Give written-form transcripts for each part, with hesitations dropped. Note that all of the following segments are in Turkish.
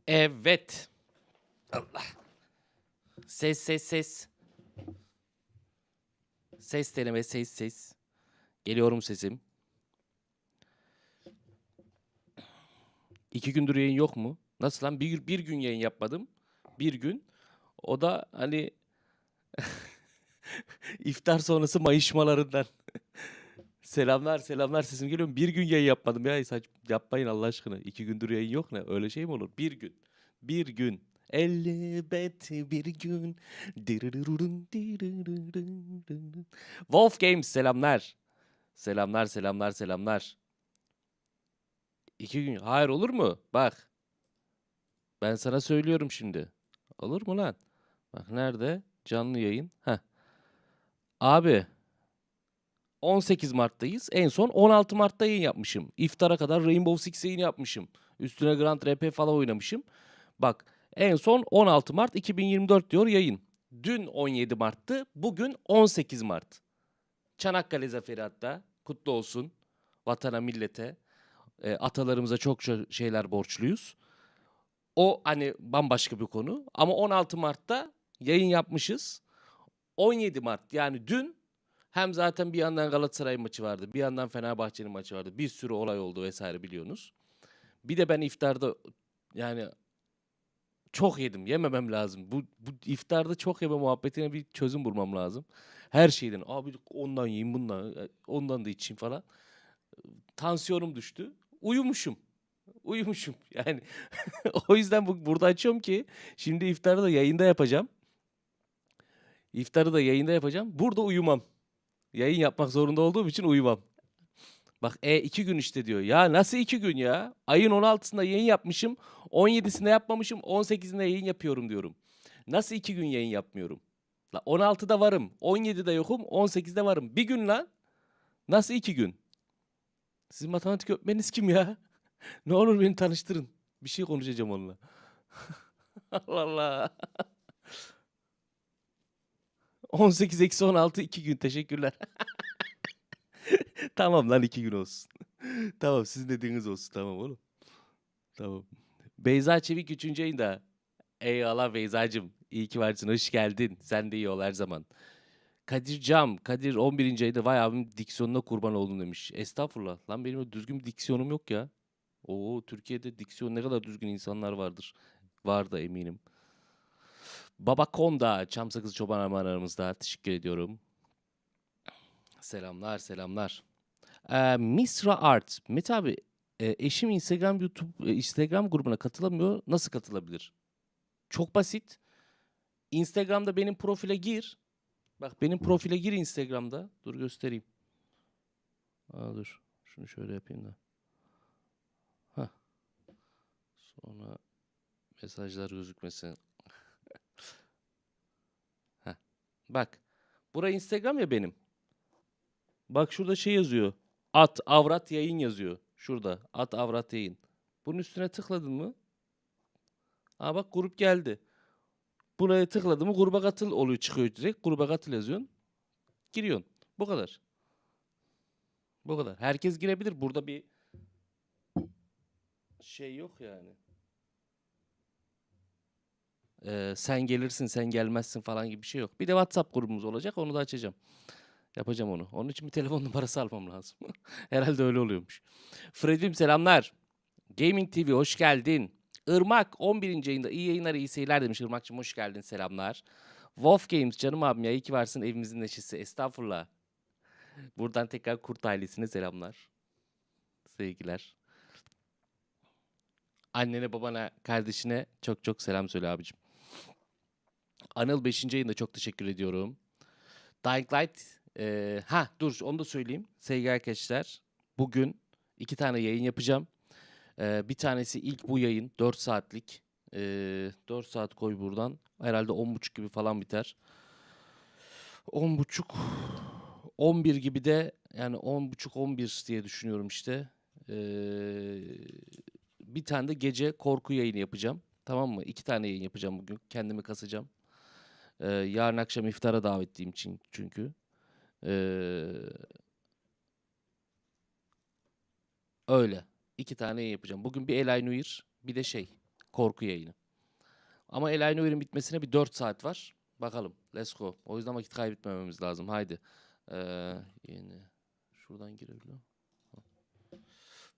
Evet. Allah. Ses ses ses. Ses deneme ses ses. Geliyorum sesim. 2 gündür yayın yok mu? Nasıl lan? Bir gün yayın yapmadım. Bir gün. O da hani iftar sonrası mayışmalarından. Selamlar selamlar sesim geliyor mu? Bir gün yayın yapmadım ya. Yapmayın Allah aşkına. 2 gündür yayın yok ne? Öyle şey mi olur? Bir gün. Bir gün. Elbet bir gün. Wolf Games selamlar. Selamlar selamlar selamlar. 2 gün. Hayır olur mu? Bak. Ben sana söylüyorum şimdi. Olur mu lan? Bak nerede? Canlı yayın. Heh. Abi 18 Mart'tayız. En son 16 Mart'ta yayın yapmışım. İftara kadar Rainbow Six yayın yapmışım. Üstüne Grand RP falan oynamışım. Bak en son 16 Mart 2024 diyor yayın. Dün 17 Mart'tı. Bugün 18 Mart. Çanakkale Zaferi hatta. Kutlu olsun. Vatana, millete. Atalarımıza çok şeyler borçluyuz. O hani bambaşka bir konu. Ama 16 Mart'ta yayın yapmışız. 17 Mart yani dün hem zaten bir yandan Galatasaray maçı vardı. Bir yandan Fenerbahçe'nin maçı vardı. Bir sürü olay oldu vesaire biliyorsunuz. Bir de ben iftarda yani çok yedim. Yememem lazım. Bu iftarda çok yeme muhabbetine bir çözüm bulmam lazım. Her şeyden. Abi ondan yiyeyim bundan. Ondan da içeyim falan. Tansiyonum düştü. Uyumuşum. Uyumuşum. Yani o yüzden burada açıyorum ki şimdi iftarı da yayında yapacağım. İftarı da yayında yapacağım. Burada uyumam. Yayın yapmak zorunda olduğum için uyumam. Bak 2 gün işte diyor. Ya nasıl 2 gün ya? Ayın 16'sında yayın yapmışım. 17'sinde yapmamışım. 18'inde yayın yapıyorum diyorum. Nasıl 2 gün yayın yapmıyorum? La 16'da varım. 17'de yokum. 18'de varım. Bir gün lan. Nasıl 2 gün? Sizin matematik öğretmeniniz kim ya? Ne olur beni tanıştırın. Bir şey konuşacağım onunla. Allah Allah. 18 eksi 16 2 gün. Teşekkürler. Tamam lan 2 gün olsun. Tamam sizin dediğiniz olsun. Tamam oğlum. Tamam. Beyza Çevik 3. ayında. Eyvallah Beyzacığım. İyi ki varsın. Hoş geldin. Sen de iyi ol her zaman. Kadir Cam. Kadir 11. ayında vay abim diksiyonuna kurban oldum demiş. Estağfurullah. Lan benim öyle düzgün bir diksiyonum yok ya. Oo Türkiye'de diksiyon ne kadar düzgün insanlar vardır. Var da eminim. Baba Konda. Çam Sakız Çoban Armağan aramızda. Teşekkür ediyorum. Selamlar selamlar. Misra Art. Mete abi eşim Instagram grubuna katılamıyor. Nasıl katılabilir? Çok basit. Instagram'da benim profile gir. Bak benim profile gir Instagram'da. Dur göstereyim. Dur. Şunu şöyle yapayım da. Hah. Sonra mesajlar gözükmesin. Heh. Bak. Burası Instagram ya benim. Bak şurada şey yazıyor. At avrat yayın yazıyor. Şurada. At avrat yayın. Bunun üstüne tıkladın mı? Aa bak grup geldi. Buraya tıkladım mı gruba katıl oluyor çıkıyor direkt. Gruba katıl yazıyorsun. Giriyorsun. Bu kadar. Bu kadar. Herkes girebilir. Burada bir şey yok yani. Sen gelirsin sen gelmezsin falan gibi bir şey yok. Bir de WhatsApp grubumuz olacak onu da açacağım. Yapacağım onu. Onun için bir telefon numarası almam lazım. Herhalde öyle oluyormuş. Fred'im selamlar. Gaming TV hoş geldin. Irmak 11. ayında iyi yayınlar iyi seyirler demiş. Irmak'cığım hoş geldin selamlar. Wolf Games canım abim ya iyi ki varsın evimizin neşesi. Estağfurullah. Buradan tekrar Kurt ailesine selamlar. Sevgiler. Annene babana kardeşine çok çok selam söyle abicim. Anıl 5. ayında çok teşekkür ediyorum. Dying Light. Dur onu da söyleyeyim. Sevgili arkadaşlar. Bugün 2 tane yayın yapacağım. Bir tanesi ilk bu yayın 4 saatlik. 4 saat koy buradan. Herhalde 10.30 gibi falan biter. 10.30 11 gibi de yani 10.30-11 diye düşünüyorum işte. Bir tane de gece korku yayını yapacağım. Tamam mı? 2 tane yayın yapacağım bugün. Kendimi kasacağım. Yarın akşam iftara davetliyim çünkü. Öyle. 2 tane yayın yapacağım. Bugün bir Elay Noir, bir de şey. Korku yayını. Ama Yayın oyunun bitmesine bir 4 saat var. Bakalım. Let's go. O yüzden vakit kaybetmememiz lazım. Haydi. Yeni. Şuradan girebiliyorum.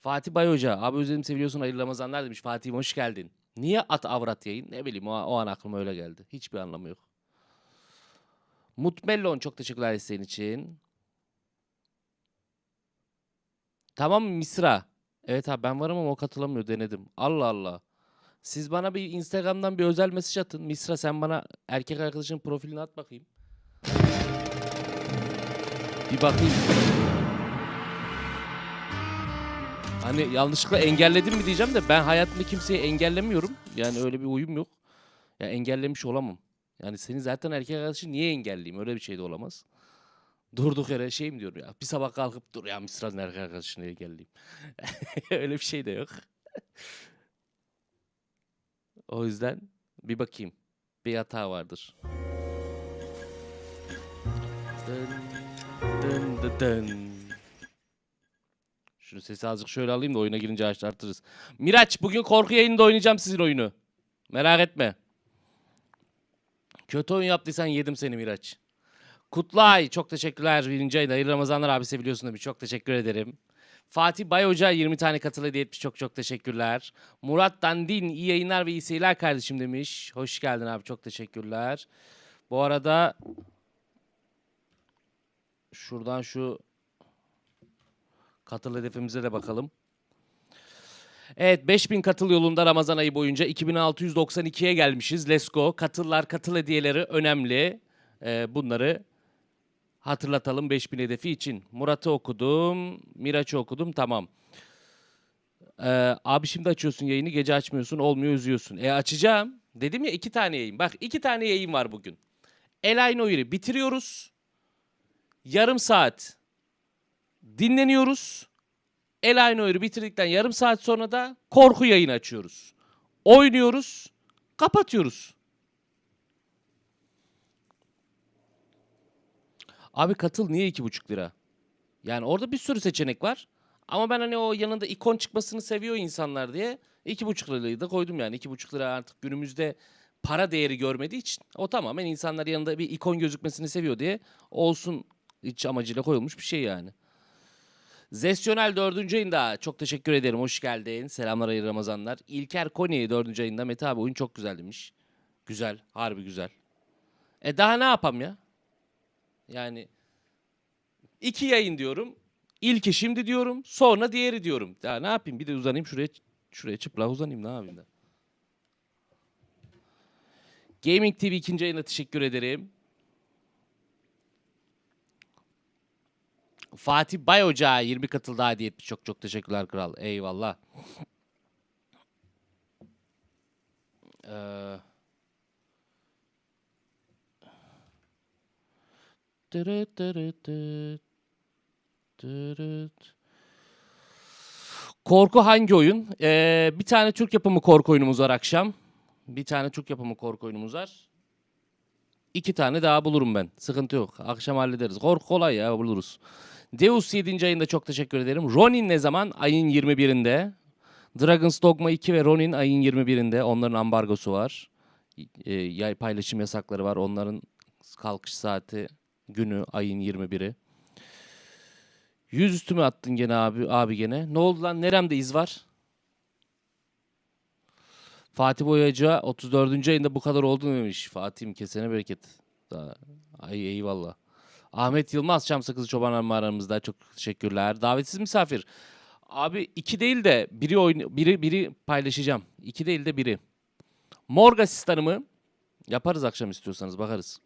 Fatih Bay Hoca. Abi özledim seviyorsun. Hayırlı Ramazanlar demiş. Fatih'im hoş geldin. Niye at avrat yayın? Ne bileyim o an aklıma öyle geldi. Hiçbir anlamı yok. Mutmellon çok teşekkürler isteğin için. Tamam Misra. Evet abi ben varım ama o katılamıyor denedim. Allah Allah. Siz bana bir Instagram'dan bir özel mesaj atın. Misra sen bana erkek arkadaşının profilini at bakayım. Bir bakayım. Hani yanlışlıkla engelledim mi diyeceğim de ben hayatımda kimseyi engellemiyorum. Yani öyle bir uyum yok. Ya engellemiş olamam. Yani senin zaten erkek arkadaşın niye engelleyeyim? Öyle bir şey de olamaz. Durduk yere şey mi diyorum ya? Bir sabah kalkıp dur ya Misra'nın erkek arkadaşını engelleyeyim. Öyle bir şey de yok. O yüzden bir bakayım. Bir hata vardır. Dın, dın, dın, dın. Şunu sesi azıcık şöyle alayım da oyuna girince artırırız. Miraç bugün korku yayınında oynayacağım sizin oyunu. Merak etme. Kötü oyun yaptıysan yedim seni Miraç. Kutlay çok teşekkürler. 1. ayda hayırlı Ramazanlar abi seviliyorsun demiş. Çok teşekkür ederim. Fatih Bay Hoca 20 tane katıl hediye etmiş. Çok teşekkürler. Murat Dandin iyi yayınlar ve iyi seyirler kardeşim demiş. Hoş geldin abi çok teşekkürler. Bu arada şuradan şu katıl hedefimize de bakalım. Evet 5000 katıl yolunda Ramazan ayı boyunca 2692'ye gelmişiz. Let's go. Katıllar, katıl hediyeleri önemli. Bunları hatırlatalım 5000 hedefi için. Murat'ı okudum. Miraç'ı okudum. Tamam. Abi şimdi açıyorsun yayını. Gece açmıyorsun. Olmuyor üzüyorsun. Açacağım. Dedim ya 2 tane yayın. Bak 2 tane yayın var bugün. Noire'i bitiriyoruz. Yarım saat dinleniyoruz. Noire'i bitirdikten yarım saat sonra da korku yayını açıyoruz. Oynuyoruz. Kapatıyoruz. Abi katıl niye 2,5 lira? Yani orada bir sürü seçenek var. Ama ben hani o yanında ikon çıkmasını seviyor insanlar diye 2,5 lirayı da koydum yani. 2,5 lira artık günümüzde para değeri görmediği için o tamamen insanlar yanında bir ikon gözükmesini seviyor diye olsun hiç amacıyla koyulmuş bir şey yani. Zesyonel 4. ayında çok teşekkür ederim. Hoş geldin. Selamlar hayırlı Ramazanlar. İlker Koni 4. ayında Mete abi oyun çok güzel demiş. Güzel. Harbi güzel. Daha ne yapam ya? Yani 2 yayın diyorum. İlki şimdi diyorum. Sonra diğeri diyorum. Ya ne yapayım? Bir de uzanayım şuraya çıplak uzanayım. Ne yapayım da? Gaming TV 2. ayına teşekkür ederim. Fatih Bay Hoca 20 katıl daha hediye etmiş. Çok teşekkürler kral. Eyvallah. Korku hangi oyun? Bir tane Türk yapımı korku oyunumuz var akşam. Bir tane Türk yapımı korku oyunumuz var. 2 tane daha bulurum ben. Sıkıntı yok. Akşam hallederiz. Korku kolay ya buluruz. Deus 7. ayında çok teşekkür ederim. Ronin ne zaman? Ayın 21'inde. Dragon's Dogma 2 ve Ronin ayın 21'inde. Onların ambargosu var. Paylaşım yasakları var. Onların kalkış saati günü ayın 21'i. Yüzüstü mü attın gene abi gene? Ne oldu lan? Neremde iz var? Fatih Boyacı 34. ayında bu kadar oldu demiş. Fatih'im kesene bereket. Ay eyvallah. Ahmet Yılmaz Çam Sakızı Çoban aramızda. Çok teşekkürler. Davetsiz misafir. Abi 2 değil de biri paylaşacağım. 2 değil de biri. Morg asistanımı yaparız akşam istiyorsanız bakarız.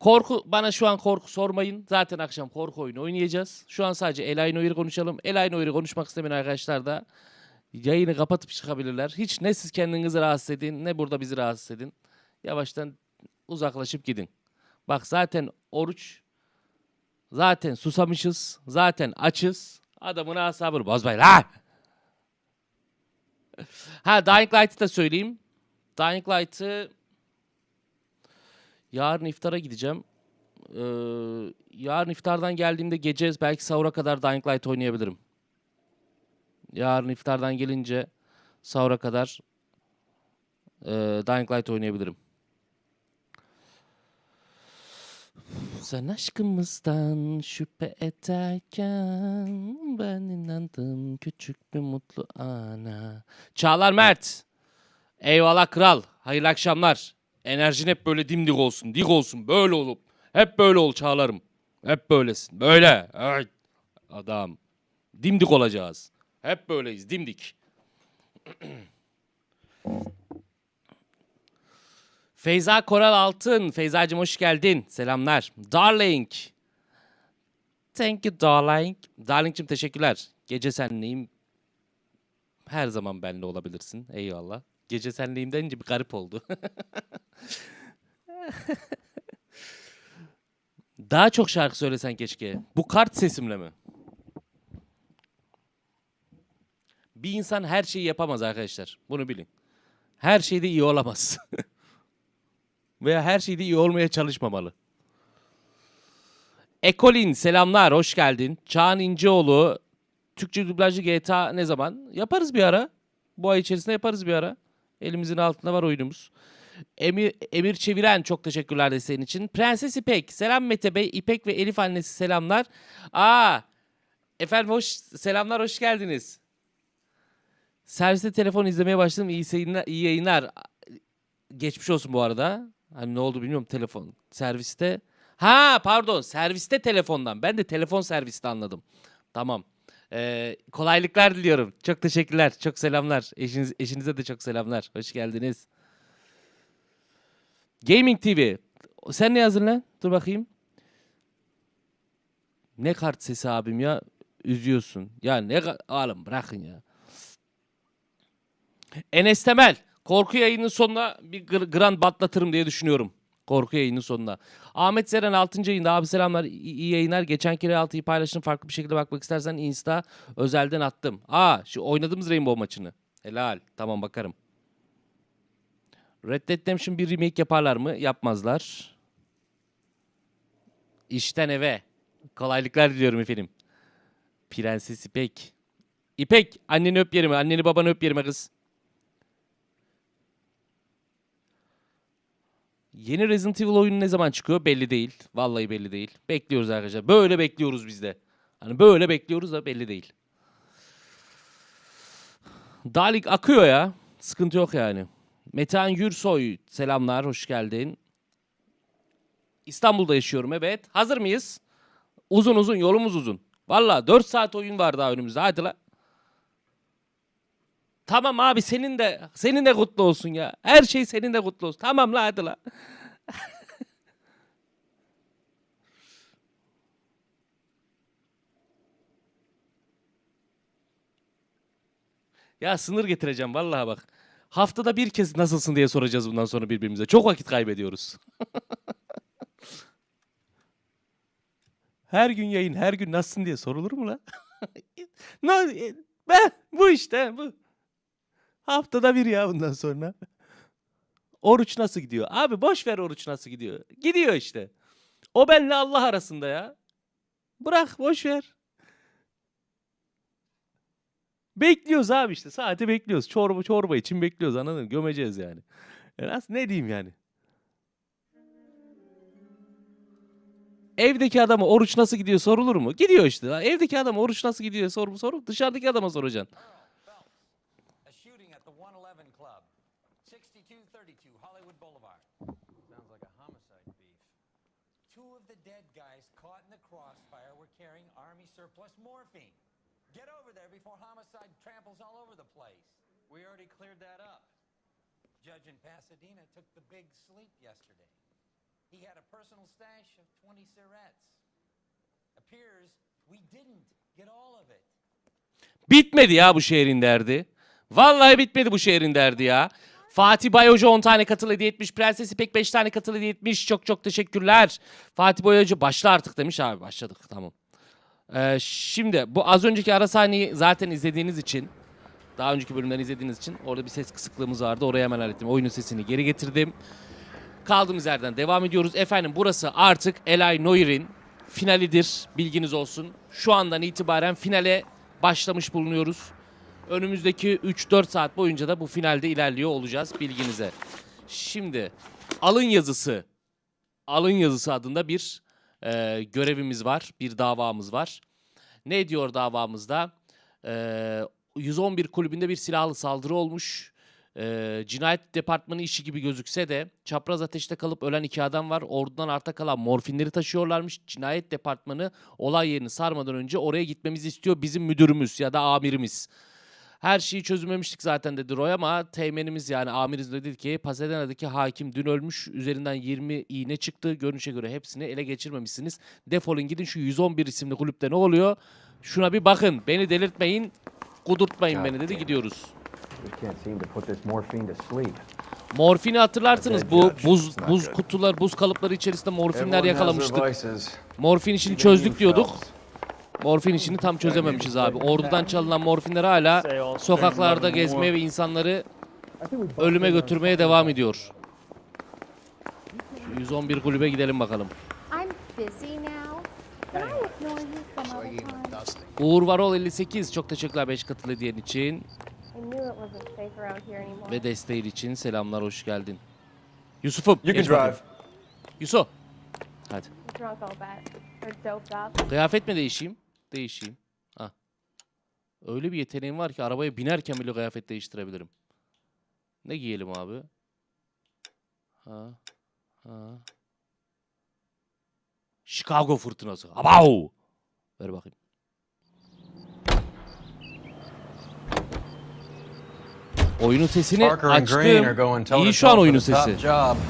Korku bana şu an korku sormayın. Zaten akşam korku oyunu oynayacağız. Şu an sadece Noire'i konuşalım. Noire'i konuşmak istemeyen arkadaşlar da yayını kapatıp çıkabilirler. Hiç ne siz kendinizi rahatsız edin ne burada bizi rahatsız edin. Yavaştan uzaklaşıp gidin. Bak zaten oruç, zaten susamışız, zaten açız. Adamın asabını bozmayın ha. Dying Light'ı da söyleyeyim. Dying Light'ı yarın iftara gideceğim. Yarın iftardan geldiğimde gece belki sahura kadar Dying Light oynayabilirim. Yarın iftardan gelince sahura kadar Dying Light oynayabilirim. Sen aşkımızdan şüphe ederken ben inandım küçük bir mutlu ana. Çağlar Mert. Eyvallah kral. Hayırlı akşamlar. Enerjin hep böyle dimdik olsun. Dik olsun. Böyle olup. Hep böyle ol Çağlar'ım. Hep böylesin. Böyle. Evet. Adam. Dimdik olacağız. Hep böyleyiz. Dimdik. Feyza Koral Altın. Feyzacığım hoş geldin. Selamlar. Darling. Thank you darling. Darling'cim teşekkürler. Gece senleyim. Her zaman benle olabilirsin. Eyvallah. Gece senleyim denince bir garip oldu. Daha çok şarkı söylesen keşke. Bu kart sesimle mi? Bir insan her şeyi yapamaz arkadaşlar. Bunu bilin. Her şeyde iyi olamaz. Veya her şeyde iyi olmaya çalışmamalı. Ekolin selamlar, hoş geldin. Çağan İnceoğlu, Türkçe dublajlı GTA ne zaman? Yaparız bir ara. Bu ay içerisinde yaparız bir ara. Elimizin altında var oyunumuz. Emir Çeviren çok teşekkürler desteğin için. Prenses İpek, selam Mete Bey. İpek ve Elif annesi selamlar. Efendim selamlar, hoş geldiniz. Serviste telefon izlemeye başladım. İyi yayınlar. Geçmiş olsun bu arada. Hani ne oldu bilmiyorum telefon. Serviste. Pardon. Serviste telefondan. Ben de telefon serviste anladım. Tamam. Kolaylıklar diliyorum. Çok teşekkürler. Çok selamlar. Eşinize de çok selamlar. Hoş geldiniz. Gaming TV. Sen ne yazdın lan? Dur bakayım. Ne kart sesi abim ya. Üzüyorsun. Ya ne oğlum bırakın ya. Enes Temel. Korku yayının sonuna bir grand batlatırım diye düşünüyorum. Korku yayının sonuna. Ahmet Zeren 6. yayında. Abi selamlar. İyi yayınlar. Geçen kere 6'yı paylaştım. Farklı bir şekilde bakmak istersen Insta özelden attım. Şu oynadığımız Rainbow maçını. Helal. Tamam bakarım. Red Dead Redemption bir remake yaparlar mı? Yapmazlar. İşten eve. Kolaylıklar diliyorum efendim. Prenses İpek. İpek anneni öp yerime. Anneni babanı öp yerime kız. Yeni Resident Evil oyunu ne zaman çıkıyor belli değil. Vallahi belli değil. Bekliyoruz arkadaşlar. Böyle bekliyoruz biz de. Hani böyle bekliyoruz da belli değil. Dalik akıyor ya. Sıkıntı yok yani. Metehan Gürsoy selamlar. Hoş geldin. İstanbul'da yaşıyorum evet. Hazır mıyız? Uzun yolumuz uzun. Vallahi 4 saat oyun var daha önümüzde. Hadi la. Tamam abi senin de kutlu olsun ya. Her şey senin de kutlu olsun. Tamam la hadi la. Ya sınır getireceğim vallahi bak. Haftada bir kez nasılsın diye soracağız bundan sonra birbirimize. Çok vakit kaybediyoruz. Her gün yayın, her gün nasılsın diye sorulur mu la? Bu işte bu. Haftada bir ya bundan sonra. Oruç nasıl gidiyor? Abi boş ver oruç nasıl gidiyor. Gidiyor işte. O benle Allah arasında ya. Bırak boş ver. Bekliyoruz abi işte. Saati bekliyoruz. Çorba için bekliyoruz anladın mı? Gömeceğiz yani. Ne diyeyim yani? Evdeki adama oruç nasıl gidiyor sorulur mu? Gidiyor işte. Evdeki adama oruç nasıl gidiyor sorup dışarıdaki adama soracaksın. Get over there before homicide tramples all over the place. We already cleared that up. Judge in Pasadena took the big sleep yesterday. He had a personal stash of 20 cigarettes. Appears we didn't get all of it. Bitmedi ya bu şehrin derdi. Vallahi bitmedi bu şehrin derdi ya. Fatih Bayocu 10 tane katıl hediye etmiş. Prenses İpek 5 tane katıl hediye etmiş. Çok teşekkürler. Fatih Bayocu başla artık demiş. Abi başladık tamam. Şimdi bu az önceki ara sahneyi zaten izlediğiniz için, daha önceki bölümden izlediğiniz için orada bir ses kısıklığımız vardı. Oraya hemen hallettim. Oyunun sesini geri getirdim. Kaldığımız yerden devam ediyoruz. Efendim burası artık Noire'in finalidir. Bilginiz olsun. Şu andan itibaren finale başlamış bulunuyoruz. Önümüzdeki 3-4 saat boyunca da bu finalde ilerliyor olacağız bilginize. Şimdi alın yazısı. Alın yazısı adında bir görevimiz var. Bir davamız var. Ne diyor davamızda? 111 kulübünde bir silahlı saldırı olmuş. Cinayet departmanı işi gibi gözükse de çapraz ateşte kalıp ölen 2 adam var. Ordudan arta kalan morfinleri taşıyorlarmış. Cinayet departmanı olay yerini sarmadan önce oraya gitmemizi istiyor bizim müdürümüz ya da amirimiz. Her şeyi çözümlemiştik zaten dedi Roy ama teğmenimiz yani amirimiz dedi ki Pasadena'daki hakim dün ölmüş. Üzerinden 20 iğne çıktı. Görünüşe göre hepsini ele geçirmemişsiniz. Defolun gidin şu 111 isimli kulüpte ne oluyor? Şuna bir bakın. Beni delirtmeyin. Kudurtmayın beni dedi gidiyoruz. Morfini hatırlarsınız bu buz kutular, buz kalıpları içerisinde morfinler yakalamıştık. Morfin işini çözdük diyorduk. Morfin işini tam çözememişiz abi. Ordudan çalınan morfinler hala sokaklarda gezmeye ve insanları ölüme götürmeye devam ediyor. Şu 111 kulübe gidelim bakalım. Uğur Varol 58 çok teşekkürler 5 katıl hediyen için. Ve desteğin için selamlar hoş geldin. Yusuf'um. Yusuf. Hadi. Kıyafet mi değişeyim? Değişeyim. Ha. Öyle bir yeteneğim var ki arabaya binerken bile kıyafet değiştirebilirim. Ne giyelim abi? Ha. Chicago fırtınası. Abav! Ver bakayım. Oyunun sesini açtım. İyi şu an oyunun sesi.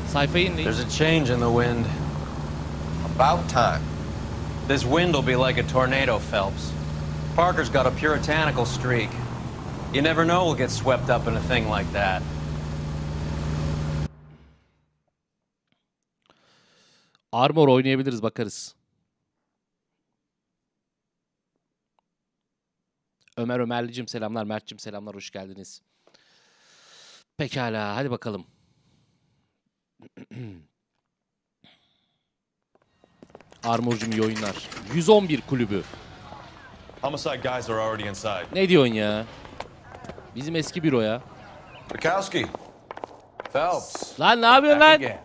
Sayfayı inleyin. There's a change in the wind. About time. This wind will be like a tornado, Phelps. Parker's got a puritanical streak. You never know we'll get swept up in a thing like that. Armor oynayabiliriz bakarız. Ömerlicim selamlar. Mert'cim selamlar. Hoş geldiniz. Pekala. Hadi bakalım. Armorcum iyi oyunlar. 111 kulübü. Homicide guys are already inside. Ne diyorsun ya? Bizim eski büroya. Bukowski. Phelps. Lan ne yapıyorsun Back lan? again.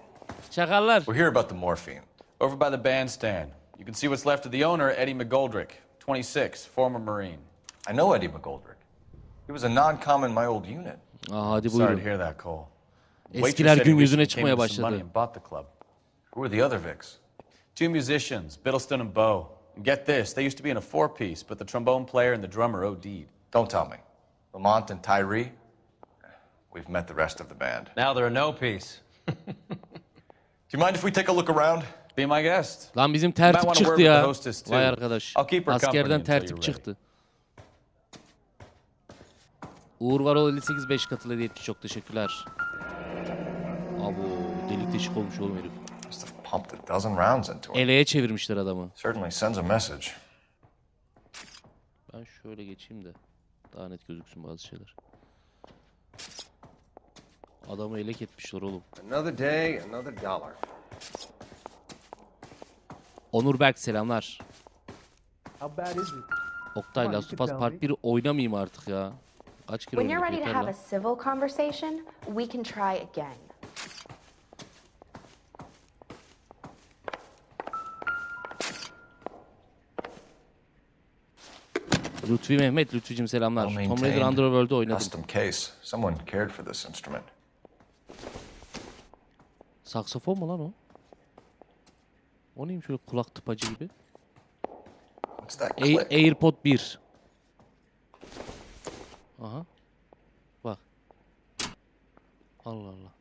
Çakallar. We're here about the morphine. Over by the bandstand. You can see what's left of the owner, Eddie McGoldrick, 26, former Marine. I know Eddie McGoldrick. He was a non-com in my old unit. Aa, hadi Sorry to buyurun. hear that, Cole. Eskiler gün yüzüne çıkmaya başladı. And bought the club. Who were the other Vics? 2 musicians, Biddleston and Bow. And get this, they used to be in a 4-piece, but the trombone player and the drummer OD'd. Don't tell me. Lamont and Tyree? We've met the rest of the band. Now they're a no piece. Do you mind if we take a look around? Be my guest. Lan bizim Might wanna tertip word çıktı with the ya. hostess too. Vay arkadaş. I'll keep her company Askerden until you're tertip ready. çıktı. Uğur Varol 58 5 katıl hediye etti. Çok teşekkürler. Abo delik deşik olmuş oğlum herif. Must have pumped a dozen rounds into it. Eleğe çevirmişler adamı. Certainly sends a message. Ben şöyle geçeyim de daha net gözüksün bazı şeyler. Adamı elek etmişler oğlum. Another day, another dollar. Onur Berk selamlar. How bad is it? Oktay Last of Us Part 1 oynamayayım artık ya. Kaç kere When you're oynadık ready to yeter have a lan. civil conversation, we can try again. Lütfi Mehmet, Lütfücüm selamlar. Well Tomb Raider maintained. Underworld'da oynadım. Custom case. Someone cared for this instrument. Saksafon mu lan o? O neymiş şöyle kulak tıpacı gibi? What's that click? AirPod 1. Aha. Bak. Allah Allah.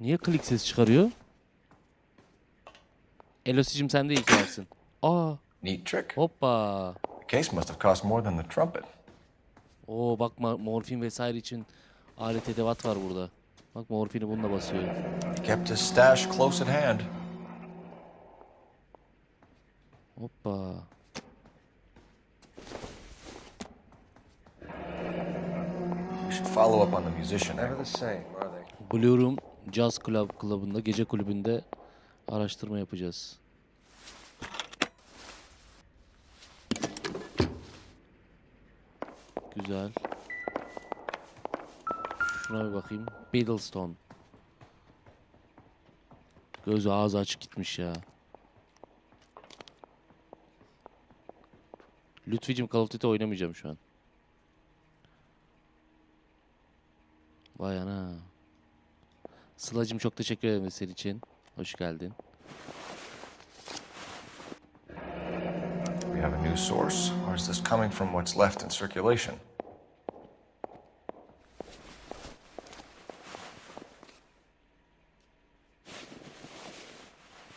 Niye klik ses çıkarıyor? Elosicim sen de iyi ki varsın. Aa, Neat trick. hoppa. The case must have cost more than the trumpet. Oo bak morfin vesaire için alet edevat var burada. Bak morfini bununla basıyor. He kept his stash close at hand. Hoppa. We should follow up on the musician Never angle. the same, are they? Blue Room Jazz Club'ında, gece kulübünde araştırma yapacağız. Güzel. Şuna bir bakayım. Biddlestone. Gözü ağzı açık gitmiş ya. Lütficim Call of Duty oynamayacağım şu an. Vay ana. Sıla'cım çok teşekkür ederim senin için. Hoş geldin. We have a new source, or is this coming from what's left in circulation?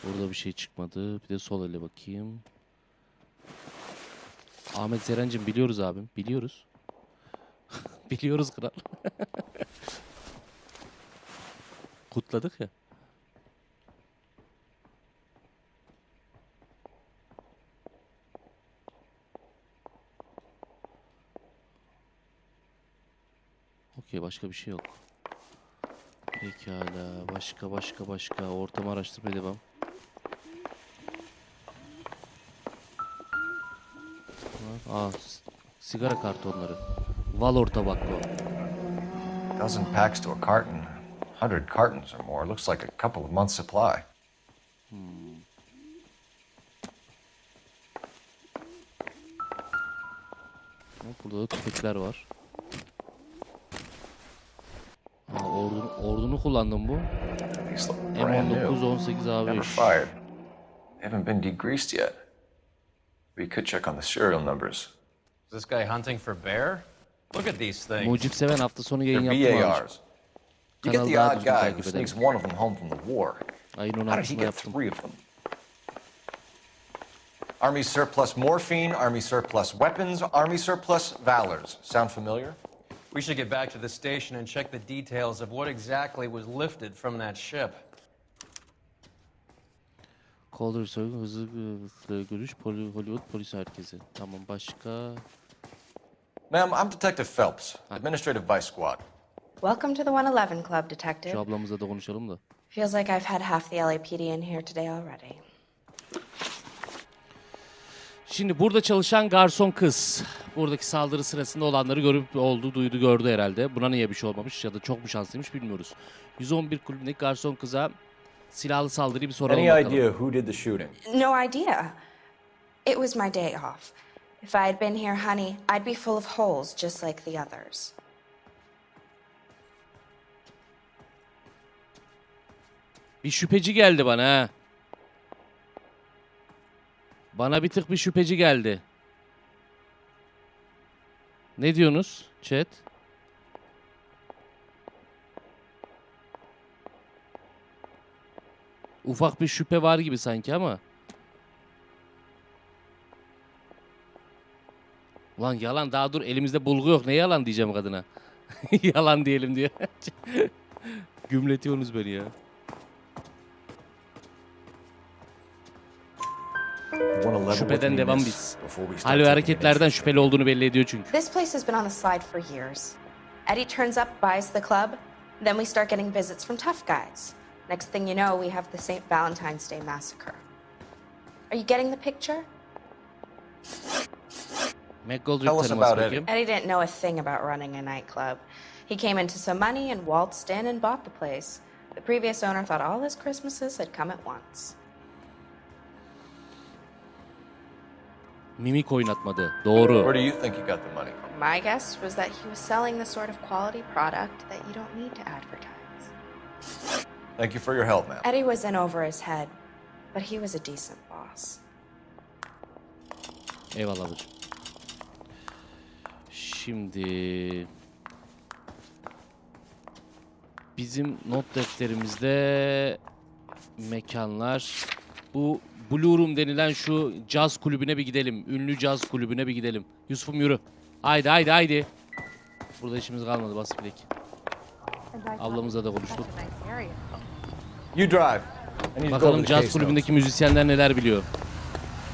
Burada bir şey çıkmadı. Bir de sol ele bakayım. Ahmet Zerencim biliyoruz abim. Biliyoruz. Biliyoruz kral. Kutladık ya. Okey, başka bir şey yok. Pekala. Başka. Ortamı araştırmaya devam. Sigara kartonları. Valor tabakko. Dozen packs to a carton. 100 cartons or more. Looks like a couple of months' supply. Burada da tüfekler var. Ordunu kullandım bu. These look brand new. M19, 18 Never abi. fired. They haven't been degreased yet. We could check on the serial numbers. Is this guy hunting for bear? Look at these things. Mucip Seven hafta sonu yayın They're yaptım abi. VARs. You get Kanalı the daha odd düzgün guy who takip edelim. sneaks one of them home from the war. Ayın How did he 16'sında get yaptım. 3 of them? Army surplus morphine, Army surplus weapons, Army surplus valors. Sound familiar? We should get back to the station and check the details of what exactly was lifted from that ship. Calder soygun hızlı görüş Hollywood polis herkesi. Tamam, başka. Ma'am, I'm Detective Phelps, Administrative Vice Squad. Welcome to the 111 Club, Detective. Şu ablamızla da konuşalım da. Feels like I've had half the LAPD in here today already. Şimdi burada çalışan garson kız. Buradaki saldırı sırasında olanları görüp duydu gördü herhalde. Buna niye bir şey olmamış ya da çok mu şanslıymış bilmiyoruz. 111 kulübündeki garson kıza silahlı saldırıyı bir soralım bakalım. Any idea who did the shooting? No idea. It was my day off. If I had been here, honey, I'd be full of holes just like the others. Bir şüpheci geldi bana ha. Bana bir tık bir şüpheci geldi. Ne diyorsunuz chat? Ufak bir şüphe var gibi sanki ama. Ulan yalan, daha dur elimizde bulgu yok. Ne yalan diyeceğim kadına. Yalan diyelim diyor. Gümletiyorsunuz beni ya. Şüpheden devam biz. Hal ve hareketlerden şüpheli olduğunu belli ediyor çünkü. This place has been on the slide for years. Eddie turns up, buys the club, then we start getting visits from tough guys. Next thing you know, we have the St. Valentine's Day massacre. Are you getting the picture? McGoldrick Tell us tanıması about bakayım. Eddie didn't know a thing about running a nightclub. He came into some money and waltzed in and bought the place. The previous owner thought all his Christmases had come at once. Mimik oynatmadı. Doğru. Where do you think he got the money? My guess was that he was selling the sort of quality product that you don't need to advertise. Thank you for your help, ma'am. Eddie was in over his head, but he was a decent boss. Eyvallah hocam. Şimdi bizim not defterimizde mekanlar, bu Blue Room denilen şu caz kulübüne bir gidelim. Ünlü caz kulübüne bir gidelim. Yusuf'um yürü. Haydi. Burada işimiz kalmadı, bas bilek. Ablamızla da konuştuk. You drive. I need to go Bakalım over the caz case kulübündeki müzisyenler neler biliyor.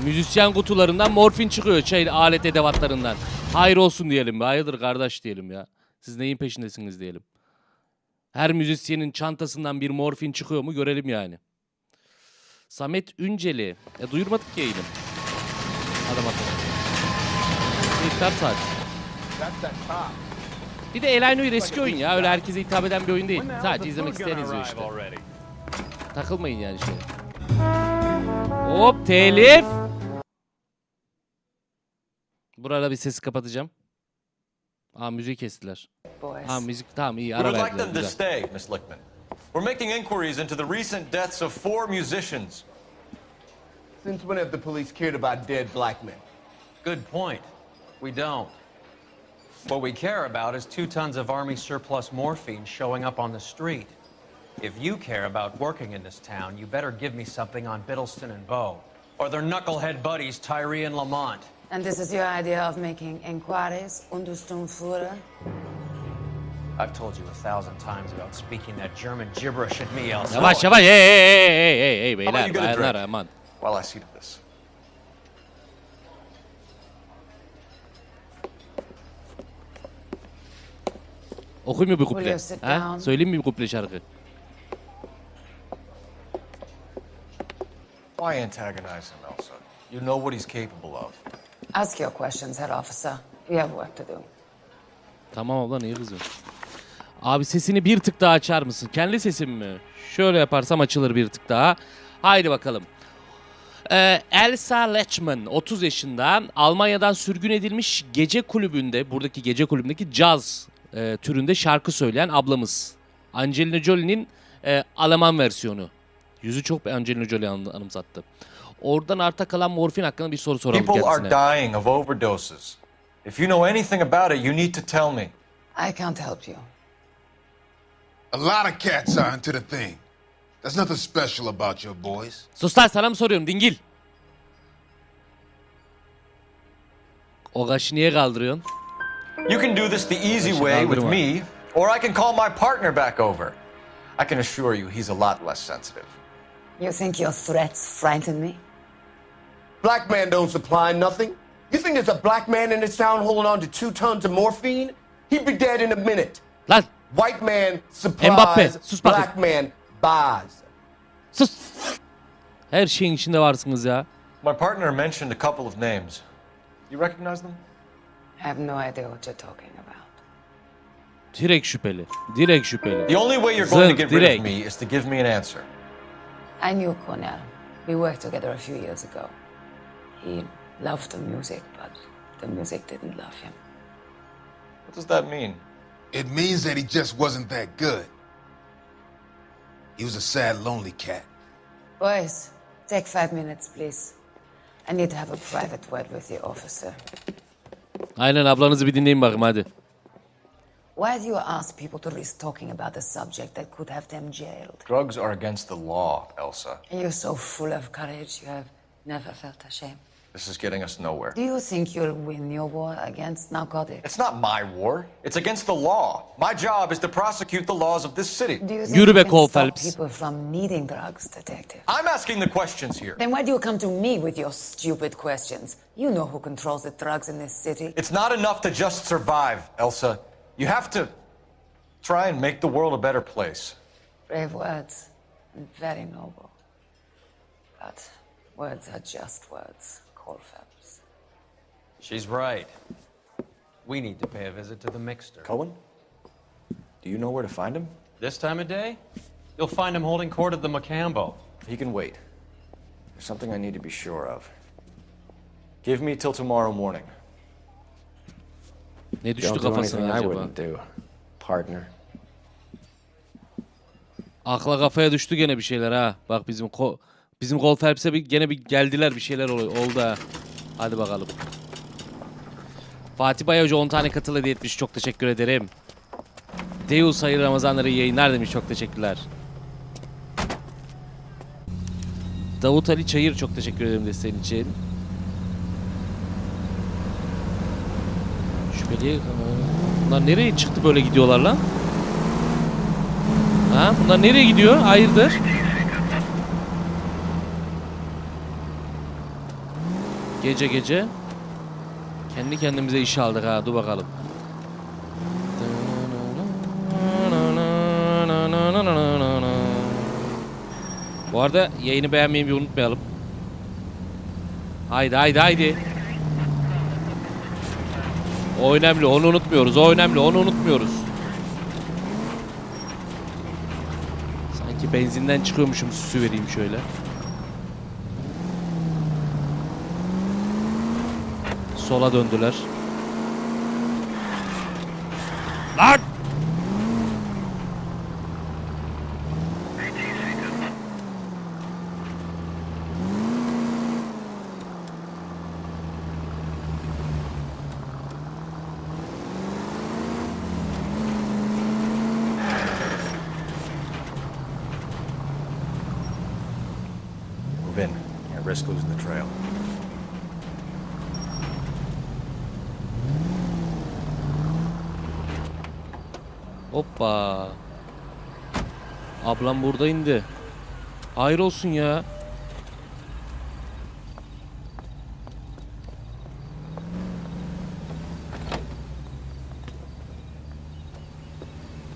Müzisyen kutularından morfin çıkıyor, alet edevatlarından. Hayır olsun diyelim. Hayırdır kardeş diyelim ya. Siz neyin peşindesiniz diyelim. Her müzisyenin çantasından bir morfin çıkıyor mu görelim yani. Samet Ünceli. Duyurmadık ki yayını. Hadi bakalım. İftar saati. That's that top. Bir de Noir eski oyun ya. Öyle herkese hitap eden bir oyun değil. Sadece izlemek isteyen izliyor işte. Takılmayın yani şeye. Hop telif. Burada bir sesi kapatacağım. Aa müziği kestiler. Ha müzik tamam iyi We ara would like verdiler them to güzel. stay, Miss Lichtman. We're making inquiries into the recent deaths of 4 musicians. Since when have the police cared about dead black men? Good point. We don't. What we care about is 2 tons of Army surplus morphine showing up on the street. If you care about working in this town, you better give me something on Biddleston and Bow, or their knucklehead buddies Tyree and Lamont. And this is your idea of making inquiries, Führer? I've told you 1,000 times about speaking that German gibberish at me, Elsa. Yavaş yavaş hey How about beyler you get a bayanlar drink? aman. While I see to this. Okuyayım mı bir Will kuple? you sit Ha? down? Söyleyeyim mi bir kuple şarkı? Why antagonize him, Elsa? You know what he's capable of. Ask your questions, head officer. We have work to do. Tamam abla niye kızıyorsun? Abi sesini bir tık daha açar mısın? Kendi sesim mi? Şöyle yaparsam açılır bir tık daha. Haydi bakalım. Elsa Lechman 30 yaşında Almanya'dan sürgün edilmiş gece kulübünde buradaki gece kulübündeki caz türünde şarkı söyleyen ablamız. Angelina Jolie'nin Alman versiyonu. Yüzü çok Angelina Jolie anımsattı. Oradan arta kalan morfin hakkında bir soru soralım People kendisine. are dying of overdoses. If you know anything about it, you need to tell me. I can't help you. A lot of cats are into the thing. There's nothing special about your boys. Sus lan sana mı soruyorum dingil? O kaşı niye kaldırıyorsun? You can do this the easy way with me, or I can call my partner back over. I can assure you he's a lot less sensitive. You think your threats frighten me? Black man don't supply nothing. You think there's a black man in this town holding on to 2 tons of morphine? He'd be dead in a minute. Lan White man Mbappe, supplies, sus bakayım. black man buys. sus. Her şeyin içinde varsınız ya. My partner mentioned a couple of names. You recognize them? I have no idea what you're talking about. Direkt şüpheli. Direkt şüpheli. The only way you're going to Zınk, get rid direkt. of me is to give me an answer. I knew Cornell. We worked together a few years ago. He loved the music, but the music didn't love him. What does that mean? It means that he just wasn't that good. He was a sad, lonely cat. Boys, take 5 minutes, please. I need to have a private word with the officer. Aynen ablanızı bir dinleyin bakayım hadi. Why do you ask people to risk talking about a subject that could have them jailed? Drugs are against the law, Elsa. You're so full of courage, you have never felt ashamed. This is getting us nowhere. Do you think you'll win your war against narcotics? It's not my war. It's against the law. My job is to prosecute the laws of this city. Do you think Yürü be you can Cole stop Phelps. people from needing drugs, detective? I'm asking the questions here. Then why do you come to me with your stupid questions? You know who controls the drugs in this city. It's not enough to just survive, Elsa. You have to try and make the world a better place. Brave words and very noble. But words are just words, Cole Phelps. She's right. We need to pay a visit to the mixer. Cohen? Do you know where to find him? This time of day, you'll find him holding court at the Macambo. He can wait. There's something I need to be sure of. Give me till tomorrow morning. Ne düştü Don't do kafasına anything I acaba? wouldn't do, partner. Akla kafaya düştü gene bir şeyler ha. Bak bizim Cole Phelps'e gene bir geldiler bir şeyler oldu ha. Hadi bakalım. Fatih Bey Hoca 10 tane katıl hediye etmiş. Çok teşekkür ederim. Deus hayırlı Ramazanları yayınlar demiş. Çok teşekkürler. Davut Ali Çayır çok teşekkür ederim desteğin için. Şüpheli. Bunlar nereye çıktı böyle gidiyorlar lan? Ha? Bunlar nereye gidiyor? Hayırdır? Gece gece. Kendi kendimize iş aldık ha. Dur bakalım. Bu arada yayını beğenmeyi bir unutmayalım. Haydi haydi haydi. O önemli, onu unutmuyoruz. O önemli, onu unutmuyoruz. Sanki benzinden çıkıyormuşum, süsü vereyim şöyle. Sola döndüler. Lan! Move in. Can't risk losing the trail. Hoppa. Ablam burada indi. Hayır olsun ya.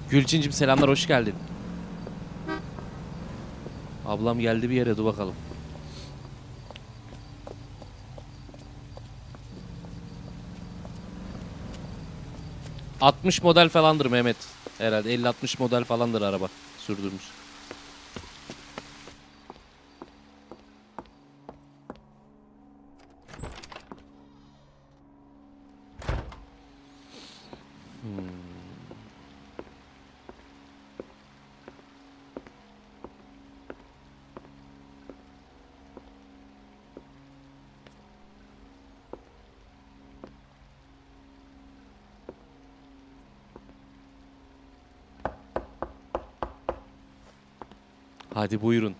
Gülçincim selamlar, hoş geldin. Ablam geldi bir yere, dur bakalım. ...60 model falandır Mehmet. Herhalde 50-60 model falandır araba sürdürmüş. Hadi buyurun.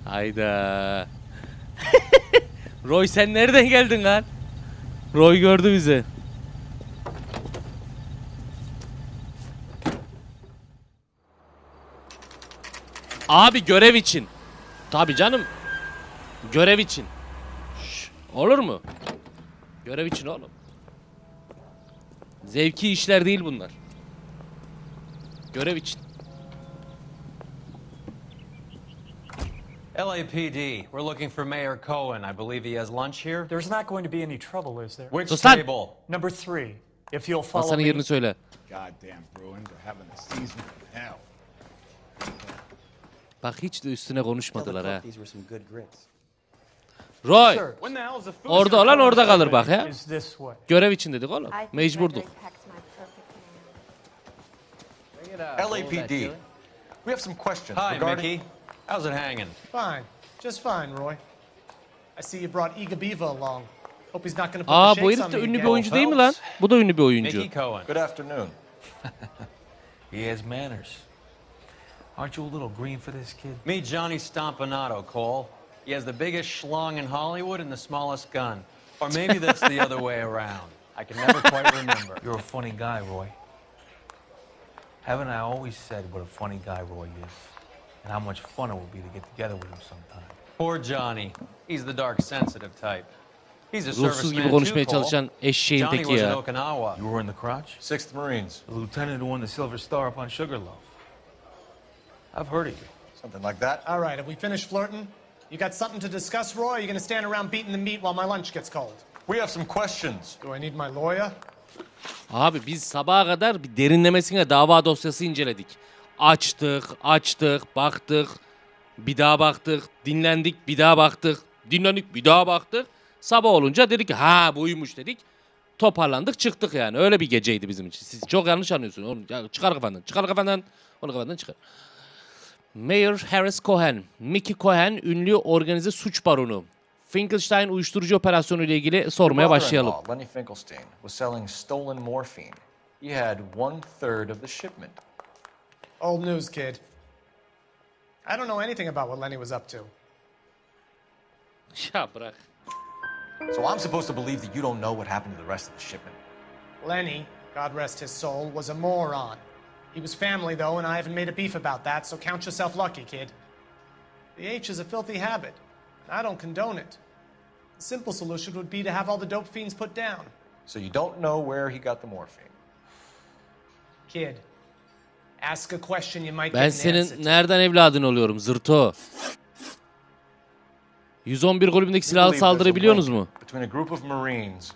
Hayda. Roy sen nereden geldin lan? Roy gördü bizi. Abi görev için. Tabii canım. Görev için. Şş, olur mu? Görev için oğlum. Zevki işler değil bunlar. Görev için. LAPD, we're looking for Mayor Cohen. I believe he has lunch here. There's not going to be any trouble, is there? Which Sus lan! table? Number 3. If you'll follow Hasan'ın me. yerini söyle. Goddamn Bruins are having a season of hell. Bak hiç de üstüne konuşmadılar ha. These were some good grits. Roy! Sir, When the hell is the food? Orada olan orada kalır bak ya. is this way. Görev için dedik oğlum. Mecburduk. LAPD. We have some questions Hi, regarding... Mickey. How's it hanging? Fine. Just fine, Roy. I see you brought Iga Beaver along. Hope he's not going to put Aa the bu shakes herif on de me ünlü bir again. oyuncu değil mi lan? Bu da ünlü bir oyuncu. Mickey Cohen. Good afternoon. He has manners. Aren't you a little green for this kid? Meet Johnny Stompanato, Cole. He has the biggest schlong in Hollywood and the smallest gun. Or maybe that's the other way around. I can never quite remember. You're a funny guy, Roy. Haven't I always said what a funny guy Roy is? And how much fun it would be to get together with him sometime. Poor Johnny. He's the dark, sensitive type. He's a Ruhsuz gibi serviceman konuşmaya too, Cole. çalışan eşeğin Johnny teki was in ya. Okinawa. You were in the crotch? 6th Marines. The lieutenant who won the Silver Star up on Sugarloaf. I've heard of you. Something like that. All right, have we finished flirting? You got something to discuss, Roy? Or are you going to stand around beating the meat while my lunch gets cold? We have some questions. Do I need my lawyer? Abi biz sabaha kadar bir derinlemesine dava dosyası inceledik. Açtık, baktık. Bir daha baktık, dinlendik, bir daha baktık. Dinlendik, bir daha baktık. Sabah olunca dedik ki ha buymuş dedik. Toparlandık, çıktık yani. Öyle bir geceydi bizim için. Siz çok yanlış anlıyorsunuz. Oğlum, ya çıkar kafandan. Onu kafandan çıkar. Mayor Harris Cohen, Mickey Cohen, ünlü organize suç baronu. Finkelstein uyuşturucu operasyonu ile ilgili sormaya başlayalım. Brother-in-law, Lenny Finkelstein, was selling stolen morphine. He had 1/3 of the shipment. Old news, kid. I don't know anything about what Lenny was up to. Ya bırak. So I'm supposed to believe that you don't know what happened to the rest of the shipment. Lenny, God rest his soul, was a moron. He was family, though, and I haven't made a beef about that, so count yourself lucky, kid. The H is a filthy habit, and I don't condone it. The simple solution would be to have all the dope fiends put down. So you don't know where he got the morphine? Kid, ask a question you might Ben get an answer senin to. nereden evladın oluyorum zırto? 111 kulübündeki silahlı We believe there's a saldırı biliyorsunuz link mu? between a group of Marines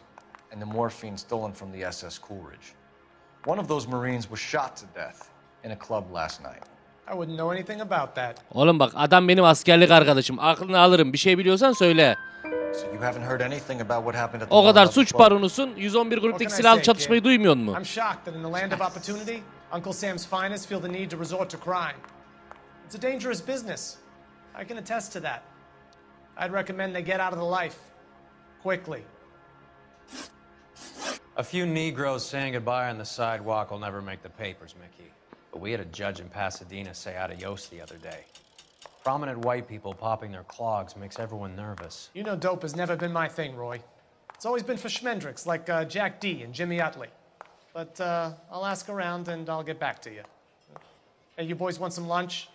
and the morphine stolen from the SS Coolidge. One of those Marines was shot to death in a club last night. I wouldn't know anything about that. Oğlum bak adam benim askerlik arkadaşım. Aklını alırım. Bir şey biliyorsan söyle. So you haven't heard anything about what happened at the O kadar 111 suç club? baronusun. 111 What kulüpteki can I silahlı say, çatışmayı kid? duymuyor musun? I'm shocked that in the land of opportunity, Uncle Sam's finest feel the need to resort to crime. It's a dangerous business. I can attest to that. I'd recommend they get out of the life. Quickly. A few Negroes saying goodbye on the sidewalk will never make the papers, Mickey. But we had a judge in Pasadena say adios the other day. Prominent white people popping their clogs makes everyone nervous. You know dope has never been my thing, Roy. It's always been for schmendricks like Jack D. and Jimmy Utley. But I'll ask around and I'll get back to you. Hey, you boys want some lunch?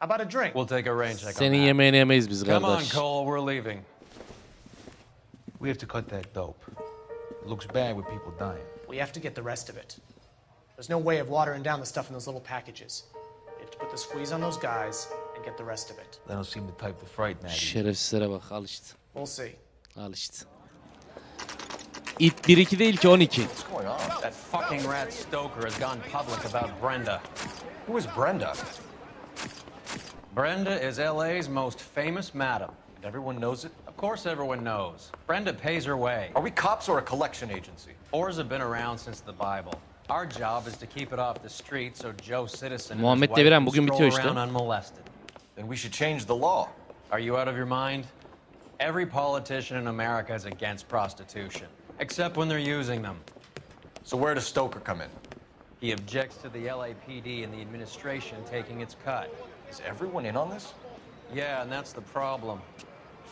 How about a drink? We'll take a rain check on Senin that. yemeğini yemeyiz biz Come on, kardeş. Cole, we're leaving. We have to cut that dope. It looks bad with people dying. We have to get the rest of it. There's no way of watering down the stuff in those little packages. You have to put the squeeze on those guys and get the rest of it. They don't seem the type to frighten at you. Şerefsizlere bak al işte. We'll see. Al işte. İt 1-2 değil ki 12. What's going on? That fucking rat Stoker has gone public about Brenda. Who is Brenda? Brenda is LA's most famous madam. And everyone knows it? Of course everyone knows. Brenda pays her way. Are we cops or a collection agency? Whores have been around since the Bible. Our job is to keep it off the street so Joe Citizen and Muhammed his wife Deviren can bugün stroll bitiyor işte. around unmolested. Then we should change the law. Are you out of your mind? Every politician in America is against prostitution, except when they're using them. So where does Stoker come in? He objects to the LAPD and the administration taking its cut. Is everyone in on this? Yeah, and that's the problem.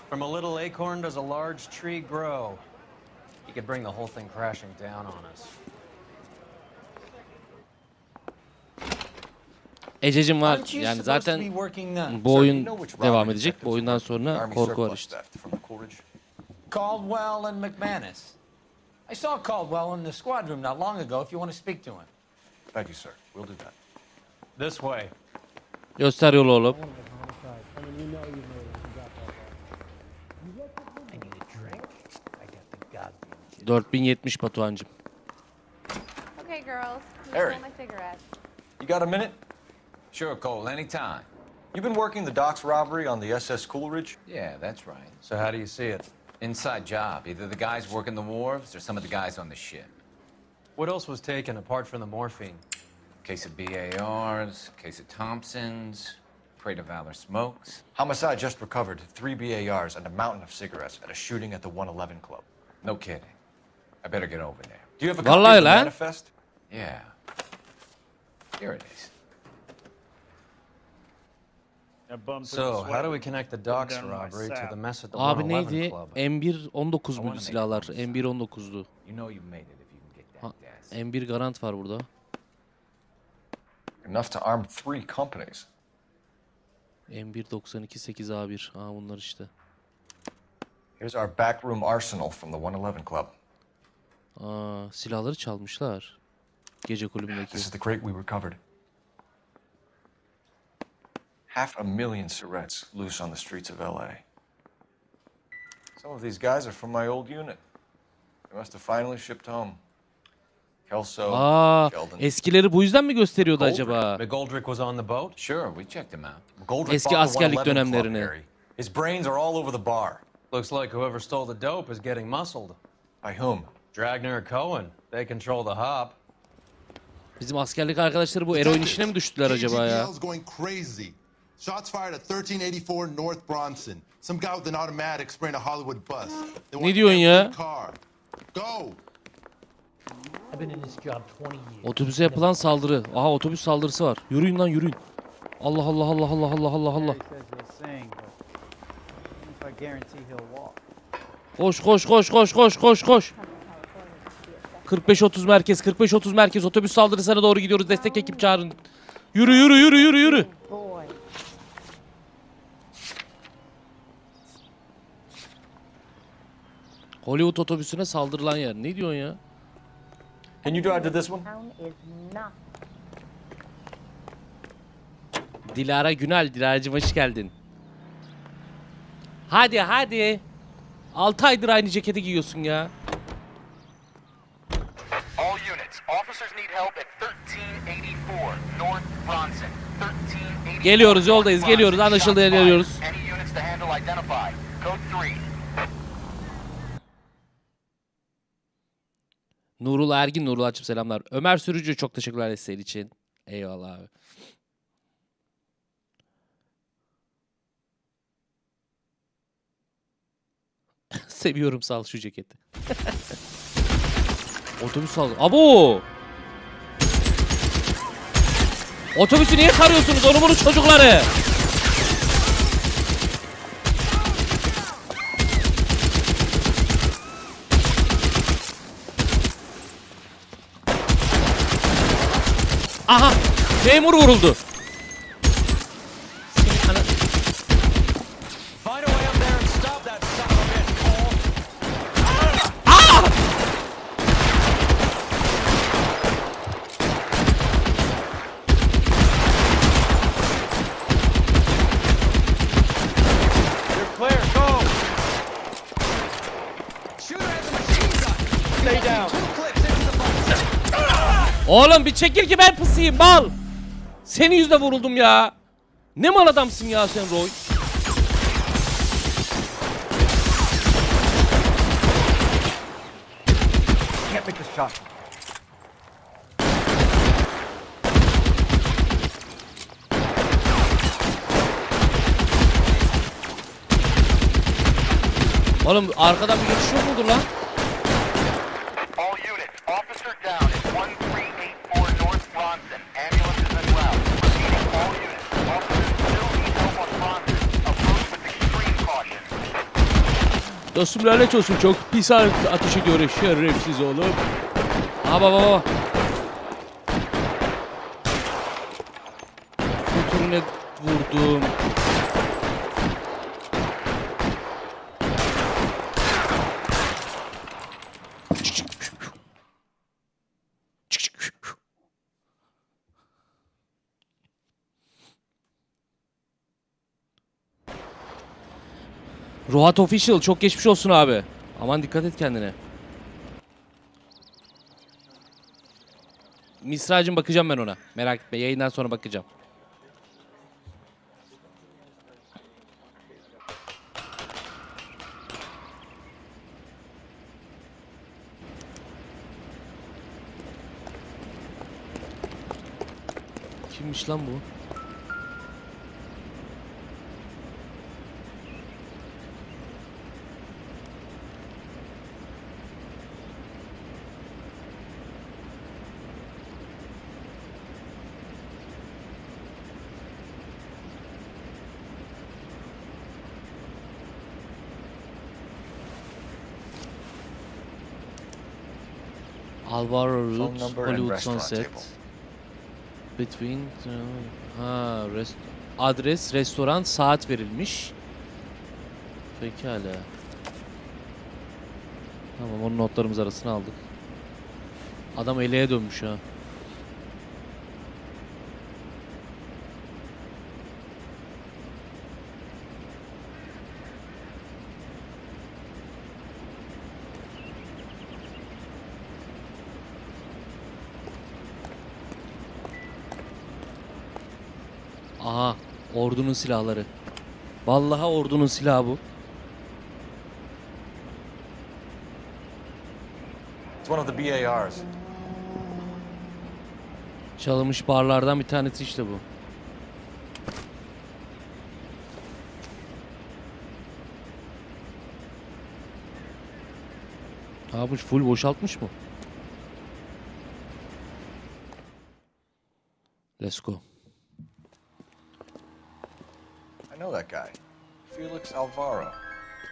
From a little acorn does a large tree grow. He could bring the whole thing crashing down on us. Ececim var. Aren't you Yani supposed to zaten be working now? bu oyun know which devam robbery edecek. Bu detectives oyundan worked sonra Army korku var surplus işte. theft from the Coolidge? Caldwell and McManus. I saw Caldwell in the squad room not long ago if you want to speak to him. Thank you, sir. We'll do that. This way. Göster yolu oğlum. I need a drink. I got the goddamn 4070 Batuhan'cım. Okay, girls. Harry. My cigarette. You got a minute? Sure, Cole, anytime. You've been working the docks robbery on the SS Coolidge? Yeah, that's right. So how do you see it? Inside job. Either the guys working the wharves or some of the guys on the ship. What else was taken apart from the morphine? Case of BARs, case of Thompsons, Parade of Valor smokes. Homicide just recovered 3 BARs and a mountain of cigarettes at a shooting at the 111 Club. No kidding. I better get over there. Do you have a copy Vallahi of the lan. manifest? Yeah. Here it is. So, how do we connect the docks robbery to the mess at the Abi 111 neydi? Club? M1-19 muydu silahlar? M1-19'du. You know you made it if you can get that gas. M1 Garant var burada. Enough to arm 3 companies. M1-92-8A1. Aa bunlar işte. Here's our backroom arsenal from the 111 Club. Aa silahları çalmışlar. Gece kulübündeki. This is the crate we recovered. 500,000 cigarettes loose on the streets of LA. Some of these guys are from my old unit. They must have finally shipped home. Kelso, Aa Sheldon. eskileri bu yüzden mi gösteriyordu acaba? McGoldrick was on the boat? Sure, we checked him out. McGoldrick Eski bought the askerlik 111 Club, dönemlerini. Harry. His brains are all over the bar. Looks like whoever stole the dope is getting muscled. By whom? Dragner or Cohen. They control the hop. Bizim askerlik arkadaşları bu eroin işine mi düştüler acaba ya? KGBL's going crazy. Shots fired at 1384 North Bronson. Some guy with an automatic spraying a Hollywood bus. They want Ne diyorsun ya? every car. Go. I've been in this job 20 years. Otobüse yapılan saldırı. Aha otobüs saldırısı var. Yürüyün lan yürüyün. Allah Allah Allah Allah Allah Allah Allah. Koş koş koş koş koş koş koş. 45-30 merkez 45-30 merkez otobüs saldırısına doğru gidiyoruz. Destek ekip çağırın. Yürü yürü yürü yürü yürü. Hollywood otobüsüne saldırılan yer. Ne diyorsun ya? Can you drive to this one? Dilara Günal. Dilara'cığım hoş geldin. Hadi hadi. 6 aydır aynı ceketi giyiyorsun ya. All units, officers need help at 1384 North Bronson. 1384 Geliyoruz, yoldayız, geliyoruz. Anlaşıldı, geliyoruz. Any units to handle identify. Code 3. Nurul Ergin, Nurul açıp selamlar. Ömer Sürücü çok teşekkürler desteğin için. Eyvallah abi. Seviyorum sal şu ceketi. Otobüs sal. Abo! Otobüsü niye karıyorsunuz onu bunu çocukları? Aha! Memur vuruldu. Oğlum bir çekil ki ben pısayım mal. Senin yüzüne vuruldum ya. Ne mal adamsın ya sen Roy. Can't make the shot. Oğlum arkadan bir geçiş yok mudur lan? All units, officer down at 1384 North Bronson. Ambulances en route. Repeating, all units, officers still need help on Bronson. Approach with extreme caution. Dostum lanet olsun çok pis ateş ediyor şerefsiz oğlum. Baba baba. Futurine vurdum. Rohat Official çok geçmiş olsun abi. Aman dikkat et kendine. Misracığım bakacağım ben ona. Merak etme yayından sonra bakacağım. Kimmiş lan bu? Alvaro Root, Hollywood Sunset. Between... Ha, adres, restoran, saat verilmiş. Pekala. Tamam, onun notlarımız arasına aldık. Adam eleğe dönmüş ha. Aha, ordunun silahları. Vallahi ordunun silahı bu. It's one of the BARs. Çalınmış barlardan bir tanesi işte bu. Ne yapmış? Full boşaltmış mı? Let's go. I know that guy. Felix Alvaro.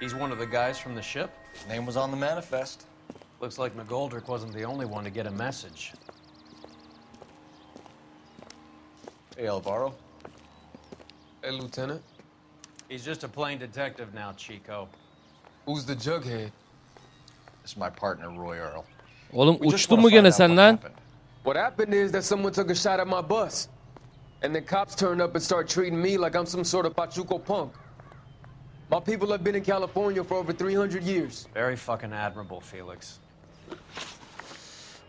He's one of the guys from the ship? His name was on the manifest. Looks like McGoldrick wasn't the only one to get a message. Hey, Alvaro. Hey, Lieutenant. He's just a plain detective now, Chico. Who's the jughead? This is my partner, Roy Earl. Oğlum We just uçtun wanna mu find gene out sen what lan? happened. What happened is that someone took a shot at my bus. And then cops turned up and started treating me like I'm some sort of Pachuco punk. My people have been in California for over 300 years. Very fucking admirable, Felix.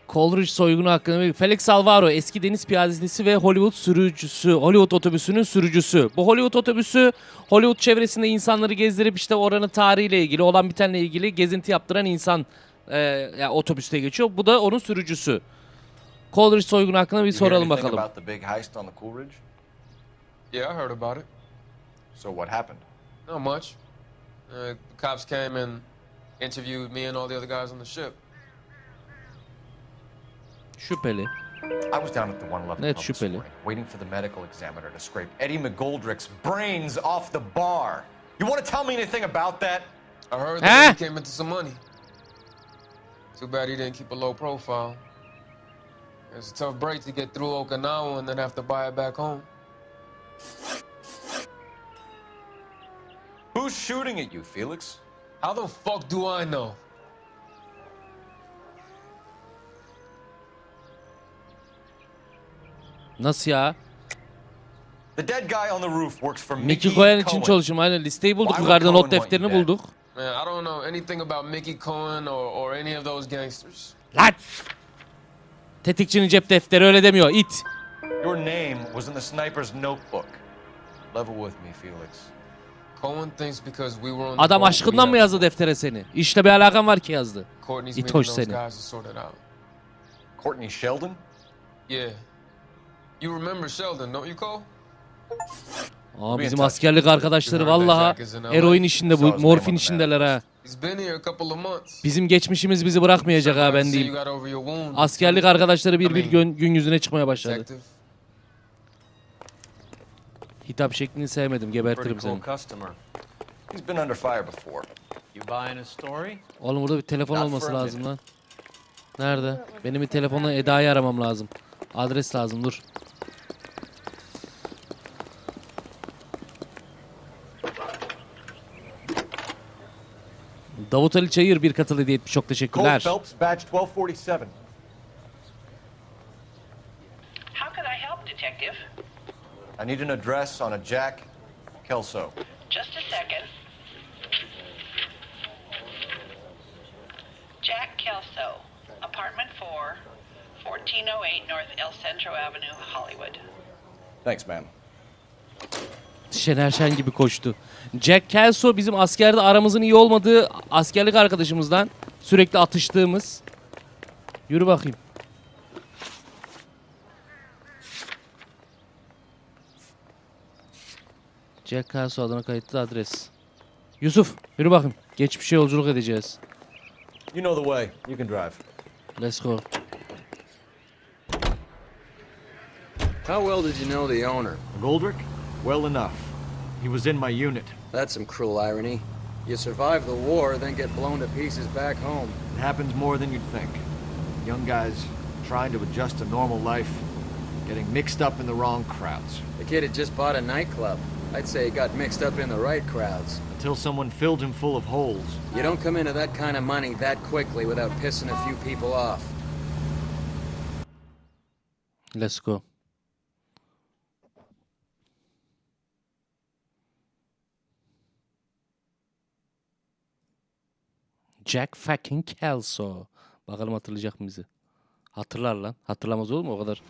Coleridge soygunu hakkında Felix Alvaro eski deniz piyadesi ve Hollywood sürücüsü, Hollywood otobüsünün sürücüsü. Bu Hollywood otobüsü Hollywood çevresinde insanları gezdirip işte oranın tarihiyle ilgili olan bitenle ilgili gezinti yaptıran insan yani otobüste geçiyor. Bu da onun sürücüsü. Coleridge soygunu hakkında bir soralım bakalım. About the big heist on the Coolidge? Yeah, I heard about it. So what happened? Not much. The cops came and interviewed me and all the other guys on the ship. Şüpheli. I was down at the 111 Net pub this şüpheli. morning, waiting for the medical examiner to scrape Eddie McGoldrick's brains off the bar. You want to tell me anything about that? I heard that he came into some money. Too bad he didn't keep a low profile. It's a tough break to get through Okinawa and then have to buy it back home. Who's shooting at you, Felix? How the fuck do I know? Nasıl ya? The dead guy on the roof works for Mickey Cohen için çalışıyorum. Aynen listeyi bulduk. Yukarıda not defterini bulduk. Man, I don't know anything about Mickey Cohen or any of those gangsters. Lan! Tetikçinin cep defteri öyle demiyor. İt. Your name was in the sniper's notebook. Level with me, Felix. Cohen thinks because we were on the Adam boat, aşkından mı yazdı deftere seni? İşle bir alakan var ki yazdı. Courtney's İt meeting hoş those seni. guys to sort it out. Courtney Sheldon? Yeah. You remember Sheldon, don't you, Cole? Aa, bizim askerlik arkadaşları vallahi eroin işinde bu morfin işindeler ha. He's been here a couple of months. Bizim geçmişimiz bizi bırakmayacak ha ben diyeyim. Askerlik arkadaşları bir gün yüzüne çıkmaya başladı. Hitap şeklini sevmedim, gebertirim seni. He's been under fire before. You buying a story? Oğlum burada bir telefon olması lazım lan. Nerede? Benim bir telefonla Eda'yı aramam lazım. Adres lazım, dur. Davut Ali Çayır bir katıl hediye etmiş. Çok teşekkürler. Cole Phelps, badge 1247. How can I help, Detective? I need an address on a Jack Kelso. Just a second. Jack Kelso, apartment 4, 1408 North El Centro Avenue, Hollywood. Thanks, ma'am. Şener Şen gibi koştu. Jack Kelso bizim askerde aramızın iyi olmadığı askerlik arkadaşımızdan. Sürekli atıştığımız. Yürü bakayım. Jack Kelso adına kayıtlı adres. Yusuf yürü bakayım. Geçmişe yolculuk edeceğiz. You know the way. You can drive. Let's go. How well did you know the owner? Goldrick? Well enough. He was in my unit. That's some cruel irony. You survive the war, then get blown to pieces back home. It happens more than you'd think. Young guys trying to adjust to normal life, getting mixed up in the wrong crowds. The kid had just bought a nightclub. I'd say he got mixed up in the right crowds. Until someone filled him full of holes. You don't come into that kind of money that quickly without pissing a few people off. Let's go. Jack fucking Kelso. Bakalım hatırlayacak mı bizi? Hatırlar lan. Hatırlamaz olur mu? O kadar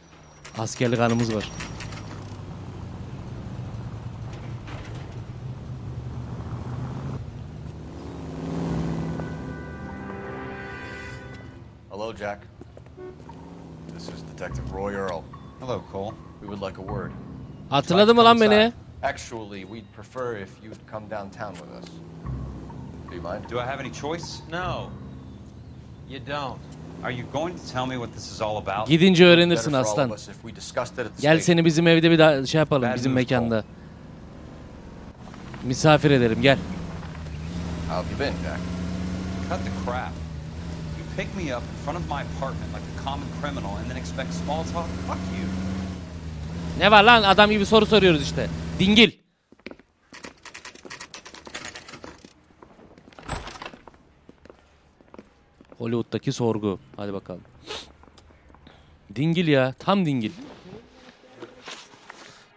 askerlik anımız var. Hello, Jack. This is Detective Roy Earl. Hello, Cole. We would like a word. Hatırladı mı lan beni? Actually, we'd prefer if you'd come downtown with us. Do you mind? Do I have any choice? No. You don't. Are you going to tell me what this is all about? Gidince öğrenirsin aslan. Gel seni bizim evde bir daha şey yapalım, bizim mekanda. Misafir edelim, gel. How have you been, Jack? Cut the crap. You pick me up in front of my apartment like a common criminal and then expect small talk? Fuck you. Ne var lan, adam gibi soru soruyoruz işte. Dingil. Hollywood'daki sorgu. Hadi bakalım. Dingil ya. Tam dingil.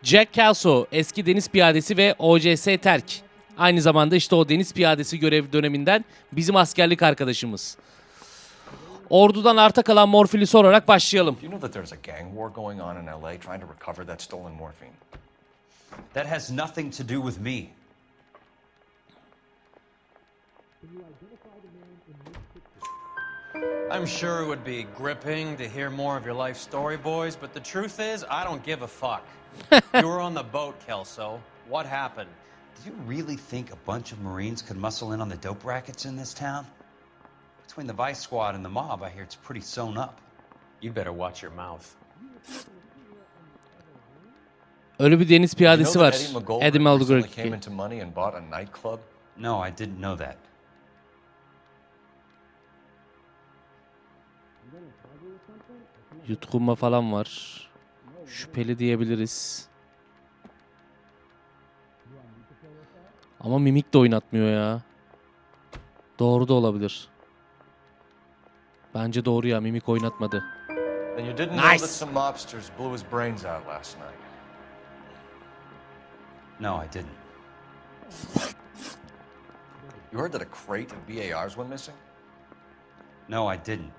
Jack Kelso, eski deniz piyadesi ve OCS terk. Aynı zamanda işte o deniz piyadesi görev döneminden bizim askerlik arkadaşımız. Ordudan arta kalan morfini sorarak başlayalım. Do you know that there's a gang war going on in LA trying to recover that stolen morphine? That has nothing to do with me. I'm sure it would be gripping to hear more of your life story, boys, but the truth is, I don't give a fuck. You were on the boat, Kelso. What happened? Do you really think a bunch of Marines could muscle in on the dope rackets in this town? Between the Vice Squad and the mob, I hear it's pretty sewn up. You better watch your mouth. Öyle bir deniz piyadesi var. Eddie McGolver came into money and bought a nightclub. No, I didn't know that. Yutkunma falan var. Şüpheli diyebiliriz. Ama mimik de oynatmıyor ya. Doğru da olabilir. Bence doğru ya, mimik oynatmadı. And you didn't know that some mobsters blew his brains out last night. No, I didn't. You heard that a crate of BARs went missing? No, I didn't.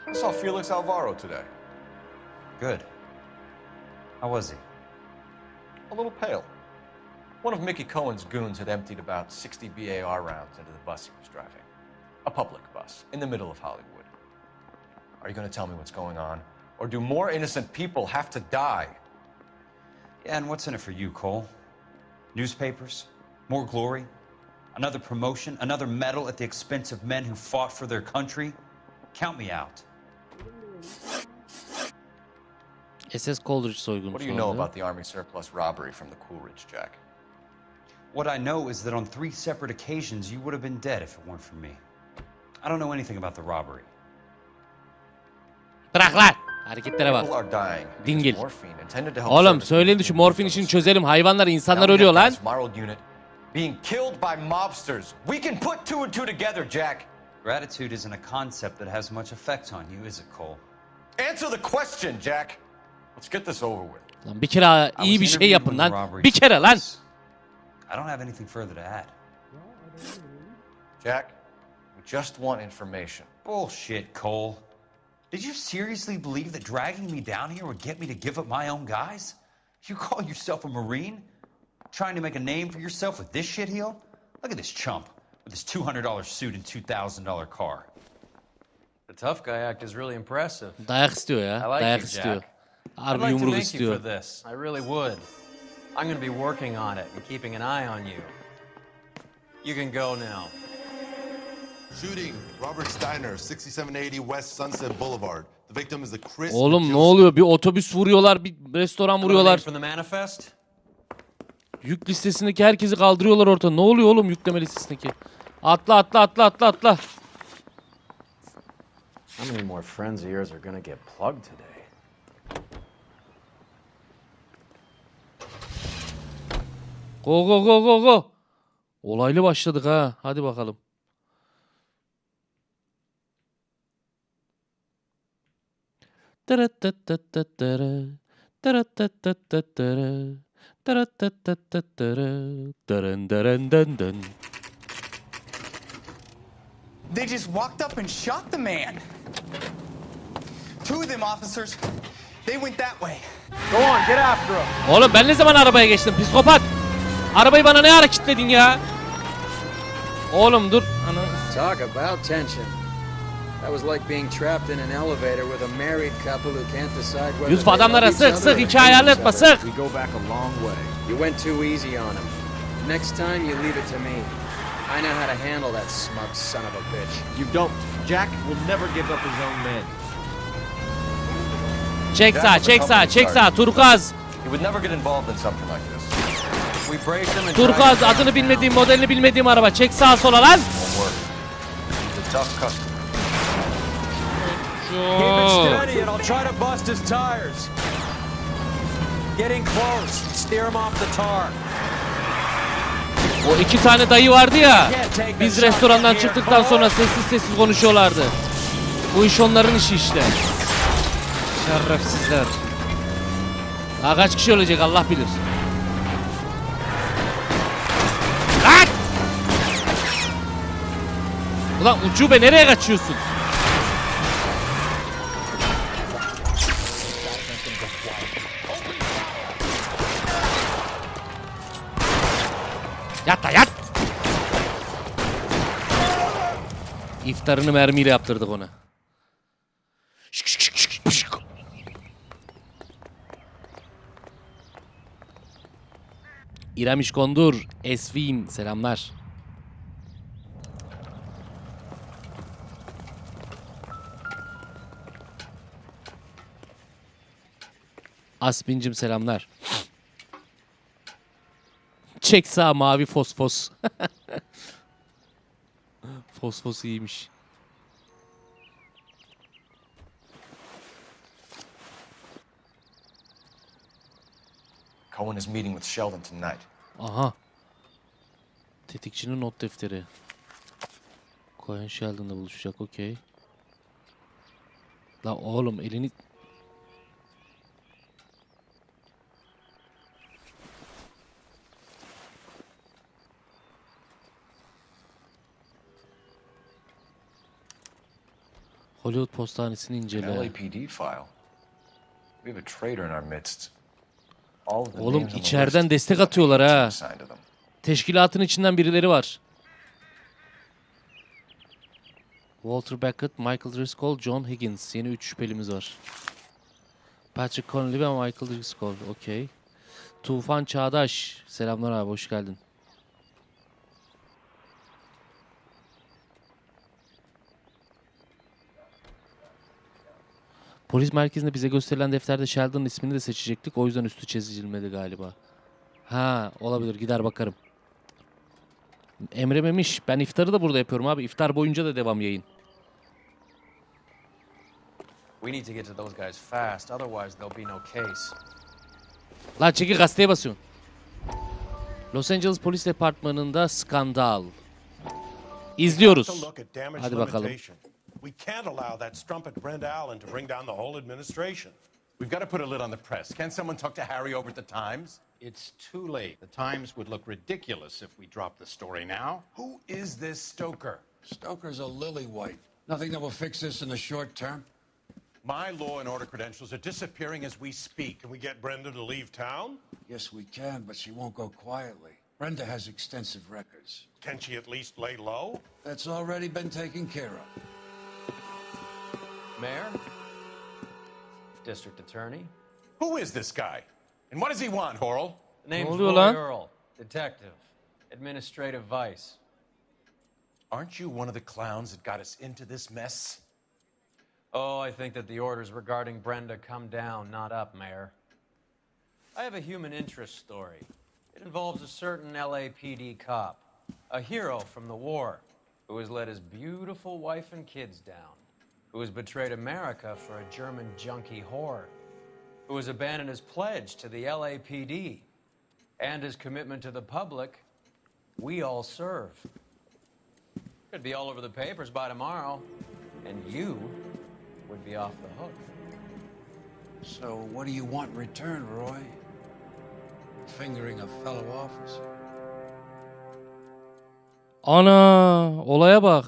I saw Felix Alvaro today. Good. How was he? A little pale. One of Mickey Cohen's goons had emptied about 60 BAR rounds into the bus he was driving. A public bus, in the middle of Hollywood. Are you going to tell me what's going on? Or do more innocent people have to die? Yeah, and what's in it for you, Cole? Newspapers? More glory? Another promotion? Another medal at the expense of men who fought for their country? Count me out. SS Coleridge soygunu. What do you know about the Army surplus robbery from the Coolidge, Jack? What I know is that on 3 separate occasions you would have been dead if it weren't for me. I don't know anything about the robbery. Bırak lan! Hareketlere bak. People are dying. Dingil. Morphine intended to help Oğlum service söyleyin şu morfin işini çözelim. Hayvanlar, insanlar ölüyor lan. Moral unit being killed by mobsters. We can put 2 and 2 together, Jack. Gratitude isn't a concept that has much effect on you, is it, Cole? Answer the question, Jack. Let's get this over with. Lan bir kere iyi bir şey yapın lan. Bir kere lan. I don't have anything further to add. Jack, we just want information. Bullshit, Cole. Did you seriously believe that dragging me down here would get me to give up my own guys? You call yourself a Marine? Trying to make a name for yourself with this shitheel? Look at this chump with his $200 suit and $2,000 car. The tough guy act is really impressive. Dayak istiyor ya. I like Dayak you, istiyor. Jack. I'd Harbi like to yumruk thank you for istiyor. this. I really would. I'm going to be working on it and keeping an eye on you. You can go now. Shooting, Robert Steiner, 6780 West Sunset Boulevard. The victim is a Chris. Oğlum ne oluyor? Bir otobüs vuruyorlar, bir restoran vuruyorlar. From the manifest? Yük listesindeki herkesi kaldırıyorlar ortada. Ne oluyor oğlum yükleme listesindeki? Atla atla atla atla atla. How many more friends of yours are gonna get plugged today? Go go go go go. Olaylı başladık ha. Hadi bakalım. They just walked up and shot the man. 2 of them officers, they went that way. Go on, get after him. Oğlum ben ne zaman arabaya geçtim? Psikopat. Arabayı bana ne ara kilitledin ya? Oğlum dur. Talk about tension. That was like being trapped in an elevator with a married couple who can't decide whether Yusuf they adamlara love each sık other sık or hikaye hate each anlatma other. sık. We go back a long way. You went too easy on him. Next time you leave it to me. I know how to handle that smug son of a bitch. You don't. Jack will never give up his own men. Çek sağ, çek sağ, çek sağ. Turkuaz. He would never get involved in something like this. We braced him and Turkuaz adını bilmediğim, modelini bilmediğim araba. Çek sağa sola lan. Won't work. He's a tough customer. Keep it steady and I'll try to bust his tires. Getting close. Steer him off the tar. O iki tane dayı vardı ya. Biz restorandan çıktıktan sonra sessiz sessiz konuşuyorlardı. Bu iş onların işi işte. Şerefsizler. Daha kaç kişi ölecek Allah bilir. Lan! Ulan ucube nereye kaçıyorsun? Yat da yat! İftarını mermiyle yaptırdık ona. İrem İşkondur, Esvin selamlar. Asbincim selamlar. Çek sağ mavi fosfos. Fosfos iyiymiş. Cohen is meeting with Sheldon tonight. Aha. Tetikçinin not defteri. Cohen Sheldon'la buluşacak, okey. La oğlum elini... Hollywood postanesini An incele. LAPD file. We have a traitor in our midst. All of the Oğlum names on the içeriden list destek have atıyorlar ha. agents assigned to them. Teşkilatın içinden birileri var. Walter Beckett, Michael Driscoll, John Higgins. Yeni 3 şüphelimiz var. Patrick Connolly ve Michael Driscoll. Okey. Tufan Çağdaş. Selamlar abi, hoş geldin. Polis merkezinde bize gösterilen defterde Sheldon'ın ismini de seçecektik. O yüzden üstü çizilmedi galiba. Ha, olabilir. Gider bakarım. Emre Memiş. Ben iftarı da burada yapıyorum abi. İftar boyunca da devam yayın. We need to get to those guys fast, otherwise there'll be no case. Lan çekil, gazeteye basıyorsun. Los Angeles Polis Departmanı'nda skandal. İzliyoruz. Hadi bakalım. We can't allow that strumpet Brenda Allen to bring down the whole administration. We've got to put a lid on the press. Can't someone talk to Harry over at the Times? It's too late. The Times would look ridiculous if we dropped the story now. Who is this Stoker? Stoker's a lily-white. Nothing that will fix this in the short term. My law and order credentials are disappearing as we speak. Can we get Brenda to leave town? Yes, we can, but she won't go quietly. Brenda has extensive records. Can she at least lay low? That's already been taken care of. Mayor? District Attorney? Who is this guy? And what does he want, Horrell? The name's oluyor Roy lan? Earl, Detective, Administrative Vice. Aren't you one of the clowns that got us into this mess? Oh, I think that the orders regarding Brenda come down, not up, Mayor. I have a human interest story. It involves a certain LAPD cop, a hero from the war, who has let his beautiful wife and kids down, who has betrayed America for a German junkie whore, who has abandoned his pledge to the LAPD and his commitment to the public. We all serve. Could be all over the papers by tomorrow, and you would be off the hook. So what do you want in return, Roy? Fingering a fellow officer. Ana, olaya bak.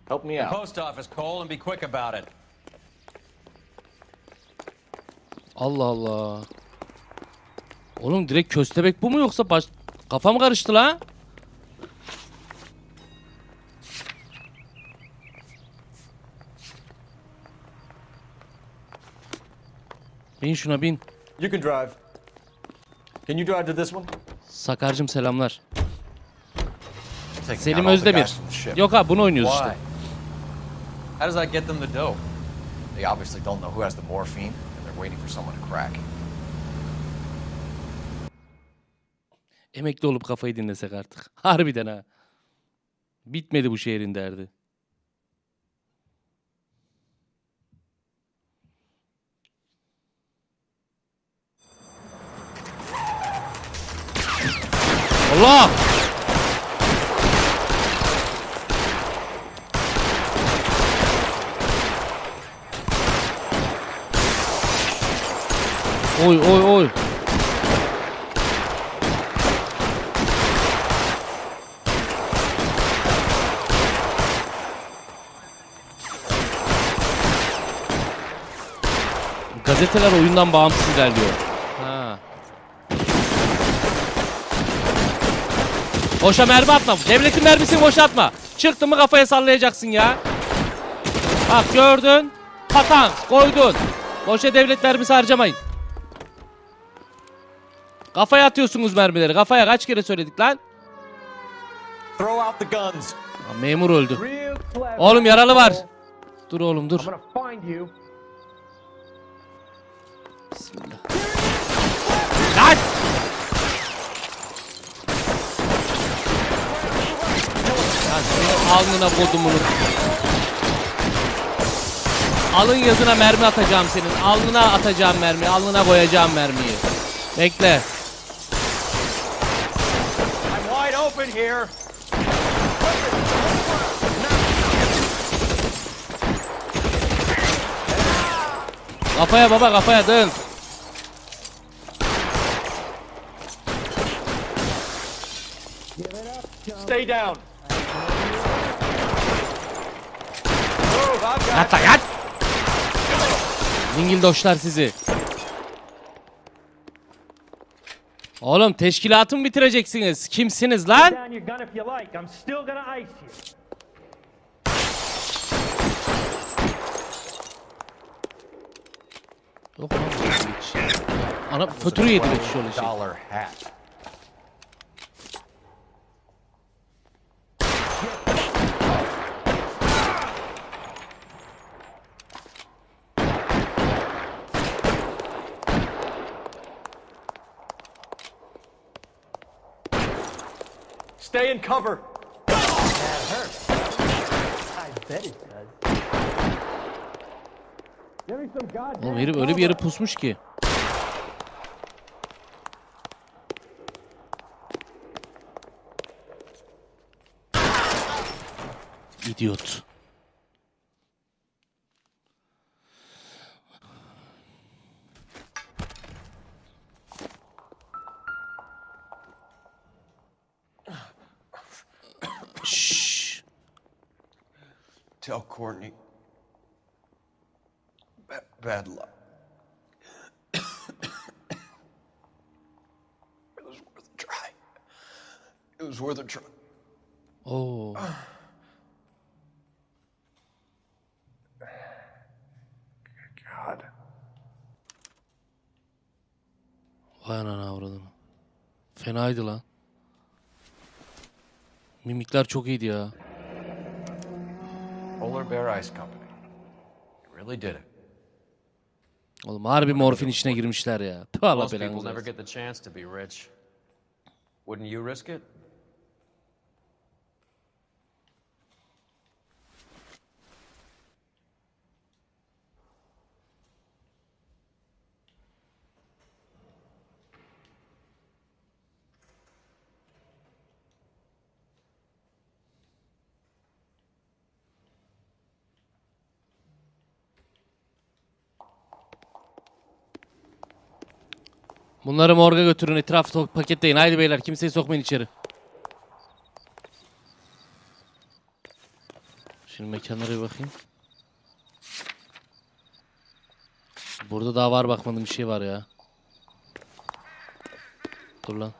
Help me The out. post office, Cole, and be quick about it. Allah Allah. Oğlum direkt köstebek bu mu yoksa kafam karıştı la? Bin şuna bin. You can drive. Can you drive to this one? Sakarcım selamlar. Taking Selim out all the Özdemir. guys from the ship. Yok abi bunu oynuyoruz Why? işte. How does that get them the dope? They obviously don't know who has the morphine, and they're waiting for someone to crack. Emekli olup kafayı dinlesek artık. Harbiden ha. Bitmedi bu şehrin derdi. Allah! Oy oy oy. Gazeteler oyundan bağımsız ilerliyor. Ha. Boşa mermi atma. Devletin mermisini boşa atma. Çıktı mı kafaya sallayacaksın ya. Bak gördün. Patan koydun. Boşa devlet mermisi harcamayın. Kafaya atıyorsunuz mermileri. Kafaya kaç kere söyledik lan? Throw out the guns. Aa, memur öldü. Oğlum yaralı var. Dur oğlum dur. Bismillah. Lan! Ya senin alnına kodumunu. Alın yazına mermi atacağım senin. Alnına atacağım mermiyi. Alnına koyacağım mermiyi. Bekle. I'm wide open here. Kafaya baba kafaya dön. Stay down. Yat da yat. Dingildoşlar sizi. Oğlum teşkilatı mı bitireceksiniz? Kimsiniz lan? Yok lan. Ana fötürü yedirek şöyle şey. Stay in cover. That hurts. I bet it does. Oğlum herif öyle bir yere pusmuş ki. İdiot. Shh. Tell Courtney. Bad luck. It was worth a try. It was worth a try. Oh. God. Vay anana avradını. Fenaydı lan. Mimikler çok iyiydi ya. Polar Bear Ice Company. You really did it. Oğlum harbi morfin içine girmişler ya. Tüh Allah Most people belanızı never versin. get the chance to be rich. Wouldn't you risk it? Bunları morga götürün, etrafı paketleyin. Haydi beyler, kimseyi sokmayın içeri. Şimdi mekanlara bir bakayım. Burada daha var, bakmadığım bir şey var ya. Dur lan.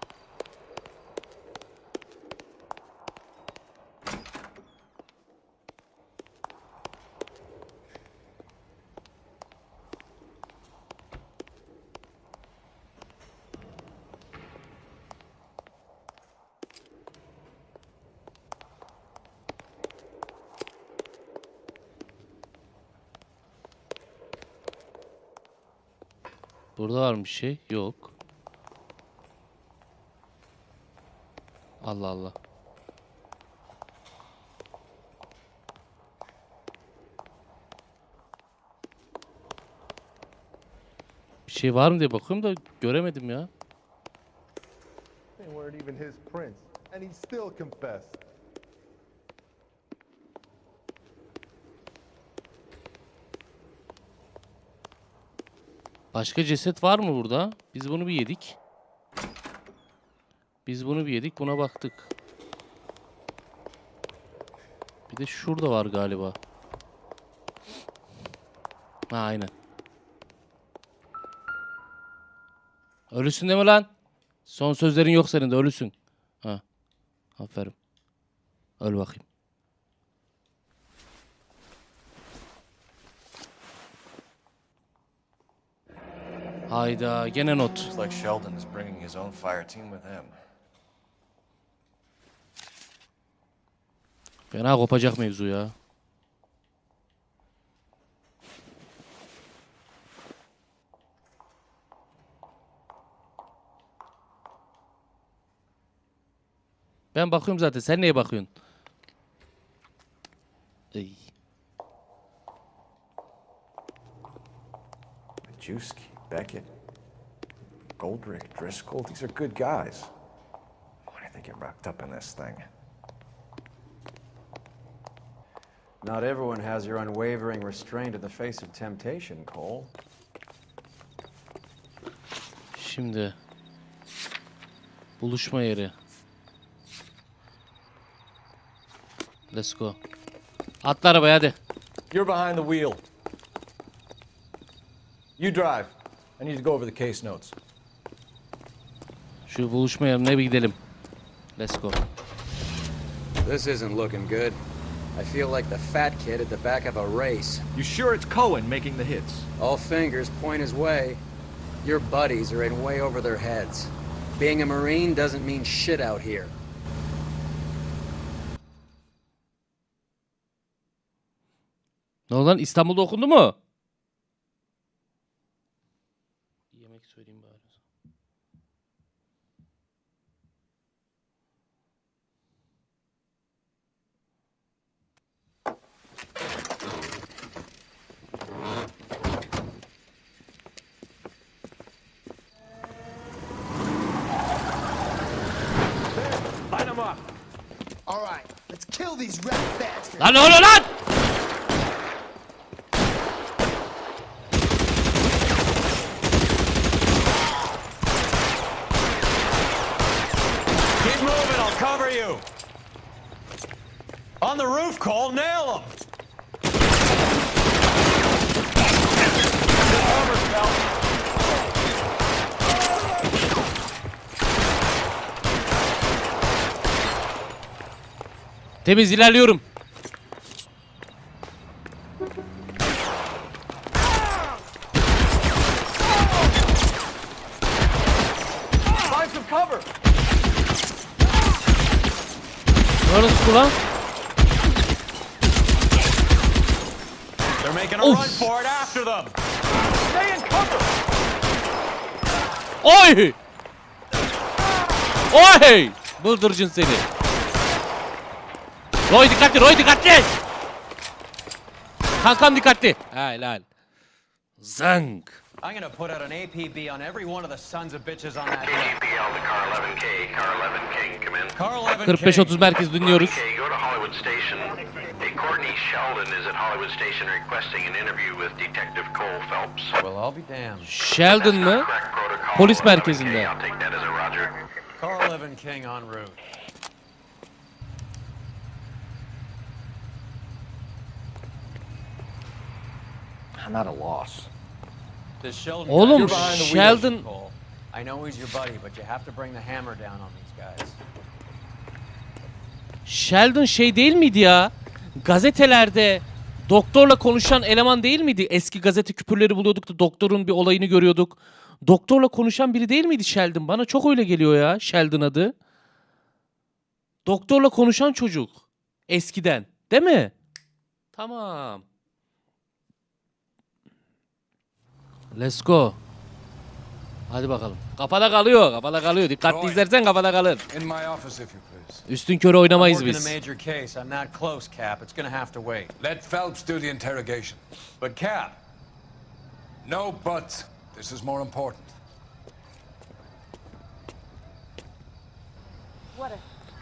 Burada var mı bir şey? Yok. Allah Allah. Bir şey var mı diye bakıyorum da göremedim ya. Hey, where do even his prints, and he still confessed. Başka ceset var mı burada? Biz bunu bir yedik. Buna baktık. Bir de şurada var galiba. Ha, aynen. Ölüsün değil mi lan? Son sözlerin yok senin de, ölüsün. Ha. Aferin. Öl bakayım. Hayda, gene not. Looks like Sheldon is bringing his own fire team with him. Fena kopacak mevzu ya. Ben bakıyorum zaten. Sen neye bakıyorsun? Ey. Majewski, Beckett, Goldrick, Driscoll, these are good guys. Why did they get wrapped up in this thing? Not everyone has your unwavering restraint in the face of temptation, Cole. Şimdi buluşma yeri. Let's go. Atla arabaya hadi. You're behind the wheel. You drive. I need to go over the case notes. Şu buluşma yerine bir gidelim. Let's go. This isn't looking good. I feel like the fat kid at the back of a race. You sure it's Cohen making the hits? All fingers point his way. Your buddies are in way over their heads. Being a Marine doesn't mean shit out here. Ne oldu lan? İstanbul'da okundu mu? Yemek söyleyeyim bari. Line them up. All right, let's kill these rat bastards. Lan ne oluyor lan? Keep moving, I'll cover you. On the roof, Cole, nail him. Temiz, ilerliyorum. Find some cover. Neresi bu lan? They're making a run for it after them. Stay in cover. Oy! Oy! Bıldırcın seni. Roy dikkatli, Roy dikkatli! Kankam dikkatli. Helal. Zank. I'm gonna put out an APB on every one of the sons of bitches on that. APL to car 11K. Car 11 King, come in. Car 11K. 45-30 merkez dinliyoruz. Okay, go to Hollywood Station. Hey, Courtney Sheldon is at Hollywood Station requesting an interview with Detective Cole Phelps. Well, I'll be damned. Sheldon mı? Polis merkezinde. I'll take that as a roger. Car 11 King en route. I'm at a loss. This Sheldon Oğlum, You're behind the Sheldon- wheels, Cole. I know he's your buddy, but you have to bring the hammer down on these guys. Sheldon şey değil miydi ya? Gazetelerde doktorla konuşan eleman değil miydi? Eski gazete küpürleri buluyorduk da doktorun bir olayını görüyorduk. Doktorla konuşan biri değil miydi Sheldon? Bana çok öyle geliyor ya Sheldon adı. Doktorla konuşan çocuk. Eskiden. Değil mi? Tamam. Let's go. Hadi bakalım. Kafada kalıyor. Kafada kalıyor. Dikkatli izlersen kafada kalır. In my office, if you please. Üstün körü oynamayız I'm working biz. a major case. I'm not close, Cap. It's gonna have to wait. Let Phelps do the interrogation. But Cap, No buts. This is more important.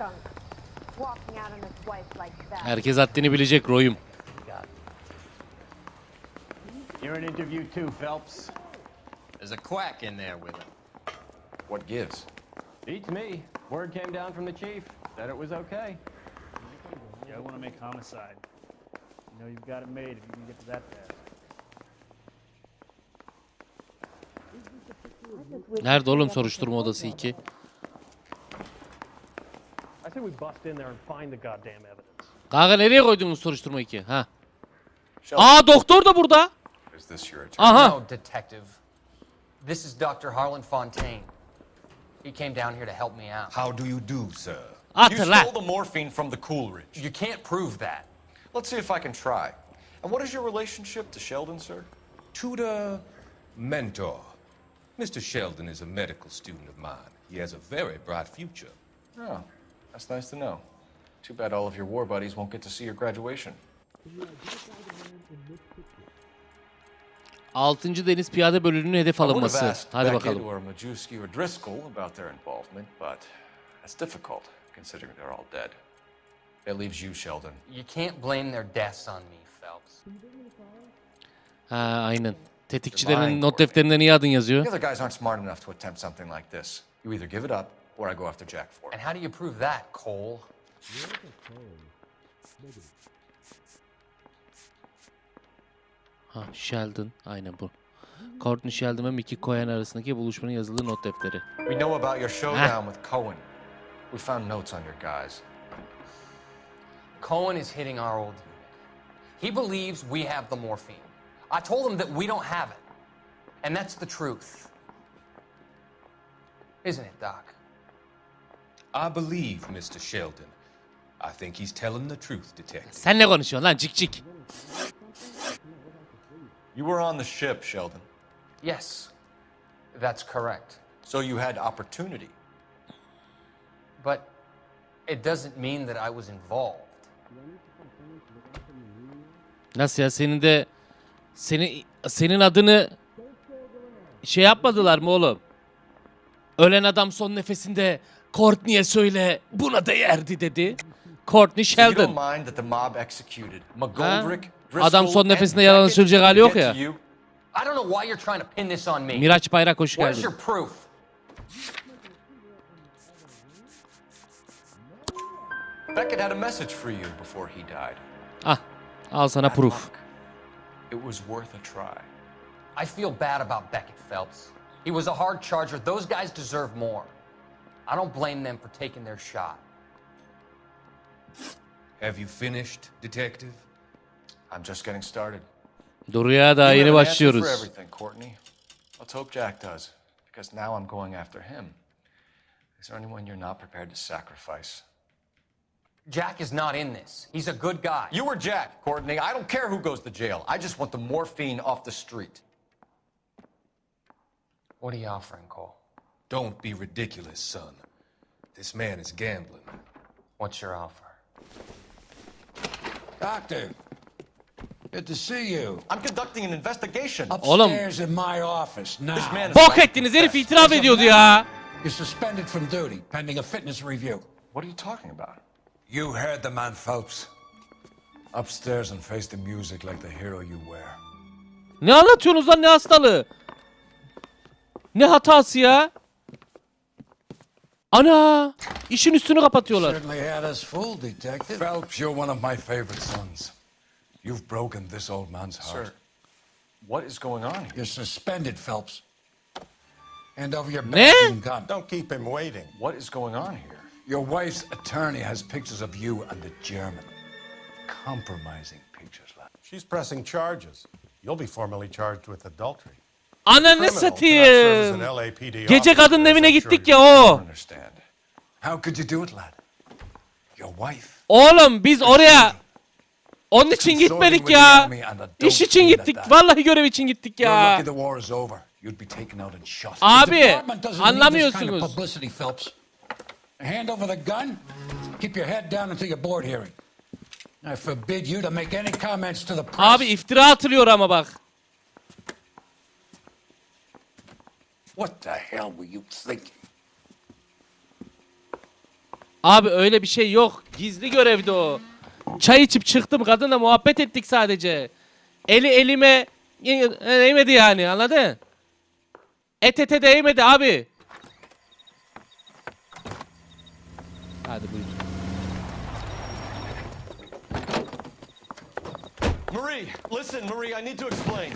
skunk walking out on his wife like that. Herkes haddini bilecek Roy'um. You're an interview too, Phelps. There's a quack in there with him. What gives? Beats me. Word came down from the chief. Said it was okay. You don't want to make homicide. You know you've got it made if you can get to that fast. Nerede oğlum soruşturma odası 2? I say we bust in there and find the goddamn evidence. Kanka nereye koydunuz soruşturma 2? Ha. Aa doktor da burada. Is this your attorney? Aha. No, detective. This is Dr. Harlan Fontaine. He came down here to help me out. How do you do, sir? You stole the morphine from the Coolidge. You can't prove that. Let's see if I can try. And what is your relationship to Sheldon, sir? Tutor, mentor. Mr. Sheldon is a medical student of mine. He has a very bright future. Oh, that's nice to know. Too bad all of your war buddies won't get to see your graduation. 6. Deniz Piyade Bölüğü'nün hedef I would have alınması. asked Hadi Beckett bakalım. or Majewski or Driscoll about their involvement, but that's difficult considering they're all dead. It leaves you, Sheldon. You can't blame their deaths on me, Phelps. Ha aynen. Tetikçilerin not defterinden iyi adın yazıyor. The other guys aren't smart enough to attempt something like this. You either give it up or I go after Jack for it. And how do you prove that, Cole? Ha Sheldon. Aynen bu. Courtney Sheldon ve Mickey Cohen arasındaki buluşmanın yazılı not defteri. We know about your showdown with Cohen. We found notes on your guys. Cohen is hitting our old unit. He believes we have the morphine. I told him that we don't have it. And that's the truth. Isn't it, Doc? I believe Mr. Sheldon. I think he's telling the truth, detective. Sen ne konuşuyorsun lan cik cik? You were on the ship, Sheldon. Yes, that's correct. So you had opportunity. But it doesn't mean that I was involved. Nasıl ya senin adını şey yapmadılar mı oğlum? Ölen adam son nefesinde Courtney'e söyle buna değerdi dedi. Courtney Sheldon. Ha? Adam son nefesinde yalan söyleyecek hali yok ya. I don't know why you're trying to pin this on me. Miraç Bayrak hoş Where's geldin. your proof? Beckett had a message for you before he died. Ah, al sana proof. It was worth a try. I feel bad about Beckett, Phelps. He was a hard charger. Those guys deserve more. I don't blame them for taking their shot. Have you finished, detective? I'm just getting started. Duru'ya daha yeni You have an answer for başlıyoruz. everything, Courtney. Let's hope Jack does, because now I'm going after him. Is there anyone you're not prepared to sacrifice? Jack is not in this. He's a good guy. You were Jack, Courtney. I don't care who goes to jail. I just want the morphine off the street. What are you offering, Cole? Don't be ridiculous, son. This man is gambling. What's your offer? Doctor, good to see you. I'm conducting an investigation. Upstairs in my office now. This man is Bok ettiniz herif itiraf ediyordu ya. You're suspended from duty pending a fitness review. What are you talking about? You heard the man, Phelps. Upstairs and face the music like the hero you were. Ne anlatıyorsunuz lan ne hastalığı? Ne hatası ya? Ana! İşin üstünü kapatıyorlar. Certainly had us fooled, Detective. Phelps, you're one of my favorite sons. You've broken this old man's heart. Sir, what is going on here? You're suspended, Phelps. Hand over your Ne? badge and gun. Don't keep him waiting. What is going on here? Your wife's attorney has pictures of you and the German. Compromising pictures, lad. She's pressing charges. You'll be formally charged with adultery. Ananı satayım. Gece kadının evine gittik ya o. How could you do it, lad? Your wife. Oğlum biz oraya onun için gitmedik ya. İş için gittik. Vallahi görev için gittik You're ya. lucky the war is over. You'd be taken out and shot. Abi, The department doesn't need this anlamıyorsunuz. kind of publicity, Phelps. Hand over the gun. Keep your head down until your board hearing. I forbid you to make any comments to the press. Abi iftira atılıyor ama bak. What the hell were you thinking? Abi öyle bir şey yok. Gizli görevdi o. Çay içip çıktım, kadınla muhabbet ettik sadece. Eli elime değmedi yani, anladın? Ete değmedi abi. Hadi buyur. Marie, listen, Marie, I need to explain.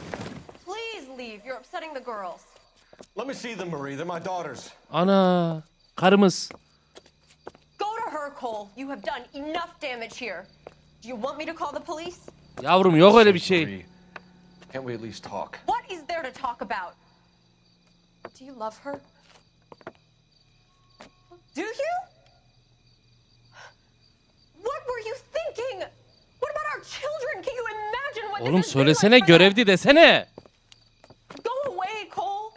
Please leave. You're upsetting the girls. Let me see them, Marie. They're my daughters. Ana, karımız. Go to her, Cole. You have done enough damage here. Do you want me to call the police? Yavrum yok öyle bir şey. Can't we at least talk? What is there to talk about? Do you love her? Do you? What were you thinking? What about our children? Can you imagine what Oğlum this has been söylesene, like for them? görevdi desene. Go away, Cole.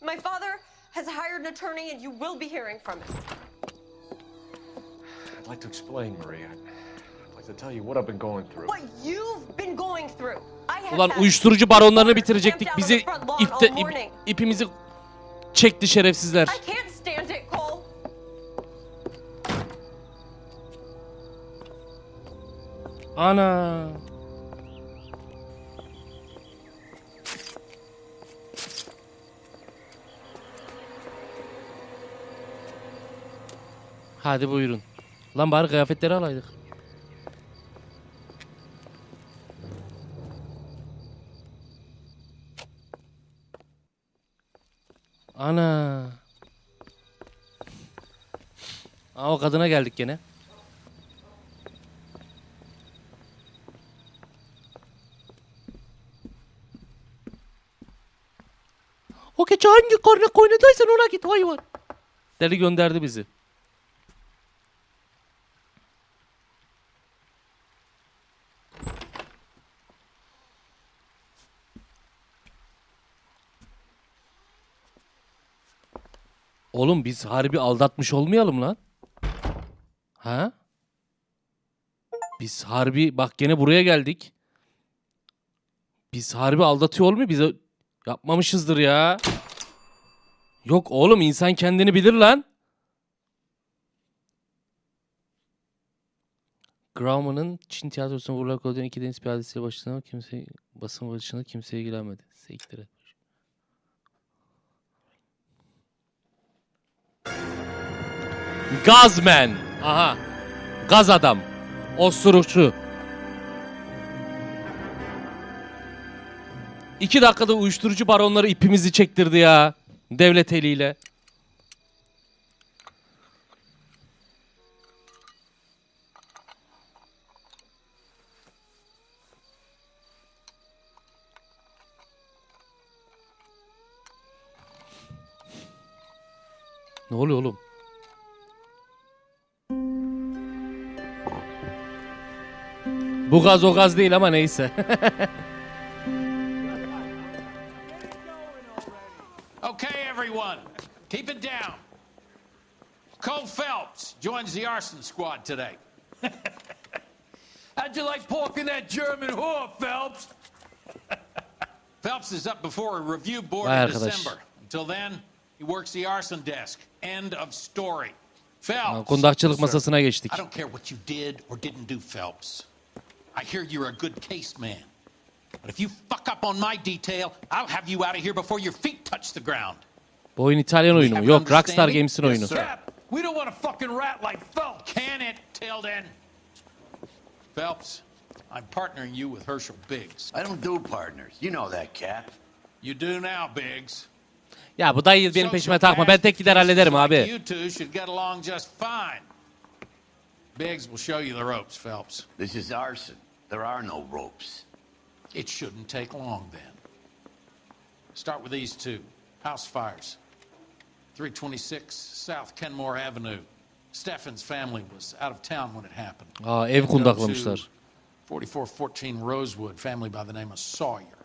My father has hired an attorney and you will be hearing from him. I'd like to explain, Marie. I'd like to tell you what I've been going through. What you've been going through. I have Ulan had uyuşturucu baronlarını bitirecektik. camped out Bizi on the front lawn all morning. ipimizi çekti şerefsizler. I can't stand it, Cole. Ana. Hadi buyurun. Lan bari kıyafetleri alaydık. Ana. Aa, o kadına geldik gene. O gece hangi karnı oynadıysan ona git hayvan. Deli gönderdi bizi. Oğlum biz harbi aldatmış olmayalım lan. Ha? Biz harbi bak gene buraya geldik. Biz harbi aldatıyor olmuyor, biz yapmamışızdır ya. Yok oğlum, insan kendini bilir lan. Grauman'ın Çin tiyatrosuna vurulan koyduğun 2 deniz piyadesiyle başlayan basın başına kimse ilgilenmedi. Sektir et. Gazman. Aha. Gaz adam. Osurukçu. 2 dakikada uyuşturucu baronları ipimizi çektirdi ya. Devlet eliyle. Ne oluyor oğlum? Bu gaz o gaz değil ama neyse. Okay, everyone, keep it down. Cole Phelps joins the arson squad today. How'd you like pork in that German whore, Phelps? Phelps is up before a review board Vay in arkadaş. December. Until then, he works the arson desk. End of story. Phelps. Kundakçılık masasına geçtik. I don't care what you did or didn't do, Phelps. I hear you're a good case man. But if you fuck up on my detail, I'll have you out of here before your feet touch the ground. Bu oyun İtalyan oyunu mu? Yok, Rockstar Games'in oyunu. We don't want a fucking rat like Phelps. Can it, Tilden? Phelps, I'm partnering you with Herschel Biggs. I don't do partners. You know that, Cap. You do now, Biggs. Ya bu dayı benim peşime takma. Ben tek gider hallederim abi. You two should get along just fine. Biggs will show you the ropes, Phelps. This is arson. There are no ropes. It shouldn't take long then. Start with these two. House fires. 326 South Kenmore Avenue. Steffen's family was out of town when it happened. Aa, ev kundaklamışlar. 4414 Rosewood, family by the name of Sawyer.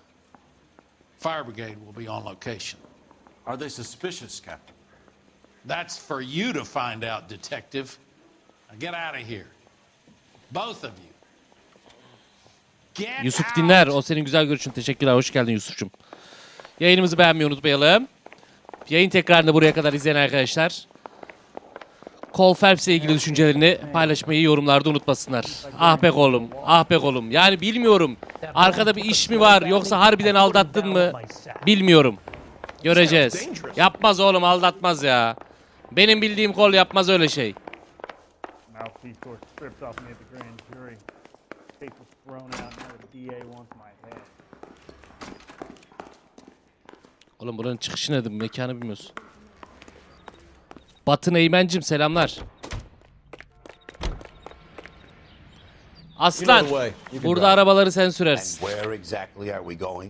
Fire brigade will be on location. Are they suspicious, Captain? That's for you to find out, detective. Now get out of here. Both of you. Get Yusuf out. dinler. O senin güzel görüşün. Teşekkürler. Hoş geldin Yusuf'cum. Yayınımızı beğenmeyi unutmayalım. Yayın tekrarını buraya kadar izleyen arkadaşlar. Cole Phelps'le ilgili düşüncelerini paylaşmayı yorumlarda unutmasınlar. Ah be kolum, ah be kolum. Yani bilmiyorum. Arkada bir iş mi var yoksa harbiden aldattın mı? Bilmiyorum. Göreceğiz. Yapmaz oğlum, aldatmaz ya. Benim bildiğim Cole yapmaz öyle şey. Oğlum buranın çıkışı nedir? Mekanı bilmiyorsun. Batın Eymen'cim selamlar. Aslan, burada arabaları sen sürersin.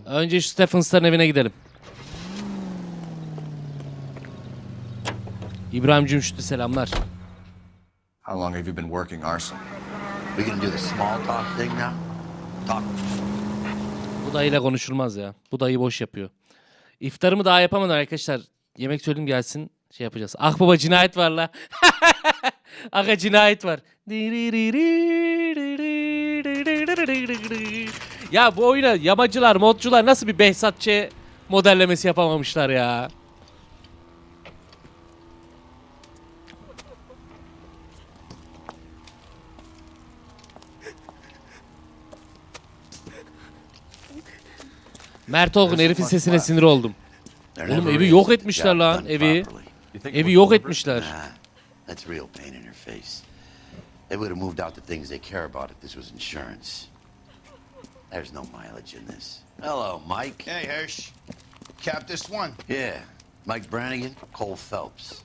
Önce şu Stephens'ların evine gidelim. İbrahim Cümşüt'ü selamlar. How long have you been working arson? We gonna do the small talk thing now? Talk. Bu dayıyla konuşulmaz ya. Bu dayı boş yapıyor. İftarımı daha yapamadım arkadaşlar. Yemek söyleyeyim gelsin. Şey yapacağız. Ah baba cinayet var la. Aga cinayet var. Ya bu oyuna yamacılar, modcular nasıl bir Behzatçı modellemesi yapamamışlar ya. Mert Olgun herifin sesine sinir oldum. Oğlum evi yok etmişler lan, evi. Evi yok etmişler. That's real pain in her face. They would have moved out the things they care about if this was insurance. There's no mileage in this. Hello, Mike. Hey, Hirsch. Cap this one. Yeah, Mike Brannigan, Cole Phelps.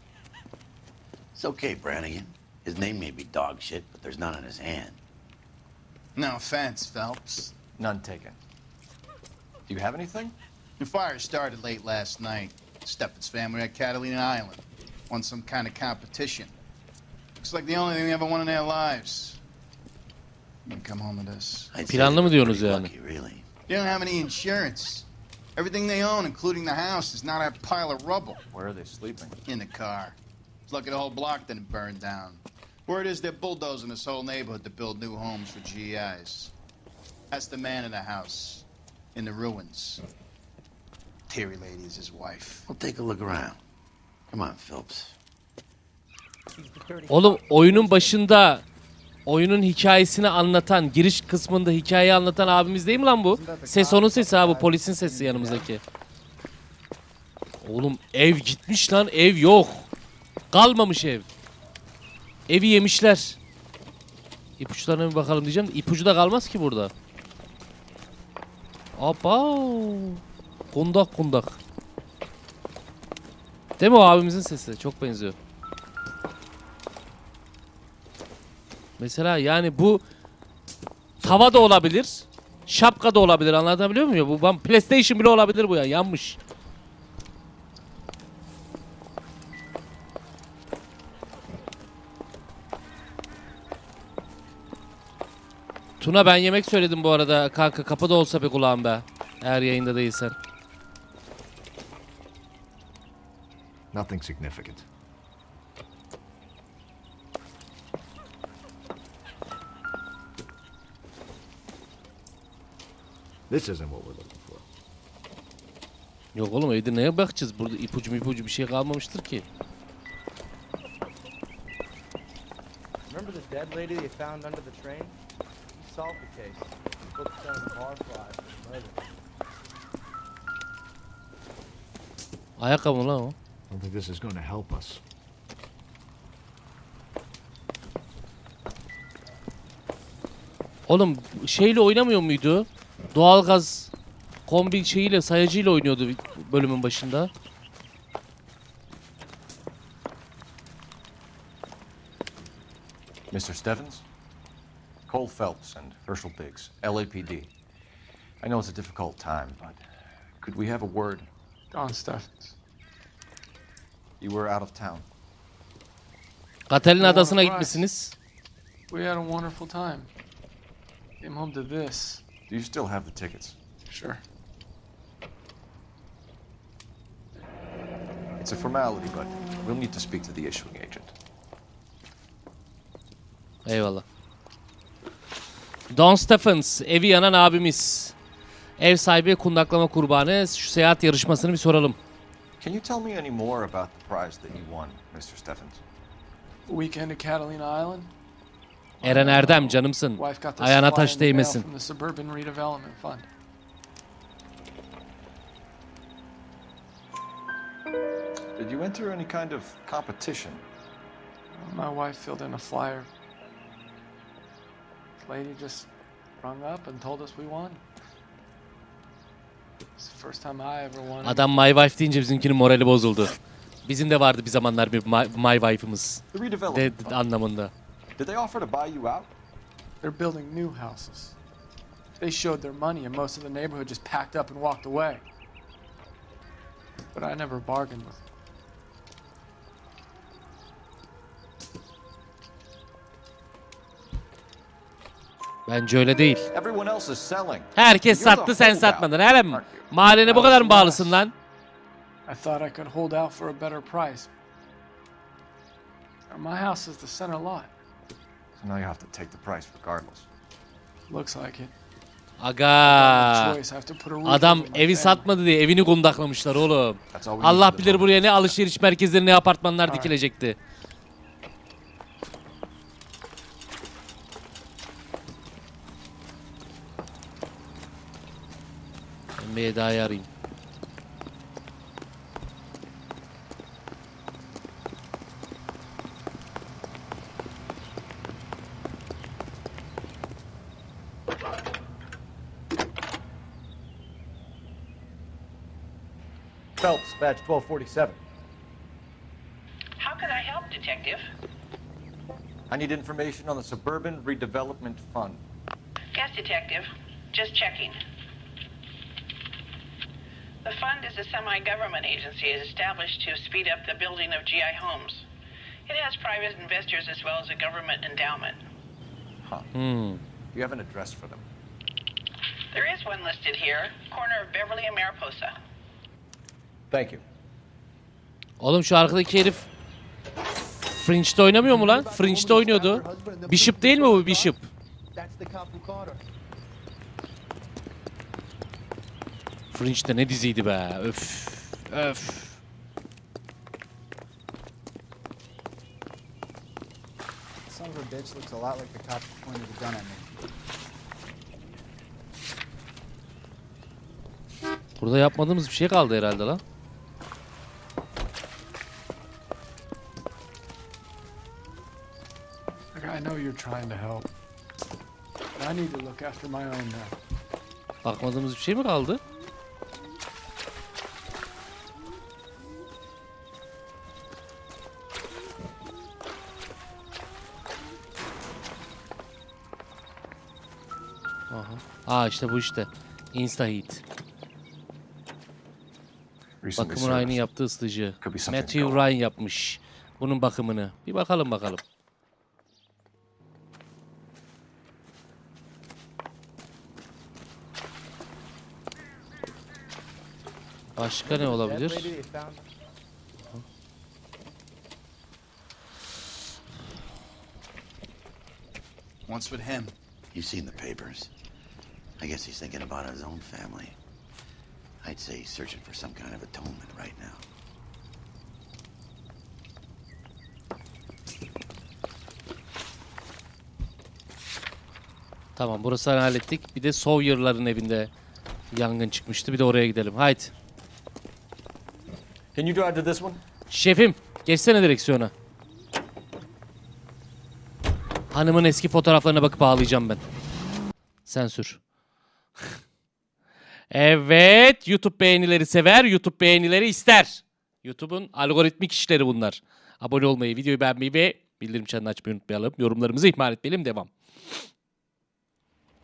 It's okay, Brannigan. His name may be dog shit, but there's none in his hand. No offense, Phelps. None taken. Do you have anything? The fire started late last night. Steffen's family at Catalina Island. Won some kind of competition. Looks like the only thing they ever won in their lives. You can come home with us. Planlı mı diyorsunuz yani? They don't have any insurance. Everything they own, including the house, is not a pile of rubble. Where are they sleeping? In the car. It's lucky the whole block didn't burn down. Word is they're bulldozing this whole neighborhood to build new homes for GIs. That's the man in the house. In the ruins. Terry lady is his wife. We'll take a look around. Come on, Phelps. Oğlum oyunun başında oyunun hikayesini anlatan, giriş kısmında hikayeyi anlatan abimiz değil mi lan bu? Ses onun sesi abi, polisin sesi yanımızdaki. Oğlum ev gitmiş lan, ev yok. Kalmamış ev. Evi yemişler. İpuçlarına bir bakalım diyeceğim. İpucu da kalmaz ki burada. Aba. Kundak kundak. Değil mi o abimizin sesi? Çok benziyor. Mesela yani bu tava da olabilir. Şapka da olabilir. Anlatabiliyor muyum? Bu PlayStation bile olabilir bu ya. Yanmış. Tuna ben yemek söyledim bu arada kanka. Kapıda olsa bir kulağım be. Eğer yayında değilsen. Nothing significant. This isn't what we're looking for. Yok oğlum evde neye bakacağız? Burada ipucu bir şey kalmamıştır ki. Remember the dead lady they found under the train? He solved the case. Focused on the barflies and murder. Ayakkabı lan o. I don't think this is going to help us. Oğlum şeyle oynamıyor muydu? Doğalgaz kombi şeyiyle, sayacıyla oynuyordu bölümün başında. Mr. Steffens? Cole Phelps and Herschel Biggs, LAPD. I know it's a difficult time, but could we have a word? Don Steffens. You were out of town. Catalina adasına gitmişsiniz. We had a wonderful time. Came home to this. Do you still have the tickets? Sure. It's a formality, but we'll need to speak to the issuing agent. Eyvallah. Don Stephens, evi yanan abimiz. Ev sahibi kundaklama kurbanı. Şu seyahat yarışmasını bir soralım. Can you tell me any more about the prize that you won, Mr. Steffens? A weekend at Catalina Island. Eren Erdem canımsın. Wife got this Ayağına fly taş in the mail değmesin. from the Suburban Redevelopment Fund. Did you enter any kind of competition? My wife filled in a flyer. The lady just rung up and told us we won. It's the first time I ever won. Adam my wife deyince bizimkinin morali bozuldu. Bizim de vardı bir zamanlar bir my wife'ımız. The redevelopment Anlamında. Did they offer to buy you out? They're building new houses. They showed their money and most of the neighborhood just packed up and walked away. But I never bargained with them. Bence öyle değil. Everyone else is selling. Herkes sattı, sen satmadın öyle mi? Mahallene bu kadar mı bağlısın lan? I thought I could hold out for a better price. My house is the center lot. So now you have to take the price regardless. Looks like it. Aga. Adam evi satmadı diye evini kundaklamışlar oğlum. Allah bilir buraya ne alışveriş merkezleri ne apartmanlar dikilecekti. Ben bir Eda'yı arayayım. Phelps, badge 1247. How can I help, Detective? I need information on the Suburban Redevelopment Fund. Yes, Detective. Just checking. The fund is a semi-government agency established to speed up the building of GI homes. It has private investors as well as a government endowment. Huh. Do you have an address for them? There is one listed here, corner of Beverly and Mariposa. Thank you. Oğlum şu arkadaki herif Fringe'de oynamıyor mu lan? Fringe'de oynuyordu. Bishop değil mi bu Bishop? Fringe'de ne diziydi be. Öf. Öf. Son of a bitch looks a lot like the cop who pointed a gun at me. Burada yapmadığımız bir şey kaldı herhalde lan. I know you're trying to help. But I need to look after my own now. Bakmadığımız bir şey mi kaldı? Aha. İşte bu işte. Instaheat. Bakımın aynı yaptığı ısıtıcı. Mete Ryan yapmış bunun bakımını. Bir bakalım bakalım. Başka ne olabilir? What's with him? You've seen the papers. I guess he's thinking about his own family. I'd say he's searching for some kind of atonement right now. Tamam, burasını hallettik. Bir de Sawyer'ların evinde yangın çıkmıştı. Bir de oraya gidelim. Haydi. Can you drive to this one? Şefim, geçsene direksiyona. Hanımın eski fotoğraflarına bakıp ağlayacağım ben. Sen sür. Evet, YouTube beğenileri sever, YouTube beğenileri ister. YouTube'un algoritmik işleri bunlar. Abone olmayı, videoyu beğenmeyi ve bildirim çanını açmayı unutmayalım. Yorumlarımızı ihmal etmeyelim, devam.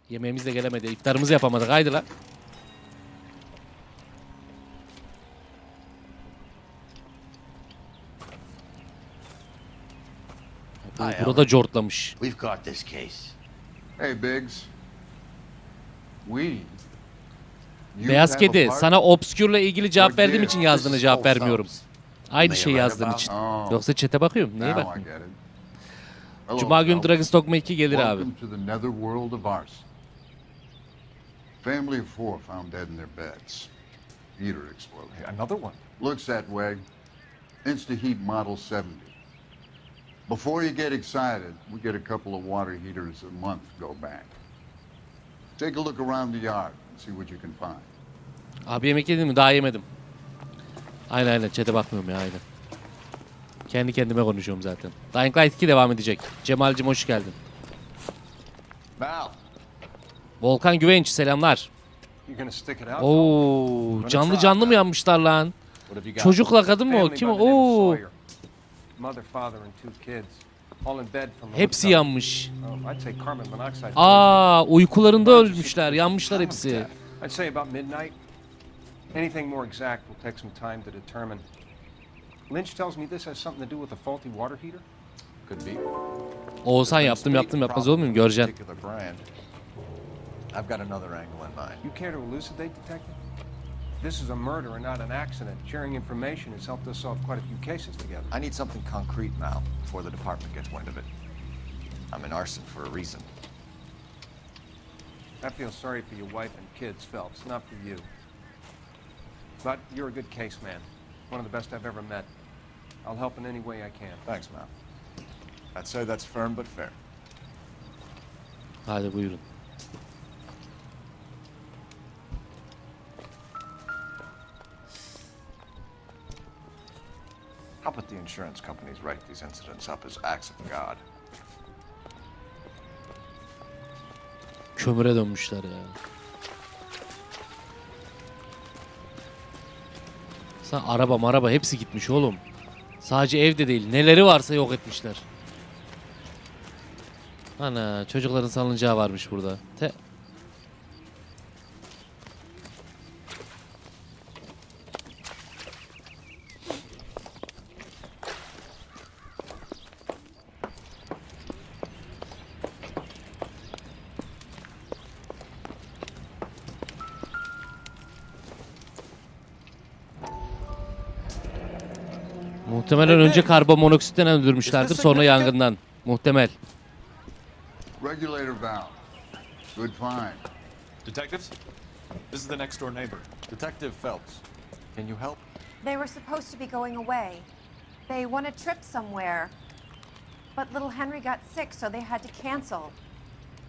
Yemeğimiz de gelemedi, iftarımızı yapamadık, haydi lan. Burada cortlamış. We've got this case. Hey Biggs. Beyaz kedi, sana Obscure'la ilgili cevap verdiğim için yazdığına cevap vermiyorum. Aynı şeyi yazdığın için. Yoksa chat'e bakıyorum. Neye bakayım? Cuma günü Dragon's Dogma 2 gelir abi. Family of 4 found dead in their beds. Heater exploded. Another one. Looks that way. Insta-heat model 70. Before you get excited, we get a couple of water heaters a month go back. Take a look around the yard and see what you can find. Abi yemek yedin mi? Daha yemedim. Aynen chat'e bakmıyorum ya aynen. Kendi kendime konuşuyorum zaten. Dying Light 2 devam edecek. Cemal'cim hoş geldin. Volkan Güvenç selamlar. Oo, canlı mı yanmışlar lan? Çocukla kadın mı o? Kim o? Oo. Hepsi yanmış. Aa, uykularında ölmüşler. Yanmışlar hepsi. Anything more exact will take some time to determine. Lynch tells me this has something to do with a faulty water heater. Could be. Oğuzhan yaptım yapmaz olur muyum? Göreceksin. I've got another angle in mind. You care to elucidate, detective? This is a murder and not an accident. Sharing information has helped us solve quite a few cases together. I need something concrete now before the department gets wind of it. I'm in arson for a reason. I feel sorry for your wife and kids, Phelps, not for you. But you're a good case man. One of the best I've ever met. I'll help in any way I can. Thanks, Mal. I'd say that's firm but fair. Hadi buyurun. How about the insurance companies write these incidents up as acts of God? Kömüre dönmüşler ya. Araba hepsi gitmiş oğlum. Sadece evde değil. Neleri varsa yok etmişler. Ana çocukların salıncağı varmış burada. Muhtemelen önce karbon monoksitten öldürmüşlerdir, sonra yangından. Muhtemel. Regulator valve. Good find. Detectives, this is the next door neighbor. Detective Phelps, can you help? They were supposed to be going away. They won a trip somewhere. But little Henry got sick, so they had to cancel.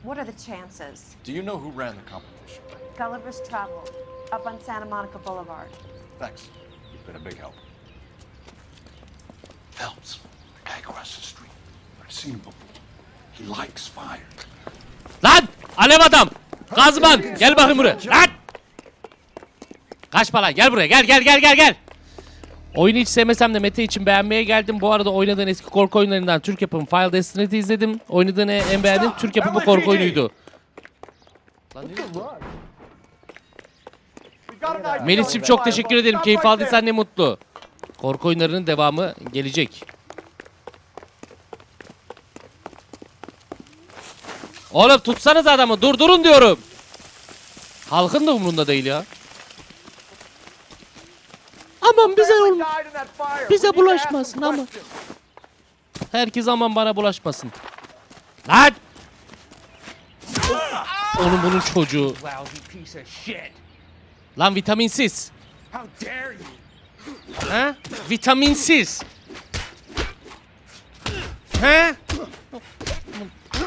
What are the chances? Do you know who ran the competition? Gulliver's Travel, up on Santa Monica Boulevard. Thanks. You've been a big help. Phelps, the guy across the street. I've seen him before. He likes fire. Lan! Alev adam! Gazman! Gel bakayım buraya. Lan! Kaçma lan, gel buraya. Gel. Oyunu hiç sevmesem de Mete için beğenmeye geldim. Bu arada oynadığın eski korku oyunlarından Türk yapımı Final Destiny'yi izledim. Oynadığın en beğendiğim Türk yapımı korku oyunuydu. Melis'ciğim çok teşekkür ederim. Keyif aldıysan ne mutlu. Korku oyunlarının devamı gelecek. Oğlum tutsanız adamı, durdurun diyorum. Halkın da umurunda değil ya. Aman bize bulaşmasın ama. Herkes aman bana bulaşmasın. Lan! Onun bunun çocuğu. Lan vitaminsiz. Ha? Vitaminsiz. Ha?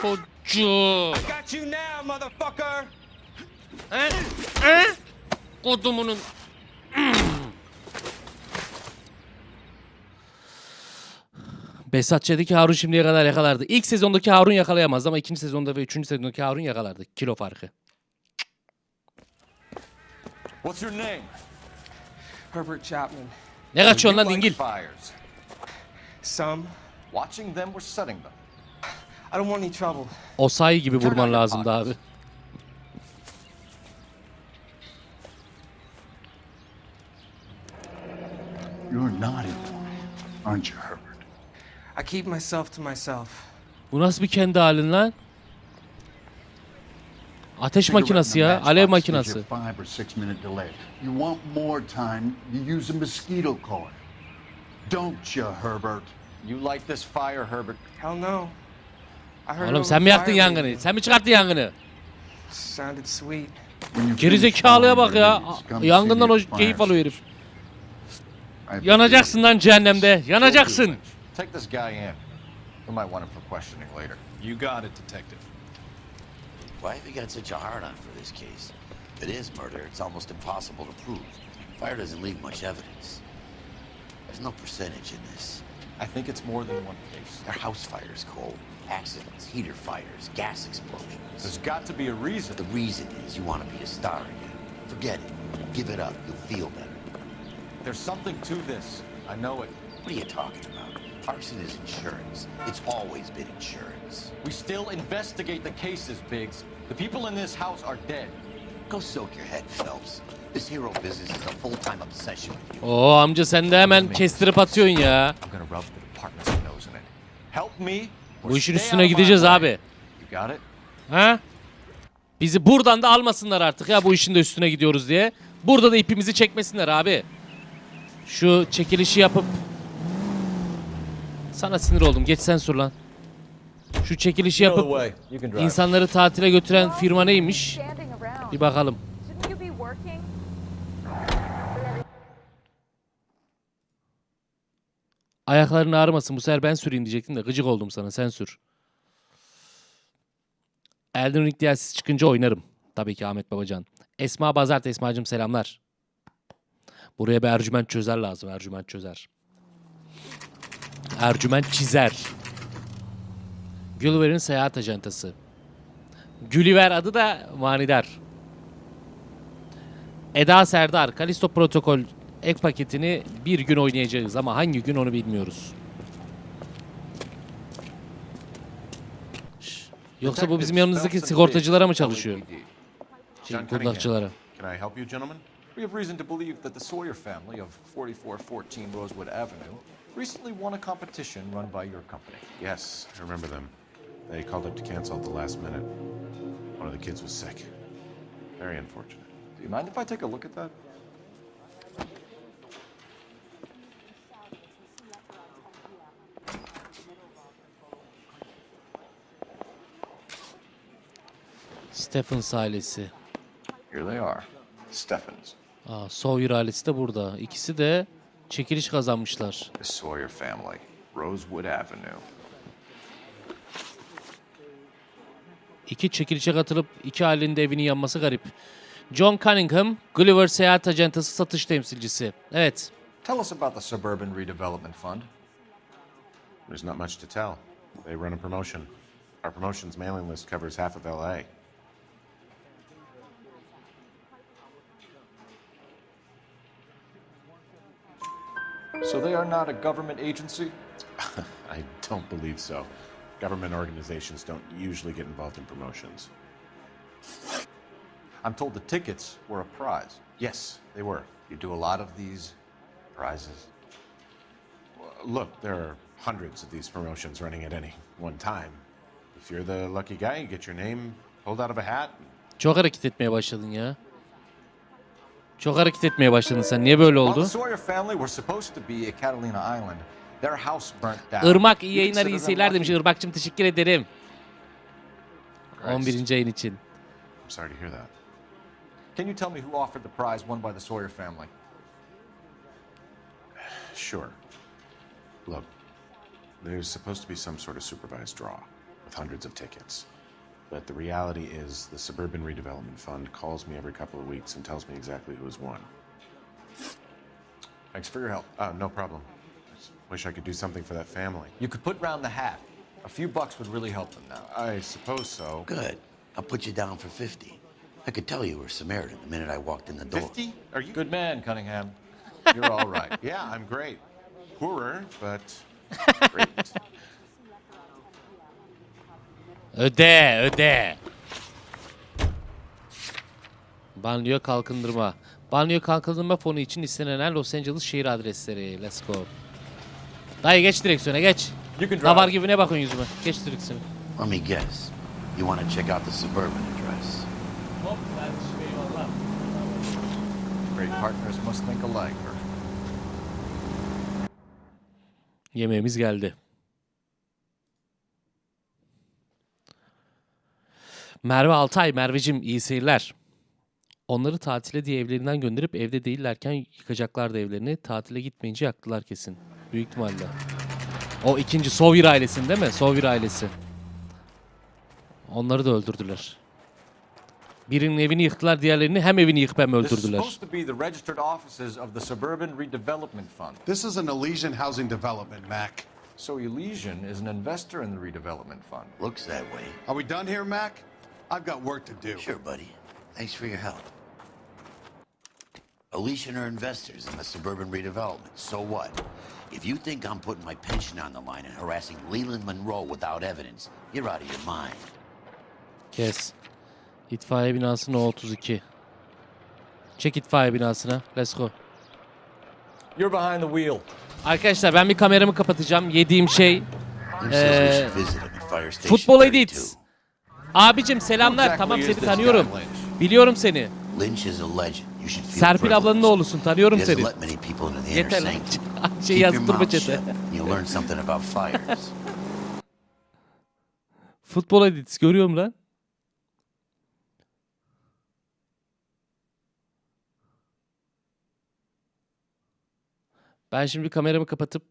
Çocuğu. Ha? Ha? Kodumunun. Besatçı'daki Harun şimdiye kadar yakalardı. İlk sezondaki Harun yakalayamazdı ama ikinci sezonda ve üçüncü sezondaki Harun yakalardı. Kilo farkı. What's your name? Herbert Chapman. Ne kaçıyorsun lan dingil? Some. Watching them or setting them? I don't want any trouble. O sayı gibi vurman lazımdı abi. You're naughty boy, aren't you, Herbert? I keep myself to myself. Bu nasıl bir kendi halin lan? Ateş makinası ya, alev makinası. 5 or 6 minute delay. You want more time, you use a mosquito coil. Don't you, Herbert? You like this fire, Herbert? Hell no. Oğlum sen mi yaktın yangını? Sen mi çıkarttın yangını? Sounded sweet. Gerizekalıya bak ya. Yangından o keyif alıyor herif. Yanacaksın lan cehennemde. Yanacaksın. Take this guy in. We might want him for questioning later. You got it, Detective. Why have you got such a hard-on for this case? If it is murder, it's almost impossible to prove. Fire doesn't leave much evidence. There's no percentage in this. I think it's more than one case. They're house fires, Cole. Accidents, heater fires, gas explosions. There's got to be a reason. The reason is you want to be a star again. Forget it. Give it up. You'll feel better. There's something to this. I know it. What are you talking about? Arson is insurance. It's always been insurance. We still investigate the cases, Biggs. The people in this house are dead. Go soak your head, Phelps. This hero business is a full-time obsession with you. Oo amca sen de hemen kestirip atıyorsun ya. I'm gonna rub the department's nose in it. Help me. Bu işin üstüne gideceğiz abi. You got it? Ha? Bizi buradan da almasınlar artık ya bu işin de üstüne gidiyoruz diye. Burada da ipimizi çekmesinler abi. Şu çekilişi yapıp... Sana sinir oldum. Geç sen sor lan. Şu çekilişi yapıp insanları tatile götüren firma neymiş? Bir bakalım. Ayakların ağrımasın. Bu sefer ben süreyim diyecektim de gıcık oldum sana. Sen sür. Elden Ring DLC'si çıkınca oynarım. Tabii ki Ahmet Babacan. Esma Bazart. Esma'cığım selamlar. Buraya bir Ercüment Çözer lazım. Ercüment Çözer. Ercüment Çizer. Gulliver'in seyahat ajantası. Gulliver adı da manidar. Eda Serdar. Kalisto Protokol ek paketini bir gün oynayacağız ama hangi gün onu bilmiyoruz. Yoksa bu bizim yanımızdaki sigortacılara mı çalışıyor? Kundakçılara. Can I help you, gentlemen? We have reason to believe that the Sawyer family of 4414 Rosewood Avenue recently won a competition run by your company. Yes, I remember them. They called up to cancel at the last minute. One of the kids was sick. Very unfortunate. Do you mind if I take a look at that? Stephens ailesi. Here they are. Stephens. Aa, Sawyer ailesi de burada. İkisi de çekiliş kazanmışlar. The Sawyer family, Rosewood Avenue. İki çekilişe katılıp iki ailenin de evinin yanması garip. John Cunningham, Gulliver Seyahat Ajantası satış temsilcisi. Evet. Tell us about the Suburban Redevelopment Fund. There's not much to tell. They run a promotion. Our promotion's mailing list covers half of LA. So they are not a government agency? I don't believe so. Government organizations don't usually get involved in promotions. I'm told the tickets were a prize. Yes, they were. You do a lot of these prizes? Look, there are hundreds of these promotions running at any one time. If you're the lucky guy, you get your name pulled out of a hat. Çok hareket etmeye başladın ya. Çok hareket etmeye başladın sen. Niye böyle oldu? Sawyer family were supposed to be at Catalina Island. Their house burnt down. Irmak iyi yayınlar, iyi seyirler demiş. Irmak'cığım teşekkür ederim. 11. ayın için. I'm sorry to hear that. Can you tell me who offered the prize won by the Sawyer family? Sure. Look, there's supposed to be some sort of supervised draw with hundreds of tickets. But the reality is the Suburban Redevelopment Fund calls me every couple of weeks and tells me exactly who has won. Thanks for your help. No problem. I just wish I could do something for that family. You could put round the hat. A few bucks would really help them now. I suppose so. Good. I'll put you down for 50. I could tell you were Samaritan the minute I walked in the door. 50? Are you... Good man, Cunningham. You're all right. Yeah, I'm great. Poorer, but great. Öde. Banliyö kalkındırma. Banliyö kalkındırma fonu için istenen Los Angeles şehir adresleri. Let's go. Dayı geç direksiyona geç. Davar gibi ne bakıyorsun yüzüme? Geç direksiyona. Let me guess. You want to check out the Suburban address. Great partners must think alike. Yemeğimiz geldi. Merve Altay, Merveciğim iyi seyirler. Onları tatile diye evlerinden gönderip evde değillerken yıkacaklardı evlerini. Tatile gitmeyince yaktılar kesin. Büyük ihtimalle. O ikinci Sawyer ailesinin değil mi? Sawyer ailesi. Onları da öldürdüler. Birinin evini yıktılar, diğerlerini hem evini yıkıp hem This is öldürdüler. supposed to be the registered offices of the Suburban Redevelopment Fund. This is an Elysian housing development, Mac. So Elysian is an investor in the redevelopment fund. Looks that way. Are we done here, Mac? I've got work to do. Sure, buddy. Thanks for your help. Elysian are investors in the suburban redevelopment. So what? If you think I'm putting my pension on the line and harassing Leland Monroe without evidence, you're out of your mind. Kes. İtfaiye binası No 32. Çek itfaiye binasına. Let's go. You're behind the wheel. Arkadaşlar ben bir kameramı kapatacağım. Yediğim şey futbol edit. Abicim selamlar. Tamam seni tanıyorum. Biliyorum seni. Serpil ablanın oğlusun. Tanıyorum seni. Yeter lan. Şey yazdırma çete. Futbol edit görüyorum lan. Ben şimdi kameramı kapatıp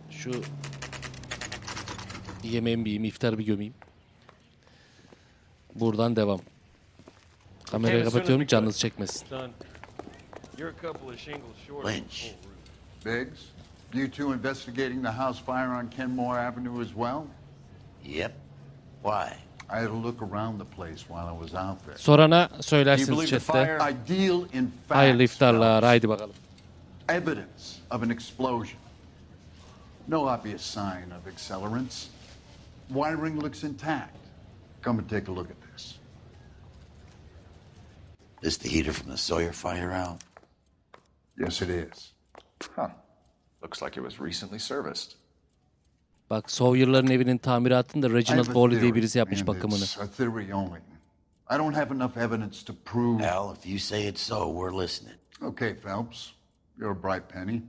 şu yemeğimi yiyeyim, iftarı bir gömeyim. Buradan devam. Kamerayı kapatıyorum, canınız çekmesin. Lynch. Biggs, you two investigating the house fire on Kenmore Avenue as well? Yep. Why? I had a look around the place while I was out there. Sorana söylersiniz chatte. I deal in facts. Hayırlı iftarlar, haydi bakalım. Evidence of an explosion. No obvious sign of accelerants. Wiring looks intact. Come and take a look at this. This the heater from the Sawyer fire out? Yes, it is. Huh. Looks like it was recently serviced. Bak Sawyer'ların evinin tamiratını da Reginald Borley diye birisi yapmış bakımını. A theory only. I don't have enough evidence to prove. Al, if you say it's so, we're listening. Okay, Phelps. You're a bright penny.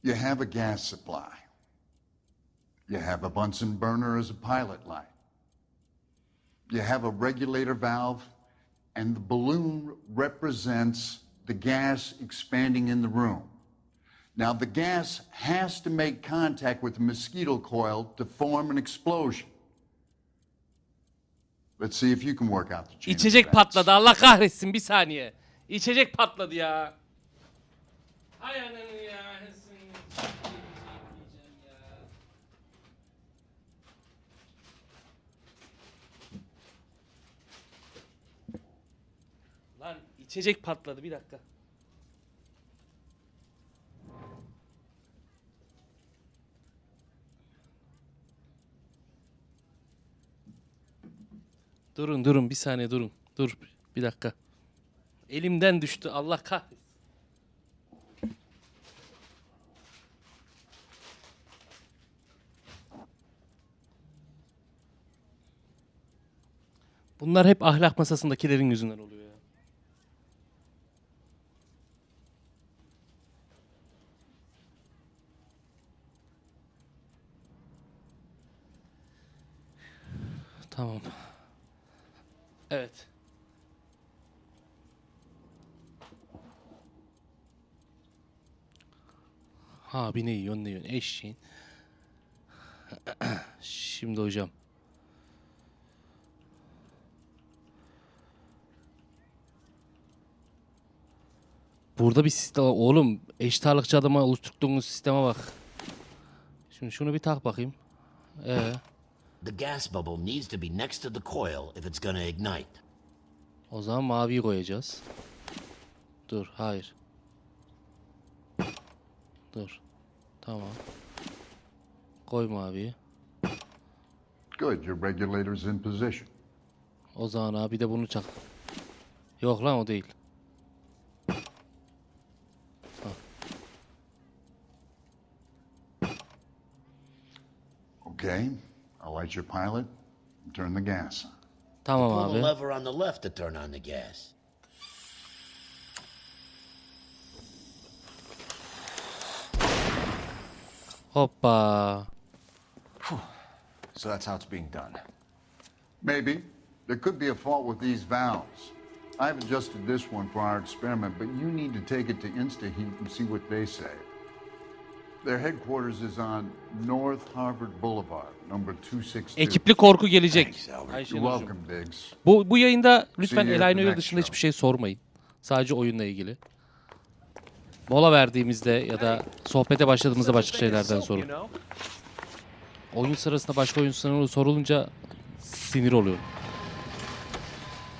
You have a gas supply. You have a Bunsen burner as a pilot light. You have a regulator valve, and the balloon represents the gas expanding in the room. Now, the gas has to make contact with the mosquito coil to form an explosion. Let's see if you can work out the chain. İçecek patladı, Allah kahretsin, bir saniye. İçecek patladı ya. Hay ananı ya. Lan içecek patladı, bir dakika. Durun bir saniye durun. Dur bir dakika. Elimden düştü, Allah kahretsin. Bunlar hep ahlak masasındakilerin yüzünden oluyor ya. Tamam. Evet. Ha bir ne yiyorsun ne yiyorsun eşeğin. Şimdi hocam. Burada bir sistem oğlum, eşit ağırlıkçı adama oluşturduğunuz sisteme bak. Şimdi şunu bir tak bakayım. The gas bubble needs to be next to the coil if it's gonna ignite. O zaman maviyi koyacağız. Dur, hayır. Dur. Tamam. Koy maviyi. Good, your regulator's in position. O zaman abi de bunu çak. Yok lan o değil. Okay, I'll light your pilot and turn the gas on. Tamam Pull the abi. lever on the left to turn on the gas. Hoppa. So that's how it's being done. Maybe. There could be a fault with these valves. I've adjusted this one for our experiment, but you need to take it to InstaHeat and see what they say. Their headquarters is on North Harvard Boulevard, number 262. Ekipli korku gelecek. You're welcome, Biggs. Bu yayında lütfen See you at the Eli Noir next dışında hiçbir şey sormayın. Sadece oyunla ilgili. Mola verdiğimizde ya da sohbete başladığımızda başka şeylerden sorun. Oyun sırasında başka oyun sorulunca sinir oluyorum.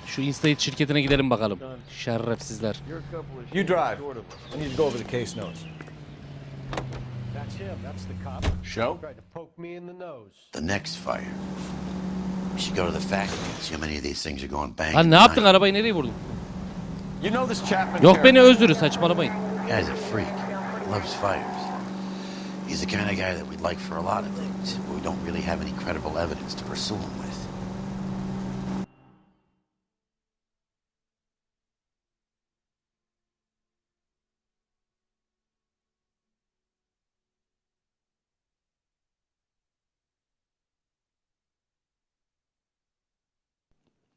Şu InstaHeat şirketine gidelim bakalım. Şerefsizler. You drive. I need to go over the case notes. That's him. That's the cop. Show? Tried to poke me in the nose. The next fire. We should go to the factory and see how many of these things are going bang. Lan ne yaptın? Arabayı nereye vurdun? You know this Chapman. Yok beni öldürür, saçmalamayın. Guy's a freak. Loves fires. He's the kind of guy that we'd like for a lot of things, but we don't really have any credible evidence to pursue him with.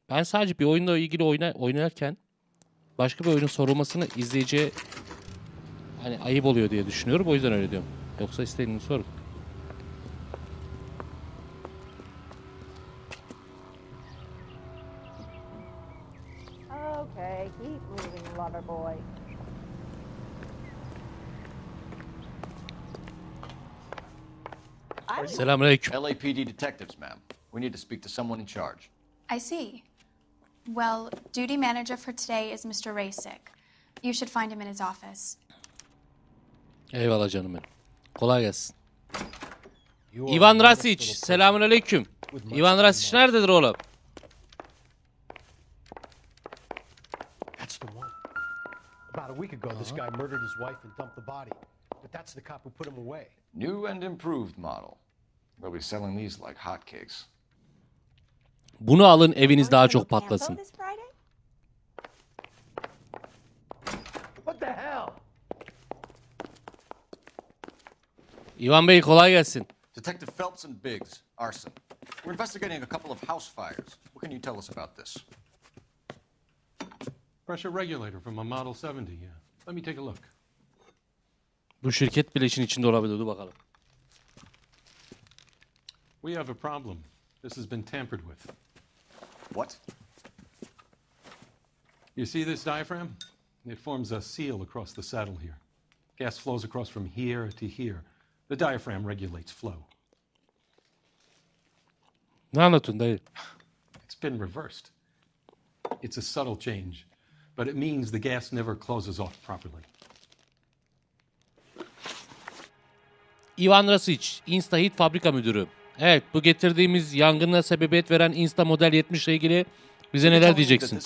Ben sadece bir oyunla ilgili oynarken başka bir oyunun sorulmasını izleyiciye hani ayıp oluyor diye düşünüyorum. O yüzden öyle diyorum. Yoksa istediğini sorun. Okay, keep moving, lover boy. Selamünaleyküm. LAPD detectives, ma'am. We need to speak to someone in charge. I see. Well, duty manager for today is Mr. Rasick. You should find him in his office. Eyvallah canım benim. Kolay gelsin. Ivan Rasic. Selamünaleyküm. Ivan Rasic nerededir oğlum? That's the one. About a week ago, this guy murdered his wife and dumped the body. But that's the cop who put him away. New and improved model. They'll be selling these like hotcakes. Bunu alın, eviniz daha çok patlasın. What the hell? Ivan Bey kolay gelsin. Detective Phelps and Biggs, arson. We're investigating a couple of house fires. What can you tell us about this? Pressure regulator from a Model 70, yeah. Let me take a look. Bu şirket bile işin içinde olabilir. Dur bakalım. We have a problem. This has been tampered with. What? You see this diaphragm? It forms a seal across the saddle here. Gas flows across from here to here. The diaphragm regulates flow. Ne anlatıyorsun dayı? It's been reversed. It's a subtle change, but it means the gas never closes off properly. Ivan Rasic, InstaHeat fabrika müdürü. Evet, bu getirdiğimiz yangına sebebiyet veren Insta Model 70 ile ilgili bize neler diyeceksin?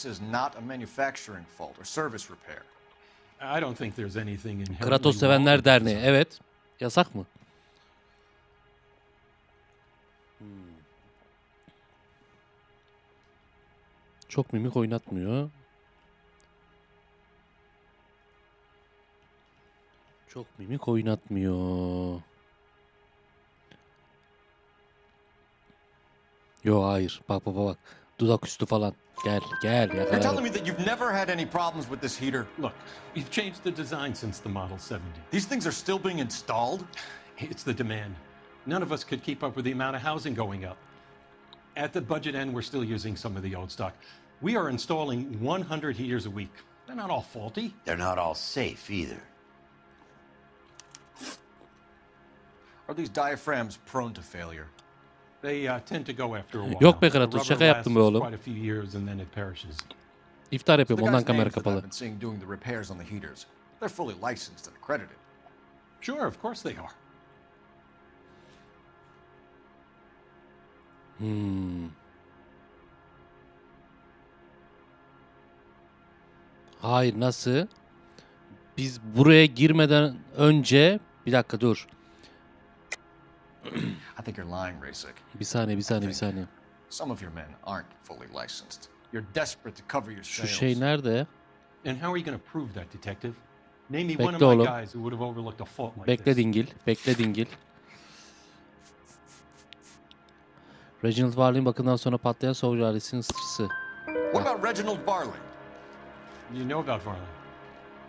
Kratos Sevenler Derneği, evet. Yasak mı? Çok mimik oynatmıyor. Çok mimik oynatmıyor. Yo hayır. Bak bak bak. Dudak üstü falan. Gel gel. You're telling me that you've never had any problems with this heater? Look, we've changed the design since the Model 70. These things are still being installed? It's the demand. None of us could keep up with the amount of housing going up. At the budget end, we're still using some of the old stock. We are installing 100 heaters a week. They're not all faulty. They're not all safe either. Are these diaphragms prone to failure? They tend to go after a while. Yok be Kratos, şaka yaptım be oğlum. Quite a few years and then it perishes. İftar yapıyorum, ondan kamera kapalı. I've been seeing doing the repairs on the heaters. They're fully licensed and accredited. Sure, of course they are. Hayır, nasıl? Biz buraya girmeden önce... Bir dakika dur. I think you're lying, Rasic. Bir saniye. Some of your men aren't fully licensed. You're desperate to cover your Şu sales. şey nerede? And how are you going to prove that, detective? Name me Bekle one of my oğlum. guys who would have overlooked a fault like Bekle this. dingil. Reginald Varley'in bakımdan sonra patlayan Soğuk ailesinin ısırısı. What about Reginald Varley? You know about Varley.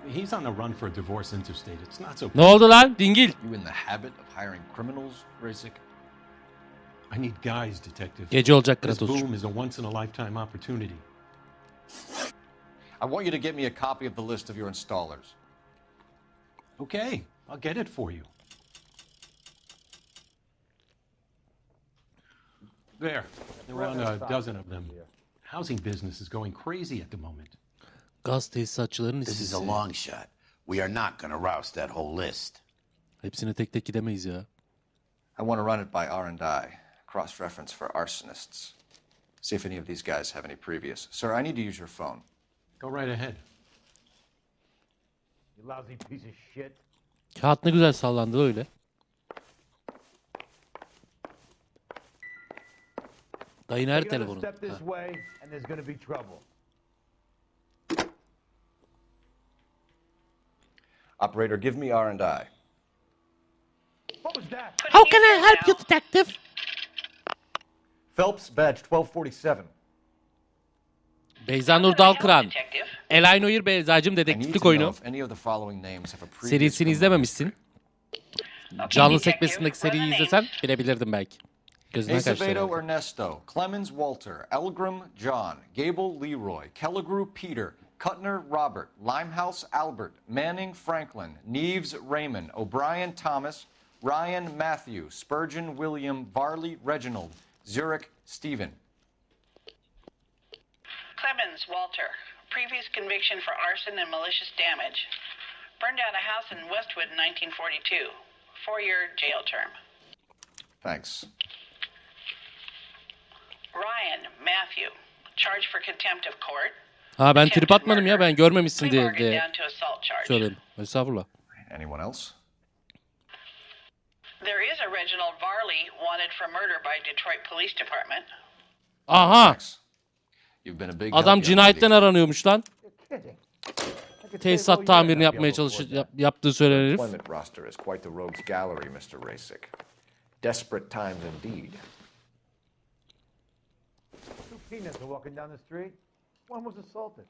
He's on the run for a divorce interstate. It's not so... Ne oldu lan dingil? You in the habit of hiring criminals, Rasic? I need guys, detective. Gece olacak This Kratos. boom is a once-in-a-lifetime opportunity. I want you to get me a copy of the list of your installers. Okay, I'll get it for you. There are around a dozen of them. Housing business is going crazy at the moment. Gaz tesisatçıların This is a listesi. long shot. We are not going to rouse that whole list. Hepsine tek tek gidemeyiz ya. I want to run it by R&I, cross-reference for arsonists. See if any of these guys have any previous. Sir, I need to use your phone. Go right ahead. You lousy piece of shit. Kağıt ne güzel sallandı öyle. Dayı nerede You're gonna telefonu? step this Ha. way, and there's gonna be trouble. Operator, give me R&I. What was that? How can I help you, detective? Phelps, badge 1247. Beyza Nur Dalkıran. Elay Noir Beyzacım I need dedektiflik to know oyunu. if any of the following names have a previous Serisini criminal izlememişsin. Canlı sekmesindeki seriyi izlesen bilebilirdim belki. Gözünden kaçtı Acevedo herhalde. Ernesto, Clemens Walter, Elgrim John, Gable Leroy, Kelligrew Peter, Cutner Robert, Limehouse Albert, Manning Franklin, Neves Raymond, O'Brien Thomas, Ryan Matthew, Spurgeon William, Varley Reginald, Zurich Stephen. Clemens Walter. Previous conviction for arson and malicious damage. Burned down a house in Westwood in 1942. 4-year jail term. Thanks. Ryan Matthew. Charged for contempt of court. Ha ben trip atmadım ya, ben görmemişsin diye Down to assault charge. söyledim. Estağfurullah. Anyone else? There is a Reginald Varley wanted for murder by Detroit Police Department. Aha! You've been a big Adam help, young cinayetten lady. aranıyormuş lan. Tesisat tamirini yapmaya yaptığı söylenen herif. Employment roster is quite the rogues gallery, Mr. Rasic. Desperate times indeed. Two peanuts are walking down the street. One was assaulted.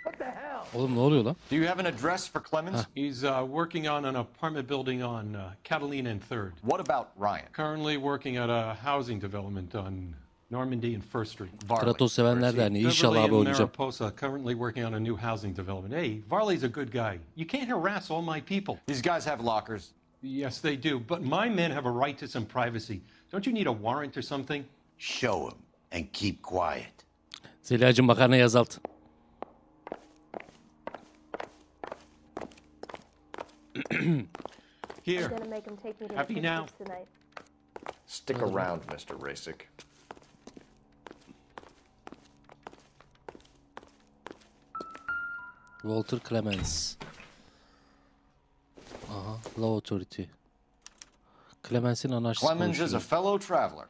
What the hell? Oğlum ne oluyor lan? Do you have an address for Clemens? He's working on an apartment building on Catalina and 3rd. What about Ryan? Currently working at a housing development on Normandy and 1st Street. Kratos sevenler derneği. İnşallah Beverly abi and oynayacağım. Mariposa currently working on a new housing development. Hey, Varley's a good guy. You can't harass all my people. These guys have lockers. Yes, they do. But my men have a right to some privacy. Don't you need a warrant or something? Show him and keep quiet. Zeliha'cığım makarnayı azalt. Here. I'm gonna make him take me to Happy the now? picnic tonight. Stick around, Mr. Rasic. Walter Clemens. Aha, Law Authority. Clemens'in anarşist Clemens is a konuşuyor. fellow traveler.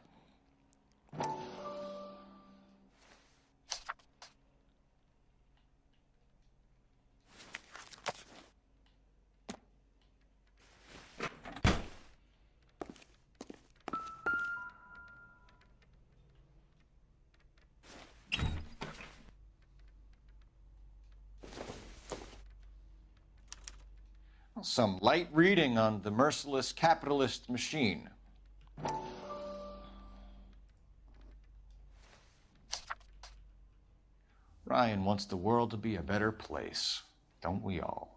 Some light reading on the merciless capitalist machine. Ryan wants the world to be a better place. Don't we all?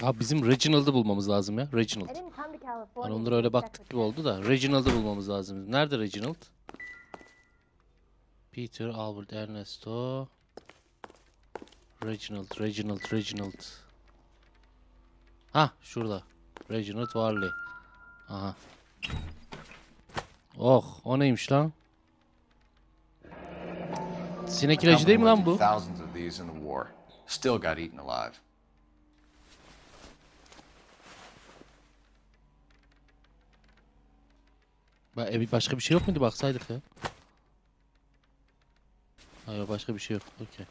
Abi bizim Reginald'ı bulmamız lazım ya. Reginald. I didn't come to Hani California. onlara öyle baktık gibi oldu da. Reginald'ı bulmamız lazım. Nerede Reginald? Peter, Albert, Ernesto. Reginald. Ha şurada. Reginald Varley. Aha. Oh o neymiş lan? Sinek ilacı değil mi lan bu? Thousands of these in the war. Still got eaten alive. Başka bir şey yok muydu, baksaydık ya. Hayır başka bir şey yok. Okey.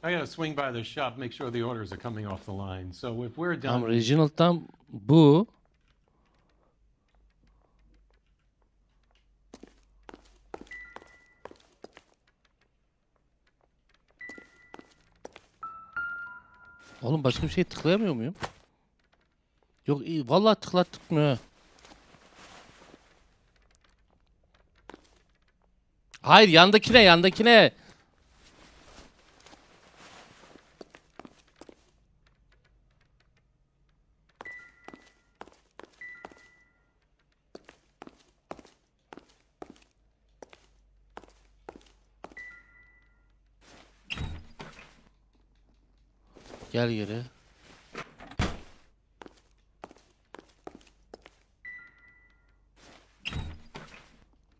I gotta swing by the shop, make sure the orders are coming off the line. So if we're Tamam done... Reginald'dan bu. Oğlum başka bir şey tıklayamıyor muyum? Yok iyi. Vallahi tıklatmıyor. Hayır yandakine. Gel geri.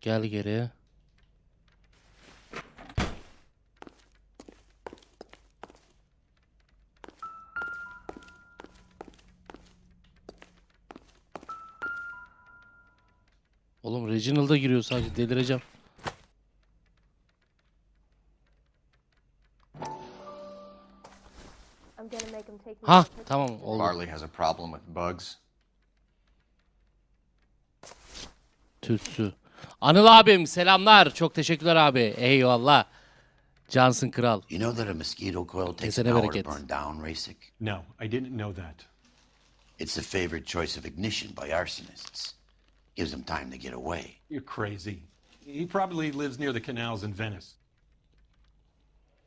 Gel geri. Oğlum Reginald'a giriyor sadece, delireceğim. Ha tamam oldu. Barley has a problem with bugs. Tütsü. Anıl abim selamlar. Çok teşekkürler abi. Eyvallah. Cansın kral. You know that a mosquito coil takes Kesene an hour bereket. to burn down, Rasic? No, I didn't know that. It's the favorite choice of ignition by arsonists. Gives them time to get away. You're crazy. He probably lives near the canals in Venice.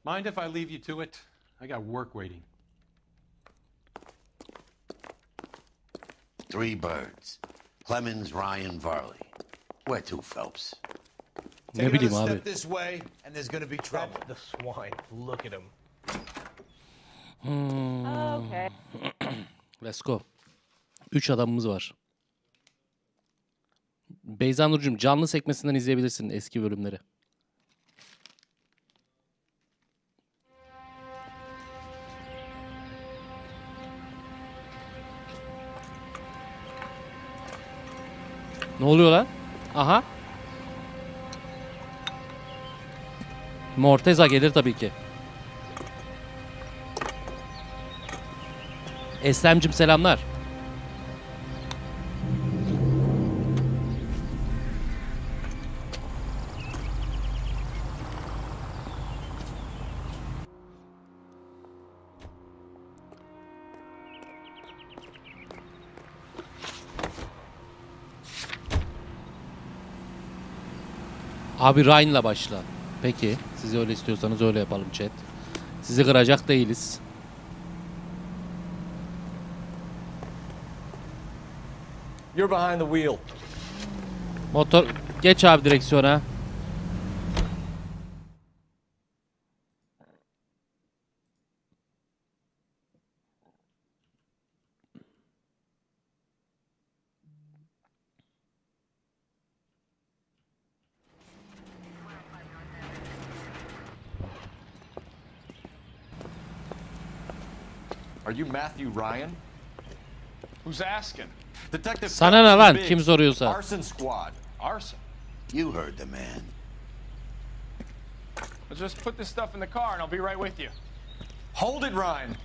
Mind if I leave you to it? I got work waiting. 3 birds. Clemens, Ryan, Varley. Where to, Phelps? Ne bileyim abi. Step this way and there's gonna be trouble. The swine. Look at him. Okay. Let's go. 3 adamımız var. Beyza Nurcuğum canlı sekmesinden izleyebilirsin eski bölümleri. Ne oluyor lan? Aha. Morteza gelir tabii ki. Eslemcim selamlar. Abi Ryan'la başla. Peki. Siz öyle istiyorsanız öyle yapalım chat. Sizi kıracak değiliz. You're behind the wheel. Motor geç abi direksiyona. Are you Matthew Ryan? Who's asking? Detective Sana ne lan? Kim soruyorsa. Arson Squad. Arson. You heard the man. Let's just put this stuff in the car and I'll be right with you. Hold it, Ryan.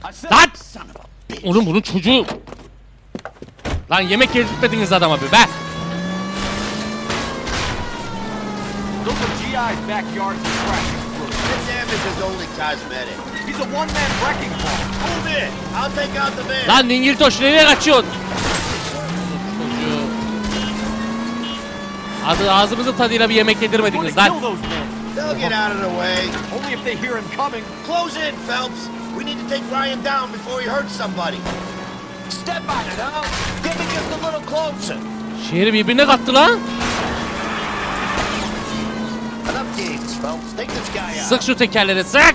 I said Lan! Oğlum bunun çocuğu. Lan yemek yedirtmediniz adama bir be. Those are GI's backyards and crashing through. The damage is only cosmetic. He's a one-man wrecking ball. Move it! I'll take out the van. Lan Dingiltoş nereye kaçıyorsun? Çocuğu. Ağzımızın tadıyla bir yemek yedirmediniz lan. They'll get out of the way. Only if they hear him coming. Close in, Phelps. We need to take Ryan down before he hurts somebody. Step on it, huh? Get me just a little closer. Şehri birbirine kattı lan. Enough games, Phelps. Take this guy out. Sık şu tekerleri sık.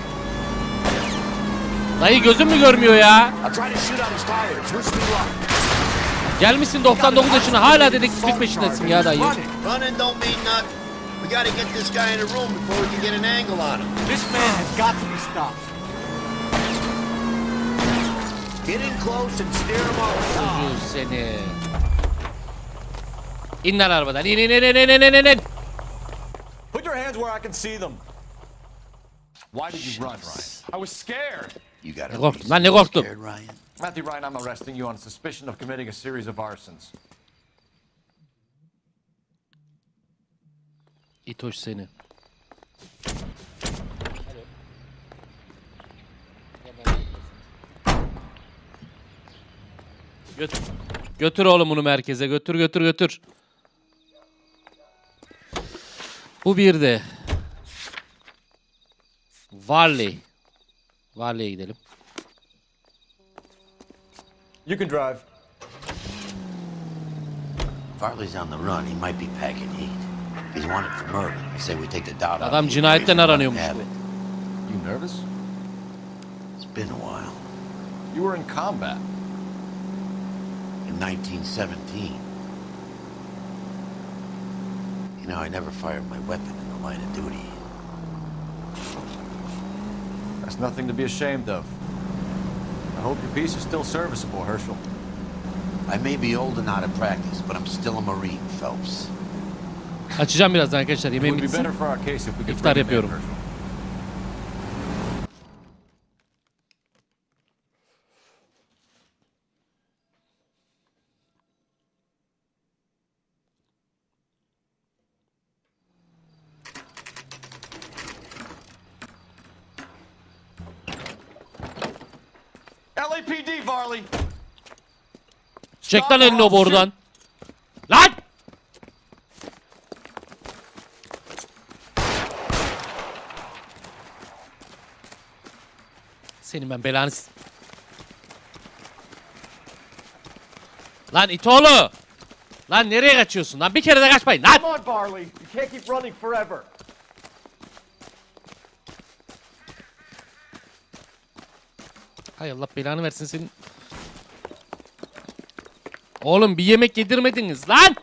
Dayı gözüm mü görmüyor ya? I'll try to shoot out his tires. Wish me luck. Gelmişsin 99 yaşına hala dedektiflik peşindesin ya dayı. Running don't mean nothing. We gotta get this guy in a room before we can get an angle on him. This man has got to be stopped. Get in close and steer him off. Çocuğu seni. İn lan arabadan. İn. Put your hands where I can see them. Why did you run, Ryan? I was scared. You got Ne a korktum lan ne korktum. scared, Ryan? Matthew Ryan, I'm arresting you on suspicion of committing a series of arsons. İtoş seni. Götür oğlum bunu merkeze. Götür. Bu bir de. Varley'e gidelim. You can drive. Farley's on the run. He might be packing heat. If he's wanted for murder, I say we take the doubt out. Adam cinayetten aranıyormuş. You nervous? It's been a while. You were in combat. In 1917. You know, I never fired my weapon in the line of duty. That's nothing to be ashamed of. I hope your piece is still serviceable, Herschel. I may be old and out of practice, but I'm still a Marine, Phelps. Açacağım birazdan arkadaşlar. Yemeğim bitsin. İftar yapıyorum. LAPD, Varley. Çek lan elini o borudan. Lan! Senin ben belanı... Lan itoğlu! Lan nereye kaçıyorsun? Lan bir kere de kaçmayın lan! Come on, Varley. You can't keep running forever. Hay Allah belanı versin senin. Oğlum bir yemek yedirmediniz lan!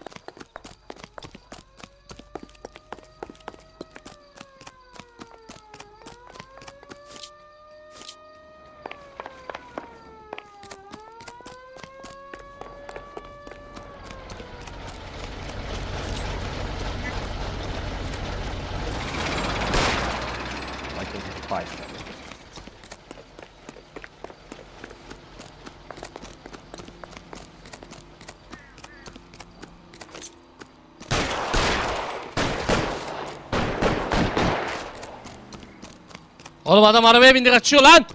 Oğlum adam arabaya bindi kaçıyor lan.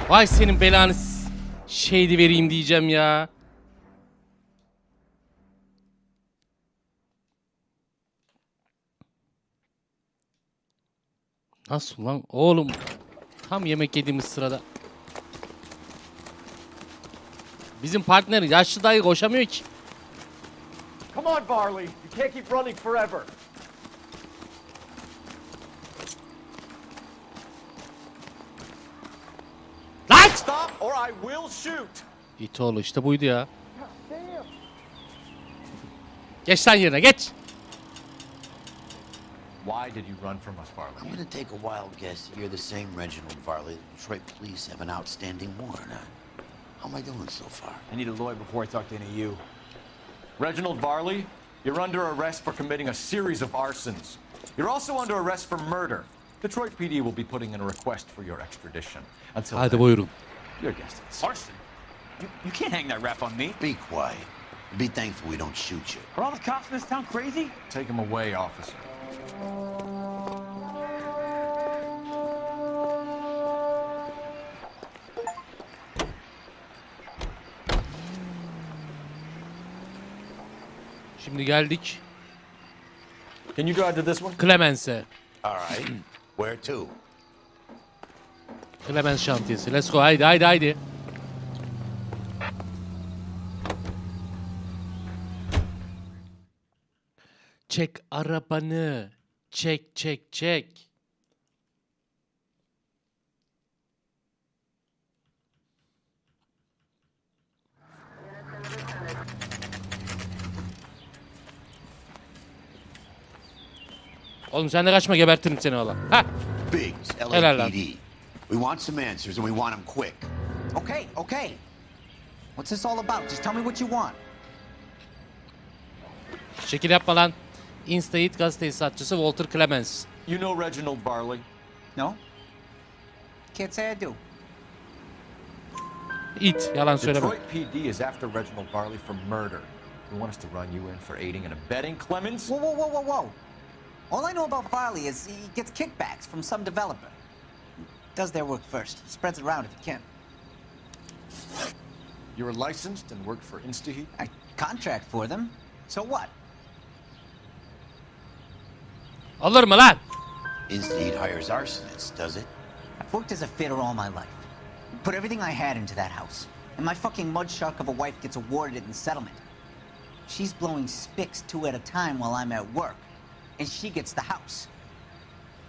Vay senin belanı şeydi vereyim diyeceğim ya. Nasıl lan oğlum? Tam yemek yediğimiz sırada. Bizim partner yaşlı dayı koşamıyor ki. Come on, Varley. You can't keep running forever. Lan! Stop or I will shoot. İtoğlu işte buydu ya. Geç lan yerine geç. Why did you run from us, Varley? I'm gonna take a wild guess that you're the same Reginald Varley the Detroit police have an outstanding warrant on. How am I doing so far? I need a lawyer before I talk to any of you. Reginald Varley, you're under arrest for committing a series of arsons. You're also under arrest for murder. Detroit PD will be putting in a request for your extradition. Until Hadi then, buyurun. your guest is. Arson? You can't hang that rap on me. Be quiet. Be thankful we don't shoot you. Are all the cops in this town crazy? Take him away, officer. Şimdi geldik. Can you drive to this one? Clemens'e. All right. Where to? Clemens şantiyesi. Let's go. Haydi. Çek arabanı. Çek. Oğlum sen de kaçma gebertirim seni valla. Ha. Biggs, Helal lan. LAPD. We want some answers and we want them quick. Okay. What's this all about? Just tell me what you want. Şekil yapma lan. Insta-Hit gazete satçısı Walter Clemens. You know Reginald Varley? No? Can't say I do. It. Yalan söyleme. Detroit PD is after Reginald Varley for murder. They want us to run you in for aiding and abetting Clemens? Whoa. All I know about Varley is he gets kickbacks from some developer. Does their work first. Spreads it around if it can. You were licensed and worked for InstaHeat? I contract for them. So what? Olur mu lan? InstaHeat hires arsonists, does it? I've worked as a fitter all my life. Put everything I had into that house. And my fucking mud shark of a wife gets awarded it in settlement. She's blowing spics 2 at a time while I'm at work. And she gets the house.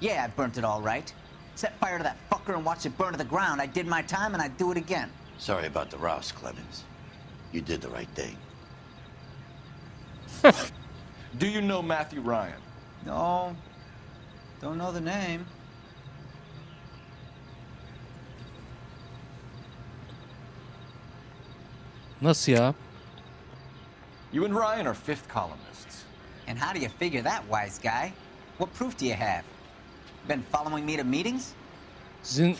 Yeah, I burnt it all right. Set fire to that fucker and watched it burn to the ground. I did my time and I'd do it again. Sorry about the rouse, Clemens. You did the right thing. Do you know Matthew Ryan? No. Don't know the name. Nasıl ya? You and Ryan are fifth columnists. And how do you figure that, wise guy? What proof do you have? Been following me to meetings? Sizin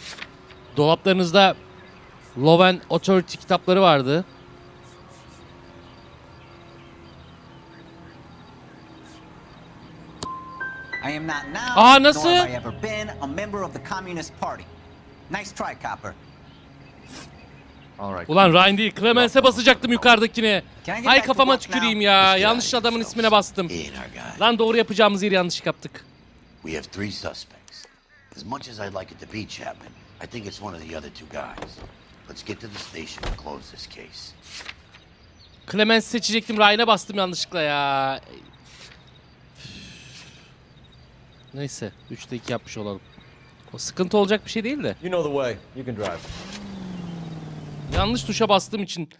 dolaplarınızda Law and Authority kitapları vardı. I am not now, Aa, nasıl? nor have I ever been a member of the Communist Party. Nice try, copper. All right. Ulan Ryan değil, Clemens'e basacaktım yukarıdakine. Hay kafama tüküreyim ya. Yanlış adamın ismine bastım. Lan doğru yapacağımız yeri yanlış yaptık. We have 3 suspects. As much as I'd like it to be Chapman, I think it's one of the other 2 guys. Let's get to the station and close this case. Clemens seçecektim, Ryan'a bastım yanlışlıkla ya. Neyse, 3'te 2 yapmış olalım. O sıkıntı olacak bir şey değil de. You know the way. You can drive. Yanlış tuşa bastığım için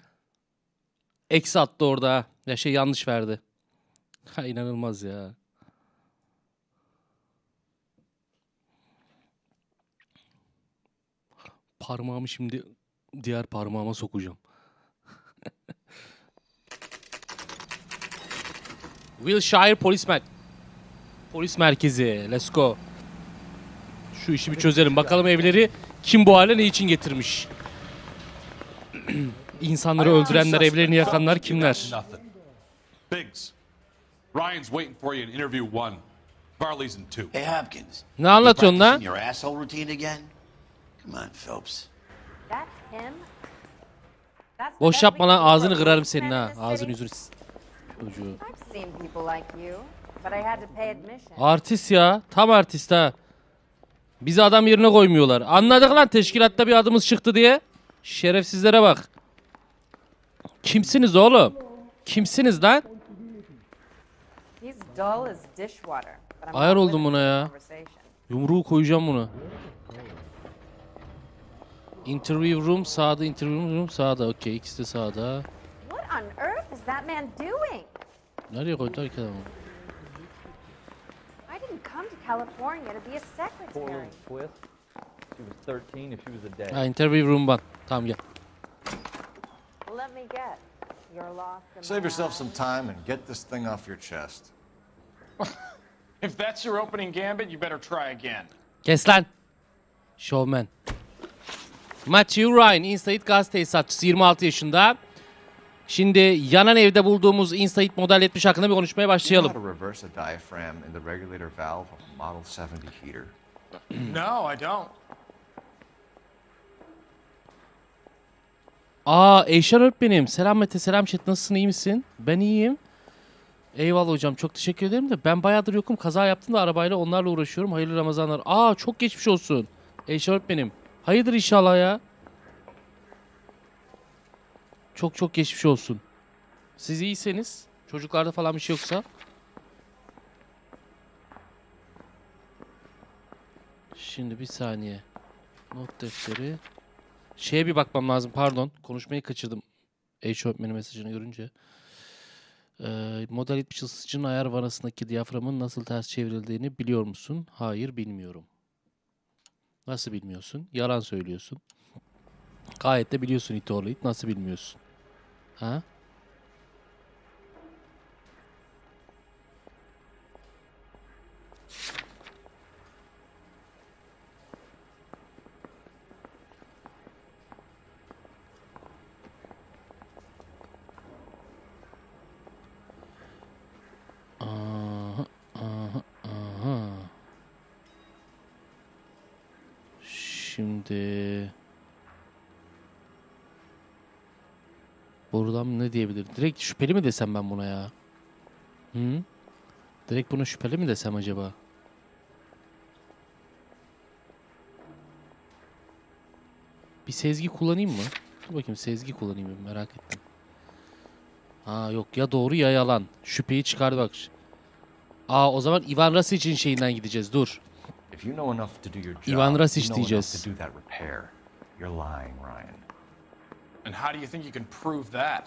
eksi attı orada. Ya şey yanlış verdi. Ha inanılmaz ya. Parmağımı şimdi diğer parmağıma sokacağım. Wilshire Polis Merkezi. Let's go. Şu işi bir çözelim. Bakalım evleri kim bu hale ne için getirmiş? İnsanları öldürenler, evlerini yakanlar kimler? Biggs, Ryan's waiting for you in interview 1. Barley's in 2. Hey Hopkins. Ne anlatıyorsun lan? Your asshole routine again? Come on, Phelps. That's him? Boş yapma lan, ağzını kırarım senin ha. Ağzını yüzünü çocuğu. I've seen people like you, but I had to pay admission. Artist ya. Tam artist ha. Bizi adam yerine koymuyorlar. Anladık lan, teşkilatta bir adımız çıktı diye. Şerefsizlere bak. Kimsiniz oğlum? Kimsiniz lan? He's dull as dishwater. But I'm Ayar not oldum with buna the ya. conversation. Yumruğu koyacağım buna. Interview room sağda, interview room sağda. Okey, ikisi de sağda. What on earth is that man doing? Nereye koydular ki adamı? I didn't come to California to be a secretary. Twist. She was 13 if she was a day. Ha, interview room ban. Tamam gel. Let me guess. You're lost in Save yourself some time and get this thing off your chest. If that's your opening gambit, you better try again. Kes lan. Showman. Matthew Ryan, InstaHeat gaz tesisatçısı, 26 yaşında. Şimdi yanan evde bulduğumuz InstaHeat Model 70 hakkında bir konuşmaya başlayalım. You know how to reverse a diaphragm in the regulator valve of a Model 70 heater? No, I don't. Eyşan öğretmenim. Selam Mete, selam chat. Nasılsın, iyi misin? Ben iyiyim. Eyvallah hocam, çok teşekkür ederim de ben bayağıdır yokum. Kaza yaptım da arabayla, onlarla uğraşıyorum. Hayırlı Ramazanlar. Çok geçmiş olsun. Eyşan öğretmenim. Hayırdır inşallah ya. Çok geçmiş olsun. Siz iyiyseniz, çocuklarda falan bir şey yoksa. Şimdi bir saniye. Not defteri. Şeye bir bakmam lazım, pardon. Konuşmayı kaçırdım. Öğretmenin mesajını görünce. Model 70 ısıtıcının ayar vanasındaki diyaframın nasıl ters çevrildiğini biliyor musun? Hayır, bilmiyorum. Nasıl bilmiyorsun? Yalan söylüyorsun. Gayet de biliyorsun itoğlayıp, nasıl bilmiyorsun? Ha? Şimdi buradan ne diyebilirim? Direkt şüpheli mi desem ben buna ya? Hı? Direkt buna şüpheli mi desem acaba? Bir sezgi kullanayım mı? Dur bakayım, sezgi kullanayım mı? Merak ettim. Ha yok, ya doğru ya yalan. Şüpheyi çıkardı bak. O zaman Ivan Rasic'in şeyinden gideceğiz. Dur. Ivan Rasic diyeceğiz. And how do you think you can prove that?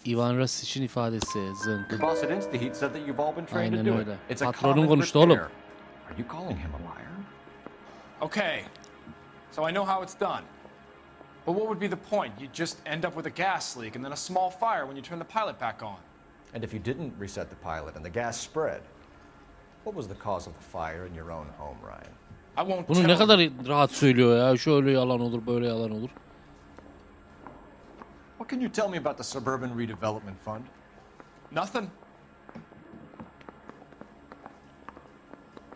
Ivan Rasic'in ifadesi. Zınk. Your boss at InstaHeat said that you've all been trained to Aynen do it. öyle. It's a Patronun common konuştu oğlum. repair. Are you calling him a liar? Okay, so I know how it's done. But what would be the point? You just end up with a gas leak and then a small fire when you turn the pilot back on. And if you didn't reset the pilot and the gas spread, what was the cause of the fire in your own home, Ryan? I won't Bunu ne kadar rahat söylüyor ya. Şöyle yalan olur, böyle yalan olur. What can you tell me about the Suburban Redevelopment Fund? Nothing.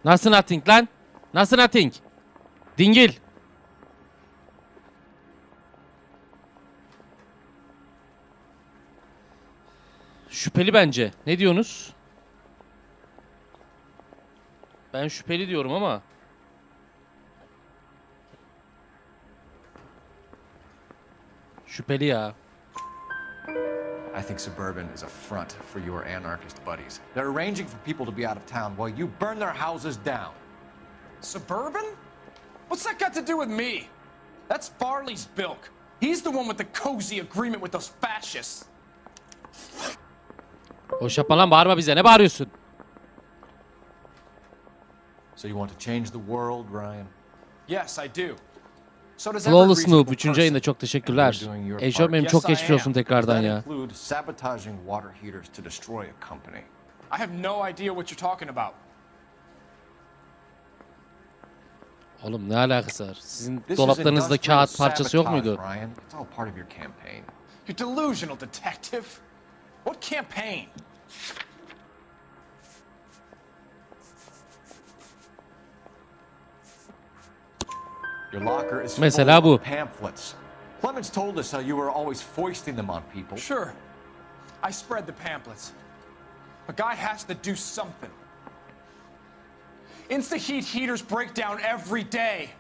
Nasıl nothing lan? Nasıl nothing? Dingil. Şüpheli bence. Ne diyorsunuz? Ben şüpheli diyorum ama. Şüpheli ya. I think Suburban is a front for your anarchist buddies. They're arranging for people to be out of town while you burn their houses down. Suburban? What's that got to do with me? That's Farley's bilk. He's the one with the cozy agreement with those fascists. Boş yapma lan, bağırma bize. Ne bağırıyorsun? So you want to change the world, Ryan? Yes, I do. So does Flawless every Noob reasonable 3. ayında çok teşekkürler. Eşofmenim çok geçmiş olsun tekrardan ya. Include sabotaging water heaters to destroy a company. I have no idea what you're talking about. Oğlum ne alakası var? Sizin dolaplarınızda kağıt parçası yok muydu? Ryan, it's all part of your campaign. You delusional detective. What campaign? Your locker is Mesela full bu. of pamphlets. Clemens told us how you were always foisting them on people. Sure. I spread the pamphlets. A guy has to do something. InstaHeat heaters break down every day.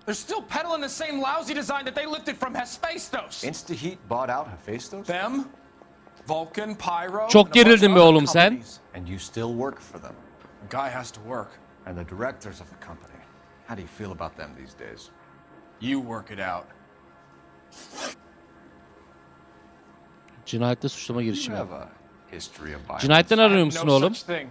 They're still peddling the same lousy design that they lifted from Hephaestus. InstaHeat bought out Hephaestus? Them, Vulcan, Pyro. Çok gerildin be oğlum sen. And you still work for them. A guy has to work. And the directors of the company. How do you feel about them these days? You work it out. Cinayette suçlama girişimi. You have a history of violence. Cinayetten arıyor musun No oğlum? such thing.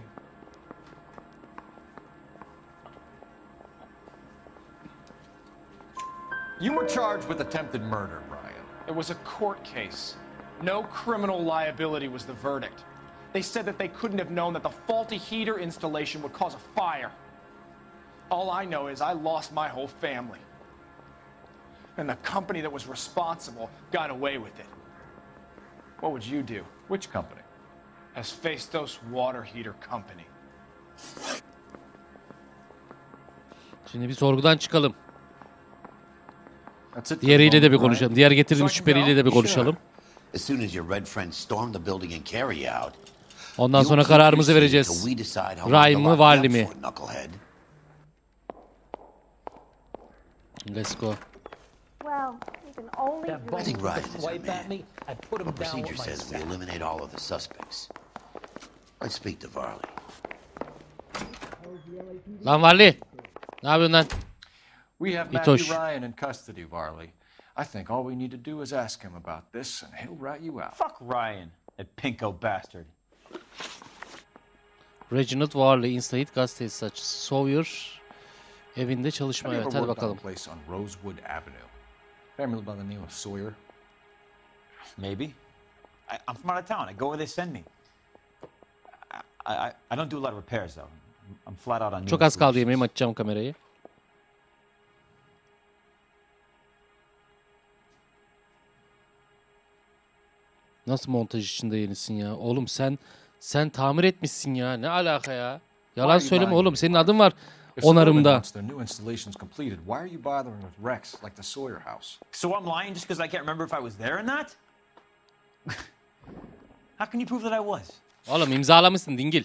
You were charged with attempted murder, Ryan. It was a court case. No criminal liability was the verdict. They said that they couldn't have known that the faulty heater installation would cause a fire. All I know is I lost my whole family. And the company that was responsible got away with it. What would you do? Which company? Hephaestus Water Heater Company. Şimdi bir sorgudan çıkalım. Diğeriyle de bir konuşalım. Diğer getirdiğimiz şüpheliyle de bir konuşalım. As soon as your red friends storm the building and carry out, Ondan sonra kararımızı vereceğiz. Ryan mı, Varley mi? Let's go. Well, you can only I think Ryan is our man. The procedure says we eliminate all of the suspects. Let's speak to Varley. Lan Varley. Ne yapıyorsun lan? We have İtoş. Matthew Ryan in custody, Varley. I think all we need to do is ask him about this, and he'll rat you out. Fuck Ryan, that pinko bastard. Reginald Varley, InstaHeat gaz tesisatçısı. Sawyer evinde çalışma. Have you Evet, ever hadi worked on bakalım. a place on Rosewood Avenue? Family by the name of Sawyer? Maybe. I'm from out of town. I go where they send me. I don't do a lot of repairs though. I'm flat out on. Çok az kaldı yemeğim, açacağım kamerayı. Nasıl montaj içinde yenisin ya? Oğlum sen tamir etmişsin ya. Ne alaka ya? Yalan söyleme oğlum. Senin adın var. onarımda. Wants their new installations completed, why are you bothering with Rex like the Sawyer house? So I'm lying just because I can't remember if I was there or not? How can you prove that I was? Oğlum imzalamışsın dingil.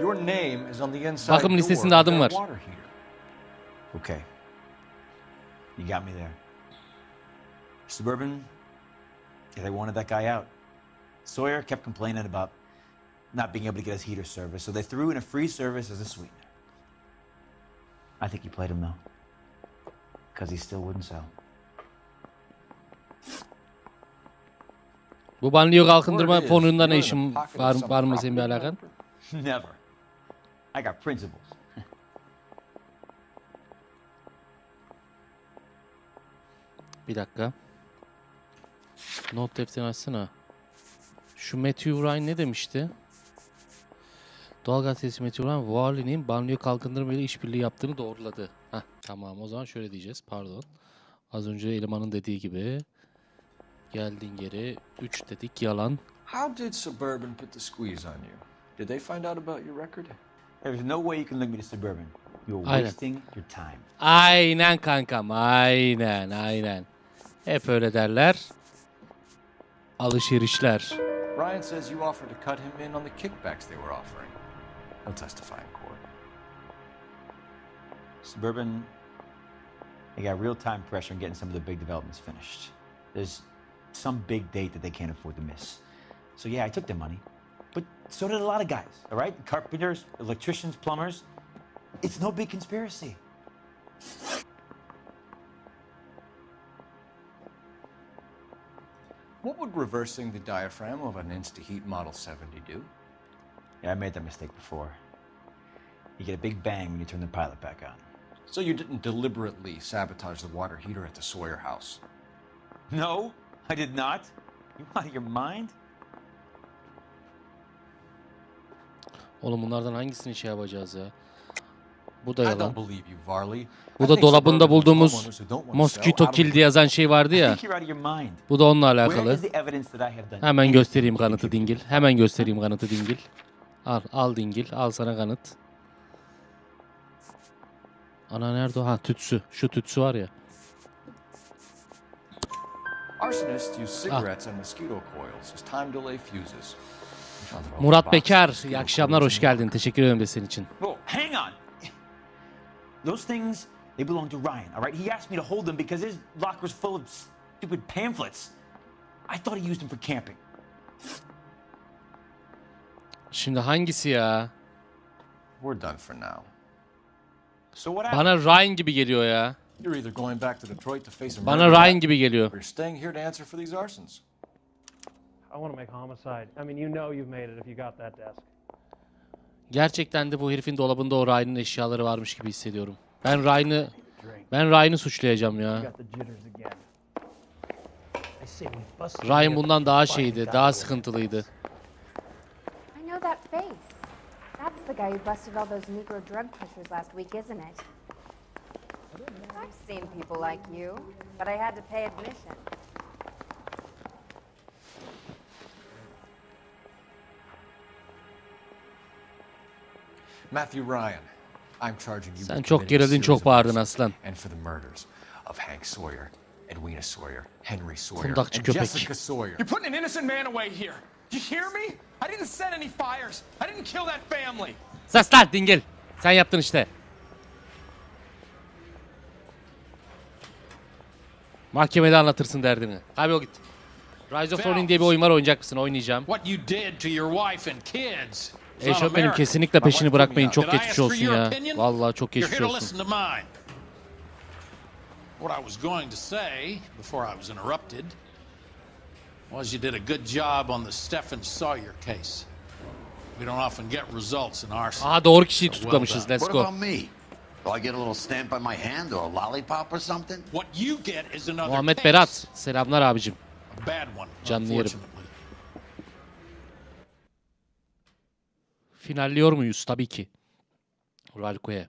Your name is on the inside Bakım door listesinde of adım that var. water heater. Okay. You got me there. Suburban, yeah, they wanted that guy out. Sawyer kept complaining about not being able to get his heater service, so they threw in a free service as a sweetener. I think he played him, though. Because he still wouldn't sell. Bu banliyö kalkındırma fonunda ne işin var mı senin bir alakan? Never. I got principles. Bir dakika. Not defterini açsana. Şu Mete Özbey ne demişti? Doğal gazetesi Mete Özbey valinin banliyö kalkındırma ile işbirliği yaptığını doğruladı. Heh, tamam o zaman şöyle diyeceğiz. Pardon. Az önce elemanın dediği gibi. Geldin geri 3 dedik yalan. How did Suburban put the squeeze on you? Did they find out about your record? There's no way you can link me to Suburban. You're Aynen. wasting your time. Aynen kankam. Aynen. Hep öyle derler. Alışverişler. Ryan says you offered to cut him in on the kickbacks they were offering. He'll testify in court. Suburban, they got real time pressure on getting some of the big developments finished. There's some big date that they can't afford to miss. So yeah, I took their money. But so did a lot of guys, all right? Carpenters, electricians, plumbers. It's no big conspiracy. What would reversing the diaphragm of an Insta-Heat Model 70 do? Yeah, I made that mistake before. You get a big bang when you turn the pilot back on. So you didn't deliberately sabotage the water heater at the Sawyer house? No, I did not. You out of your mind? Oğlum bunlardan hangisini şey yapacağız ya? Bu da yalan. Bu Bu da dolabında bulduğumuz Mosquito Kill diye yazan şey vardı ya. Bu da onunla alakalı. Hemen göstereyim kanıtı dingil. Hemen göstereyim kanıtı dingil. Al dingil. Al sana kanıt. Ana nerede o? Ha tütsü. Şu tütsü var ya. Arsonists use cigarettes and mosquito coils as time delay fuses. Murat Bekar, iyi akşamlar, hoş geldin. Teşekkür ederim de senin için. Whoa, hang on. Those things, they belong to Ryan, all right? He asked me to hold them because his locker's full of stupid pamphlets. I thought he used them for camping. Şimdi hangisi ya? We're done for now. So what happened? Bana Ryan gibi geliyor ya. You're either going back to Detroit to face a Bana Ryan gibi geliyor. or you're staying here to answer for these arsons. I want to make homicide. I mean, you know you've made it if you got that desk. Gerçekten de bu herifin dolabında o Ryan'ın eşyaları varmış gibi hissediyorum. Ben Ryan'ı suçlayacağım ya. Ryan bundan daha şeydi, daha sıkıntılıydı. I know that face. That's the guy who busted all those Negro drug pushers last week, isn't it? I've seen people like you, but I had to pay admission. Matthew Ryan, I'm charging you. Sen çok gerildin, çok bağırdın aslan. And for the murders of Hank Sawyer, Edwina Sawyer, Henry Sawyer, Kundakçı and köpek. Jessica Sawyer. You're putting an innocent man away here. You hear me? I didn't set any fires. I didn't kill that family. Sus lan dingil. Sen yaptın işte. Mahkemede anlatırsın derdini. Kaybol git. Rise of Ronin diye bir oyun var, oynayacak mısın? Oynayacağım. What you did to your wife and kids. Eşofmenim kesinlikle peşini bırakmayın. Çok geçmiş olsun ya. Vallahi çok geçmiş olsun. What I was going to say before I was interrupted was you did a good job on the Stephen Sawyer case. We don't often get results in our. Aha doğru kişiyi tutuklamışız. Let's What go. about me? Do I get a little stamp on my hand or a lollipop or something? What you get is another Muhammed case. Berat. Selamlar abicim. A bad one. Canlı yerim. Unfortunately. Finalliyor muyuz? Tabii ki. Ralko'ya.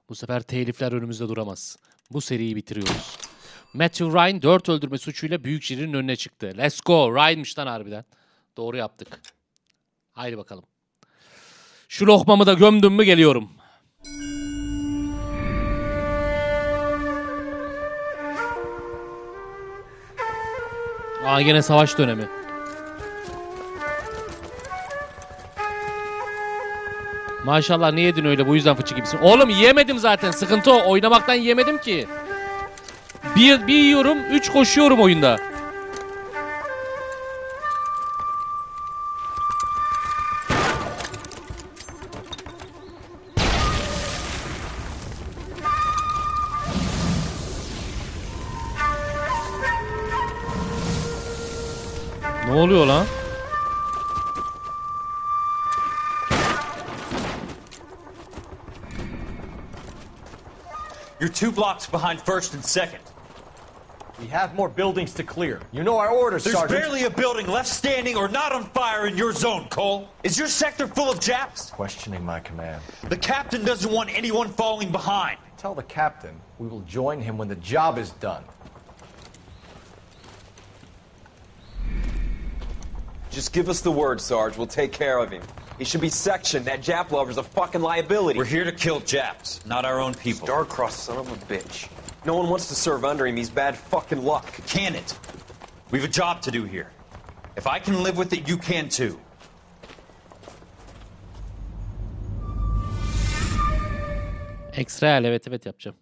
Bu sefer telifler önümüzde duramaz. Bu seriyi bitiriyoruz. Matthew Ryan 4 öldürme suçuyla büyük jürinin önüne çıktı. Let's go. Ryan'mış lan harbiden. Doğru yaptık. Haydi bakalım. Şu lokmamı da gömdüm mü geliyorum. Aa gene savaş dönemi. Maşallah ne yedin öyle, bu yüzden fıçı gibisin. Oğlum yiyemedim zaten, sıkıntı o. Oynamaktan yiyemedim ki. Bir yiyorum, 3 koşuyorum oyunda. Ne oluyor lan? You're 2 blocks behind first and second. We have more buildings to clear. You know our orders, Sergeant. There's barely a building left standing or not on fire in your zone, Cole. Is your sector full of Japs? Questioning my command. The captain doesn't want anyone falling behind. Tell the captain we will join him when the job is done. Just give us the word, Sarge. We'll take care of him. He should be sectioned. That Jap lover's a fucking liability. We're here to kill Japs, not our own people. Star-crossed son of a bitch. No one wants to serve under him. He's bad fucking luck. Can it? We've a job to do here. If I can live with it, you can too. Ekstra evet yapacağım.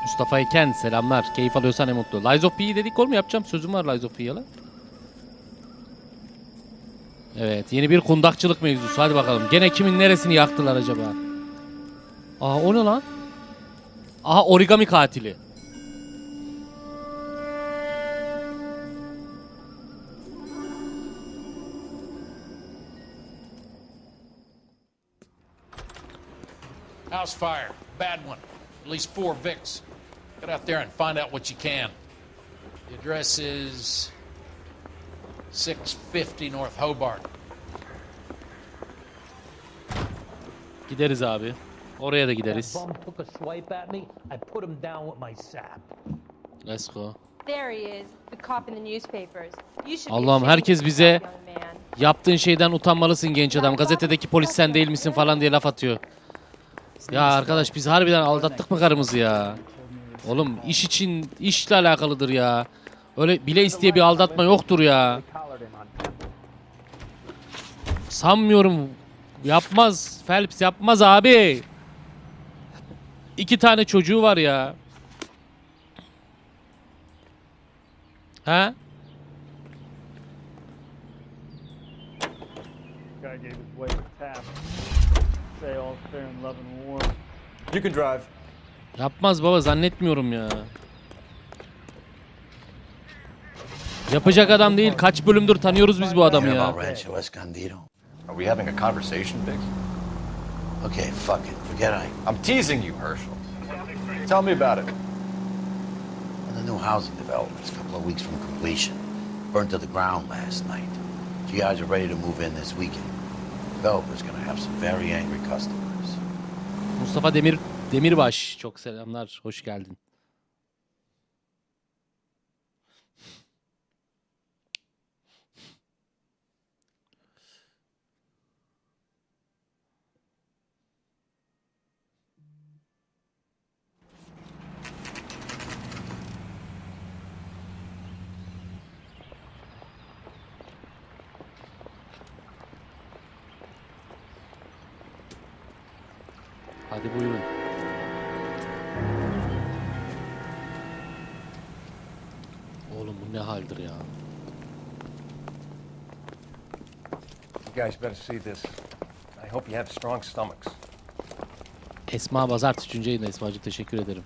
Mustafa İken selamlar. Keyif alıyorsan ne mutlu. Lies of P'yi dedik oğlum, yapacağım. Sözüm var Lies of P'ye lan. Evet, yeni bir kundakçılık mevzusu. Hadi bakalım. Gene kimin neresini yaktılar acaba? Aa o ne lan? Aha origami katili. House fire. Bad one. At least 4 Vicks. Get out there and find out what you can. The address is 650 North Hobart. Gideriz abi. Oraya da gideriz. Let's go. There he is, the cop in the newspapers. You should be Allah'ım ashamed herkes of bize that young man. yaptığın şeyden utanmalısın genç adam. Gazetedeki polis sen değil misin falan diye laf atıyor. Ya arkadaş biz harbiden aldattık mı karımızı ya? Oğlum iş için, işle alakalıdır ya. Öyle bile isteye bir aldatma yoktur ya. Sanmıyorum. Yapmaz. Phelps yapmaz abi. 2 tane çocuğu var ya. Ha? Guy gave his wife a tap. Say all fair in love and war. You can drive. Yapmaz baba, zannetmiyorum ya. Yapacak adam değil. Kaç bölümdür tanıyoruz biz bu adamı ya. Are we having a conversation, Biggs? Okay, fuck it. Forget I'm teasing you, Herschel. Tell me about it. The new housing development's a couple of weeks from completion. Burnt to the ground last night. GIs are ready to move in this weekend. Developer's gonna have some very angry customers. Mustafa Demirbaş. Çok selamlar. Hoş geldin. Hadi buyurun. Oğlum bu ne haldir ya? You guys better see this. I hope you have strong stomachs. Esma Bazar 3. yayında. Esma'cığım teşekkür ederim.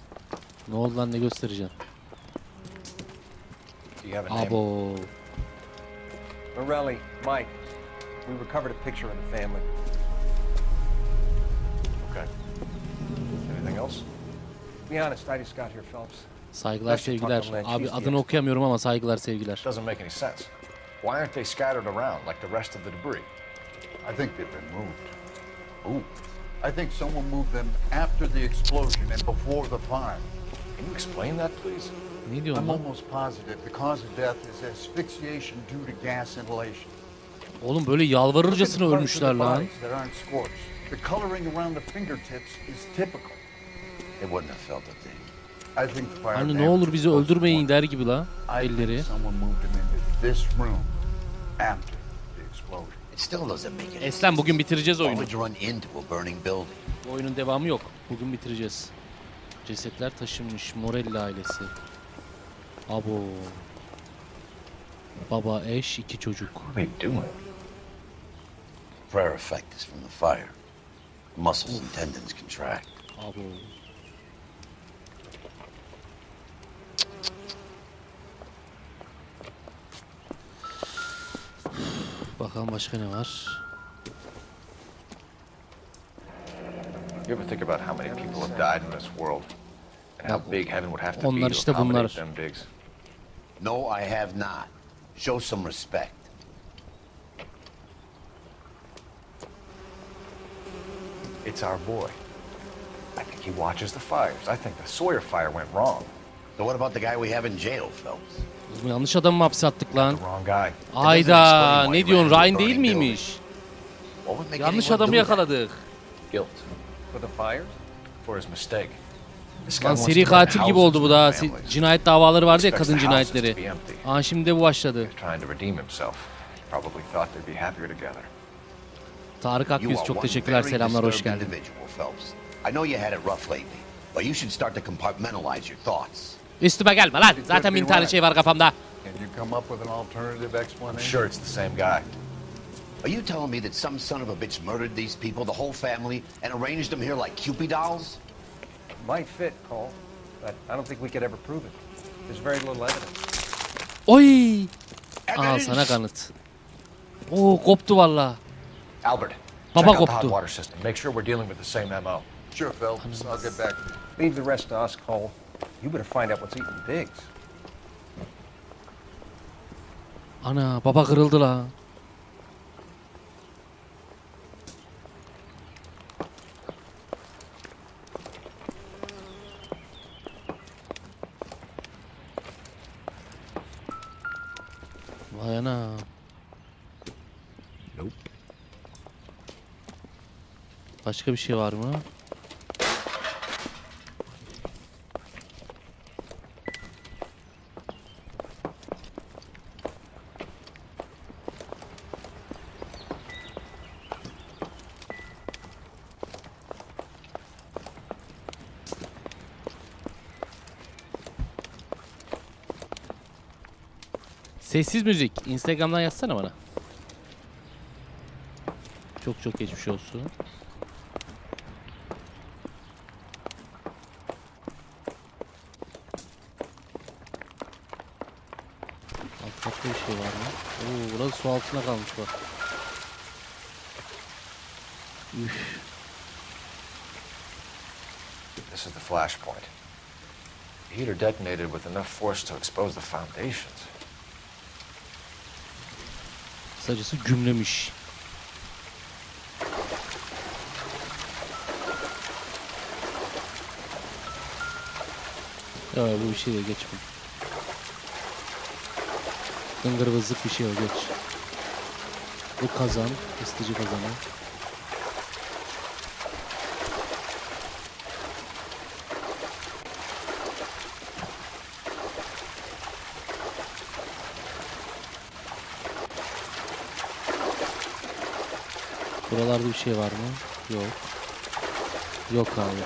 Ne oldu lan, ne göstereceğim? Do you have a name? Abo. Morelli, Mike. We recovered a picture of the family. Okay. Anything else? Be honest, I just got here, Phelps. Saygılar, sevgiler. Abi adını okuyamıyorum ama saygılar, sevgiler. Doesn't make any sense. Why aren't they scattered around like the rest of the debris? I think they've been moved. Ooh. I think someone moved them after the explosion and before the fire. Can you explain that, please? Ne diyorsun I'm lan? almost positive the cause of death is asphyxiation due to gas inhalation. Oğlum böyle yalvarırcasına ölmüşler lan. That aren't scorched. The coloring around the fingertips is typical. They wouldn't have felt a thing. I think the fire. Hani ne olur bizi öldürmeyin der gibi la I think elleri. someone moved them into this room after the explosion. It still doesn't make any Eslem bugün bitireceğiz Why oyunu. would you run into a burning building? Bu oyunun devamı yok. Bugün bitireceğiz. Cesetler taşınmış. Morelli ailesi. Abo. Baba, eş, 2 çocuk. What are they doing? Prayer effect is from the fire. Muscles and tendons contract. Abo. Bakalım başka ne var? You ever think about how many people have died in this world? And how big heaven would have to be Onlar to işte accommodate bunlar. them digs? No, I have not. Show some respect. It's our boy. I think he watches the fires. I think the Sawyer fire went wrong. So what about the guy we have in jail, Phelps? Oğlum yanlış adamı mı hapse attık lan? Wrong guy. Ayda ne diyorsun? Ryan değil miymiş? Yanlış adamı yakaladık. Guilt. For the fires? For his mistake. This guy Lan wants seri to burn katil gibi houses oldu bu for da. families. Cinayet davaları vardı ya, Expects kadın the houses to be cinayetleri. empty. Aa şimdi de bu başladı. Trying to redeem himself. Probably thought they'd be happier together. Tarık You Akgüz are çok one teşekkürler, very selamlar, hoş disturbed geldin. individual, Phelps. I know you had it rough lately, but you should start to compartmentalize your thoughts. Üstüme gelme lan. Zaten 1000 tane şey var kafamda. Can you come up with an alternative explanation? I'm sure it's the same guy. Are you telling me that some son of a bitch murdered these people, the whole family, and arranged them here like Cupid dolls? Might fit, Cole, but I don't think we could ever prove it. There's very little evidence. Oy! Al sana kanıt. Oo koptu valla. Albert, Baba check out the hot koptu. water system. Make sure we're dealing with the same MO. Sure, Phelps. I'll get back to you. Leave the rest to us, Cole. You better find out what's eating Biggs. Ana baba kırıldı la. Vay ana. Nope. Başka bir şey var mı? Sessiz müzik. Instagram'dan yazsana bana. Çok çok geçmiş olsun. Alt katta bir şey var mı? Oo, burası su altına kalmış bak. Üf. This is the flashpoint. The heater detonated with enough force to expose the foundations. Kısacası gümlemiş. Ya bu bir şey de geç bu. Dıngırvızlık bir şey o, geç. Bu kazan, ısıtıcı kazanı. Buralarda bir şey var mı? Yok. Yok abi.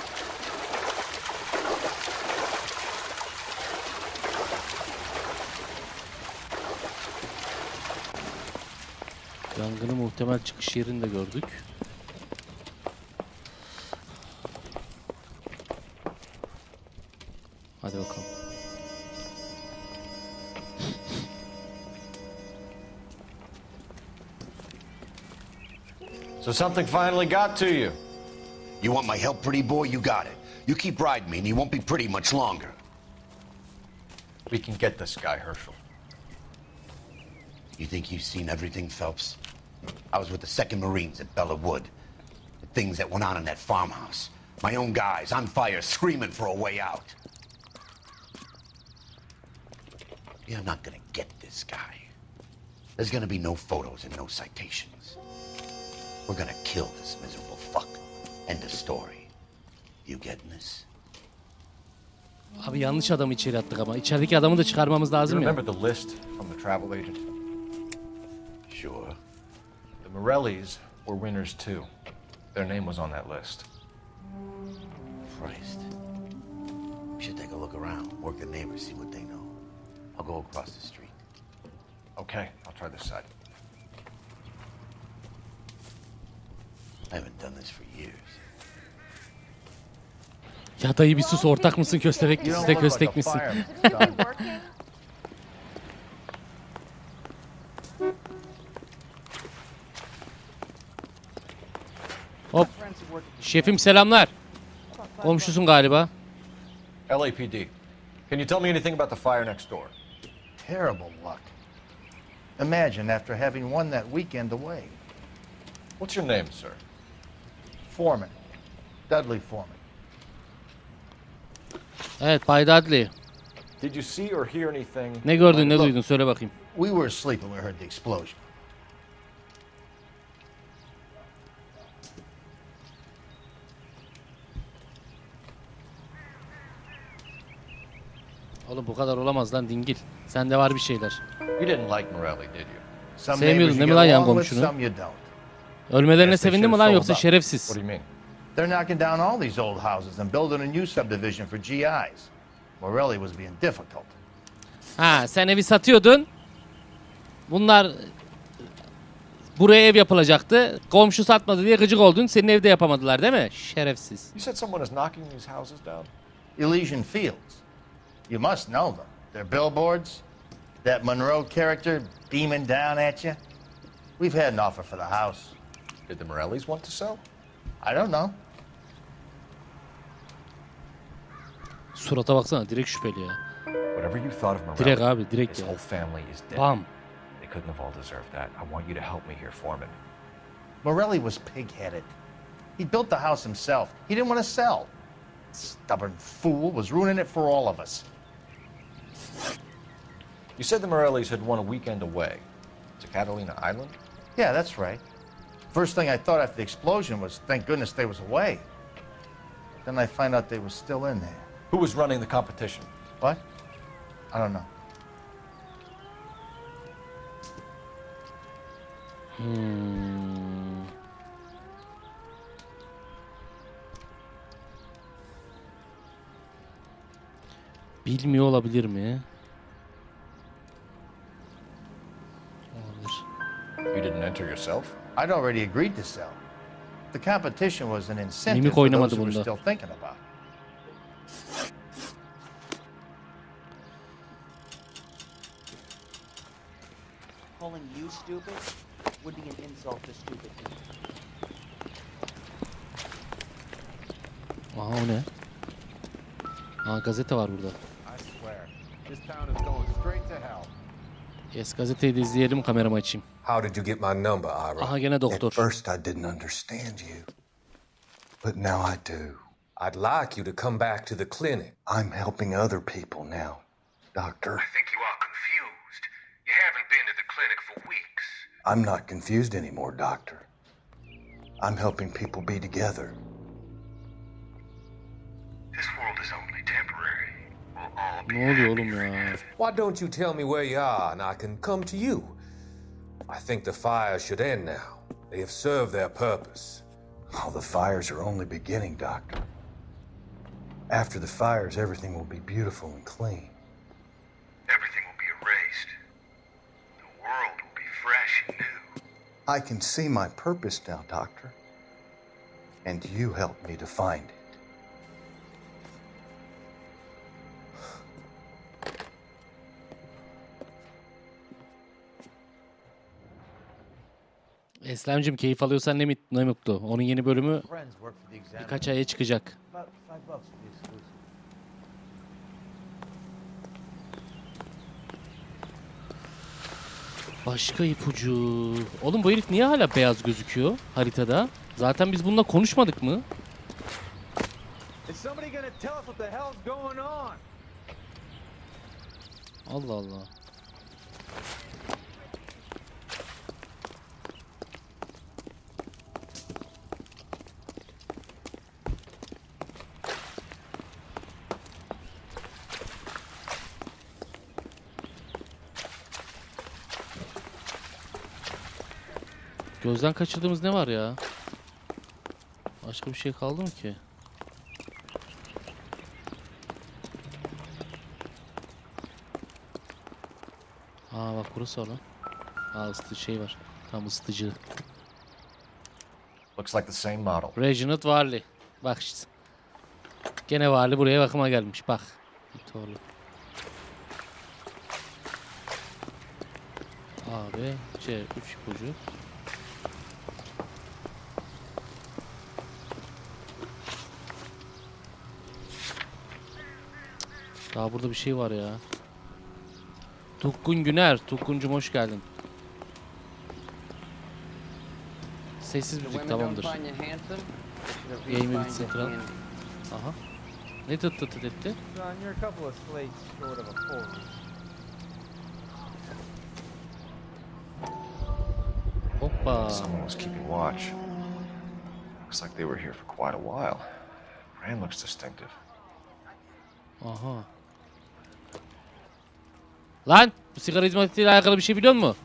Yangının muhtemel çıkış yerini de gördük. Hadi bakalım. So something finally got to you. You want my help, pretty boy? You got it. You keep riding me and you won't be pretty much longer. We can get this guy, Herschel. You think you've seen everything, Phelps? I was with the 2nd Marines at Bella Wood. The things that went on in that farmhouse. My own guys on fire, screaming for a way out. You're not gonna get this guy. There's gonna be no photos and no citations. We're gonna kill this miserable fuck. End of story. You getting this? Abi yanlış adamı içeri attık ama. İçerideki adamı da çıkarmamız lazım ya. Remember the list from the travel agent? Sure. The Morellis were winners too. Their name was on that list. Christ. We should take a look around, work the neighbors, see what they know. I'll go across the street. Okay, I'll try this side. I haven't done this for years. Ya dayı bir sus, ortak mısın köstebek misin de köstek misin? Hop. Şefim selamlar. Komşusun galiba. LAPD. Can you tell me anything about the fire next door? Terrible luck. Imagine after having won that weekend away. What's your name, sir? Foreman. Dudley Foreman. Evet, Bay Dudley. Did you see or hear anything? Ne gördün, ne duydun? Söyle bakayım. We were asleep when we heard the explosion. Oğlum bu kadar olamaz lan dingil. Sende var bir şeyler. You didn't like Morelli, did you? Sevmiyordun değil mi lan yan komşunu? Ölmelerine sevindin mi lan yoksa şerefsiz? What do you mean? They're knocking down all these old houses and building a new subdivision for GIs. Morelli was being difficult. Ha, sen evi satıyordun. Bunlar buraya ev yapılacaktı. Komşu satmadı diye gıcık oldun. Senin evde yapamadılar değil mi? Şerefsiz. You said someone is knocking these houses down? Elysian Fields. You must know them. They're billboards. That Monroe character beaming down at you. We've had an offer for the house. Did the Morellis want to sell? I don't know. Surata baksana, direkt şüpheli ya. Whatever you thought of Morelli, Direkt abi, direkt his ya. whole family is dead. Bam. They couldn't have all deserved that. I want you to help me here, Foreman. Morelli was pig-headed. He built the house himself. He didn't want to sell. Stubborn fool was ruining it for all of us. You said the Morellis had won a weekend away to Catalina Island? Yeah, that's right. First thing I thought after the explosion was, thank goodness they was away. Then I find out they were still in there. Who was running the competition? What? I don't know. Bilmiyor olabilir mi? Olabilir. You didn't enter yourself? I'd already agreed to sell. The competition was an incentive Mimik for oynamadı those who were bunda. still thinking about it. Calling you stupid would be an insult to stupid people. Aha, o ne? Aa, gazete var burada. I swear, this town is going straight to hell. Yes, gazeteyi de izleyelim, kameramı açayım. How did you get my number, Ira? Aha, gene doktor. At first I didn't understand you, but now I do. I'd like you to come back to the clinic. I'm helping other people now, Doctor. I think you are confused. You haven't been to the clinic for weeks. I'm not confused anymore, Doctor. I'm helping people be together. This world is only temporary. We'll all be Ne oluyor oğlum ya? Why don't you tell me where you are and I can come to you? I think the fire should end now. They have served their purpose. Oh, the fires are only beginning, Doctor. After the fires, everything will be beautiful and clean. Everything will be erased. The world will be fresh and new. I can see my purpose now, Doctor. And you helped me to find it. Eslemcim, keyif alıyorsan ne mutlu. Onun yeni bölümü birkaç aya çıkacak. Başka ipucu. Oğlum bu herif niye hala beyaz gözüküyor haritada? Zaten biz bununla konuşmadık mı? Allah Allah. Gözden kaçırdığımız ne var ya? Başka bir şey kaldı mı ki? Aa bak burası o lan. Aa ısıtıcı şey var. Tam ısıtıcı. Looks like the same model. Reginald Varley. Bak işte. Gene Varley buraya bakıma gelmiş. Bak. Doğru. A, B, C, 3 ipucu. Daha burada bir şey var ya. Tukkun Güner. Tukkuncum hoş geldin. Sessiz müzik tamamdır. Yayın bitsin kral. Aha. Ne tıt tıt tıt etti? Hoppa. Someone was keeping watch. Looks like they were here for quite a while. Brand looks distinctive. Aha. Lan! Bu sigara hizmetiyle alakalı bir şey biliyor musun?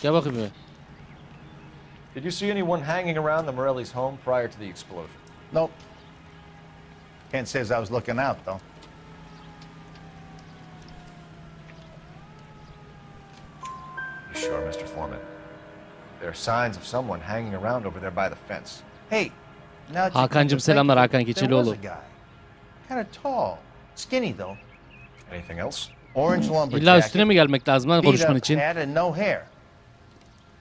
Gel bakayım bir. Did you see anyone hanging around the Morelli's home prior to the explosion? Nope. Can't say as I was looking out, though. You sure, Mr. Foreman? There are signs of someone hanging around over there by the fence. Hey, now that you Hakan'cım selamlar Hakan there was Keçelioğlu. a guy. Kind of tall. Skinny, though. Anything else? Orange lumber İlla jacket. üstüne mi gelmek lazım lan beat konuşman up için? hat and no hair.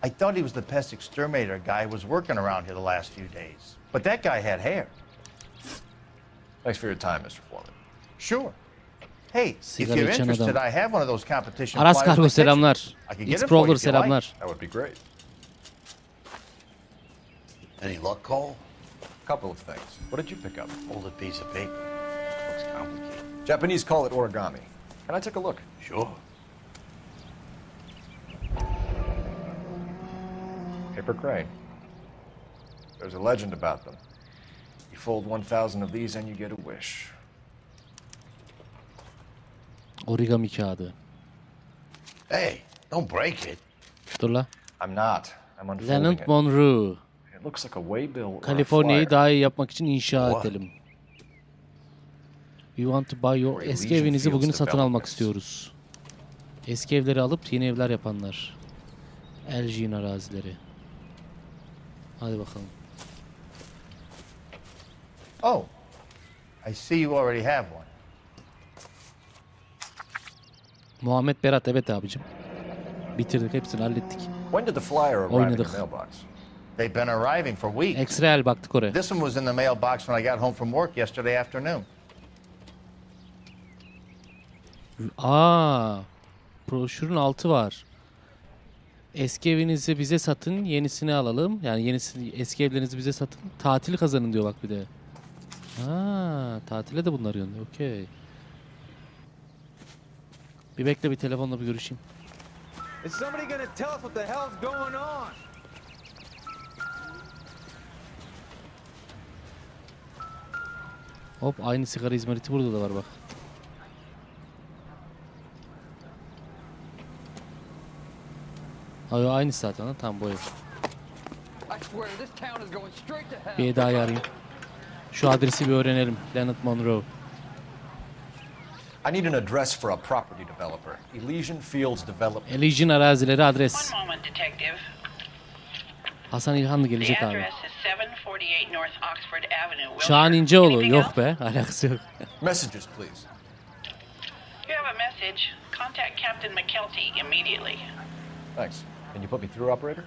I thought he was the pest exterminator guy who was working around here the last few days. But that guy had hair. Thanks for your time, Mr. Foreman. Sure. Hey, if Sigara you're içen interested, adam. I have one of those competition Aras flyers in Kargo the kitchen. selamlar. I could get it for you X-Prowler if you like. selamlar. That would be great. Any luck, Cole? Couple of things. What did you pick up? Folded piece of paper. Looks complicated. Japanese call it origami. Can I take a look? Sure. Paper crane. There's a legend about them. You fold 1,000 of these and you get a wish. Origami kağıdı. Hey, don't break it. Dur la. I'm not. I'm unfolding Leonard it. Monroe. It looks like a waybill or a Kaliforniya'yı flyer. daha iyi yapmak için inşa What? edelim. We want to buy your eski Elysian evinizi bugün Fields satın almak Developments. istiyoruz. Eski evleri alıp yeni evler yapanlar. Elgin arazileri. Hadi bakalım. Oh, I see you already have one. Muhammed Berat evet abicim. Bitirdik hepsini hallettik. When did the flyer arrive in Oynadık. your mailbox? They've been arriving for weeks. X-Real baktık oraya. This one was in the mailbox when I got home from work yesterday afternoon. Aa, broşürün altı var. Eski evinizi bize satın, yenisini alalım. Yani yenisi, eski evlerinizi bize satın, tatil kazanın diyor bak bir de. Ha, tatile de bunlar yönlüyor. Okey. Bir bekle bir telefonla bir görüşeyim. Is somebody gonna tell us what the hell's going on? Hop aynı sigara izmariti burada da var bak. Hayır aynı zaten ha tam bu ev. Bir daha arayayım. Şu adresi bir öğrenelim. Leonard Monroe. I need an address for a property developer. Elysian Fields Development. Elysian arazileri adres. One moment, detective. Hasan İlhanlı The gelecek abi. address is 748 North Oxford Avenue. Şahan İnceoğlu. Yok be. Alakası yok. Messages, please. You have a message. Contact Captain McKelty immediately. Thanks. Can you put me through, operator?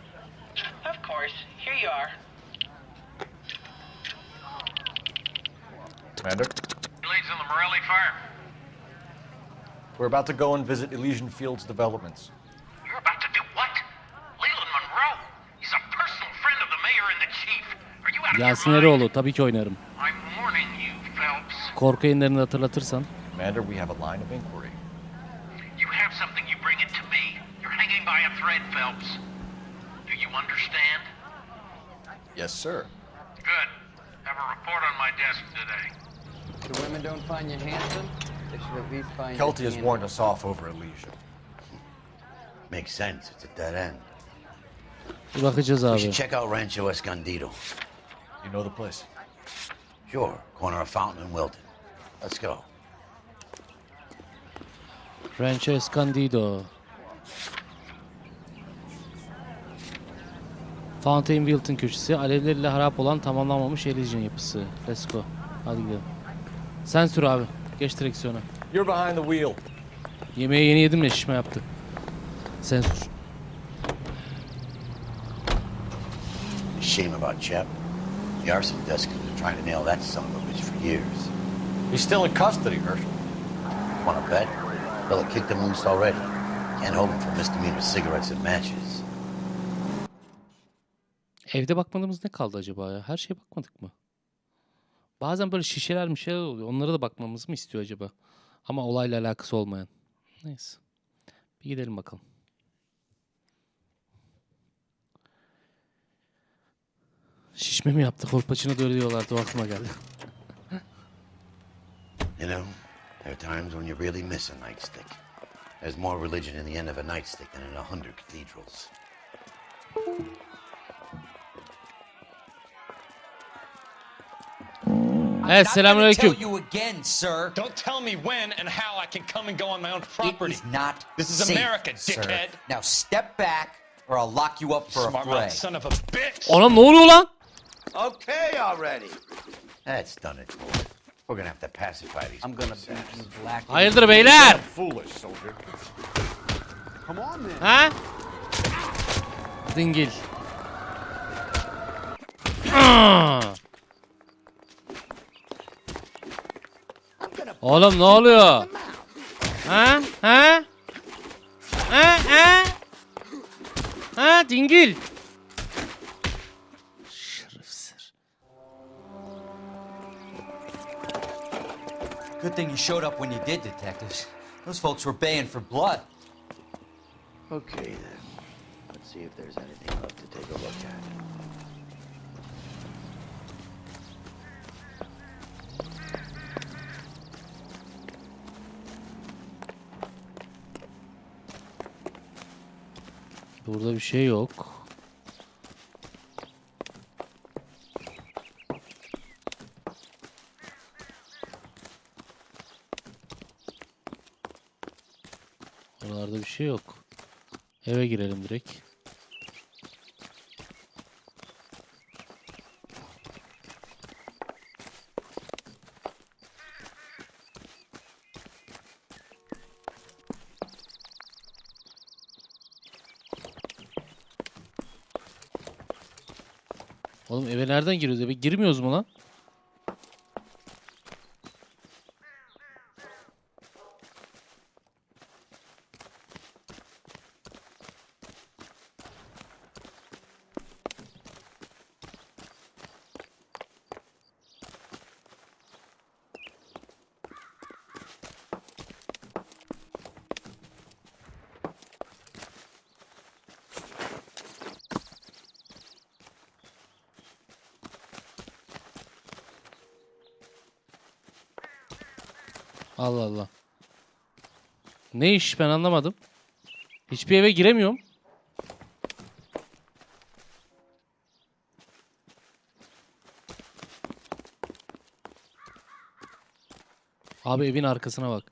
Of course. Here you are. Commander? Leads in the Morelli fire. We're about to go and visit Elysian Fields Developments. You're about to do what? Leland Yasin Eroğlu tabii ki oynarım. Korku yayınlarını hatırlatırsan. Commander, we have a line of inquiry. You have something, you bring it to me. You're hanging by a thread, Phelps. Do you understand? Yes, sir. Good. Have a report on my desk today. The women don't find you handsome? They should at least find Kelty you has warned us off over Elysia. Makes sense. It's a dead end. Bir bakacağız We abi. should check out Rancho Escondido. You know the place? Sure. Corner of Fountain and Wilton. Let's go. Rancho Escondido. Fountain Wilton köşesi. Alevleriyle harap olan tamamlanmamış Elysian yapısı. Let's go. Hadi gidelim. Sen sür abi. Geç direksiyona. You're behind the wheel. Yemeği yeni yedim ya şişme yaptı. Sen sür. Shame about Chep. The arson desk has been trying to nail that son of a bitch for years. He's still in custody, Herschel. Wanna bet? Fella kicked him loose already. Can't hold him for misdemeanor cigarettes and matches. Evde bakmadığımız ne kaldı acaba ya? Her şeye bakmadık mı? Bazen böyle şişeler oluyor. Onlara da bakmamızı mı istiyor acaba? Ama olayla alakası olmayan. Neyse. Bir gidelim bakalım. Şişme mi yaptı? Kolpaçino da öyle diyorlardı. O aklıma geldi. You know, there are times when you really miss a nightstick. There's more religion in the end of a nightstick than in 100 cathedrals. Evet, selamünaleyküm. Tell you again, sir. Don't tell me when and how I can come and go on my own property. It is not This is safe, America, dickhead. Sir. Now step back or I'll lock you up for a fray. Son of a bitch. Anam ne oluyor lan? Okay already. That's done it. We're gonna have to pacify these. I'm gonna beat you black. Hayırdır beyler? Foolish, soldier. Come on then. Ha? Dingil. Oğlum ne oluyor? Ha? Ha? Ha? Ha? Ha? Dingil. Şerefsiz. Good thing you showed up when you did, detectives. Those folks were baying for blood. Okay then. Let's see if there's anything left to take a look at. Burada bir şey yok. Buralarda bir şey yok. Eve girelim direkt. Oğlum eve nereden giriyoruz? Eve girmiyoruz mu lan? Allah Allah. Ne iş ben anlamadım. Hiçbir eve giremiyorum. Abi evin arkasına bak.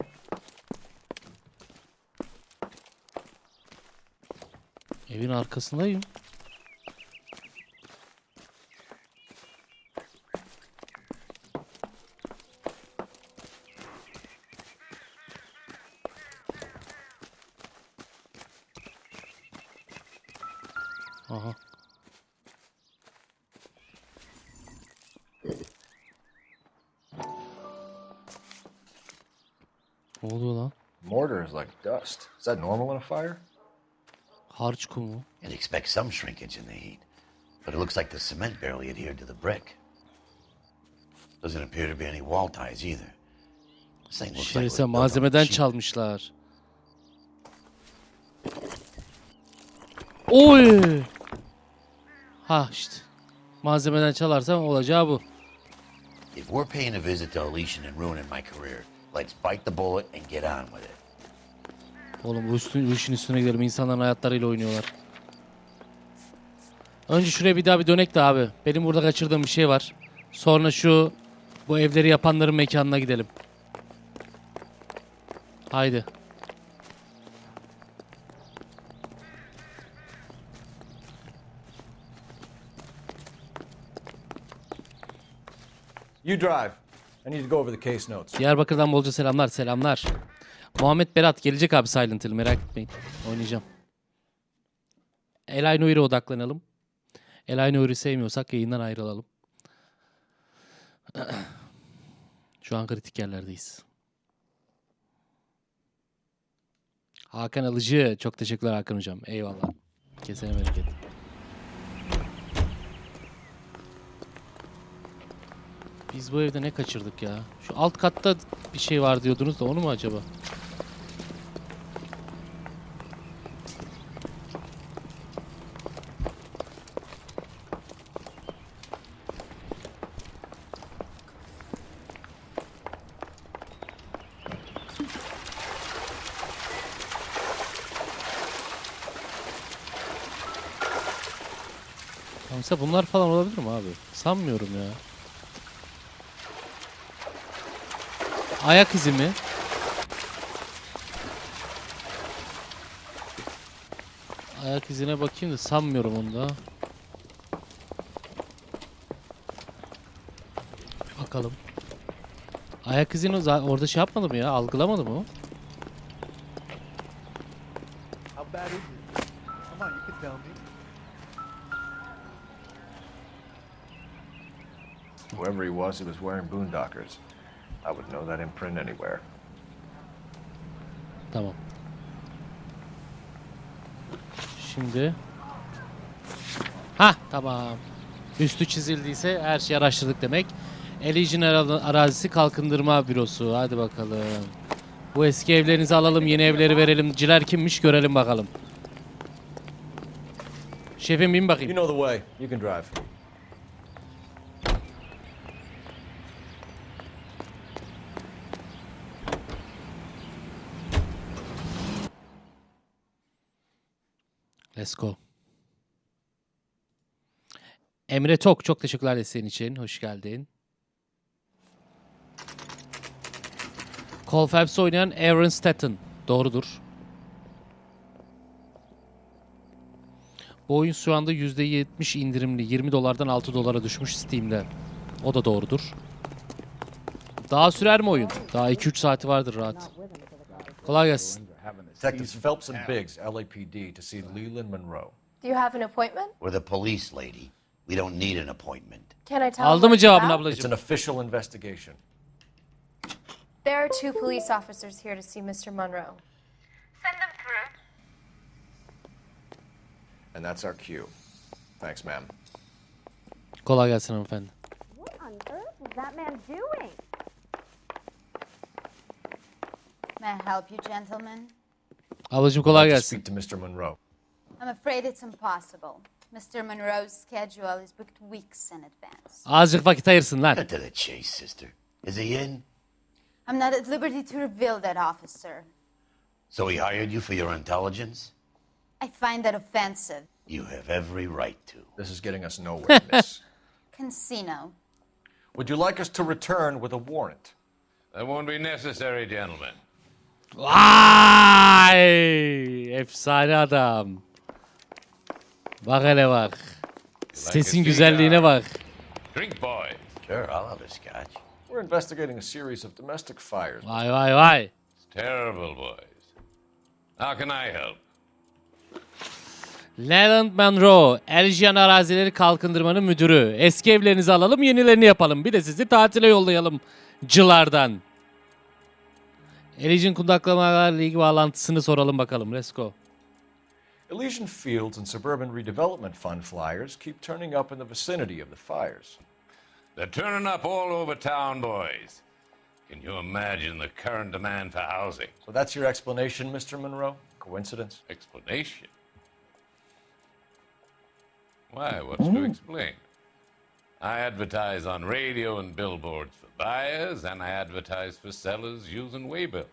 Evin arkasındayım. Aha. Ne oluyor lan? Mortar is like dust. Is that normal in a fire? Harç kumu. You'd expect some shrinkage in the heat. But it looks like the cement barely adhered to the brick. Doesn't appear to be any wall ties either. This thing looks like it was built on Malzemeden cheap. çalmışlar. Oy! Ha işte. Malzemeden çalarsam olacağı bu. If we're paying a visit to Elysian and ruining my career, let's bite the bullet and get on with it. Oğlum bu işin üstüne gidelim. İnsanların hayatlarıyla oynuyorlar. Önce şuraya bir daha bir dönek de abi. Benim burada kaçırdığım bir şey var. Sonra bu evleri yapanların mekanına gidelim. Haydi. You drive. I need to go over the case notes. Diyarbakır'dan bolca selamlar, selamlar. Muhammed Berat gelecek abi Silent Hill, merak etmeyin. Oynayacağım. Noire'e odaklanalım. Noire'i sevmiyorsak yayından ayrılalım. Şu an kritik yerlerdeyiz. Hakan Alıcı, çok teşekkürler Hakan hocam. Eyvallah. Kesene bereket. Biz bu evde ne kaçırdık ya? Şu alt katta bir şey var diyordunuz da onu mu acaba? Mesela bunlar falan olabilir mi abi? Sanmıyorum ya. Ayak izi mi? Ayak izine bakayım da sanmıyorum onu da. Bir bakalım. Ayak izini orada şey yapmadı mı ya? Algılamadı mı o? How bad is it? Come on, you can tell me. Whoever he was wearing boondockers. I would know that imprint anywhere. Tamam. Şimdi. Ha tamam. Üstü çizildiyse her şeyi araştırdık demek. Elysian arazisi kalkındırma bürosu. Hadi bakalım. Bu eski evlerinizi alalım, yeni evleri verelim. Ciler kimmiş görelim bakalım. Şefim bin bakayım. You know the way. You can drive. Let's go. Emre Tok, çok teşekkürler desteğin için. Hoş geldin. Cole Phelps oynayan Aaron Staton. Doğrudur. Bu oyun şu anda %70 indirimli. 20 dolardan 6 dolara düşmüş Steam'de. O da doğrudur. Daha sürer mi oyun? Daha 2-3 saati vardır rahat. Kolay gelsin. Detectives Phelps and Biggs, LAPD, to see Leland Monroe. Do you have an appointment? We're the police, lady. We don't need an appointment. Can I tell Aldı mı cevabını ablacığım? It's an official investigation. There are 2 police officers here to see Mr. Monroe. Send them through. And that's our cue. Thanks, ma'am. Kolay gelsin hanımefendi. What on earth is that man doing? May I help you, gentlemen? Ablacığım kolay I'd like to gelsin. speak to Mr. Monroe. I'm afraid it's impossible. Mr. Monroe's schedule is booked weeks in advance. Azıcık vakit ayırsın lan. Cut to the chase, sister. Is he in? I'm not at liberty to reveal that, officer. So he hired you for your intelligence? I find that offensive. You have every right to. This is getting us nowhere, miss. Casino. Would you like us to return with a warrant? That won't be necessary, gentlemen. Vay! Efsane adam. Bak hele bak. Sesin güzelliğine bak. Drink, boy. Sure, I'll have a scotch. We're investigating a series of domestic fires. Vay vay vay. It's terrible, boys. How can I help? Leland Monroe, Elysian arazileri kalkındırmanın müdürü. Eski evlerinizi alalım, yenilerini yapalım. Bir de sizi tatile yollayalım cılardan. Elysian kundaklamalarla ilgili bağlantısını soralım bakalım. Let's go. It Elysian Fields and Suburban Redevelopment Fund flyers keep turning up in the vicinity of the fires. They're turning up all over town, boys. Can you imagine the current demand for housing? So that's your explanation, Mr. Monroe? Coincidence? Explanation? Why, what's to explain? I advertise on radio and billboards for buyers, and I advertise for sellers using waybills.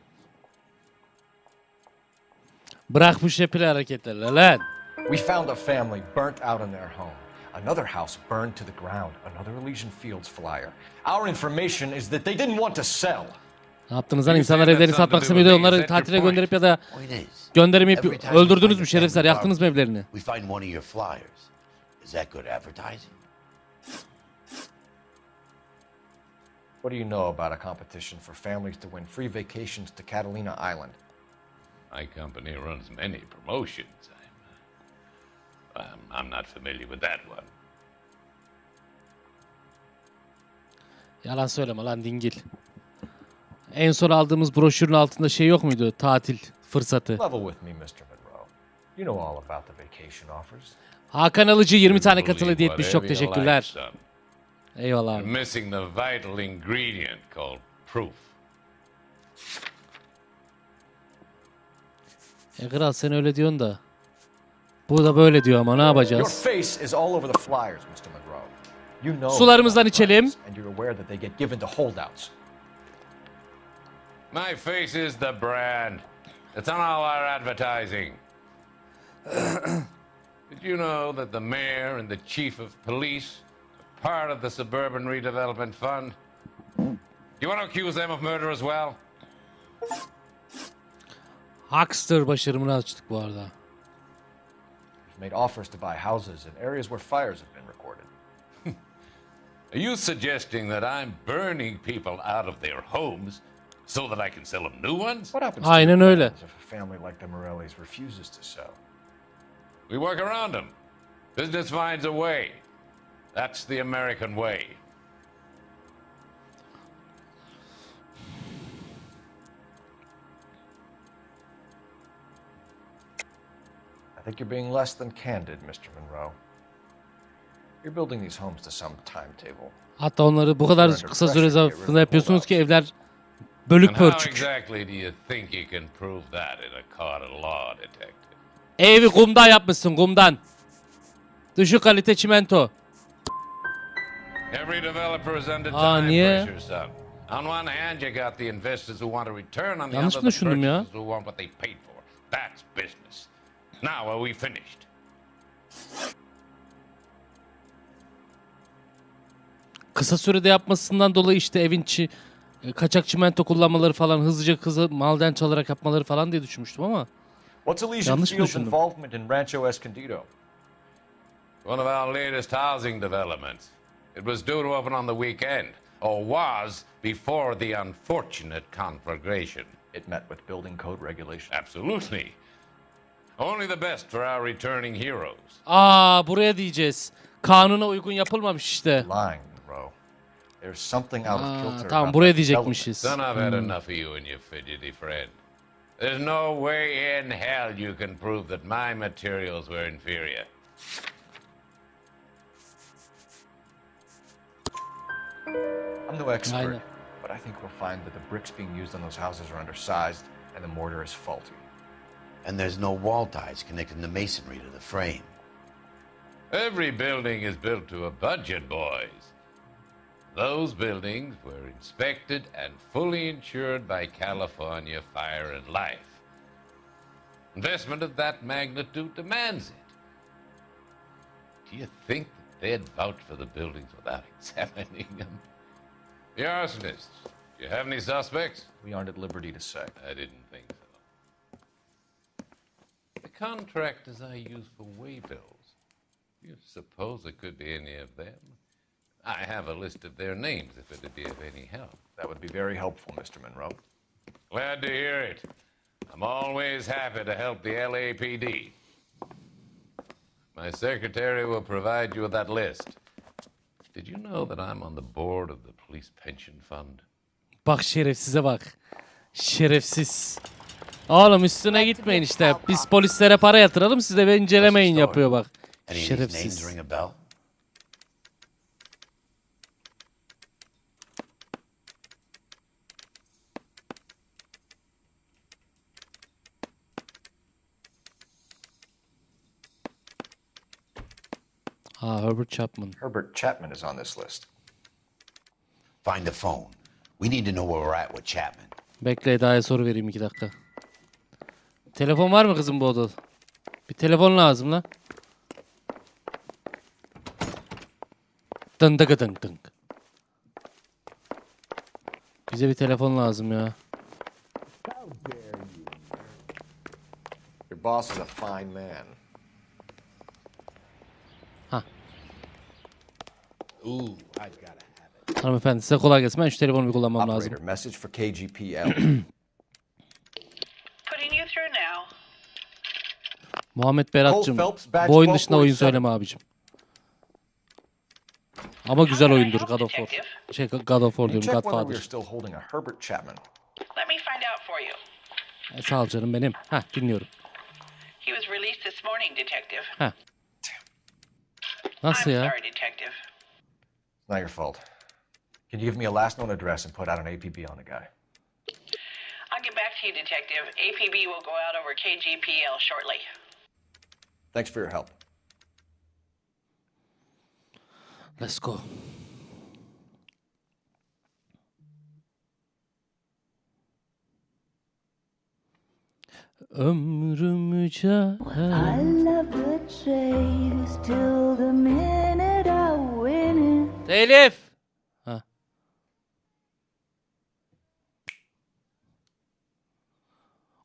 Bırak bu şepil hareketleri lan. We found a family burnt out in their home. Another house burned to the ground. Another Elysian Fields flyer. Our information is that they didn't want to sell. Ne yaptınız lan? İnsanlar evlerini satmak istemiyordu. Onları tatile gönderip ya da göndermeyip öldürdünüz mü şerefsizler? Yaktınız mı evlerini? We find one of your flyers. Is that good advertising? What do you know about a competition for families to win free vacations to Catalina Island? My company runs many promotions. I'm not familiar with that one. Yalan söyleme lan dingil. En son aldığımız broşürün altında şey yok muydu? Tatil fırsatı. Level with me, Mr. Monroe. You know all about the vacation offers. Hakan Alıcı 20 tane katıl hediye etmiş. Çok teşekkürler. Eyvallah. You're missing the vital ingredient called proof. Kral sen öyle diyorsun da. Bu da böyle diyor ama ne yapacağız? Your face is all over the flyers, Mr. Monroe. You know. Sularımızdan içelim. And you're aware that they get given to holdouts. My face is the brand. It's on all our advertising. Did you know that the mayor and the chief of police are part of the Suburban Redevelopment Fund? You want to accuse them of murder as well? Rockstar başarımını açtık bu arada. We've made offers to buy houses in areas where fires have been recorded. Are you suggesting that I'm burning people out of their homes so that I can sell them new ones? What happens Aynen to öyle. if a family like the Morellis refuses to sell? We work around them. Business finds a way. That's the American way. I think you're being less than candid, Mr. Monroe. You're building these homes to some timetable. Hatta onları bu kadar kısa süre zarfında yapıyorsunuz ki evler bölük And how pörçük. exactly do you think you can prove that in a court of law, detective? Evi kumdan yapmışsın, kumdan. Düşük kalite çimento. Every developer is under Aa, time niye? pressure, son. On one hand, you got the investors who want a return. On the Yanlış other, mı the düşündüm ya? purchasers who want what they paid for. That's business. Now, are we finished? Kısa sürede yapmasından dolayı işte evin kaçak çimento kullanmaları falan, hızlıca malden çalarak yapmaları falan diye düşünmüştüm ama What's Elysian yanlış mı Fields' düşündüm? involvement in Rancho Escondido? One of our latest housing developments. It was due to open on the weekend, or was before the unfortunate conflagration. It met with building code regulations. Absolutely. Only the best for our returning heroes. Buraya diyeceğiz. Kanuna uygun yapılmamış işte. Lying, Monroe. There's something out of kilter. Tamam about buraya that diyecekmişiz. Son, I've had enough of you and your fidgety friend. There's no way in hell you can prove that my materials were inferior. I'm no expert, Aynen. but I think we'll find that the bricks being used on those houses are undersized and the mortar is faulty. And there's no wall ties connecting the masonry to the frame. Every building is built to a budget, boys. Those buildings were inspected and fully insured by California Fire and Life. Investment of that magnitude demands it. Do you think that they'd vouch for the buildings without examining them? The arsonists, do you have any suspects? We aren't at liberty to say. I didn't think so. The contractors I use for waybills, do you suppose it could be any of them? I have a list of their names if it'd be of any help. That would be very helpful, Mr. Monroe. Glad to hear it. I'm always happy to help the LAPD. My secretary will provide you with that list. Did you know that I'm on the board of the police pension fund? Bak şerefsize bak. Şerefsiz. Oğlum üstüne gitmeyin işte. Biz polislere para yatıralım, siz de incelemeyin yapıyor bak. Any of these names Şerefsiz. ring a bell? Herbert Chapman. Herbert Chapman is on this list. Find the phone. We need to know where we're at with Chapman. Bekle, Eda'ya soru vereyim 2 dakika. Telefon var mı kızım bu odada? Bir telefon lazım lan. Dın dıgı dın dın. Bize bir telefon lazım ya. Your boss is a fine man. Ooh, I've got to have it. Hanımefendi size kolay gelsin. Ben şu telefonu bir kullanmam lazım. Operator, message for KGPL. Putting you through now. Muhammed Berat'cığım, Cole Phelps, badge bu oyun dışında oyun 1247. söyleme abicim. Ama güzel oyundur God of War. God of War Can you diyorum, check whether we are Godfather. still holding a Herbert Chapman? Let me find out for you. Sağ ol canım benim. Dinliyorum. He was released this morning, Detective. Nasıl I'm ya? sorry, Detective. Not your fault. Can you give me a last known address and put out an APB on the guy? I'll get back to you, Detective. APB will go out over KGPL shortly. Thanks for your help. Let's go. Ömrümüce Telif.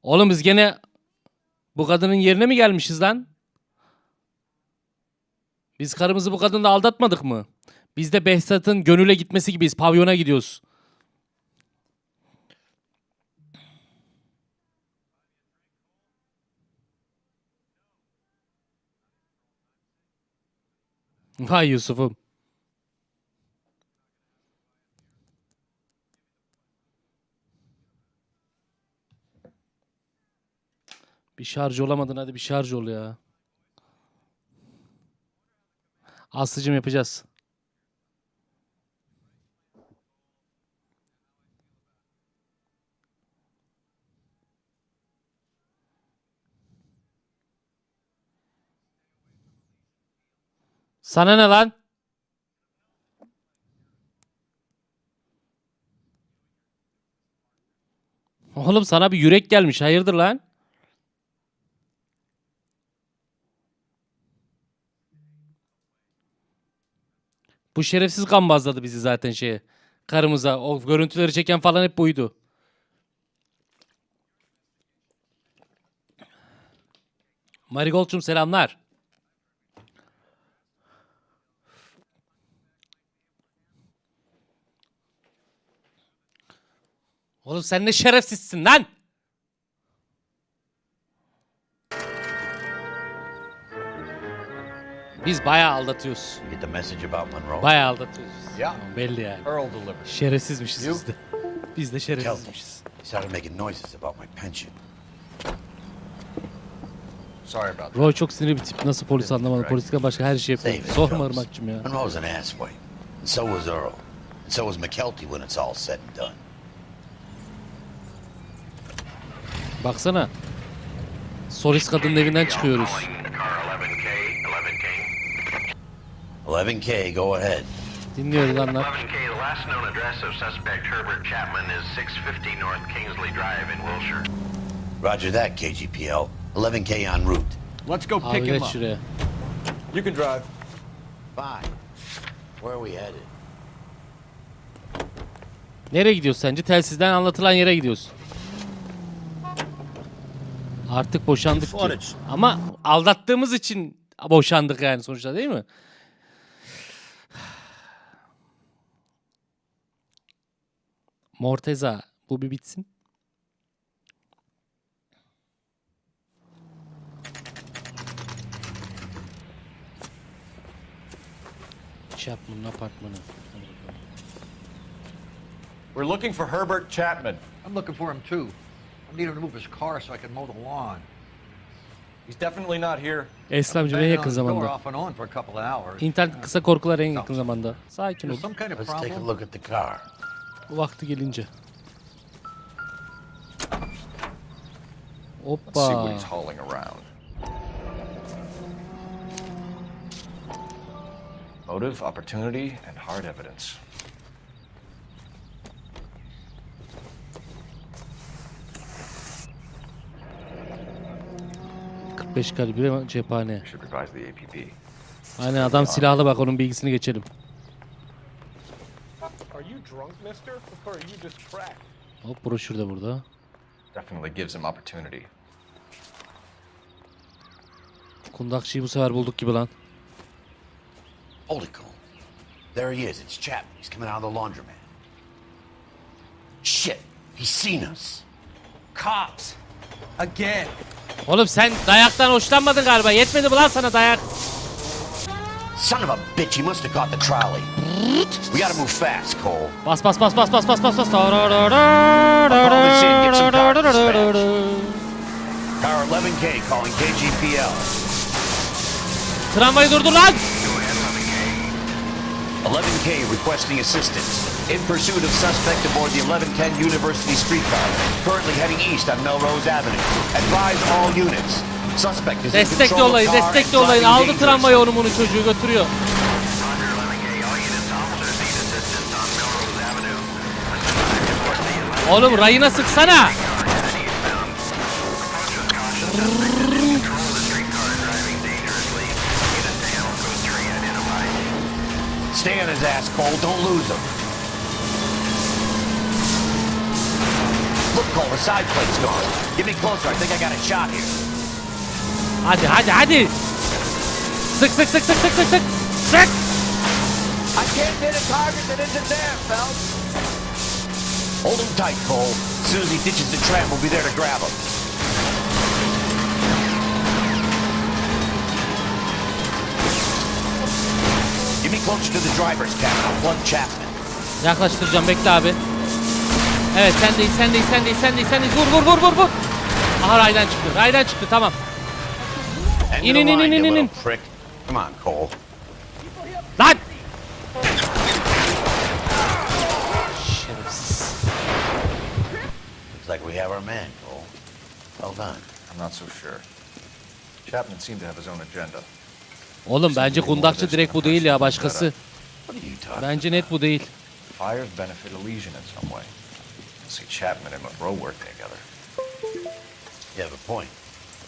Oğlum biz gene bu kadının yerine mi gelmişiz lan? Biz karımızı bu kadınla aldatmadık mı? Biz de Behzat'ın gönüle gitmesi gibiyiz. Pavyona gidiyoruz. Vay Yusuf'um. Bir şarj olamadın, hadi bir şarj ol ya. Aslıcığım yapacağız. Sana ne lan? Oğlum sana bir yürek gelmiş. Hayırdır lan? Bu şerefsiz gambazladı bizi zaten şeye. Karımıza. O görüntüleri çeken falan hep buydu. Marigold'cum selamlar. Oğlum sen ne şerefsizsin lan? Biz bayağı aldatıyoruz. You get the message about Monroe? Bayağı aldatıyoruz. Yeah. Belli yani. Earl delivered. Şerefsizmişiz biz de. Biz de şerefsizmişiz. He started making noises about my pension. Sorry about that. Roy çok sinirli bir tip. Nasıl polis anlamadım. Politika başka her şey yapıyor. Save it, Sorma Phelps. Irmak'cığım ya. Monroe's an asswipe. And so was Earl. And so was McKelty when it's all said and done. Baksana. Solist kadının evinden çıkıyoruz. 11K, go ahead. Dinliyoruz anlat. 11K, the last known address of suspect Herbert Chapman is 650 North Kingsley Drive in Wilshire. Roger that, KGPL. 11K en route. Let's go Abi pick him geç up. şuraya. You can drive. Fine. Where are we headed? Nereye gidiyoruz sence? Telsizden anlatılan yere gidiyoruz. Artık boşandık ki. Ama aldattığımız için boşandık yani sonuçta, değil mi? Morteza, bu bir bitsin. Chapman'ın apartmanı. We're looking for Herbert Chapman. I'm looking for him too. I need him to move his car so I can mow the lawn. He's definitely not here. Eslemci ve Banging yakın on the door zamanda. off and on for a couple of hours. İnternet kısa korkular en yakın zamanda. Sakin ol. Some kind of Let's take a problem? look at the car. Bu vakti gelince. Let's see what Hoppa. he's hauling around. Motive, opportunity, and hard evidence. 45 kalibre cephane. Should revise the APB. Aynen adam silahlı bak onun bilgisini geçelim. Are you drunk, mister? Or are you just cracked? Hop broşür de burada. Definitely gives him opportunity. Kundakçıyı bu sefer bulduk gibi lan. Hold it, Cole. There he is. It's Chapman. He's coming out of the laundromat. Shit. He's seen us. Cops. Again. Oğlum sen dayaktan hoşlanmadın galiba. Yetmedi mi lan sana dayak? Son of a bitch. He must have caught the trolley. We gotta move fast, Cole. Bas bas bas bas bas bas bas bas. Car 11K calling KGPL. Tramvayı durdur lan. 11K requesting assistance. In pursuit of suspect aboard the 1110 University streetcar. Currently heading east on Melrose Avenue. Advise all units. Suspect is in Destek control of yollayın, car destek and yollayın. driving Aldı dangerous. tramvayı onu bunu çocuğu götürüyor. Oğlum rayına sıksana. Stay on his ass, Cole. Don't lose him. Look, Cole, the side plate's gone. Get me closer. I think I got a shot here. Hadi hadi hadi. Sık sık sık sık sık sık sık. Sık. I can't hit a target that isn't there, Phelps. Hold him tight, Cole. As soon as he ditches the tram, we'll be there to grab him. Get me closer to the driver's cabin. I'll plug Chapman. Yaklaştıracağım bekle abi. Evet sendeyiz sendeyiz sendeyiz sendeyiz sendeyiz. Vur vur vur vur vur. Aha raydan çıktı raydan çıktı tamam. End İn of in the in line, in you in in. little prick. Come on, Cole. Lan. Şerefsiz. Looks like we have our man, Cole. Well done. I'm not so sure. Chapman seemed to have his own agenda. Oğlum bence kundakçı direkt bu değil ya başkası. Bence net bu değil. Fires benefit Elysian in some way. See Chapman and Monroe work together. You have a point.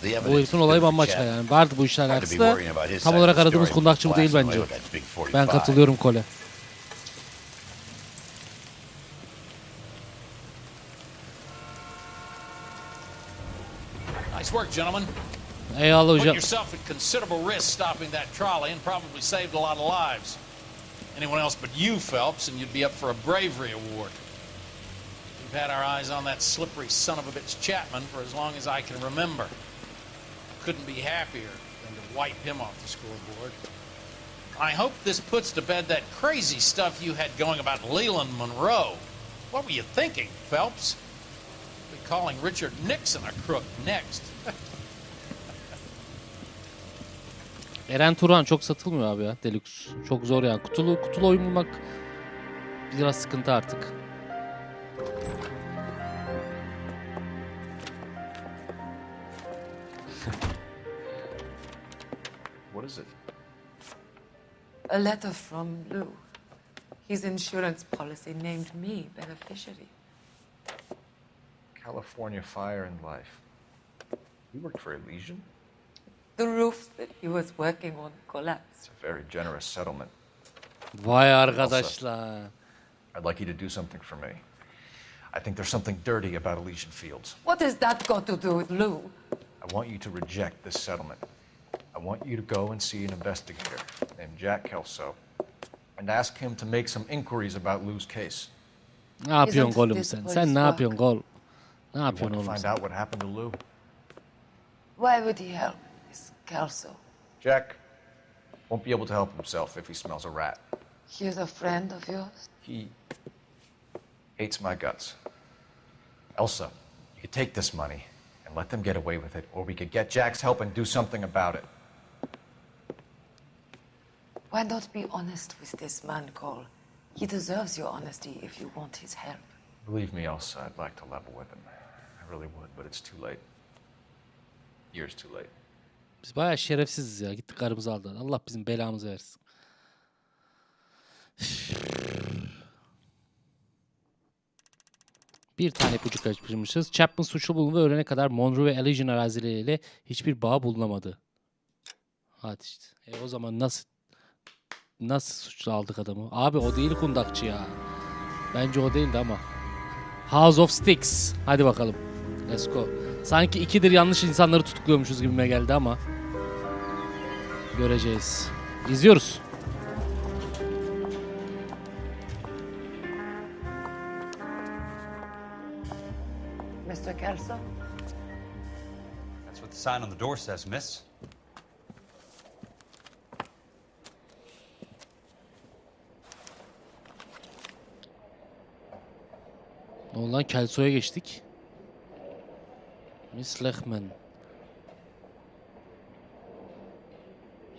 The Bu herifin olayı bambaşka yani. Vardı bu işler alakası da tam olarak aradığımız kundakçı bu değil bence. Ben katılıyorum Cole. Nice work, gentlemen. Eyvallah Put hocam. yourself at considerable risk stopping that trolley and probably saved a lot of lives. Anyone else but you, Phelps, and you'd be up for a bravery award. We've had our eyes on that slippery son of a bitch Chapman for as long as I can remember. Couldn't be happier than to wipe him off the scoreboard. I hope this puts to bed that crazy stuff you had going about Leland Monroe. What were you thinking, Phelps? We'll be calling Richard Nixon a crook next. Eren Turan çok satılmıyor abi ya Deluxe. Çok zor yani. Kutulu oyun bulmak biraz sıkıntı artık. What is it? A letter from Lou. His insurance policy named me beneficiary. California Fire and Life. You worked for Elysian? The roof that he was working on collapsed. It's a very generous settlement. Vay arkadaşlar. I'd like you to do something for me. I think there's something dirty about Elysian Fields. What has that got to do with Lou? I want you to reject this settlement. I want you to go and see an investigator named Jack Kelso and ask him to make some inquiries about Lou's case. Ne yapıyorsun oğlum sen? Sen ne yapıyorsun oğlum? Ne yapıyorsun You want to oğlum find sen? out what happened to Lou? Why would he help this Kelso? Jack won't be able to help himself if he smells a rat. He is a friend of yours? He hates my guts. Elsa, You could take this money and let them get away with it, or we could get Jack's help and do something about it. Why not be honest with this man, Cole? He deserves your honesty if you want his help. Believe me, Elsa, I'd like to level with him. I really would, but it's too late. Years too late. Biz bayağı şerefsiziz ya. Gittik karımızı aldılar. Allah bizim belamızı versin. Bir tane ipucu kaçırmışız. Chapman suçlu bulundu ve öğlene kadar Monroe ve Elysian arazileriyle hiçbir bağ bulunamadı. Hadi işte. O zaman nasıl suçlu aldık adamı? Abi o değil kundakçı ya. Bence o değildi ama. House of Sticks. Hadi bakalım. Let's go. Sanki ikidir yanlış insanları tutukluyormuşuz gibime geldi ama. Göreceğiz. İzliyoruz. Mr. Kelso? That's what the sign on the door says, miss. Ne oldu lan? Kelso'ya geçtik. Miss Lehman.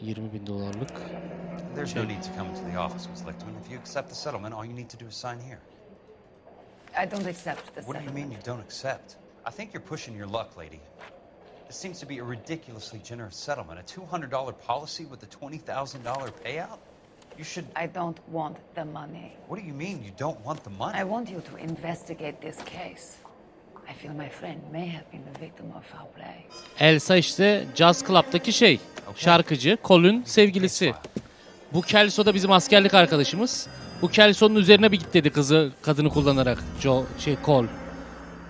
$20.000. There's no need to come into the office, Miss Lichtman. If you accept the settlement, all you need to do is sign here. I don't accept the What do you settlement. mean you don't accept? I think you're pushing your luck, lady. This seems to be a ridiculously generous settlement. A $200 policy with a $20,000 payout? You should... I don't want the money. What do you mean you don't want the money? I want you to investigate this case. I feel my friend may have been the victim of foul play. Elsa işte Jazz Club'daki şey. Şarkıcı. Cole'ün sevgilisi. Bu Kelso da bizim askerlik arkadaşımız. Bu Kelso'nun üzerine bir git dedi kadını kullanarak. Cole.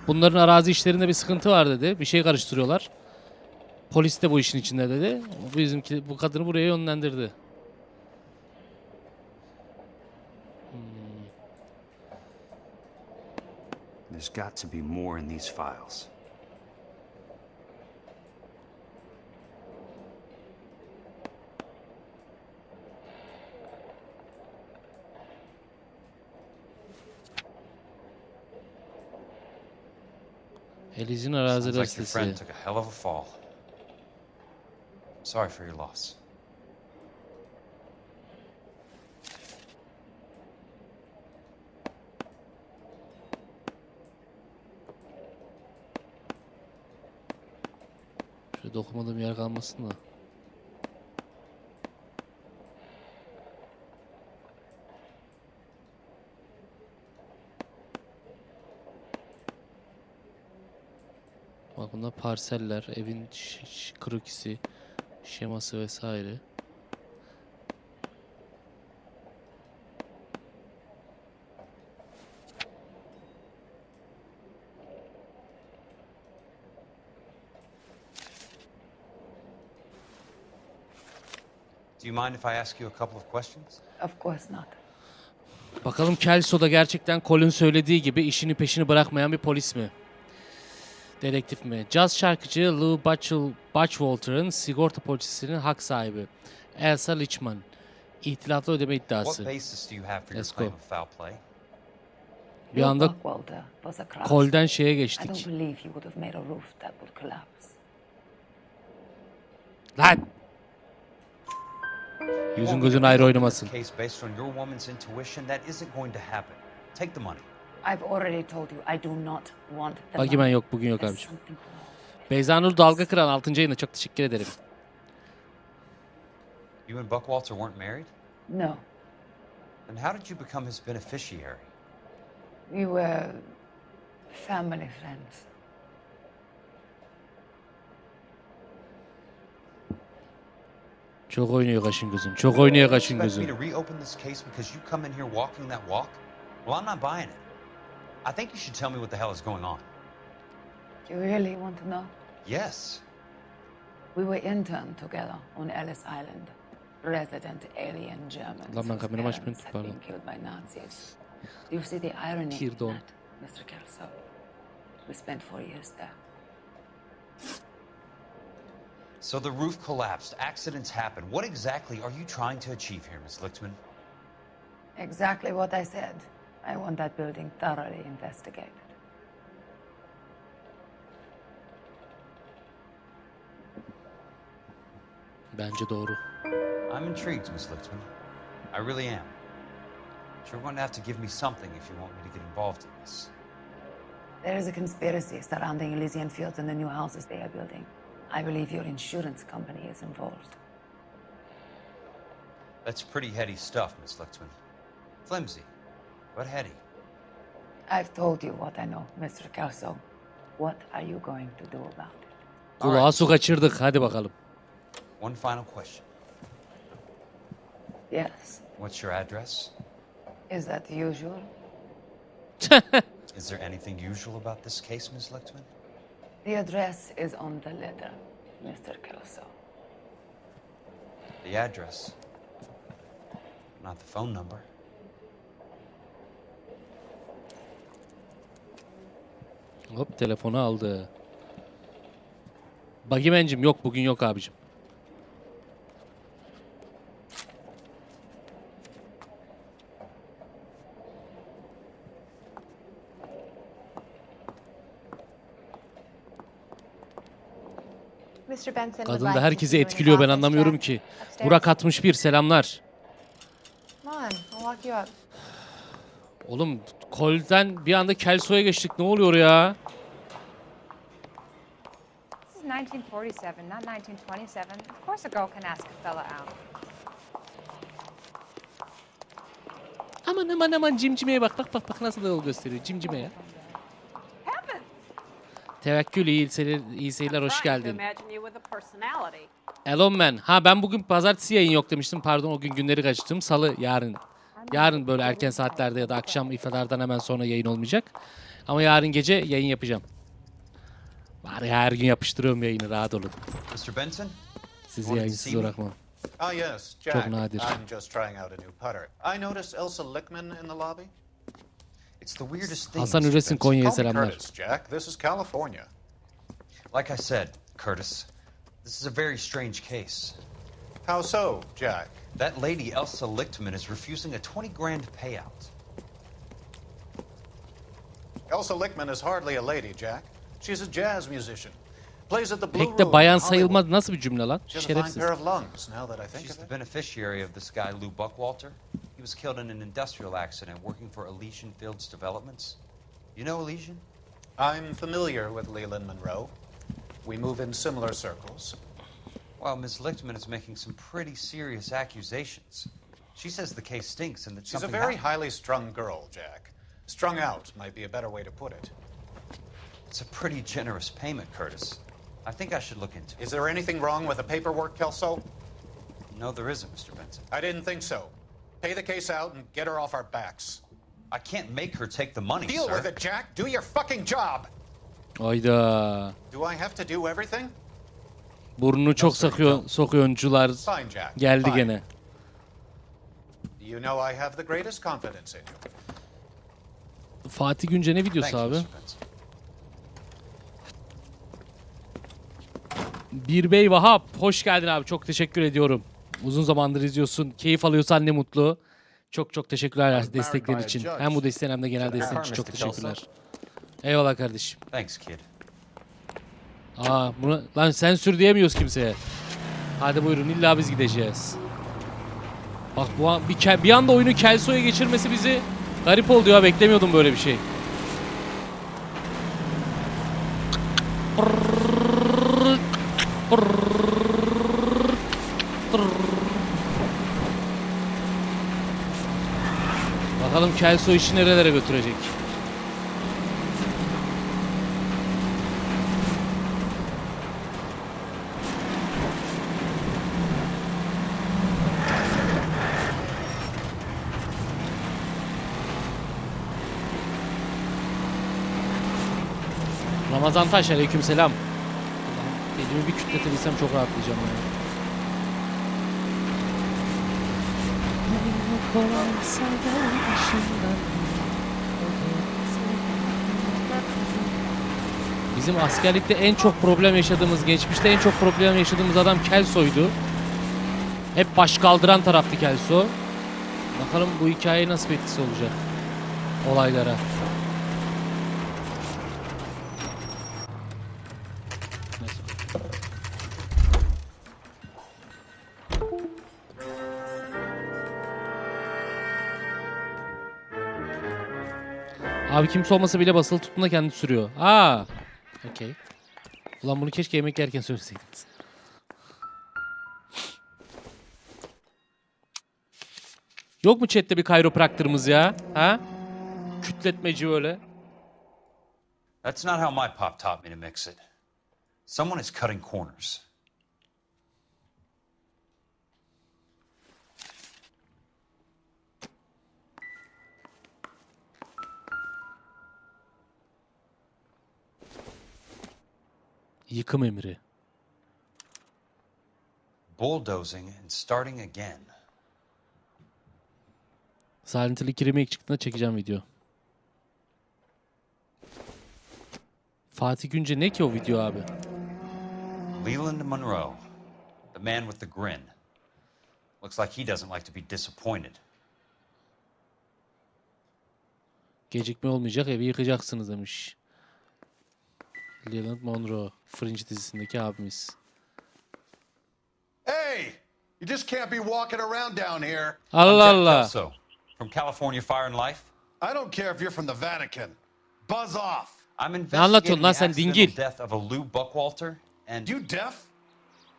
Bunların arazi işlerinde bir sıkıntı var dedi. Bir şey karıştırıyorlar. Polis de bu işin içinde dedi. Bu kadını buraya yönlendirdi. There's got to be more in these files. Elysian Sounds araziler like your sitesi. friend took a hell of a fall. Sorry for your loss. Şöyle dokunmadığım yer kalmasın da. Bak bunlar parseller, evin krokisi, şeması vesaire. Do you mind if I ask you a couple of questions? Of course not. Bakalım Kelso da gerçekten Colin söylediği gibi işini peşini bırakmayan bir polis mi? Dedektif mi? Jazz şarkıcı Lou Butchwalter'ın sigorta polisinin hak sahibi. Elsa Lichtman. İhtilaflı ödeme iddiası. What basis do you have for your Let's claim go. of foul play? Bir anda Cole'den şeye I geçtik. don't believe you would have made a roof that would collapse. Lan! Yüzün gözün ayrı oynamasın. Case based on your woman's intuition, that isn't going to happen. Take the money. I've already told you I do not want the Bak hemen money. yok, bugün yok There's abiciğim. something wrong. Beyza Nur Dalga Kıran 6. ayında çok teşekkür ederim. You and Buckwalter weren't married? No, Then how did you become his beneficiary? we were family friends. Çok oynuyor kaşın gözün. Çok oynuyor kaşın Expect me gözün. to reopen this case because you come in here walking that walk? Well, I'm not buying it. I think you should tell me what the hell is going on. You really want to know? Yes. We were interned together on Ellis Island. Resident alien Germans. Lan ben whose kameramı açmayı parents had been unuttum, killed by Nazis. You see the irony in Pardon. that, Mr. Kelso? We spent 4 years there. So the roof collapsed. Accidents happen. What exactly are you trying to achieve here, Miss Lichtman? Exactly what I said. I want that building thoroughly investigated. Bence doğru. I'm intrigued, Miss Lütfen. I really am. But you're going to have to give me something if you want me to get involved in this. There is a conspiracy surrounding Elysian Fields and the new houses they are building. I believe your insurance company is involved. That's pretty heady stuff, Miss Lütfen. Flimsy, but heady. I've told you what I know, Mr. Kelso. What are you going to do about it? Kulağa su kaçırdık. Hadi bakalım. One final question. Yes. What's your address? Is that usual? Is there anything usual about this case, Miss Lütfen? The address is on the letter, Mr. Kelso. The address, not the phone number. Hop telefonu aldı. Bagimencim yok, bugün yok abicim. Mr. Benson would Kadın like da to herkesi see you in his etkiliyor, ben office, anlamıyorum Jack. ki. Upstairs. Burak 61 selamlar. Come on, I'll walk you up. Oğlum Col'den bir anda Kelso'ya geçtik. Ne oluyor ya? This is 1947, not 1927. Of course a girl can ask a fella out. Aman aman aman cimcimeye bak. Bak bak bak nasıl da yol gösteriyor cimcimeye. Tevekkül iyi seyirler, hoş geldin. Elon Man. Ha ben bugün pazartesi yayın yok demiştim. Pardon, o gün günleri kaçtım. Salı yarın. Yarın böyle erken saatlerde ya da akşam iftardan hemen sonra yayın olmayacak. Ama yarın gece yayın yapacağım. Var ya, her gün yapıştırıyorum yayını, rahat olun. Mr. Benson? Sizi yayınsız bırakmam. Ah, yes, Jack. Çok nadir. I'm just trying out a new putter. I noticed Elsa Lickman in the lobby. It's the weirdest thing. Hasan Mr. Üresin Benson. Konya'ya Call me selamlar. Curtis, Jack. This is California. Like I said, Curtis, this is a very strange case. How so, Jack? That lady, Elsa Lichtman, is refusing a 20 grand payout. Elsa Lickman is hardly a lady, Jack. She's a jazz musician. Plays at the Blue Pek de Room bayan in Hollywood. sayılmaz, nasıl bir cümle lan? She has a fine Şerefsiz. pair of lungs, now that I think She's of the it. beneficiary of this guy, Lou Buckwalter. He was killed in an industrial accident working for Elysian Fields Developments. You know Elysian? I'm familiar with Leland Monroe. We move in similar circles. Well, Ms. Lichtman is making some pretty serious accusations. She says the case stinks and that She's a something very happened. highly strung girl, Jack. Strung out might be a better way to put it. It's a pretty generous payment, Curtis. I think I should look into it. Is there anything wrong with the paperwork, Kelso? No, there isn't, Mr. Benson. I didn't think so. Pay the case out and get her off our backs. I can't make her take the money, Deal sir. with it, Jack. Do your fucking job. Ayda. Do I have to do everything? Burnunu çok sokuyorcular. Fine, Jack. Geldi Fine. gene. You know I have the greatest confidence in you. Fatih Günce ne videosu Thank you, abi? Mr. Benson. Bir Bey Vahap, hoş geldin abi. Çok teşekkür ediyorum. Uzun zamandır izliyorsun. Keyif alıyorsan ne mutlu. Çok çok teşekkürler desteklerin için. Hem bu desteğin hem de genel desteğin için çok teşekkürler. Eyvallah kardeşim. Thanks, kid. Bunu lan sensür diyemiyoruz kimseye. Hadi buyurun, illa biz gideceğiz. Bak bu an, bir anda oyunu Kelso'ya geçirmesi bizi garip oldu ya, beklemiyordum böyle bir şey. Bakalım Kelso işi nerelere götürecek. Ramazan Taş, aleykümselam. Elimi bir kütletebilsem çok rahatlayacağım yani. Bizim askerlikte en çok problem yaşadığımız, geçmişte en çok problem yaşadığımız adam Kelso'ydu. Hep baş kaldıran taraftı Kelso. Bakalım bu hikaye nasıl bir etkisi olacak olaylara. Abi kimse olmasa bile basılı tuttuğunda kendi sürüyor. Aa. Okey. Ulan bunu keşke yemek yerken söyleseydiniz. Yok mu chatte bir kayropraktörümüz ya? Ha? Kütletmeci öyle. That's not how my pop taught me to mix it. Someone is cutting corners. Yıkım emri. Bulldozing and starting again. Silent Hill 2 remake çıktığında çekeceğim video. Fatih Günce ne ki o video abi? Leland Monroe, the man with the grin. Looks like he doesn't like to be disappointed. Gecikme olmayacak, evi yıkacaksınız demiş. Leland Monroe, Fringe dizisindeki abimiz. Hey, you just can't be walking around down here. Allah Allah. So, from California Fire and Life? I don't care if you're from the Vatican. Buzz off. I'm Ne anlatıyorsun investigating lan the sen accidental dingil? death of a Lou Buckwalter and... You deaf?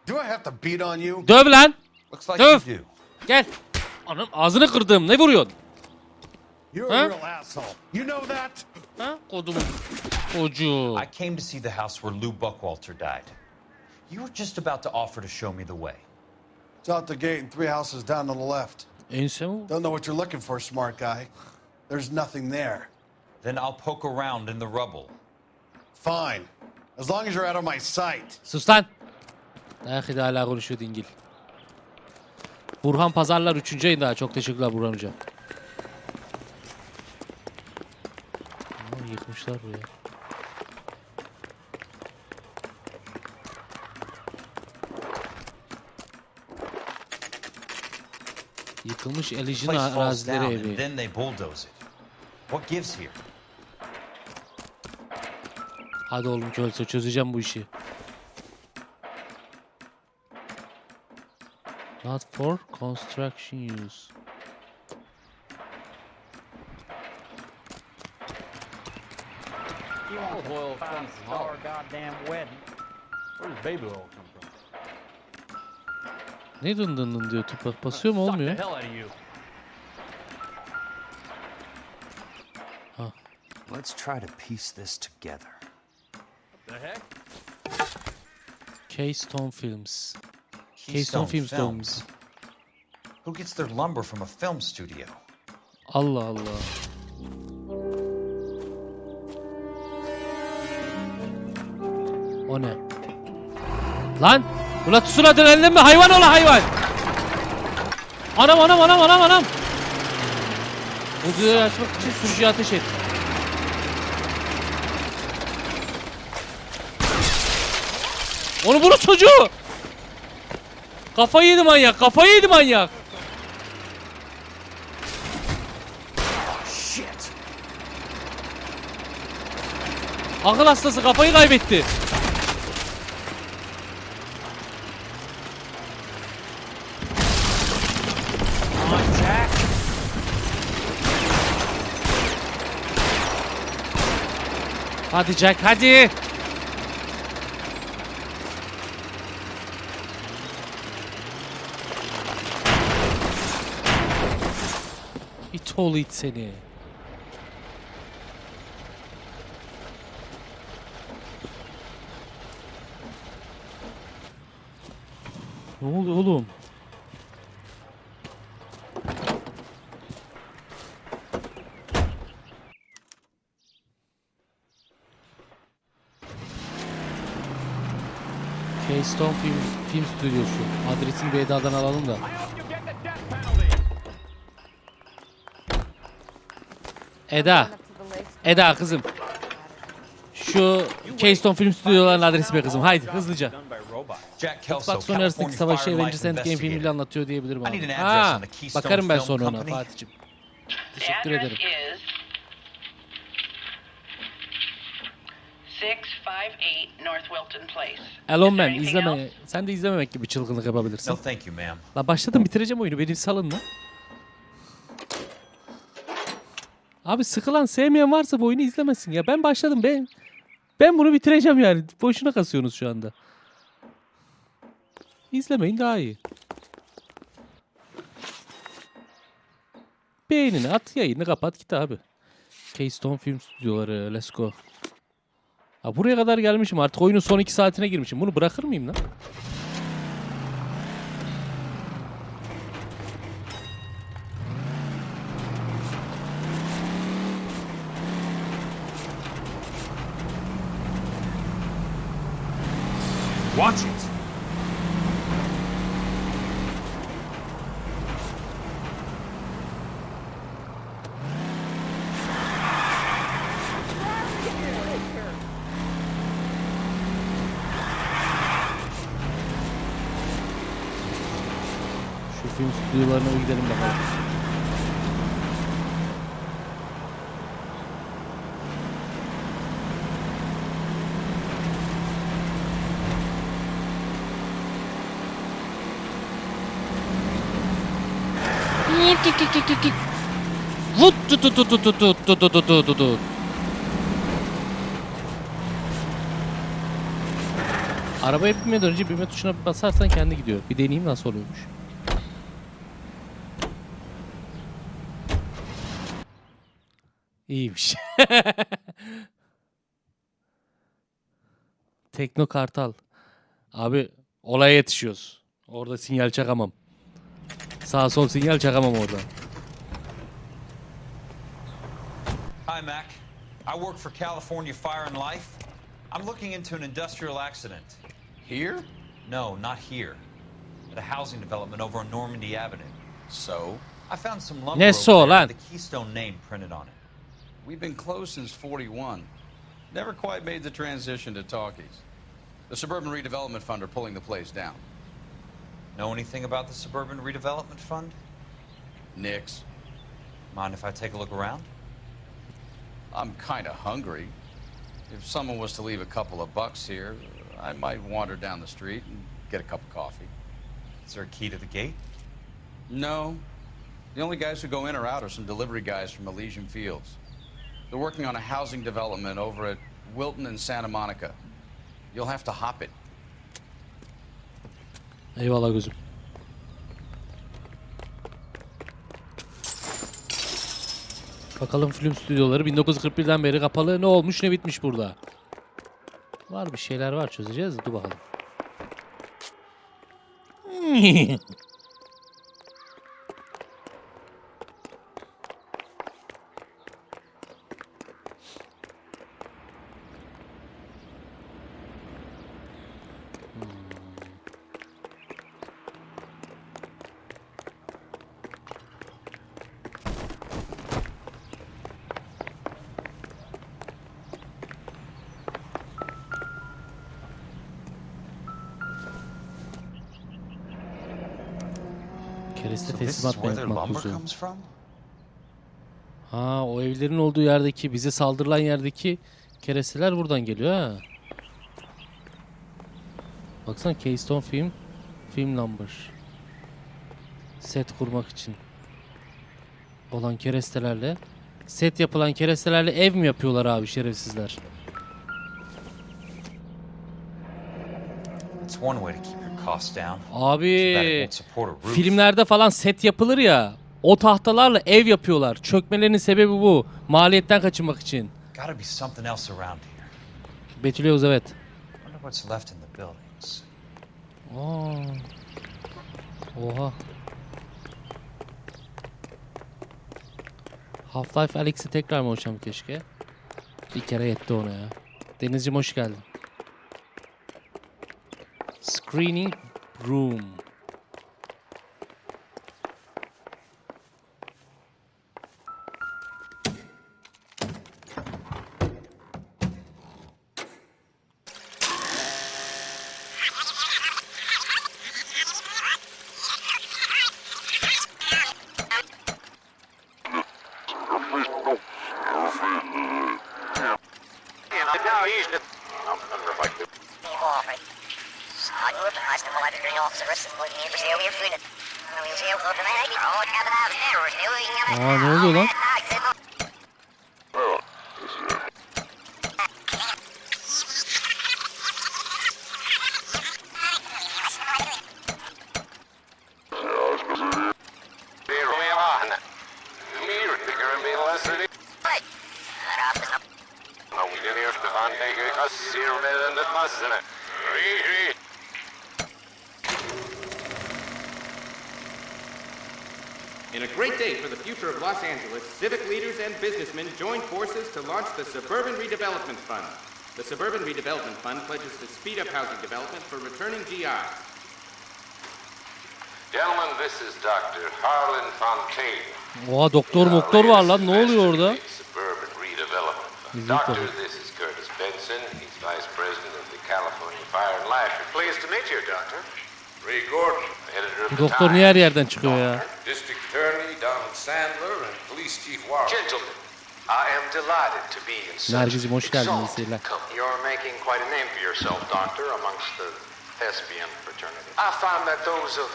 Do I have to beat on you? Döv lan. Looks like Döv. you do. Gel. Anam ağzını kırdım. Ne vuruyorsun? You're a real asshole. You know that? Ha? Kodumun çocuğu. I came to see the house where Lou Buckwalter died. You were just about to offer to show me the way. It's out the gate and 3 houses down to the left. Ense mi? Don't know what you're looking for, smart guy. There's nothing there. Then I'll poke around in the rubble. Fine. As long as you're out of my sight. Sus lan. Dayak hala konuşuyor dingil. Burhan Pazarlar 3. ayında. Çok teşekkürler Burhan hocam. Yıkmışlar buraya. Yıkılmış Elijin Place falls arazileri down evi. and then they bulldoze it. What gives here? Hadi oğlum Kölse çözeceğim bu işi. Not for construction use. Olive oil comes from our goddamn wedding. Where does baby oil come from? Ne dın dın dın diyor. Tüp basıyor mu olmuyor? The hell out of you. Ha. Let's try to piece this together. The heck? Keystone Films. Keystone Films. Films. Who gets their lumber from a film studio? Allah Allah. O ne? Lan! Ula tutsun adrenalin mi? Hayvan ola hayvan! Anam! Bu videoyu açmak için sürücüye ateş et. Onu vurun çocuğu! Kafayı yedi manyak! Shit. Akıl hastası kafayı kaybetti. Hadi Jack hadi. İt oğlu it seni. Ne oldu oğlum? Keystone Film Stüdyosu. Adresini bir Eda'dan alalım da. Eda kızım. Şu Keystone Film Stüdyolarının adresi be kızım. Haydi hızlıca. Bak son arasındaki savaşı Avengers Endgame filmiyle anlatıyor diyebilirim abi. Ha, bakarım ben sonra ona Fatih'cim. Teşekkür ederim. 658 North Wilton Place. Elon Man izleme. Sen de izlememek gibi çılgınlık yapabilirsin. No, thank you, ma'am. La başladım bitireceğim oyunu. Beni salın lan. Abi sıkılan, sevmeyen varsa bu oyunu izlemesin ya. Ben başladım. Ben bunu bitireceğim yani. Boşuna kasıyorsunuz şu anda. İzlemeyin daha iyi. Beğenini at, yayını kapat git abi. Keystone Film Stüdyoları, let's go. Ha, buraya kadar gelmişim, artık oyunun son 2 saatine girmişim. Bunu bırakır mıyım lan? Watch it! Şu film stüdyolarına bir gidelim bakalım. Vut tut tut tut tut tut tut tut tut tut tut. Arabaya binmeden önce binme tuşuna basarsan kendi gidiyor. Bir deneyeyim nasıl oluyormuş. İyiymiş. Tekno Kartal. Abi olaya yetişiyoruz. Orada sinyal çakamam. Sağ sol sinyal çakamam orada. Hi, Mac. I work for California Fire and Life. I'm looking into an industrial accident. Here? No, not here. At a housing development over on Normandy Avenue. So? I found some lumber Ne over so there lan? with the Keystone name printed on it. We've been closed since 41. Never quite made the transition to talkies. The Suburban Redevelopment Fund are pulling the place down. Know anything about the Suburban Redevelopment Fund? Nix. Mind if I take a look around? I'm kind of hungry. If someone was to leave a couple of bucks here, I might wander down the street and get a cup of coffee. Is there a key to the gate? No. The only guys who go in or out are some delivery guys from Elysian Fields. They're working on a housing development over at Wilton and Santa Monica. You'll have to hop it. Eyvallah gözüm. Bakalım film stüdyoları 1941'den beri kapalı. Ne olmuş ne bitmiş burada. Var bir şeyler var, çözeceğiz. Dur bakalım. Kereste teslimat yapmak uzun. Ha, o evlerin olduğu yerdeki, bize saldırılan yerdeki keresteler buradan geliyor ha. Baksana, Keystone Film Number. Set kurmak için olan kerestelerle, set yapılan kerestelerle ev mi yapıyorlar abi şerefsizler? Abi filmlerde falan set yapılır ya, o tahtalarla ev yapıyorlar. Çökmelerinin sebebi bu. Maliyetten kaçınmak için. Betül Yavuz, evet. Oha. Half-Life Alyx'i tekrar mı oynasam keşke? Bir kere yetti ona ya. Denizciğim hoş geldin. Screening Room. Aa, ne oluyor lan? In a great day for the future of Los Angeles, civic leaders and businessmen joined forces to launch the Suburban Redevelopment Fund. The Suburban Redevelopment Fund pledges to speed up housing development for returning GIs. Gentlemen, this is Dr. Harlan Fontaine. Oha doktor var lan, ne oluyor orada? Suburban Redevelopment Fund. Doctor, this is Curtis Benson. He's Vice President of the California Fire and Life. Pleased to meet you, Doctor. Ray Gordon, editor of Bu the doktor niye her yerden çıkıyor ya? District Attorney Donald Sandler and Police Chief Warren. Gentlemen, I am delighted to be in such Nergiz'im hoş geldin, iyi exalted seyirler. company. You're making quite a name for yourself, Doctor, amongst the thespian fraternity. I find that those of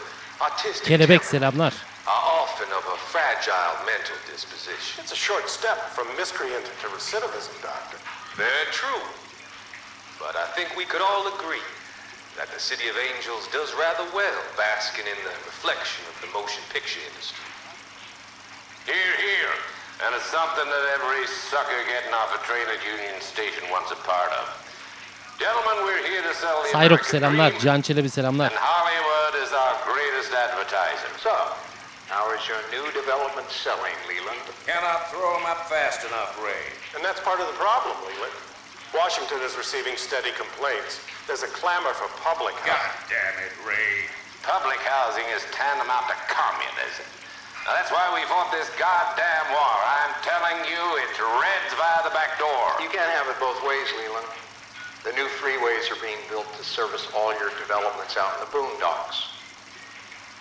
autistic Kelebek selamlar. are often of a fragile mental disposition. It's a short step from miscreant to recidivism, Doctor. Very true. But I think we could all agree that the City of Angels does rather well basking in the reflection of the motion picture industry. Hear, hear. And it's something that every sucker getting off a train at Union Station wants a part of. Gentlemen, we're here to sell the Sayrok American selamlar, dream, Can Çelebi selamlar. and Hollywood is our greatest advertiser. So, how is your new development selling, Leland? Cannot throw them up fast enough, Ray. And that's part of the problem, Leland. Washington is receiving steady complaints. There's a clamor for public housing. God damn it, Ray. Public housing is tantamount to communism. Now that's why we fought this goddamn war. I'm telling you, it's Reds via the back door. You can't have it both ways, Leland. The new freeways are being built to service all your developments out in the boondocks.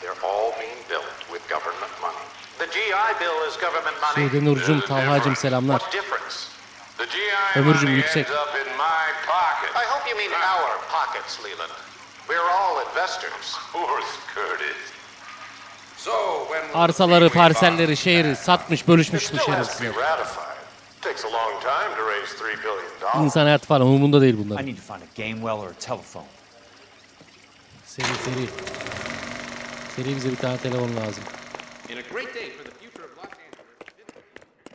They're all being built with government money. The GI Bill is government money. Suudi Nurcum, Talhacım selamlar. What difference? The GI Ömürcüm money yüksek. ends up in my pocket. I hope you mean our pockets, Leland. We're all investors. Of course, Curtis. So when Arsaları, parselleri, şehri satmış, bölüşmüş bu still has to be şerefsizler. ratified. Takes a long time to raise $3 billion. İnsan hayatı falan umurunda değil bunlar. I need to find a game well or a telephone. Seri. Seri bize bir tane telefon lazım. In a great day for the future of Los Angeles.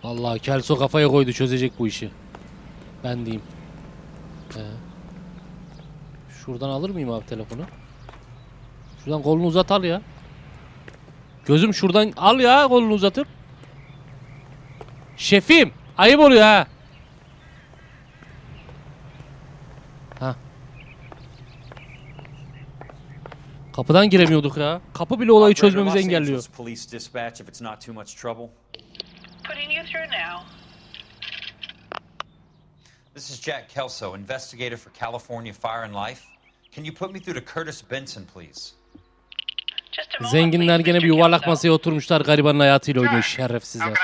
Vallahi Kelso kafaya koydu, çözecek bu işi. Ben diyeyim. Şuradan alır mıyım abi telefonu? Şuradan kolunu uzat, al ya. Gözüm şuradan al ya, kolunu uzatıp. Şefim, ayıp oluyor ha. Kapıdan giremiyorduk ya. Kapı bile olayı çözmemizi engelliyor. Police dispatch if it's not too much trouble. Putting you through now. This is Jack Kelso, investigator for California Fire and Life. Can you put me through to Curtis Benson, please? Zenginler gene bir yuvarlak masaya oturmuşlar, garibanın hayatıyla oynuyor şerefsizler.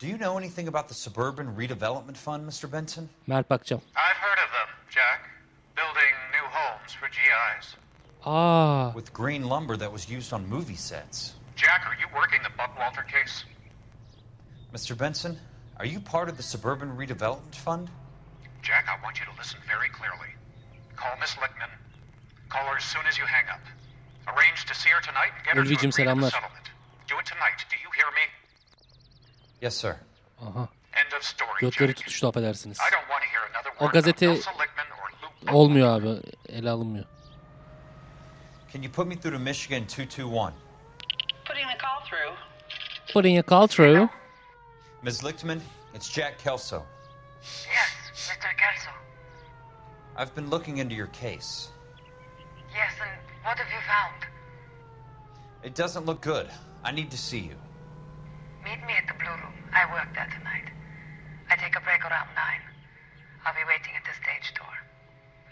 Do you know anything about the Suburban Redevelopment Fund, Mr. Benson? Mert bakacağım. I've heard of them, Jack. Building new homes for GIs. With green lumber that was used on movie sets. Jack, are you working the Buckwalter case? Mr. Benson, are you part of the Suburban Redevelopment Fund? Jack, I want you to listen very clearly. Call Miss Lickman. Call her as soon as you hang up. Arrange to see her tonight and get her to Ulvicim, agree to the selamlar. settlement. Do it tonight. Do you hear me? Yes, sir. Aha. End of story, Götleri Jack. tutuştu, affedersiniz. I don't want to hear another O word about gazete Elsa Lickman or Luke. olmuyor abi. Ele alınmıyor. Can you put me through to Michigan 221? Putting the call through. Putting a call through. Ms. Lichtman, it's Jack Kelso. Yes, Mr. Kelso. I've been looking into your case. Yes, and what have you found? It doesn't look good. I need to see you. Meet me at the Blue Room. I work there tonight. I take a break around 9. I'll be waiting at the stage door.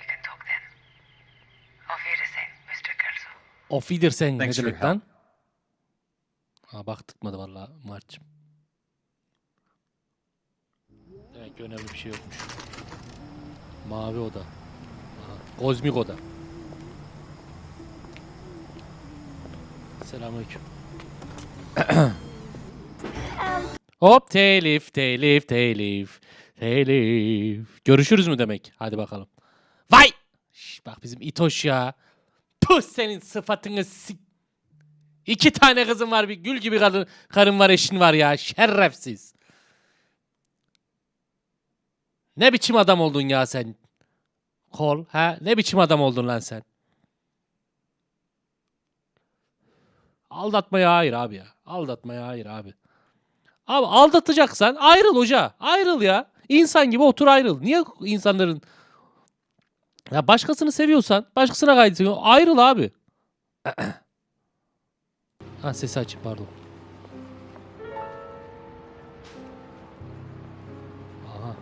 We can talk then. Auf Wiedersehen, Mr. Kelso. Auf Wiedersehen ne Thanks for demek your lan? Ha bak tıkmadı valla Mart'cığım. Demek ki önemli bir şey yokmuş. Mavi oda. Aha, kozmik oda. Selamünaleyküm. Hop telif. Görüşürüz mü demek? Hadi bakalım. Vay! Şş, bak bizim İtoş ya. Puh senin sıfatını 2 tane kızın var, bir gül gibi karın var, eşin var ya. Şerefsiz. Ne biçim adam oldun ya sen? Kol, ha? Ne biçim adam oldun lan sen? Aldatmaya hayır abi ya. Aldatmaya hayır abi. Abi aldatacaksan ayrıl hoca. Ayrıl ya. İnsan gibi otur ayrıl. Niye insanların... Ya başkasını seviyorsan, başkasına gayet seviyorsan ayrıl abi. Ha, sesi açayım, pardon. Aha.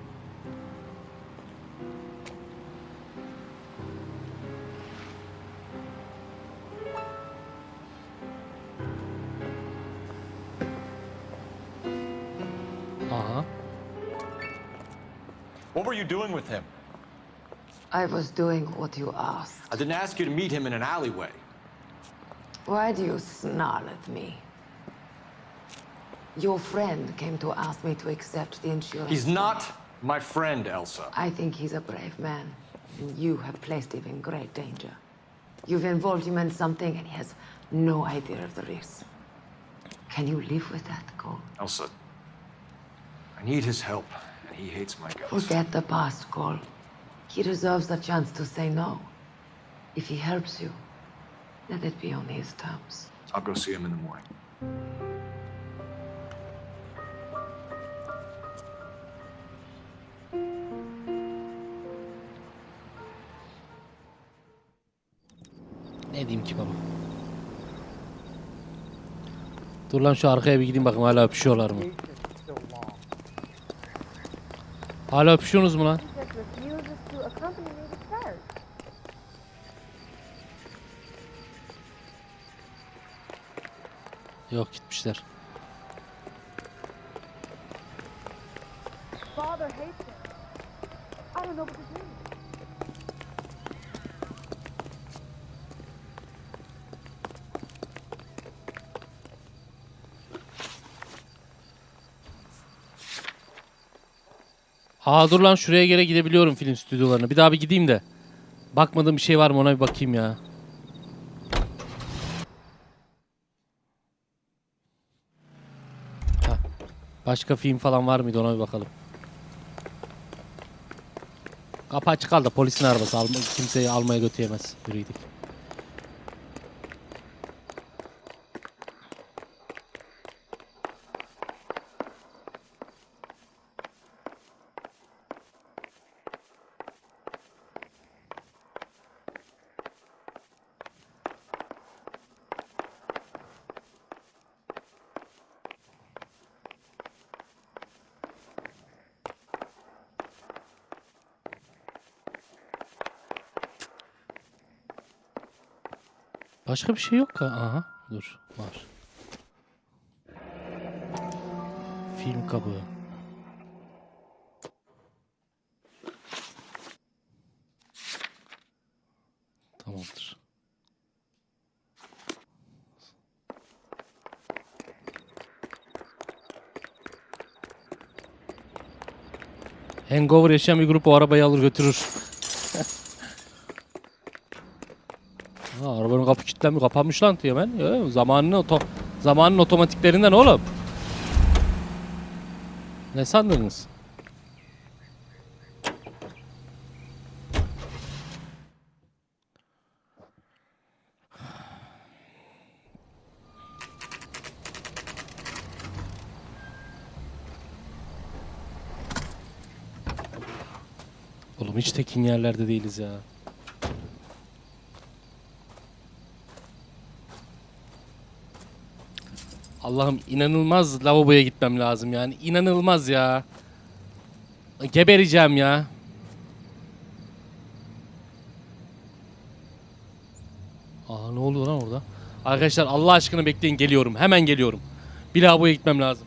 Aha. What were you doing with him? I was doing what you asked. I didn't ask you to meet him in an alleyway. Why do you snarl at me? Your friend came to ask me to accept the insurance. He's not my friend, Elsa. I think he's a brave man, and you have placed him in great danger. You've involved him in something, and he has no idea of the risk. Can you live with that, Cole? Elsa, I need his help, and he hates my guts. Forget the past, Cole. He deserves a chance to say no. If he helps you, let it be on his terms. I'll go see him in the morning. Ne diyeyim ki baba? Dur lan, şu arkaya bir gideyim bakayım, hala öpüşüyorlar mı? Hala öpüşüyorsunuz mu lan? Yok, gitmişler. Aa dur lan, şuraya geri gidebiliyorum, film stüdyolarına. Bir daha bir gideyim de. Bakmadığım bir şey var mı, ona bir bakayım ya. Heh. Başka film falan var mıydı, ona bir bakalım. Kapı açık kaldı, polisin arabası. Kimseyi almaya götüremez. Yürüydük. Başka bir şey yok ka. Aha, dur, var. Film kabı. Tamamdır. Hangover yaşayan bir grup o arabayı alır götürür. Ha, arabanın kapı kilitlenmiş, kapanmış lan diye ben. Ya, zamanın otomatiklerinden oğlum. Ne sandınız? Oğlum hiç tekin yerlerde değiliz ya. Allah'ım, inanılmaz lavaboya gitmem lazım yani. İnanılmaz ya. Gebereceğim ya. Aa, ne oluyor lan orada? Arkadaşlar Allah aşkına bekleyin, geliyorum. Hemen geliyorum. Bir lavaboya gitmem lazım.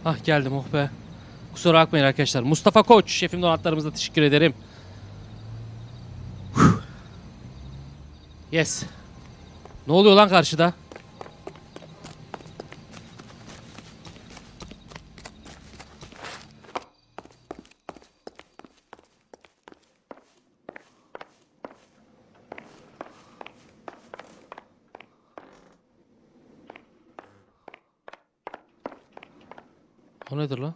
Ah geldim oh be. Kusura bakmayın arkadaşlar. Mustafa Koç şefim donatlarımıza teşekkür ederim. Yes. Ne oluyor lan karşıda? O nedir lan?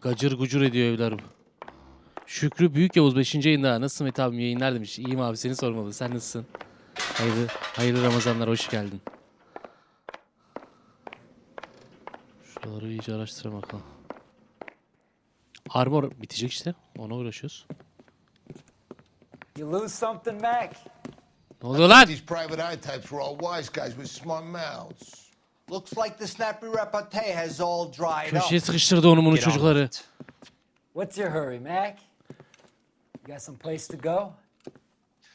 Gacır gucur ediyor evlerim. Şükrü Büyük Yavuz 5. yayında. Nasılsın Mete abim, yayınlar demiş. İyiyim abi, seni sormalı. Sen nasılsın? Hayırlı Ramazanlar, hoş geldin. Şuraları iyice araştıralım bakalım. Armor bitecek işte. Ona uğraşıyoruz. You lose something, Mac? Ne oluyor lan? These private eye types were all wise guys with smart mouths. Looks like the snappy repartee has all dried up. Köşeye sıkıştırdı onu bunu çocukları. What's your hurry, Mac? You got some place to go?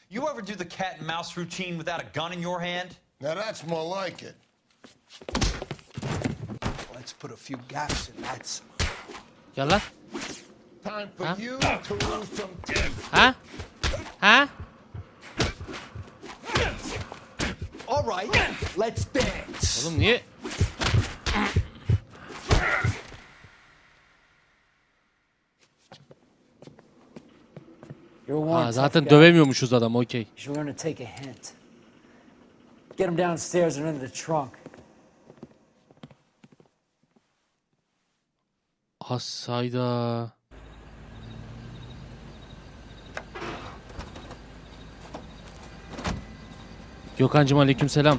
You ever do the cat and mouse routine without a gun in your hand? Now that's more like it. Let's put a few gaps in that smile. Gel lan. Time for you to lose some teeth. Ha? Ha? All right, let's dance. Oğlum niye? Ha, zaten dövemiyormuşuz adam, okey. You learn to take a hint. Get him downstairs and into the trunk. Hasayda. Gökhan'cım aleykümselam.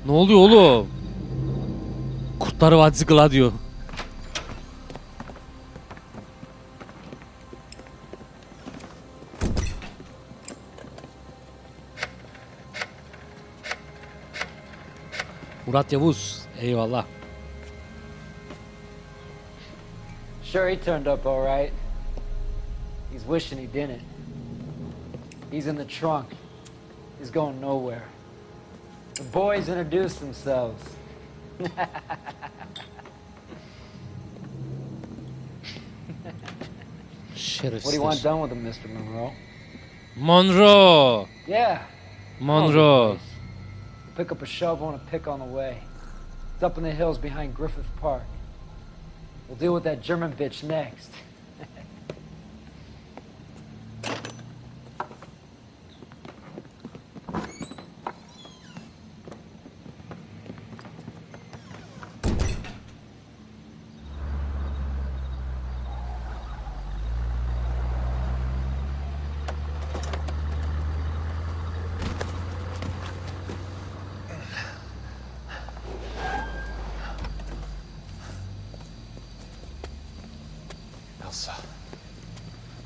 Ne oluyor oğlum? Kurtlar Vadisi Gladio. Murat Yavuz. Eyvallah. Sure, he turned up all right. He's wishing he didn't. He's in the trunk. He's going nowhere. The boys introduced themselves. What do you want done with him, Mr. Monroe? Monroe. Yeah. Monroe. Pick up a shovel and a pick on the way. It's up in the hills behind Griffith Park. We'll deal with that German bitch next.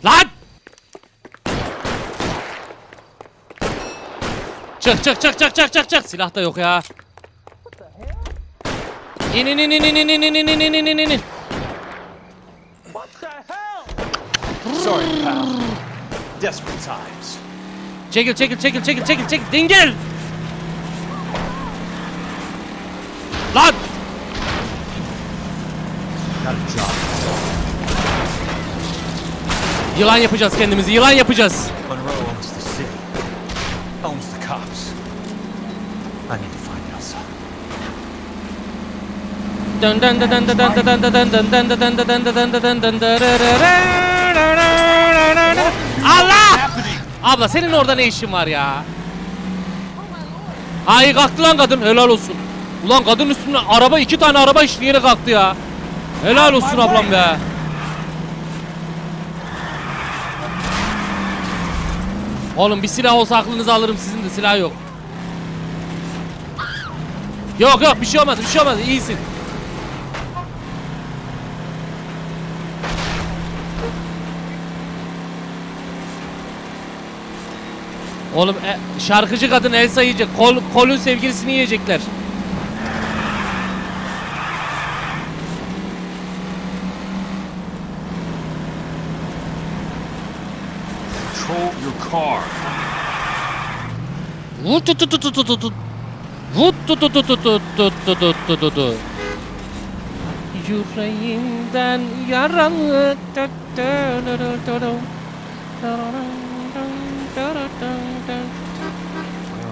Lan! Çık. Silah da yok ya. İn. Sorry, pal. Desperate times. Çekil. Dingil! Lan! Got a job. Yılan yapacağız kendimizi, yılan yapacağız. Monroe owns the city. Owns the cops. I need to find Elsa. Allah! Abla senin orada ne işin var ya? Ay kalktı lan kadın, helal olsun. Ulan kadın üstüne araba, 2 tane araba işleyerek kalktı ya. Helal olsun ablam be. Oğlum bir silah olsa aklınızı alırım, sizin de silah yok. Yok bir şey olmaz, iyisin. Oğlum şarkıcı kadın Elsa yiyecek, Colin sevgilisini yiyecekler. control your car. Yüreğimden yaralı. Where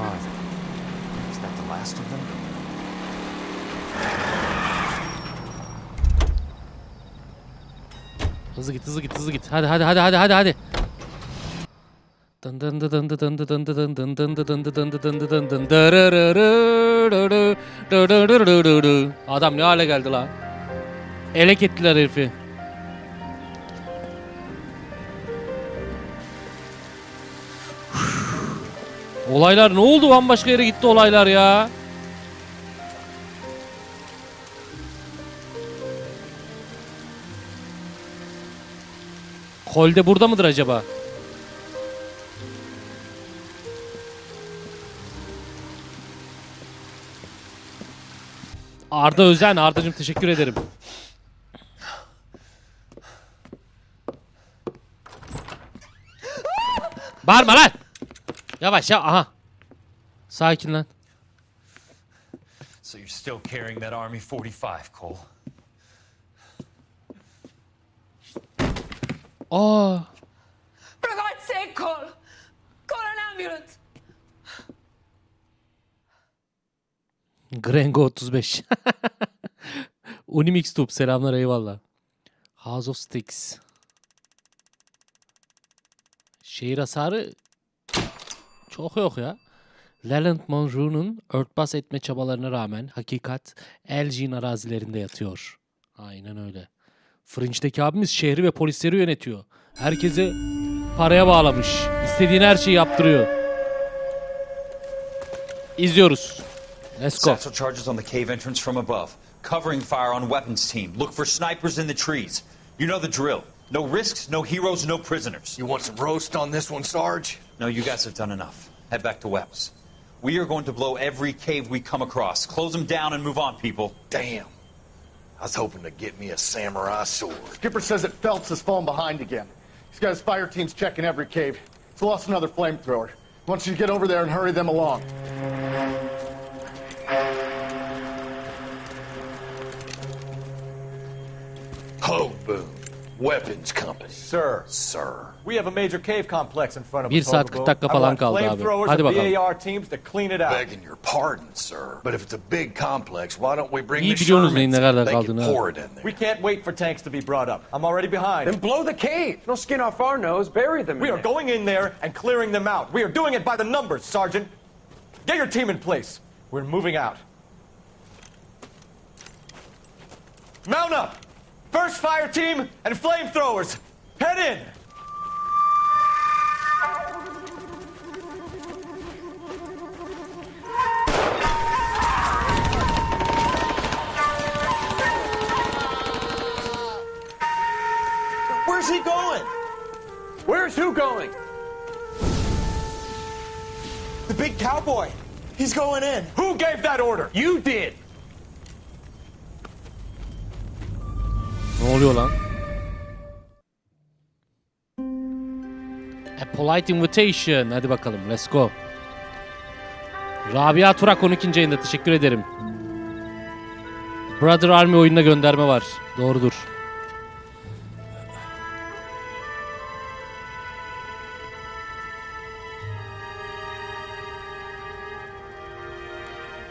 are they? Is that the last of them? Hızlı git, hızlı git, hızlı git. Hadi, hadi, hadi, hadi, hadi, hadi. Dın dın dın dın dın dın dın dın dın dın dın dın dın dın dın dın. Adam ne hale geldi lan? Elek ettiler herifi. Olaylar ne oldu? Bambaşka yere gitti olaylar ya. Kolde burada mıdır acaba? Arda Özen, Arda'cığım teşekkür ederim. Bağırma lan! Yavaş ya, aha. Sakin lan. So you're still carrying that Army 45, Cole? Aa. For God's sake, Cole! Call an ambulance! Grengo 35. Unimix Tube selamlar, eyvallah. House of Sticks. Şehir hasarı çok yok ya. Leland Monroe'nun örtbas etme çabalarına rağmen hakikat Elgin arazilerinde yatıyor. Aynen öyle. Fringe'deki abimiz şehri ve polisleri yönetiyor. Herkesi paraya bağlamış. İstediğin her şeyi yaptırıyor. İzliyoruz. Let's go. Satchel charges on the cave entrance from above. Covering fire on weapons team. Look for snipers in the trees. You know the drill. No risks, no heroes, no prisoners. You want some roast on this one, Sarge? No, you guys have done enough. Head back to Webb's. We are going to blow every cave we come across. Close them down and move on, people. Damn. I was hoping to get me a samurai sword. Skipper says that Phelps has fallen behind again. He's got his fire teams checking every cave. He's lost another flamethrower. He wants you to get over there and hurry them along. Ho, Boone. Weapons Company. Sir. Sir. We have a major cave complex in front of 1 us. saat 40 dakika falan kaldı abi. Hadi bakalım. BAR teams to clean it out. Begging your pardon, sir. But if it's a big complex, why don't we bring İyi the biliyorsunuz neyin Shermans ne kadar in? They can kaldığını. pour it in there. We can't wait for tanks to be brought up. I'm already behind. Then blow the cave. No skin off our nose. Bury them. We are going in there and clearing them out. We are doing it by the numbers, Sergeant. Get your team in place. We're moving out. Mount up! First fire team and flamethrowers. Head in! Where's he going? Where's who going? The big cowboy. He's going in. Who gave that order? You did. Ne oluyor lan? A polite invitation. Hadi bakalım. Let's go. Rabia Turak 12. ayında. Teşekkür ederim. Brother Army oyununa gönderme var. Doğrudur.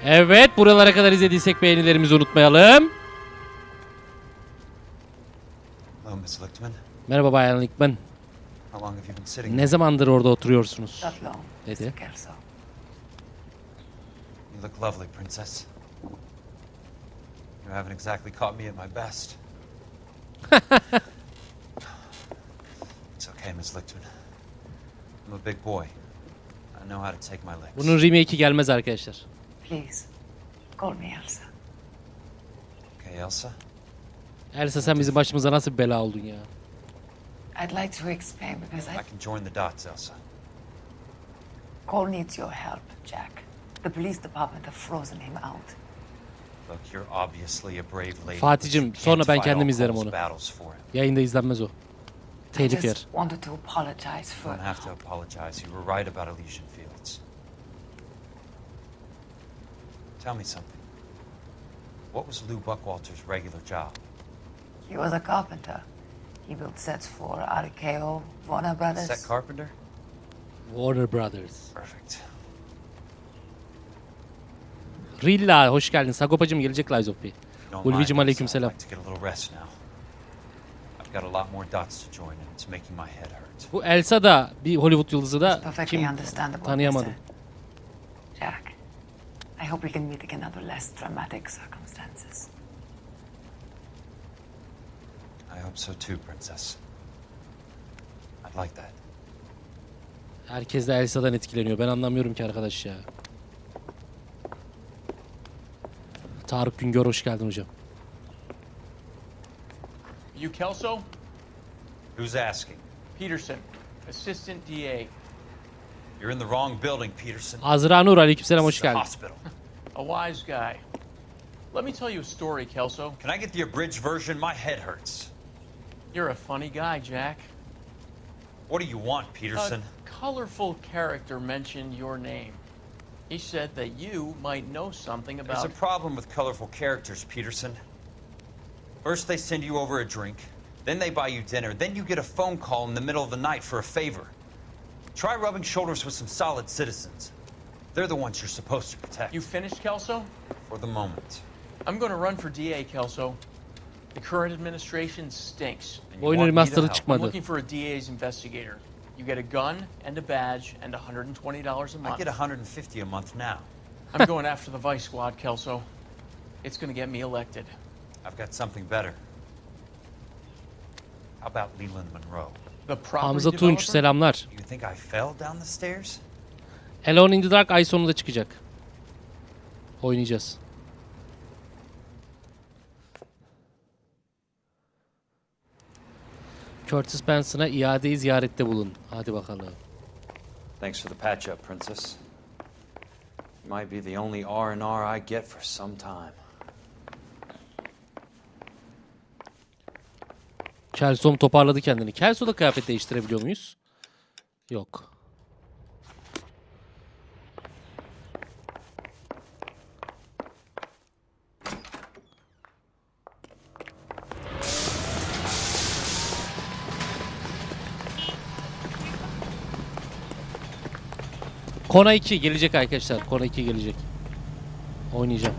Evet. Buralara kadar izlediysek beğenilerimizi unutmayalım. Hello, Miss Lichtman. Merhaba Bayan Lichtman. How long have you been sitting Ne there? zamandır orada oturuyorsunuz? Not long, Dedi. Mr. Kelso. You look lovely, Princess. You haven't exactly caught me at my best. It's okay, Miss Lichtman. I'm a big boy. I know how to take my licks. Bunun remake'i gelmez arkadaşlar. Please, call me Elsa. Okay, Elsa? Elsa sen bizim başımıza nasıl bir bela oldun ya? I'd like to explain because I can join the dots, Elsa. Cole needs your help, Jack. The police department have frozen him out. Look, you're obviously a brave lady. Fatih'cim but you sonra can't ben fight kendim all izlerim Cole's onu. battles for him. Yayında izlenmez o. telif yer. Wanted to apologize You for... don't have to apologize. You were right about Elysian Fields. Tell me something. What was Lou Buckwalter's regular job? He was a carpenter. He built sets for RKO, Warner Brothers. Set carpenter? Warner Brothers. Perfect. Rilla hoş geldin. Sagopacım gelecek Lies of P. Don't Ulvicim mind aleyküm us. I'd selam. like to get a little rest now. I've got a lot more dots to join and it's making my head hurt. Bu Elsa da bir Hollywood yıldızı da Perfectly kim understandable, tanıyamadım. Mr. Jack, I hope we can meet again under less dramatic circumstances. I hope so too, Princess. I'd like that. Herkes de Elsa'dan etkileniyor. Ben anlamıyorum ki arkadaş ya. Tarık Güngör hoş geldin hocam. You Kelso? Who's asking? Peterson, Assistant DA. You're in the wrong building, Peterson. Azra Nur aleykümselam hoş This is a geldin. hospital. A wise guy. Let me tell you a story, Kelso. Can I get the abridged version? My head hurts. You're a funny guy, Jack. What do you want, Peterson? A colorful character mentioned your name. He said that you might know something about... There's a problem with colorful characters, Peterson. First they send you over a drink, then they buy you dinner, then you get a phone call in the middle of the night for a favor. Try rubbing shoulders with some solid citizens. They're the ones you're supposed to protect. You finished, Kelso? For the moment. I'm going to run for DA, Kelso. The current administration stinks. Oyunun remaster'ı I'm çıkmadı. looking for a DA's investigator. You get a gun and a badge and $120 a month. I get $150 a month now. I'm going after the Vice Squad, Kelso. It's going to get me elected. I've got something better. How about Leland Monroe? The property Hamza Tunç developer? selamlar. You think I fell down the stairs? Alone in the Dark ay sonunda çıkacak. Oynayacağız. Curtis Benson'a iade-i ziyarette bulun. Hadi bakalım. Thanks for the patch-up, Princess. Might be the only R&R I get for some time. Kelsom toparladı kendini. Kelso'da kıyafet değiştirebiliyor muyuz? Yok. Kona 2 gelecek arkadaşlar. Kona 2 gelecek. Oynayacağım.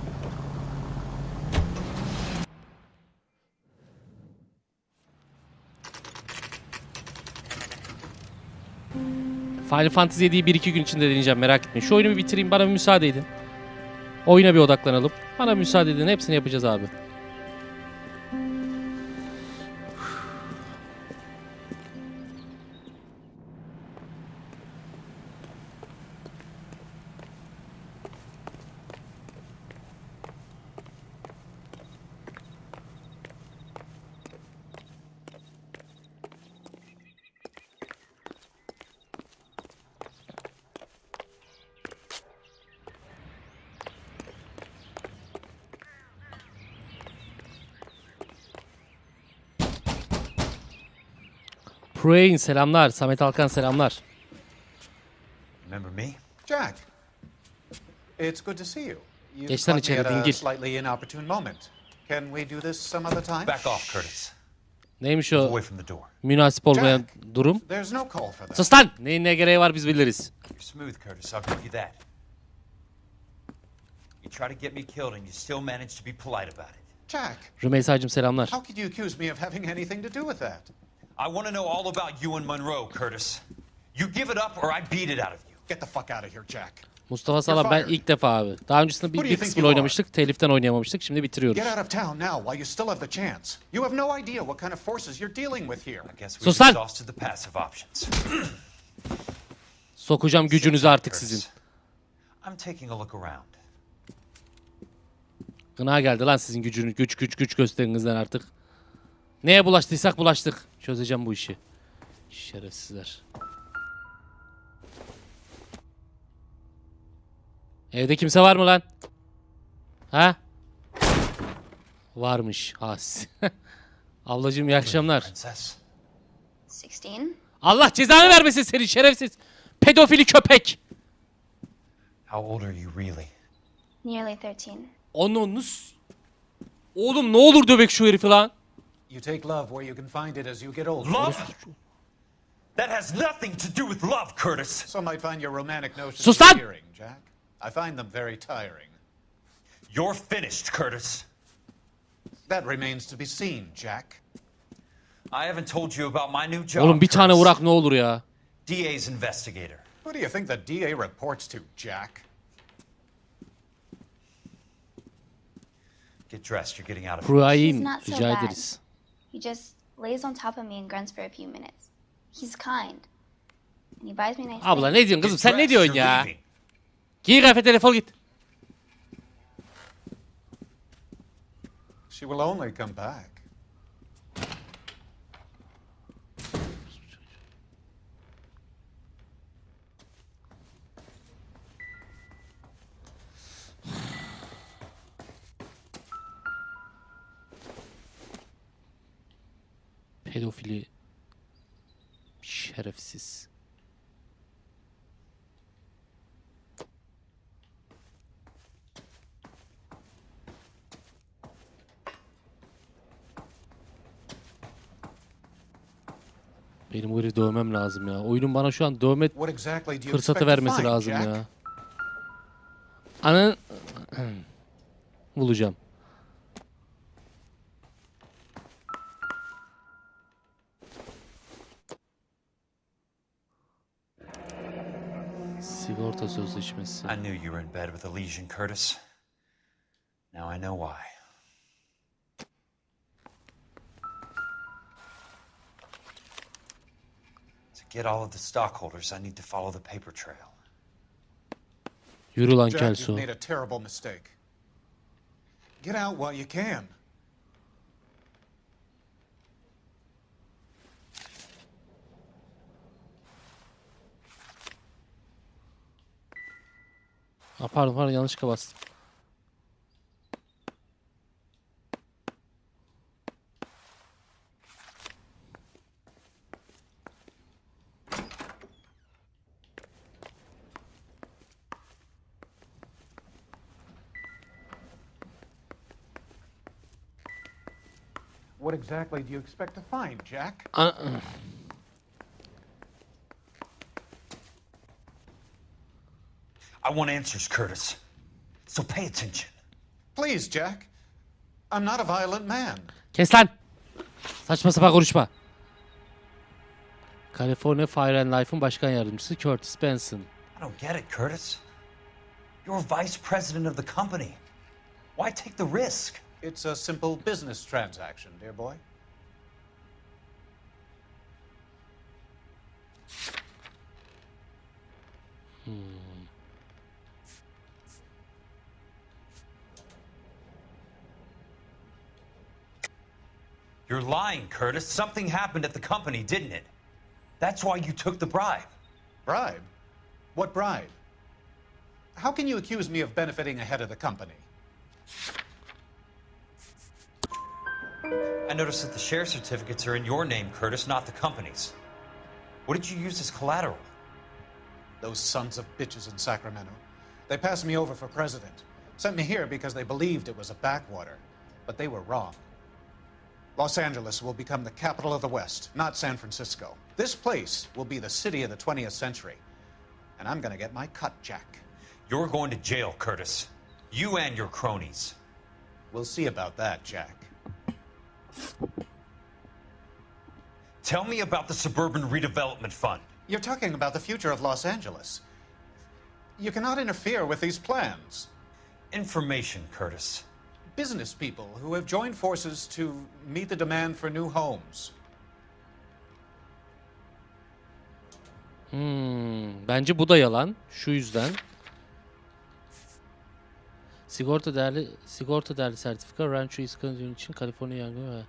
Final Fantasy 7'yi 1-2 gün içinde deneyeceğim, merak etmeyin. Şu oyunu bir bitireyim, bana bir müsaade edin. Oyuna bir odaklanalım. Bana müsaade edin, hepsini yapacağız abi. Prain selamlar. Samet Alkan selamlar. Remember me? Jack, it's good to see you. You Geç lan caught me içeri, at a dingil. slightly inopportune moment. Can we do this some other time? Back off, Curtis. Neymiş Move o away from the door. münasip olmayan durum? There's no call for that. Sus lan! Neyin ne gereği var biz biliriz. You're smooth, Curtis. I'll give you that. You try to get me killed and you still manage to be polite about it. Jack, Rümeysa'cığım selamlar. how could you accuse me of having anything to do with that? I want to know all about you and Monroe, Curtis. You give it up or I beat it out of you. Get the fuck out of here, Jack. Mustafa Salam, ben ilk defa abi. Daha öncesinde bir kısmını oynamıştık. Teliften oynayamamıştık. Şimdi bitiriyoruz. Get out of town now while you still have the chance. You have no idea what kind of forces you're dealing with here. I guess we've Sus lan! exhausted the passive options. Sokacağım gücünüzü artık Curtis, sizin. I'm taking a look around. Gına geldi lan sizin gücünüz. Güç gösterinizden artık. Neye bulaştıysak bulaştık. Çözeceğim bu işi. Şerefsizler. Evde kimse var mı lan? Ha? Varmış. Has. Ablacığım iyi akşamlar. Princess. 16. Allah cezanı vermesin seni şerefsiz. Pedofili köpek. How old are you really? Nearly 13. Onunuz. Oğlum ne olur dövek şu herifi lan. You take love where you can find it as you get older. Love? That has nothing to do with love, Curtis. Some might find your romantic notions Sus lan! endearing, Jack. I find them very tiring. You're finished, Curtis. That remains to be seen, Jack. I haven't told you about my new job. Oğlum bir tane Curtis. vurak ne olur ya. DA's investigator. Who do you think the DA reports to, Jack? Get dressed, you're getting out of here. He's Brian not so rica bad. ederiz. He just lays on top of me and grunts for a few minutes. He's kind. And he buys me nice Abla things. ne diyorsun kızım Get sen ne dressed, diyorsun you're ya? leaving. Giy kıyafetleri defol git. She will only come back. Pedofili şerefsiz. Benim o herifi dövmem lazım ya. Oyunun bana şu an dövme What exactly do you fırsatı expect to vermesi find, lazım Jack? ya. Anın bulacağım. Sigorta sözleşmesi. I knew you were in bed with a lesion, Curtis. Now I know why. To get all of the stockholders, I need to follow the paper trail. Yürü lan Jack, Kelso. you've made a terrible mistake. Get out while you can. Pardon yanlışlıkla bastım. What exactly do you expect to find, Jack? I want answers, Curtis. So pay attention. Please, Jack. I'm not a violent man. Kes lan. Saçma sapan konuşma. California Fire and Life'ın başkan yardımcısı Curtis Benson. I don't get it, Curtis. You're vice president of the company. Why take the risk? It's a simple business transaction, dear boy. You're lying, Curtis. Something happened at the company, didn't it? That's why you took the bribe. Bribe? What bribe? How can you accuse me of benefiting a head of the company? I noticed that the share certificates are in your name, Curtis, not the company's. What did you use as collateral? Those sons of bitches in Sacramento. They passed me over for president. Sent me here because they believed it was a backwater. But they were wrong. Los Angeles will become the capital of the West, not San Francisco. This place will be the city of the 20th century. And I'm gonna get my cut, Jack. You're going to jail, Curtis. You and your cronies. We'll see about that, Jack. Tell me about the Suburban Redevelopment Fund. You're talking about the future of Los Angeles. You cannot interfere with these plans. Information, Curtis. Business people who have joined forces to meet the demand for new homes. Bence bu da yalan. Şu yüzden. Sigorta değerli sertifika rancho iskanasyon için Kaliforniya yangını ve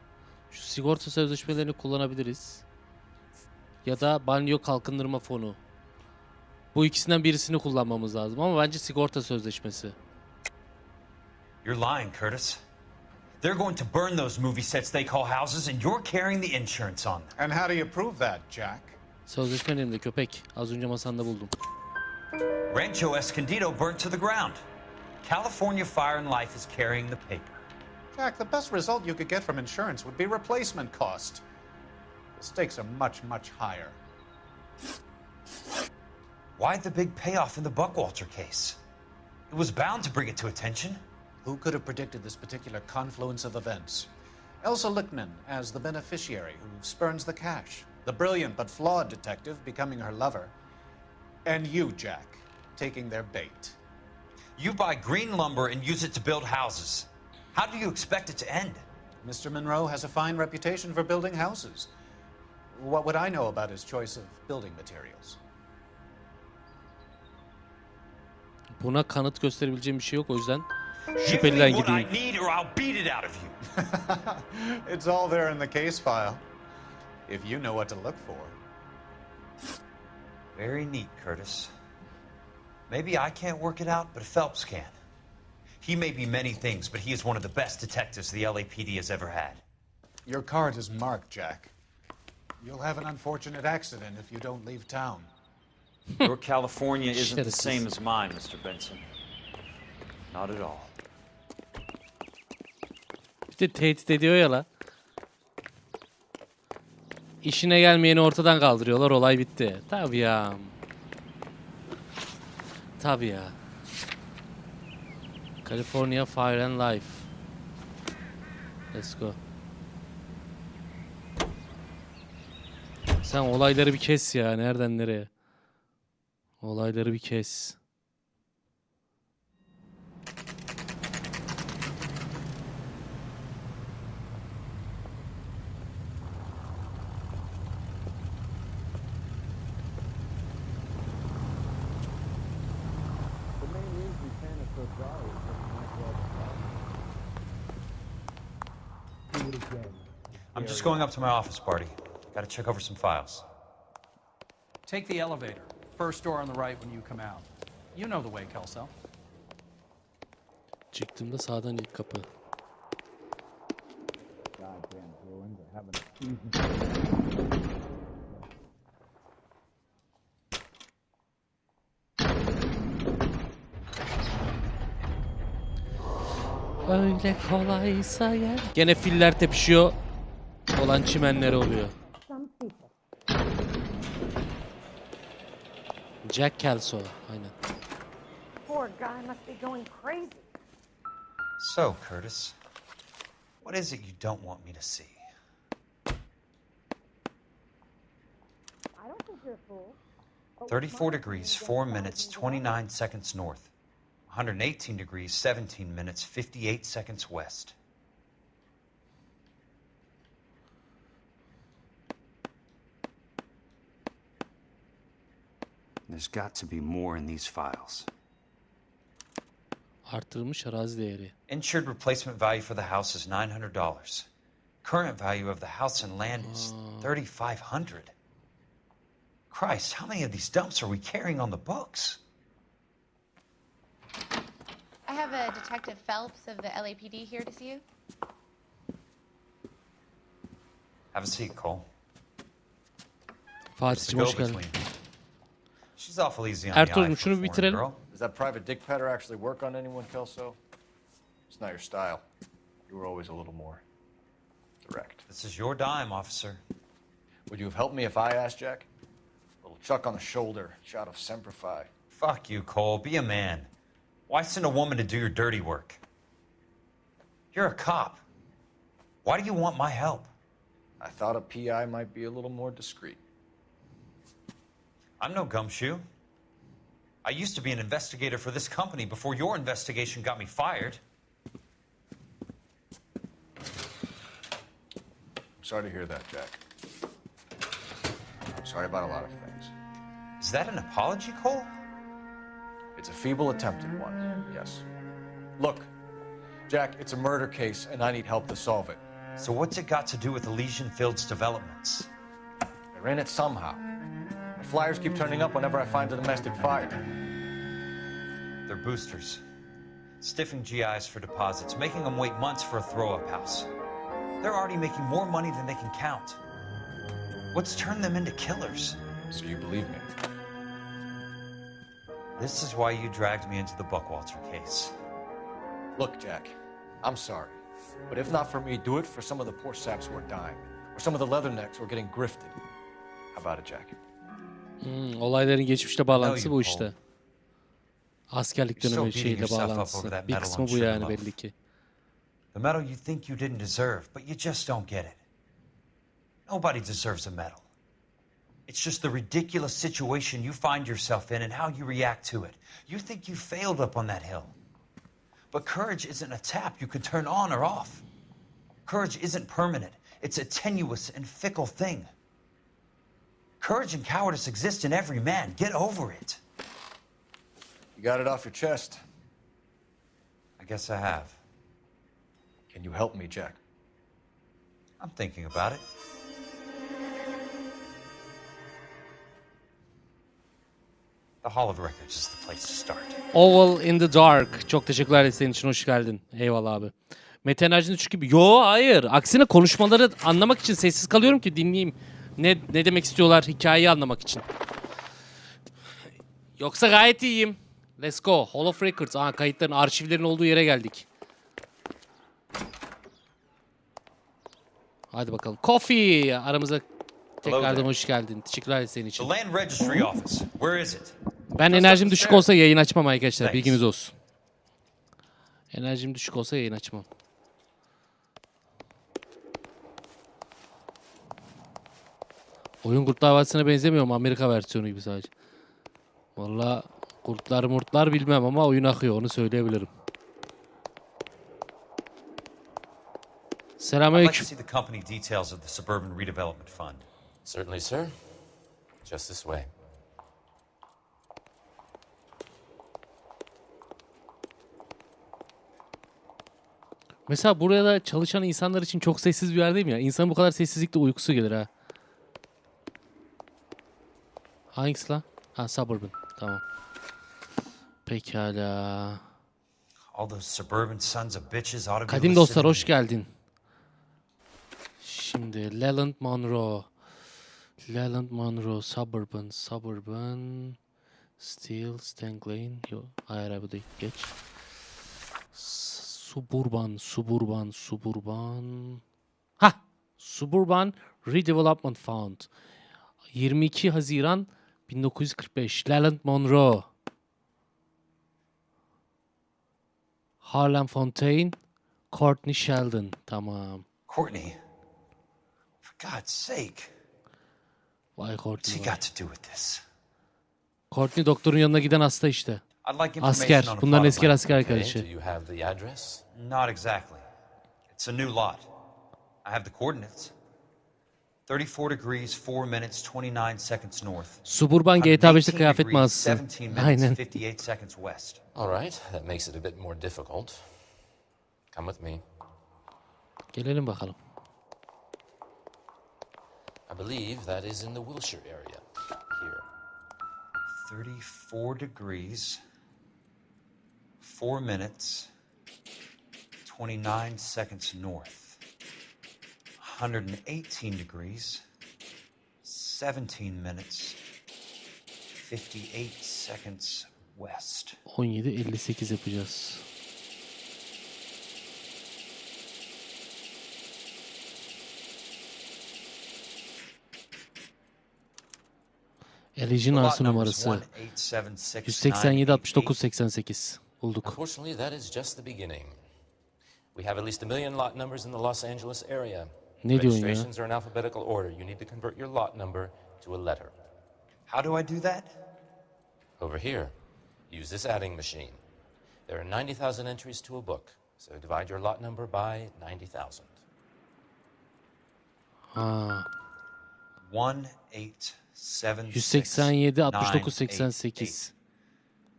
şu sigorta sözleşmelerini kullanabiliriz. Ya da banyo kalkındırma fonu. Bu ikisinden birisini kullanmamız lazım ama bence sigorta sözleşmesi. You're lying, Curtis. They're going to burn those movie sets they call houses, and you're carrying the insurance on them. And how do you prove that, Jack? Sözleşme elimde köpek. Az önce masanda buldum. Rancho Escondido burnt to the ground. California Fire and Life is carrying the paper. Jack, the best result you could get from insurance would be replacement cost. The stakes are much, much higher. Why the big payoff in the Buckwalter case? It was bound to bring it to attention. Who could have predicted this particular confluence of events? Elsa Lichtman as the beneficiary who spurns the cash. The brilliant but flawed detective becoming her lover. And you, Jack, taking their bait. You buy green lumber and use it to build houses. How do you expect it to end? Mr. Monroe has a fine reputation for building houses. What would I know about his choice of building materials? Buna kanıt gösterebileceğim bir şey yok, o yüzden Give me şüpheliden what I gideyim. need or I'll beat it out of you. It's all there in the case file. If you know what to look for. Very neat, Curtis. Maybe I can't work it out, but Phelps can. He may be many things, but he is one of the best detectives the LAPD has ever had. Your card is marked, Jack. You'll have an unfortunate accident if you don't leave town. Your California isn't the Şerefsiz. same as mine, Mr. Benson. Not at all. Bir de tehdit ediyor ya la. İşine gelmeyeni ortadan kaldırıyorlar, olay bitti. Tabii ya. Tabii ya. California Fire and Life. Let's go. Sen olayları bir kes ya. Nereden nereye? Olayları bir kes. I'm just going up to my office, Barty. Got to check over some files. Take the elevator. First door on the right when you come out. You know the way, Kelso. Çıktığımda sağdan ilk kapı. Öyle kolaysa gel. Gene filler tepişiyor. Olan çimenleri oluyor. Jack Kelso, aynen. Poor guy must be going crazy. So, Curtis, what is it you don't want me to see? I don't think you're a fool. 34 degrees, 4 minutes, 29 seconds north. 118 degrees, 17 minutes, 58 seconds west. There's got to be more in these files. Artırılmış arazi değeri. Insured replacement value for the house is $900. Current value of the house and land is $3,500. Christ, how many of these dumps are we carrying on the books? I have a Detective Phelps of the LAPD here to see you. Have a seat, Cole. Fatih'cim hoş geldin. She's awful easy on the eye Ertuğrul for şunu a bir foreign bitirelim. girl. Does that private dick petter actually work on anyone, Kelso? It's not your style. You were always a little more direct. This is your dime, officer. Would you have helped me if I asked, Jack? A little chuck on the shoulder, shot of Semper Fi. Fuck you, Cole. Be a man. Why send a woman to do your dirty work? You're a cop. Why do you want my help? I thought a PI might be a little more discreet. I'm no gumshoe. I used to be an investigator for this company before your investigation got me fired. I'm sorry to hear that, Jack. I'm sorry about a lot of things. Is that an apology, Cole? It's a feeble attempt at one, yes. Look, Jack, it's a murder case, and I need help to solve it. So what's it got to do with Elysian Fields developments? They're in it somehow. The flyers keep turning up whenever I find a domestic fire. They're boosters. Stiffing GIs for deposits, making them wait months for a throw-up house. They're already making more money than they can count. What's turned them into killers? So you believe me? This is why you dragged me into the Buckwalter case. Look, Jack, I'm sorry. But if not for me, do it for some of the poor saps who are dying. Or some of the leathernecks who are getting grifted. How about it, Jack? Olayların geçmişte bağlantısı bu işte. Askerlik dönemi şeyle bağlantısı. Bir kısmı bu yani belli ki. The medal you think you didn't deserve, but you just don't get it. Nobody deserves a medal. It's just the ridiculous situation you find yourself in and how you react to it. You think you failed up on that hill. But courage isn't a tap you can turn on or off. Courage isn't permanent. It's a tenuous and fickle thing. Courage and cowardice exist in every man. Get over it. You got it off your chest. I guess I have. Can you help me, Jack? I'm thinking about it. The Hall of Records is the place to start. Oval in the Dark. Çok teşekkürler desteğin için. Hoş geldin. Eyvallah abi. Mete enerjinin düşük gibi. Yo hayır. Aksine konuşmaları anlamak için sessiz kalıyorum ki dinleyeyim. Ne demek istiyorlar hikayeyi anlamak için. Yoksa gayet iyiyim. Let's go. Hall of Records. Aha, kayıtların, arşivlerin olduğu yere geldik. Hadi bakalım. Coffee. Aramıza tekrardan hoş geldin. Teşekkürler senin için. The Land Registry Office. Where is it? Ben enerjim düşük olsa yayın açmam arkadaşlar. Bilginiz olsun. Enerjim düşük olsa yayın açmam. Oyun Kurtlar Vadisi'ne benzemiyor mu? Amerika versiyonu gibi sadece. Vallahi kurtlar bilmem ama oyun akıyor. Onu söyleyebilirim. Selamünaleyküm. I'd like to see the company details of the Suburban Redevelopment Fund. Certainly, sir. Just this way. Mesela burada çalışan insanlar için çok sessiz bir yer değil mi ya? İnsanın bu kadar sessizlikte uykusu gelir ha. Hangisi lan? Ha, Suburban. Tamam. Pekala. All those suburban sons of bitches ought to be Kadim listed dostlar in hoş geldin. Şimdi Leland Monroe. Suburban. Steel, Stank Lane. Yok, hayır abi değil. Geç. Suburban. Ha! Suburban Redevelopment Fund. 22 Haziran 1945. Leland Monroe. Harlan Fontaine. Courtney Sheldon. Tamam. Courtney. For God's sake. Vay Courtney. What's he got to do with this? Courtney doktorun yanına giden hasta işte. I'd like Asker. information on a Bunların plot eski of asker land. arkadaşı. Do you have the address? Not exactly. It's a new lot. I have the coordinates. 34 degrees, 4 minutes, 29 seconds north. Suburban GTA 5'te kıyafet mağazası. 17 minutes, Aynen. 58 seconds west. All right, that makes it a bit more difficult. Come with me. Gelelim bakalım. I believe that is in the Wilshire area. Here. 34 degrees, 4 minutes, 29 seconds north. 118 degrees, 17 minutes, 58 seconds west. 17:58 yapacağız. Elijin arsa numarası 187 69 88 bulduk. Unfortunately, that is just the beginning. We have at least 1 million lot numbers in the Los Angeles area. Ne diyorsun ya? Registrations are in alphabetical order. You need to convert your lot number to a letter. How do I do that? Over here, use this adding machine. There are 90,000 entries to a book, so divide your lot number by 90,000. Ha. 187 69 88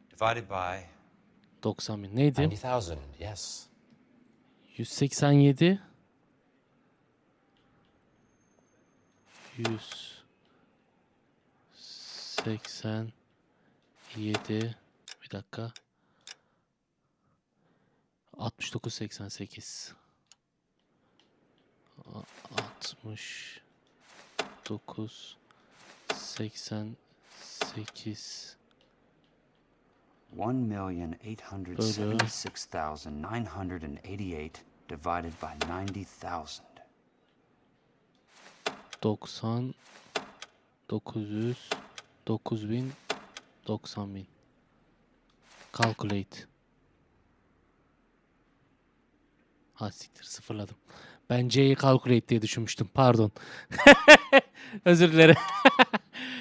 divided by 90 bin. Neydi? 90,000, yes. 187 187 bir dakika 69.88 69.88 1,876,988 divided by 90,000. 90 900 9000 90.000. Calculate. Ha siktir, sıfırladım. Ben C'yi calculate diye düşünmüştüm. Pardon. Özür dilerim.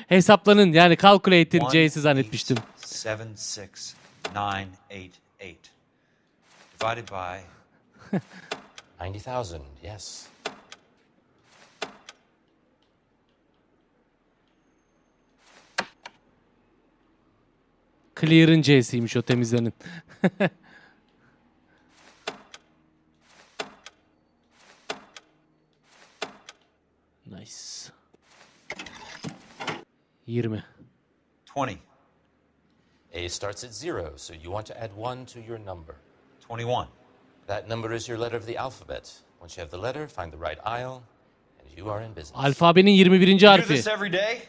Hesaplanın, yani calculate'in C'si zannetmiştim. 76988 divided by 90,000, yes. Clear'ın C'siymiş o, temizlenin. Nice. 20. 20. A starts at 0, so you want to add 1 to your number. 21. That number is your letter of the alphabet. Once you have the letter, find the right aisle, and you are in business. Alfabenin 21. You do harfi. this every day?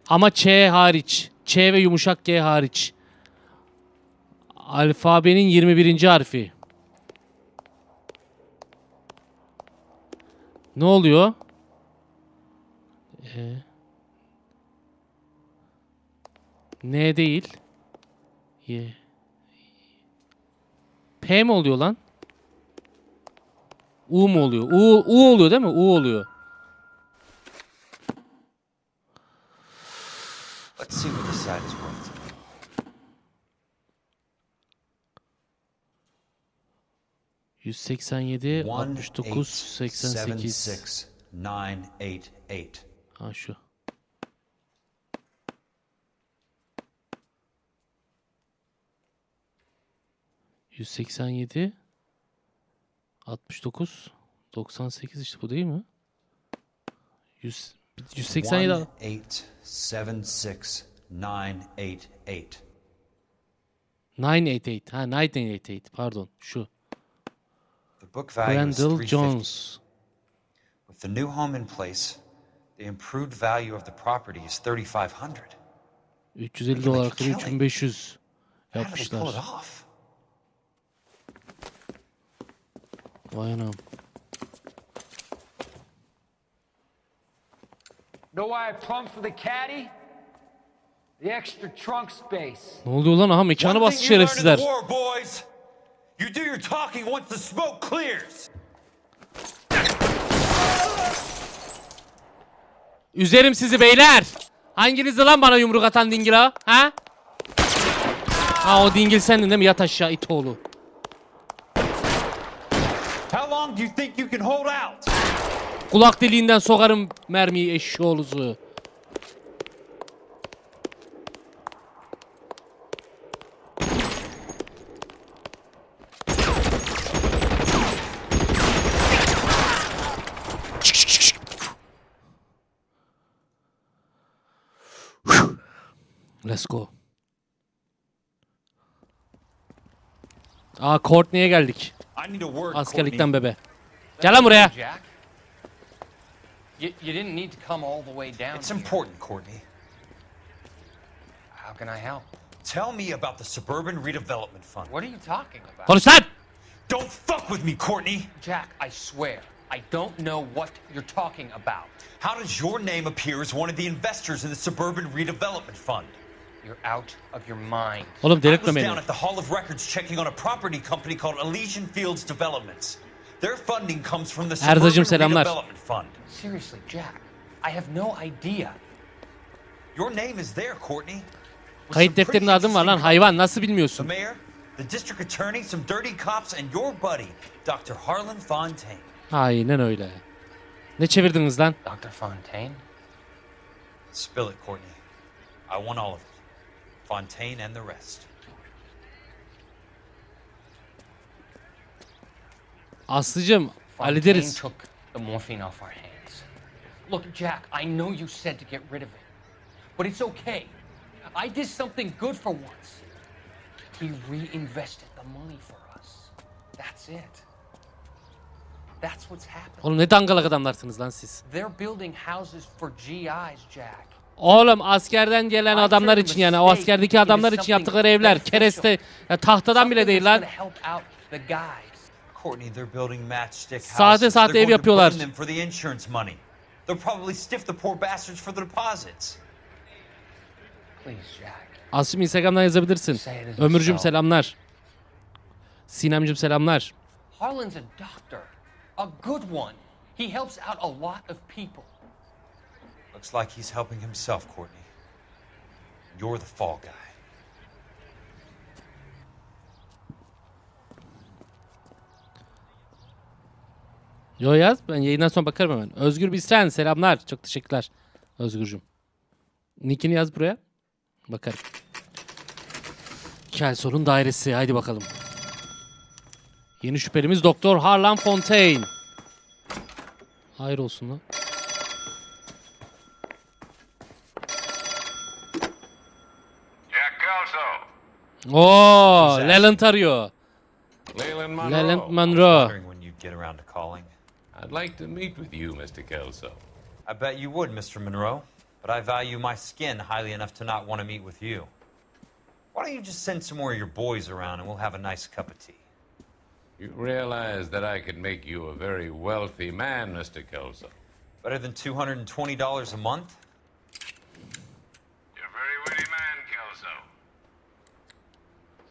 Ama Ç hariç. Ç ve yumuşak G hariç. Alfabenin 21. harfi. Ne oluyor? N değil. Y. P mi oluyor lan? U mu oluyor? U oluyor değil mi? U oluyor. Let's see what this side is worth. ...187, 69, 88. 988. Ha şu. ...187... ...69... ...98 işte bu değil mi? 187... 1876988. 988. Ha, 988 pardon şu. The book value is Brandel 350. Jones. With the new home in place, the improved value of the property is 3500. $350 kırı 3500 How do they pull it yapmışlar. off? Vay anam. Know why I plumbed for the caddy? The extra trunk space. Ne oluyor lan? Aha mekanı One bastı thing you learned in şerefsizler. the war, boys. You do your talking once the smoke clears. Üzerim sizi beyler. Hanginiz lan bana yumruk atan dingil ha? Ha? Ha, o dingil sendin değil mi? Yat aşağı it oğlu. How long do you think you can hold out? Kulak deliğinden sokarım mermiyi eşşoğlusu. Let's go. Aa, Courtney'e geldik. I need a word, Askerlikten bebe. Gel lan buraya. Jack, you didn't need to come all the way down. It's important, Courtney. How can I help? Tell me about the Suburban Redevelopment Fund. What are you talking about? Konuş lan! Don't fuck with me, Courtney! Jack, I swear, I don't know what you're talking about. How does your name appear as one of the investors in the Suburban Redevelopment Fund? You're out of your mind. Oğlum I delirtme was beni. down at the Hall of Records checking on a property company called Elysian Fields Developments. Their funding comes from the Suburban Erzacığım selamlar. Redevelopment Fund. Seriously, Jack, I have no idea. Your name is there, Courtney. With Kayıt some pretty defterinde adın var lan, interesting hayvan, nasıl The bilmiyorsun? mayor, the district attorney, some dirty cops, and your buddy, Dr. Harlan Fontaine. Aynen öyle. Ne çevirdiniz lan? Dr. Fontaine? Spill it, Courtney. I want all of it. Fontaine and the rest. Aslıcığım, Fontaine hallederiz. took the morphine off our hands. Look, Jack, I know you said to get rid of it, but it's okay. I did something good for once. He reinvested the money for us. That's it. That's what's happening. Oğlum ne dangalak adamlarsınız lan siz. They're building houses for GIs, Jack. Oğlum askerden gelen adamlar için yani o askerdeki adamlar için yaptıkları evler kereste ya, tahtadan bile değil lan. Courtney, they're building matchstick houses. Sahte sahte They're ev going to yapıyorlar. burn them for the insurance money. They'll probably stiff the poor bastards for the deposits. Please, Jack. Asim Instagram'dan yazabilirsin. Ömürcüm selamlar. Sinemcim selamlar. Harlan's a doctor. A good one. He helps out a lot of people. Looks like he's helping himself, Courtney. You're the fall guy. Yo yaz, ben yayından sonra bakarım hemen. Özgür Bisren selamlar. Çok teşekkürler Özgürcüm. Nick'ini yaz buraya. Bakarım. Kelson'un dairesi. Haydi bakalım. Yeni şüphelimiz Doktor Harlan Fontaine. Hayır olsun lan. Oo, Leland arıyor. Leland Monroe. Get around to calling. I'd like to meet with you, Mr. Kelso. I bet you would, Mr. Monroe. But I value my skin highly enough to not want to meet with you. Why don't you just send some more of your boys around and we'll have a nice cup of tea? You realize that I could make you a very wealthy man, Mr. Kelso. Better than $220 a month? You're a very witty man, Kelso.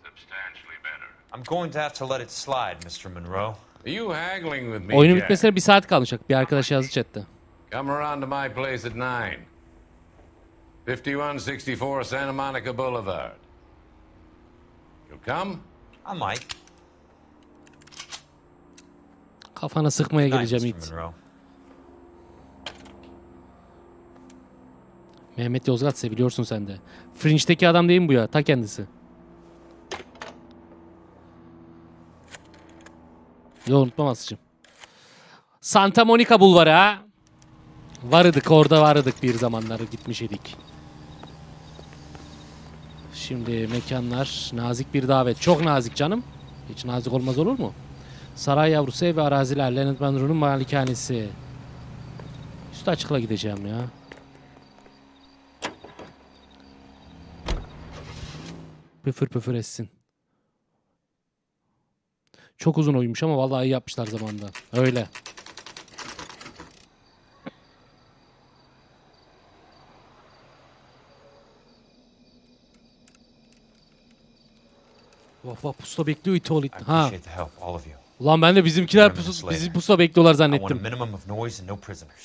Substantially better. I'm going to have to let it slide, Mr. Monroe. Are you haggling with me, Oyunun Jack? bitmesine 1 saat kalmış. Bir arkadaş yazdı chatte. Come around to my place at 9. 5164 Santa Monica Boulevard. You'll come? I might. Kafana sıkmaya Good night, geleceğim Mr. it. Monroe. Mehmet Yozgatse biliyorsun sen de. Fringe'deki adam değil mi bu ya? Ta kendisi. Yo unutmam Aslı'cığım. Santa Monica Bulvarı ha. Varıdık orada varıdık bir zamanları gitmiş idik. Şimdi mekanlar nazik bir davet. Çok nazik canım. Hiç nazik olmaz olur mu? Saray yavrusu ev ve araziler. Leonard Monroe'nun malikanesi. Üstü açıkla gideceğim ya. Püfür püfür etsin. Çok uzun oymuş ama vallahi iyi yapmışlar zamanında. Öyle. Vah vah pusula bekliyor iti ol it. Ha. Ulan ben de bizimkiler bizi pusula bekliyorlar zannettim.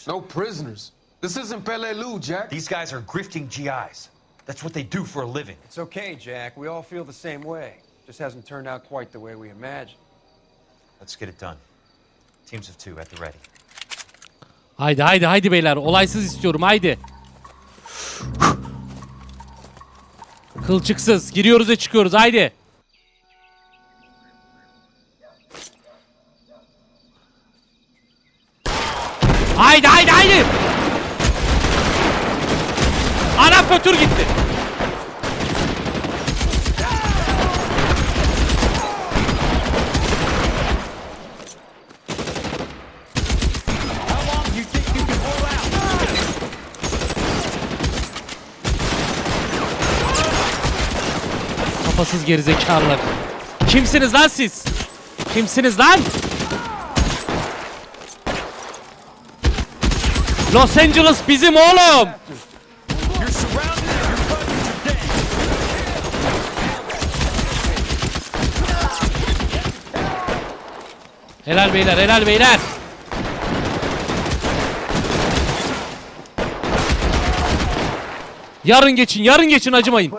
No prisoners. This isn't Peleliu, Jack. These guys are grifting GIs. That's what they do for a living. It's okay, Jack. We all feel the same way. Just hasn't turned out quite the way we imagined. Let's get it done. Teams of 2 at the ready. Haydi haydi haydi beyler. Olaysız istiyorum haydi. Kılçıksız. Giriyoruz ve çıkıyoruz haydi. Haydi haydi haydi. Ana fötür gitti. Kafasız gerizekalılar. Kimsiniz lan siz? Kimsiniz lan? Los Angeles bizim oğlum. Helal beyler, helal beyler. Yarın geçin acımayın.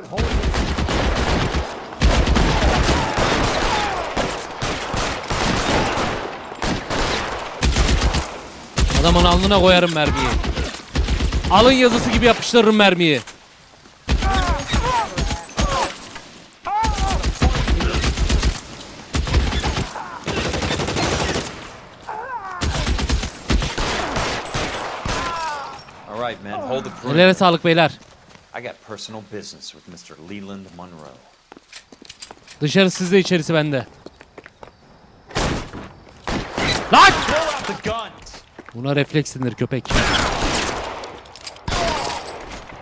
Adamın alnına koyarım mermiyi. Alın yazısı gibi yapıştırırım mermiyi. All right, man. Hold the perimeter. Ellerine sağlık beyler. I got personal business with Mr. Leland Monroe. Dışarı sizde, içerisi bende. the guns. Buna refleks denir köpek.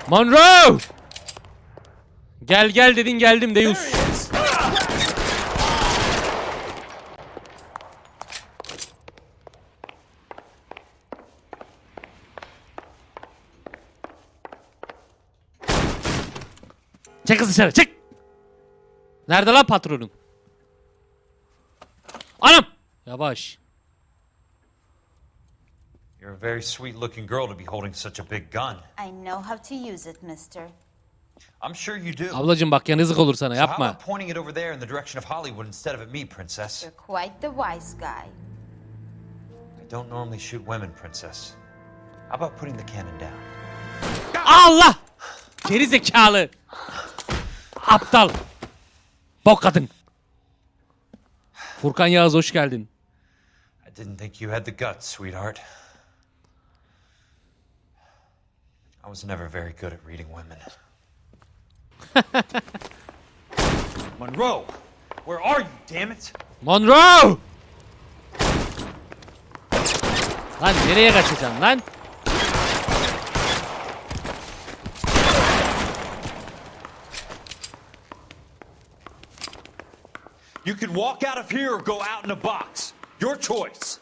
Monroe! Gel gel dedin geldim Deus. Çık kız dışarı çık. Nerede lan patronun? Anam! Yavaş. You're a very sweet looking girl to be holding such a big gun. I know how to use it, mister. I'm sure you do. Ablacım bak ya yazık olur sana So how yapma. about pointing it over there in the direction of Hollywood instead of at me, princess? You're quite the wise guy. I don't normally shoot women, princess. How about putting the cannon down? Allah! Geri zekalı. Aptal. Bok kadın. Furkan Yağız hoş geldin. I didn't think you had the guts, sweetheart. I was never very good at reading women. Monroe, where are you, damn it? Monroe! Lan nereye kaçacaksın lan? You can walk out of here or go out in a box. Your choice.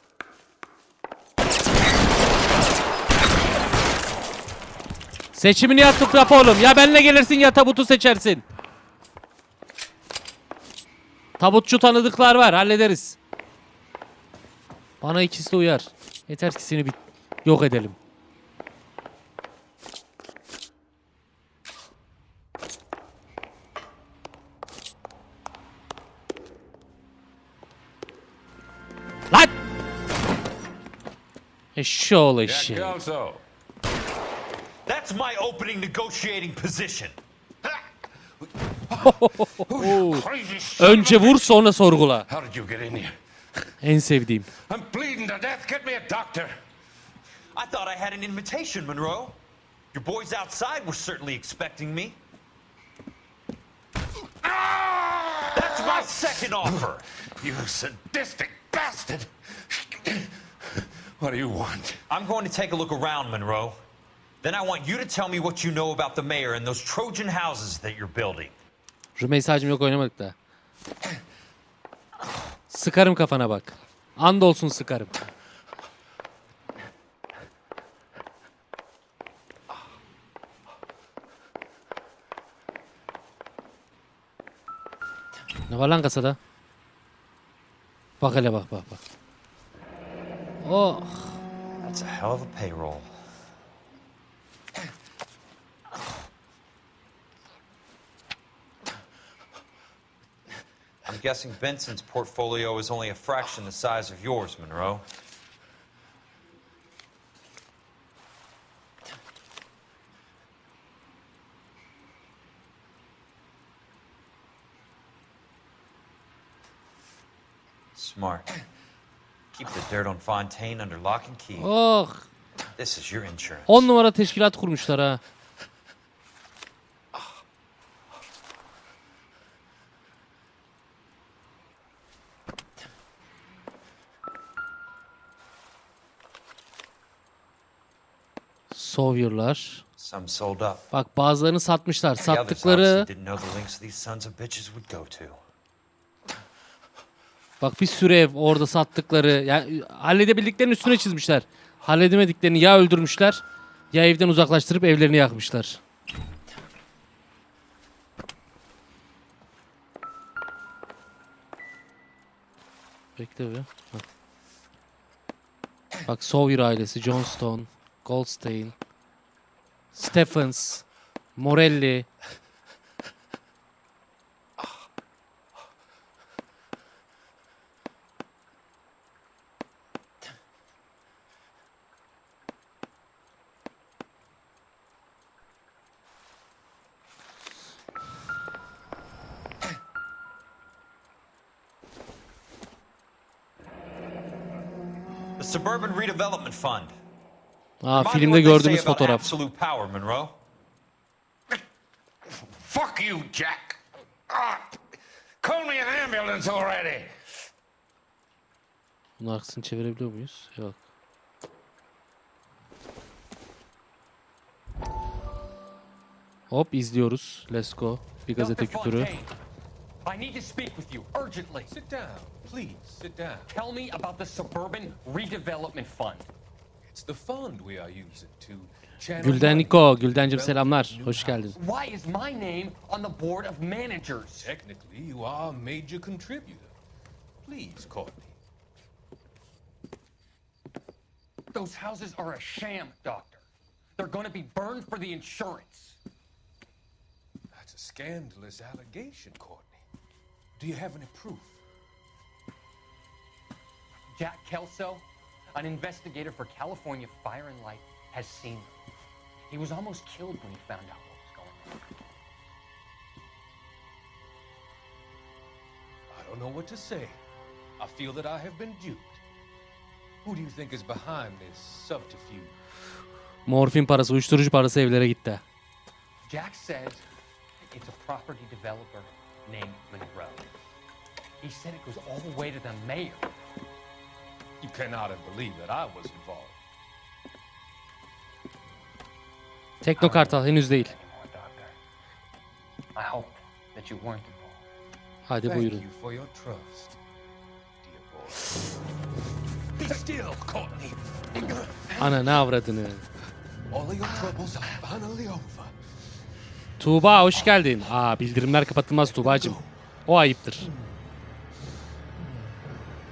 Seçimini yaptık rap oğlum. Ya benle gelirsin ya tabutu seçersin. Tabutçu tanıdıklar var, hallederiz. Bana ikisi de uyar. Yeter ki seni bir yok edelim. Lan! Eşşoğlu eşeği. That's my opening negotiating position. Önce vur sonra sorgula. How did you get in here? En sevdiğim. I'm bleeding to death. Get me a doctor. I thought I had an invitation, Monroe. Your boys outside were certainly expecting me. That's my second offer. You sadistic bastard. What do you want? I'm going to take a look around, Monroe. Then I want you to tell me what you know about the mayor and those Trojan houses that you're building. Rümeysa'cığım yok oynamadık da. Sıkarım kafana bak. Andolsun sıkarım. Ne var lan kasada? Bak hele bak bak bak. Oh. That's a hell of a payroll. I'm guessing Benson's portfolio is only a fraction the size of yours, Monroe. Smart. Keep the dirt on Fontaine under lock and key. Oh. This is your insurance. 10 numara teşkilat kurmuşlar ha. Sawyer'lar. Some sold up. Bak bazılarını satmışlar. The others Sattıkları. obviously didn't know the lengths these sons of bitches would go to. Bak bir sürü ev orada sattıkları. Yani halledebildiklerinin üstüne çizmişler. Halledemediklerini ya öldürmüşler ya evden uzaklaştırıp evlerini yakmışlar. Bekle bir. Bak Sawyer ailesi, Johnstone, Goldstein, Stephens, Morelli. The Suburban Redevelopment Fund. Aa, filmde gördüğümüz fotoğraf. Absolute power, Monroe. Fuck you, Jack. Call me an ambulance already. Bunun arkasını çevirebiliyor muyuz? Yok. Hop izliyoruz. Let's go. Bir gazete küpürü. I need to speak with you urgently. Sit down, please, sit down. Tell me about the Suburban Redevelopment Fund. It's the fund we are using to channel Gülden money. Niko. Güldencim selamlar. Hoş geldin. Why is my name on the board of managers? Technically, you are a major contributor. Please, Courtney. Those houses are a sham, Doctor. They're going to be burned for the insurance. That's a scandalous allegation, Courtney. Do you have any proof? Jack Kelso, an investigator for California Fire and Life, has seen them. He was almost killed when he found out what was going on. I don't know what to say. I feel that I have been duped. Who do you think is behind this subterfuge? Morfin parası, uyuşturucu parası evlere gitti. Jack says it's a property developer named Monroe. He said it goes all the way to the mayor. You cannot believe that I was involved. Tekno Kartal henüz değil. I hope that you weren't involved. Hadi Thank buyurun. you for your trust, dear boy. Be still, Courtney. Ana ne avradını. All of your troubles are finally over. Tuğba hoş geldin. Bildirimler kapatılmaz Tuğba'cığım. O ayıptır.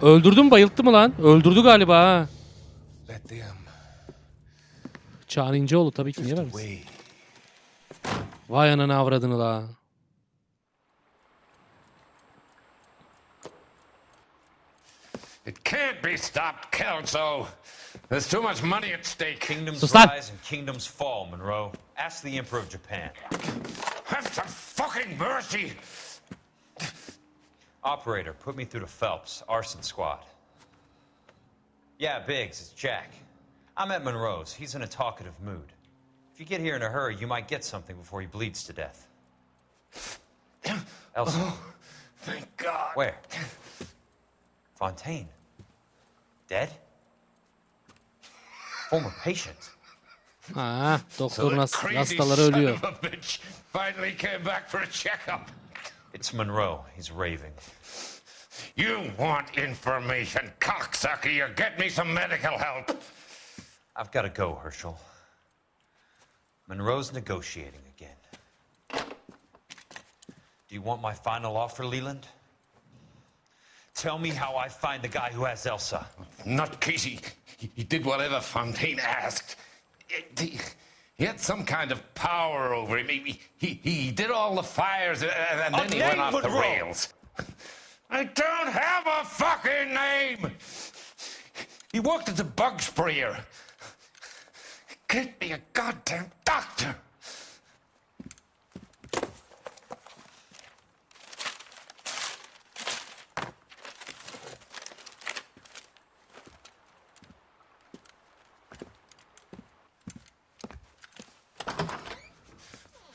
Öldürdü mü, bayılttı mı lan? Öldürdü galiba ha. Let them. Çağan İnceoğlu tabii ki niye vermesin? Vay anana avradını la. It can't be stopped, Kelso. There's too much money at stake. Kingdoms Sus lan. rise and kingdoms fall, Monroe. Ask the Emperor of Japan. Have some fucking mercy. Operator, put me through to Phelps, arson squad. Yeah, Biggs, it's Jack. I'm at Monroe's. He's in a talkative mood. If you get here in a hurry, you might get something before he bleeds to death. Elsa. Oh, thank God. Where? Fontaine. Dead? Former patient. Doktorun Crazy hastaları ölüyor. son of a bitch finally came back for a checkup. It's Monroe. He's raving. You want information, cocksucker. You get me some medical help. I've got to go, Herschel. Monroe's negotiating again. Do you want my final offer, Leland? Tell me how I find the guy who has Elsa. Nutcase, he did whatever Fontaine asked. He had some kind of power over him. He did all the fires and then he went off the rails. I don't have a fucking name! He worked as a bug sprayer. Get me a goddamn doctor!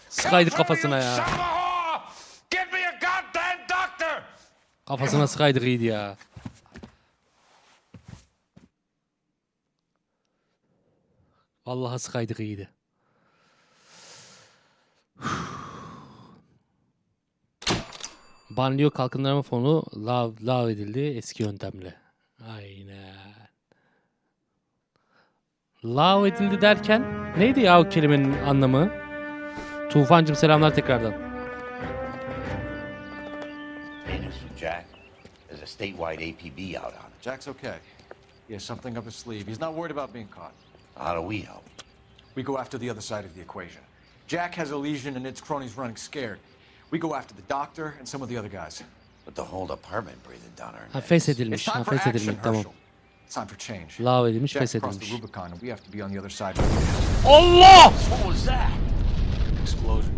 Sıkaydı kafasına ya. Get me a goddamn doctor! Kafasına sıkaydık iyiydi ya. Vallahi sıkaydık iyiydi. Banliyö kalkınma fonu lav edildi eski yöntemle. Aynen. Lav edildi derken neydi ya o kelimenin anlamı? Tufancım selamlar tekrardan. Hey, this is Jack. There's a statewide APB out on it. Jack's okay. He has something up his sleeve. He's not worried about being caught. How do we help? We go after the other side of the equation. Jack has a legion and its cronies running scared. We go after the doctor and some of the other guys. But the whole department breathing down our necks. Ha feshedilmiş. It's time Ha for action, feshedilmek tamam. Herschel. It's time for change. Lav edilmiş, Jack crossed feshedilmiş. the Rubicon and we have to be on the other side. Allah! What was that? Explosion.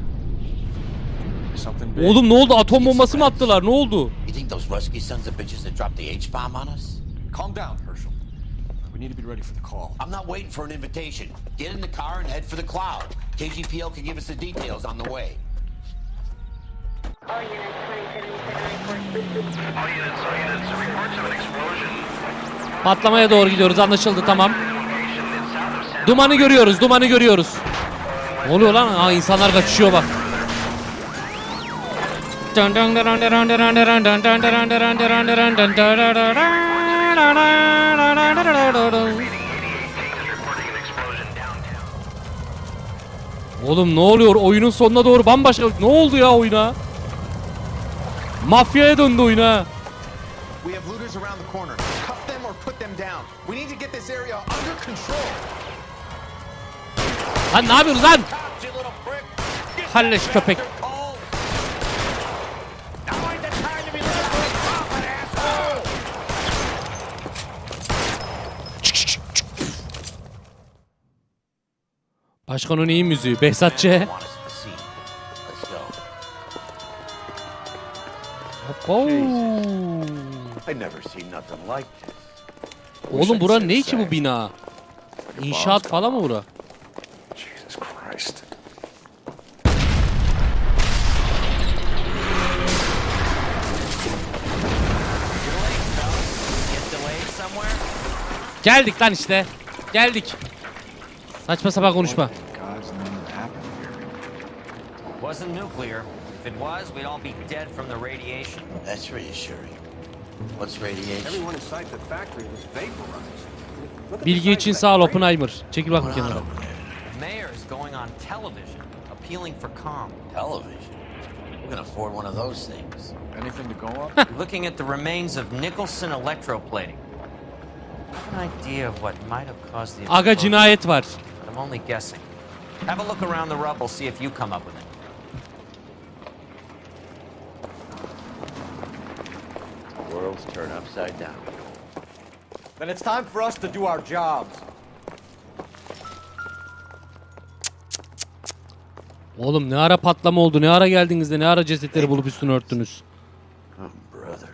Something big. Oğlum ne oldu? Atom bombası mı attılar? Ne oldu? You think those Rusky sons of bitches that dropped the H-bomb on us? Calm down, Herschel. We need to be ready for the call. I'm not waiting for an invitation. Get in the car and head for the cloud. KGPL can give us the details on the way. All units, reports of an explosion. Patlamaya doğru gidiyoruz, anlaşıldı, tamam. Dumanı görüyoruz, dumanı görüyoruz. Ne oluyor lan? Aa, insanlar kaçışıyor bak. Oğlum ne oluyor? Oyunun sonuna doğru bambaşka... Ne oldu ya oyuna? Mafyaya döndü oyuna. We have looters around the corner. Cuff them or put them down. We need to get this area under control. Lan ne yapıyoruz lan? Halleş köpek. Başkanın iyi müziği. Behzatçı. Oğlum bura ne ki bu bina? İnşaat falan mı bura? Jesus Christ. Geldik lan işte. Geldik. Saçma sapan konuşma. Wasn't nuclear. If it was, we'd all be dead from the radiation. That's reassuring. What's radiation? Everyone inside the factory was vaporized. Bilgi için sağ ol Oppenheimer. Çekil bakın kenara. The mayor is going on television, appealing for calm. Television? Who can afford one of those things? Anything to go up? Looking at the remains of Nicholson electroplating. An idea of what might have caused the Aga explosion. cinayet var. But I'm only guessing. Have a look around the rubble, see if you come up with it. The world's turned upside down. Then it's time for us to do our jobs. Oğlum ne ara patlama oldu? Ne ara geldiniz de ne ara cesetleri bulup üstünü örttünüz? Oh, brother.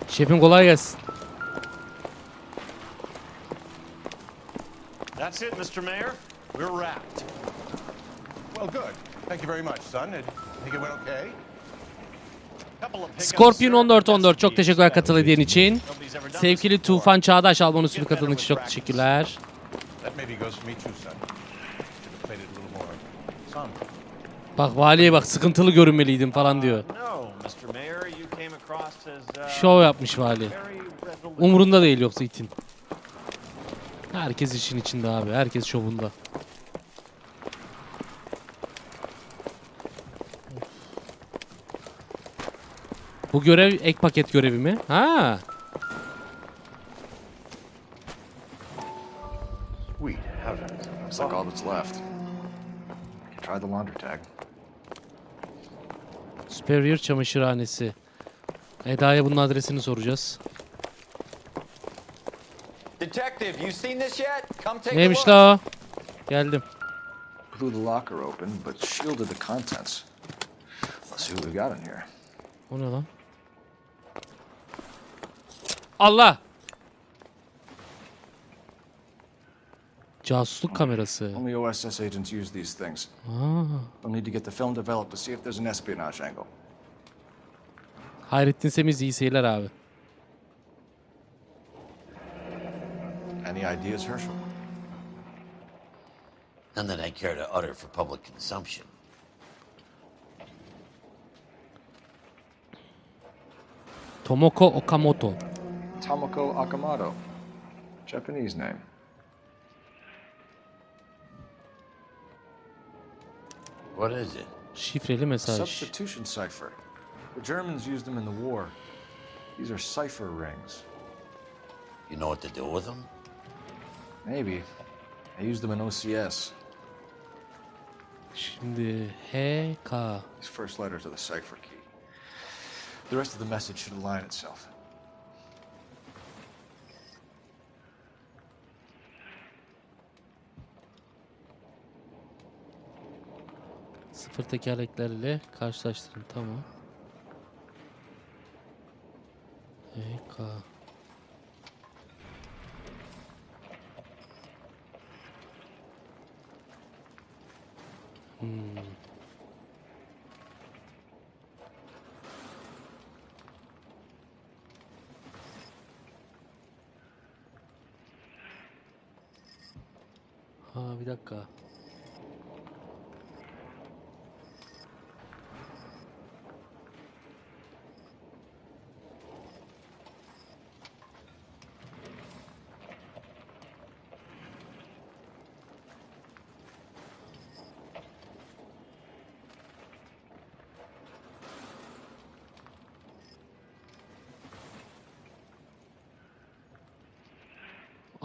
Şefim kolay gelsin. That's it, Mr. Mayor. We're wrapped. Well, good. Thank you very much, son. I think it went okay. Scorpion 1414 çok teşekkürler katıldığın için. Sevgili Tufan Çağdaş Alman usulü katıldığın için çok teşekkürler. That maybe goes for me too, son. Should have played it a little more somber. Bak valiye bak sıkıntılı görünmeliydim falan diyor. No, Mr. Mayor, you came across as Şov yapmış vali. Umurunda değil yoksa itin. Herkes işin içinde abi. Herkes şovunda. Bu görev ek paket görevi mi? Ha. Sweet heavens. Looks like all that's left. I can try the laundry tag. Superior çamaşırhanesi. Eda'ya bunun adresini soracağız. Detective, you seen this yet? Come take a Neymiş look. la o? Geldim. Blew the locker open, but shielded the contents. Let's see what we got in here. O ne lan? Allah! Casusluk kamerası. Only OSS agents use these things. We'll need to get the film developed to see if there's an espionage angle. Hayrettin Semiz iyi seyirler abi. Any ideas, Herschel? None that I care to utter for public consumption. Tomoko Okamoto. Tomoko Akamoto. Japanese name. What is it? Şifreli mesaj. Substitution cipher. The Germans used them in the war. These are cipher rings. You know what to do with them? Maybe. I used them in OCS. Şimdi HK. These first letters are the cipher key. The rest of the message should align itself. Sıfır tekerleklerle karşılaştırın. Tamam. HK. Ha bir dakika.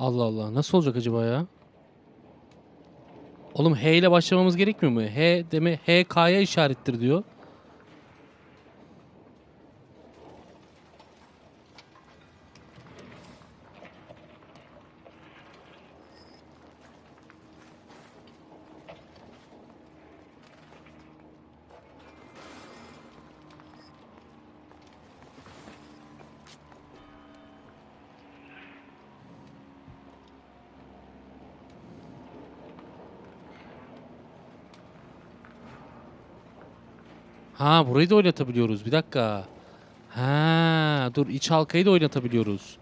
Allah Allah. Nasıl olacak acaba ya? Oğlum H ile başlamamız gerekmiyor mu? H deme H K'ya işarettir diyor. Ha burayı da oynatabiliyoruz. Bir dakika. Ha dur iç halkayı da oynatabiliyoruz.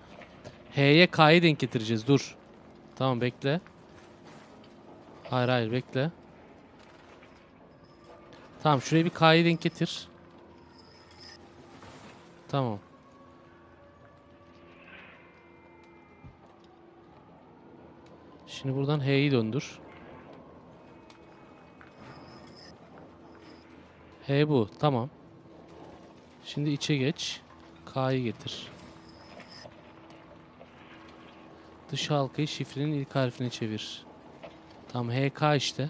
H'ye K'yı denk getireceğiz. Dur. Tamam bekle. Hayır bekle. Tamam şuraya bir K'yı denk getir. Tamam. Şimdi buradan H'yi döndür. H bu. Tamam. Şimdi içe geç. K'yı getir. Dış halkayı şifrenin ilk harfine çevir. Tamam HK işte.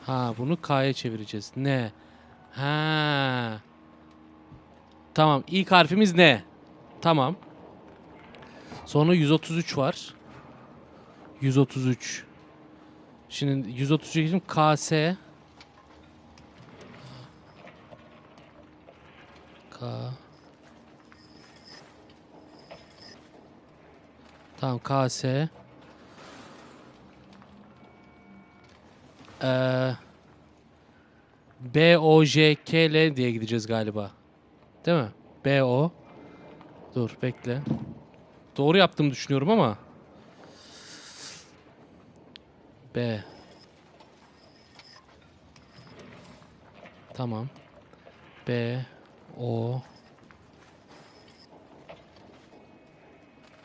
Ha bunu K'ya çevireceğiz. Ne? Ha. Tamam ilk harfimiz ne? Tamam. Sonra 133 var. 133. Şimdi 133 için KS K Tamam KS BOJKL diye gideceğiz galiba. Değil mi? BO Dur bekle. Doğru yaptığımı düşünüyorum ama B. Tamam. B O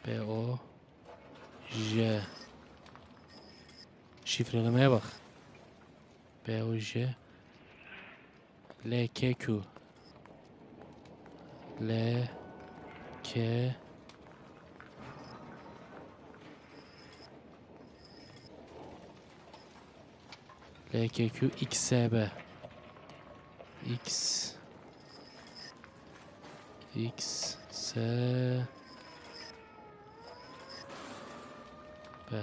B O J. Şifrelemeye bak. B O J L K Q L K LKQ XSB X X S B.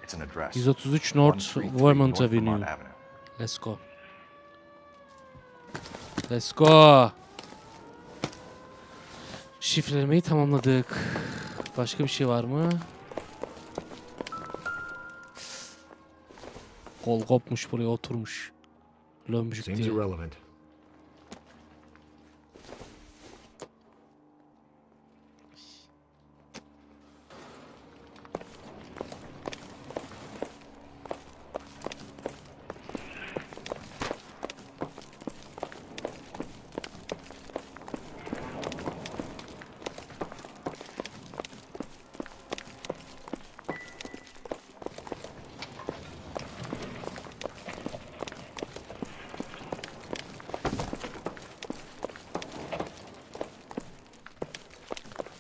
It's an address. 133 North Vermont Avenue. Let's go. Let's go. Şifrelemeyi tamamladık. Başka bir şey var mı? Kol kopmuş buraya oturmuş. Lömbücük diye.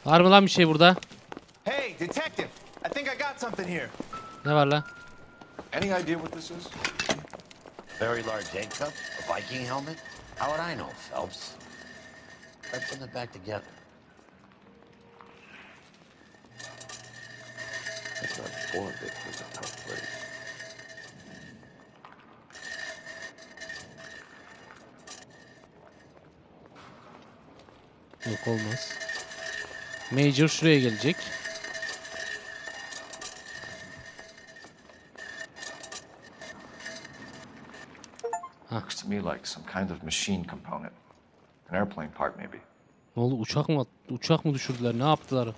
Var mı lan bir şey burada? Hey, detective. I think I got something here. Ne var lan? Any idea what this is? Very large egg cup, a Viking helmet. How would I know, Phelps? Try putting it back together. That's not four bit was a tough place. Yok olmaz. Major şuraya gelecek. Looks to me like some kind of machine component. An airplane part maybe. Ne oldu? Uçak mı düşürdüler? Ne yaptılar?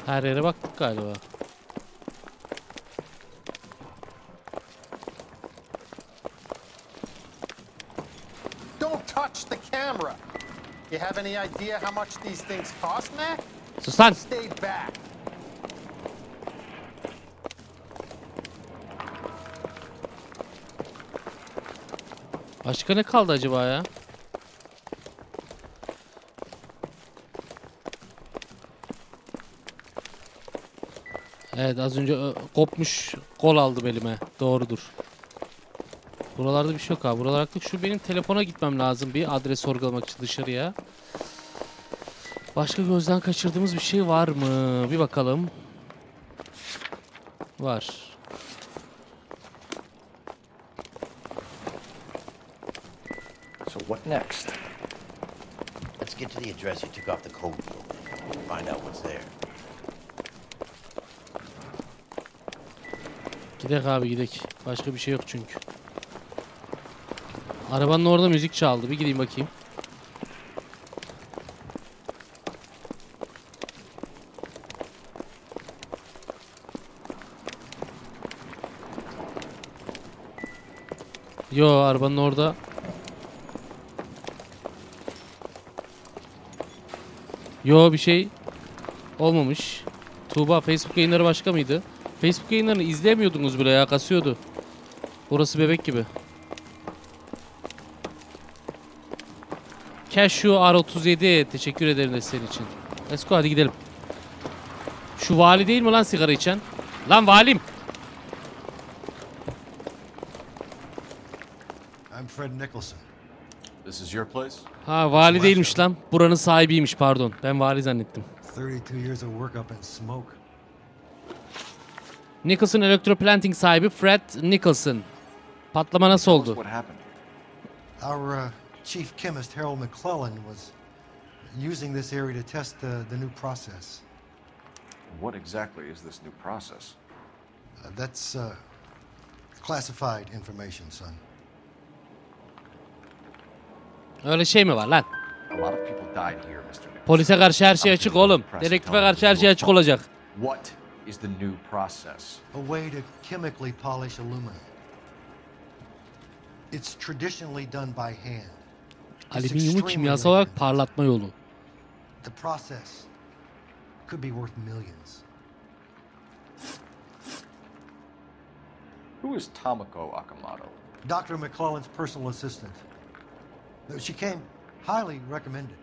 Her yere baktık galiba. Don't touch the camera. You have any idea how much these things cost, Mac? Sus lan. Stay back. Başka ne kaldı acaba ya? Evet, az önce kopmuş kol aldı belime. Doğrudur. Buralarda bir şey yok abi. Buralar artık şu benim telefona gitmem lazım bir adres sorgulamak için dışarıya. Başka gözden kaçırdığımız bir şey var mı? Bir bakalım. Var. So what next? Let's get to the address you took off the code building. Find out what's there. Gidek abi gidek. Başka bir şey yok çünkü. Arabanın orada müzik çaldı. Bir gideyim bakayım. Yo, arabanın orada. Yo, bir şey olmamış. Tuğba, Facebook yayınları başka mıydı? Facebook yayınlarını izleyemiyordunuz bile ya, kasıyordu. Burası bebek gibi. Cashew R37 teşekkür ederim desteğin için. Let's go, hadi gidelim. Şu vali değil mi lan sigara içen? Lan valim. I'm Fred Nicholson. This is your place? Ha, vali değilmiş lan. Buranın sahibiymiş, pardon. Ben vali zannettim. 32 years of work up in smoke. Nicholson Electroplanting sahibi Fred Nicholson. Patlama nasıl oldu? What happened? Our chief chemist Harold McClellan was using this area to test the new process. What exactly is this new process? That's classified information, son. Öyle şey mi var lan? A lot of people died here, Mr. Nicholson. Polise karşı her şey açık oğlum. Dedektife karşı her şey açık olacak. What is the new process? A way to chemically polish aluminum. It's traditionally done by hand. Alüminyumu kimyasal olarak parlatma yolu. The process could be worth millions. Who is Tomoko Akamoto? Dr. McClellan's personal assistant. She came highly recommended.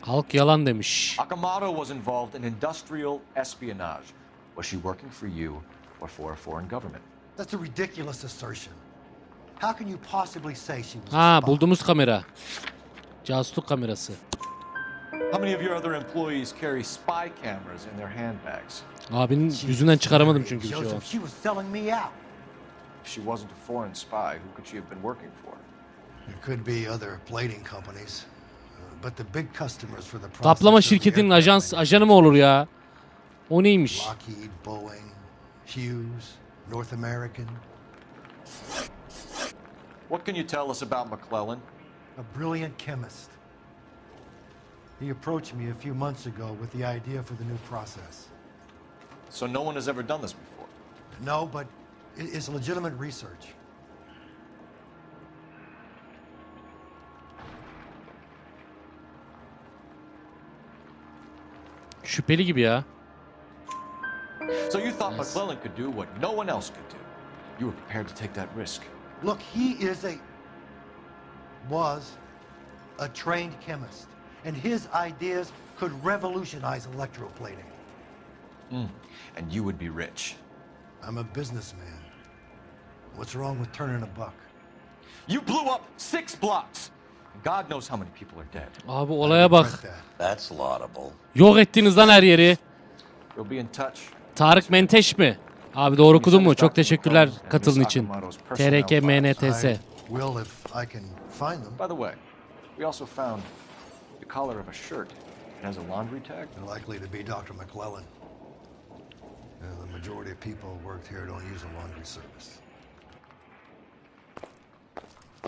Halk yalan demiş. Akamoto was involved in industrial espionage. Was she working for you or for a foreign government? That's a ridiculous assertion. How can you possibly say she was Ha, bulduğumuz kamera. Casusluk kamerası. How many of your other employees carry spy cameras in their handbags? Abinin yüzünden çıkaramadım çünkü bir şey o. Joseph, she was selling me out. If she wasn't a foreign spy, who could she have been working for? There could be other plating companies, but the big customers for the process. Kaplama şirketinin ajanı mı olur ya? O neymiş? Lockheed, Boeing, Hughes, North American. What can you tell us about McClellan? A brilliant chemist. He approached me a few months ago with the idea for the new process. So no one has ever done this before? No, but it's legitimate research. Şüpheli gibi ya. So you thought McClellan could do what no one else could do. You were prepared to take that risk. Look, he was a trained chemist, and his ideas could revolutionize electroplating. And you would be rich. I'm a businessman. What's wrong with turning a buck? You blew up 6 blocks. God knows how many people are dead. Abi olaya bak. That's laudable. Yok ettiniz lan her yeri. We'll be in touch. Tarık Menteş mi? Abi doğru okudun mu? Çok teşekkürler katılın için. TRK MNTS. Will if I can find them. By the way, we also found the collar of a shirt. It has a laundry tag. They're likely to be Dr. McClellan. The majority of people who worked here don't use a laundry service.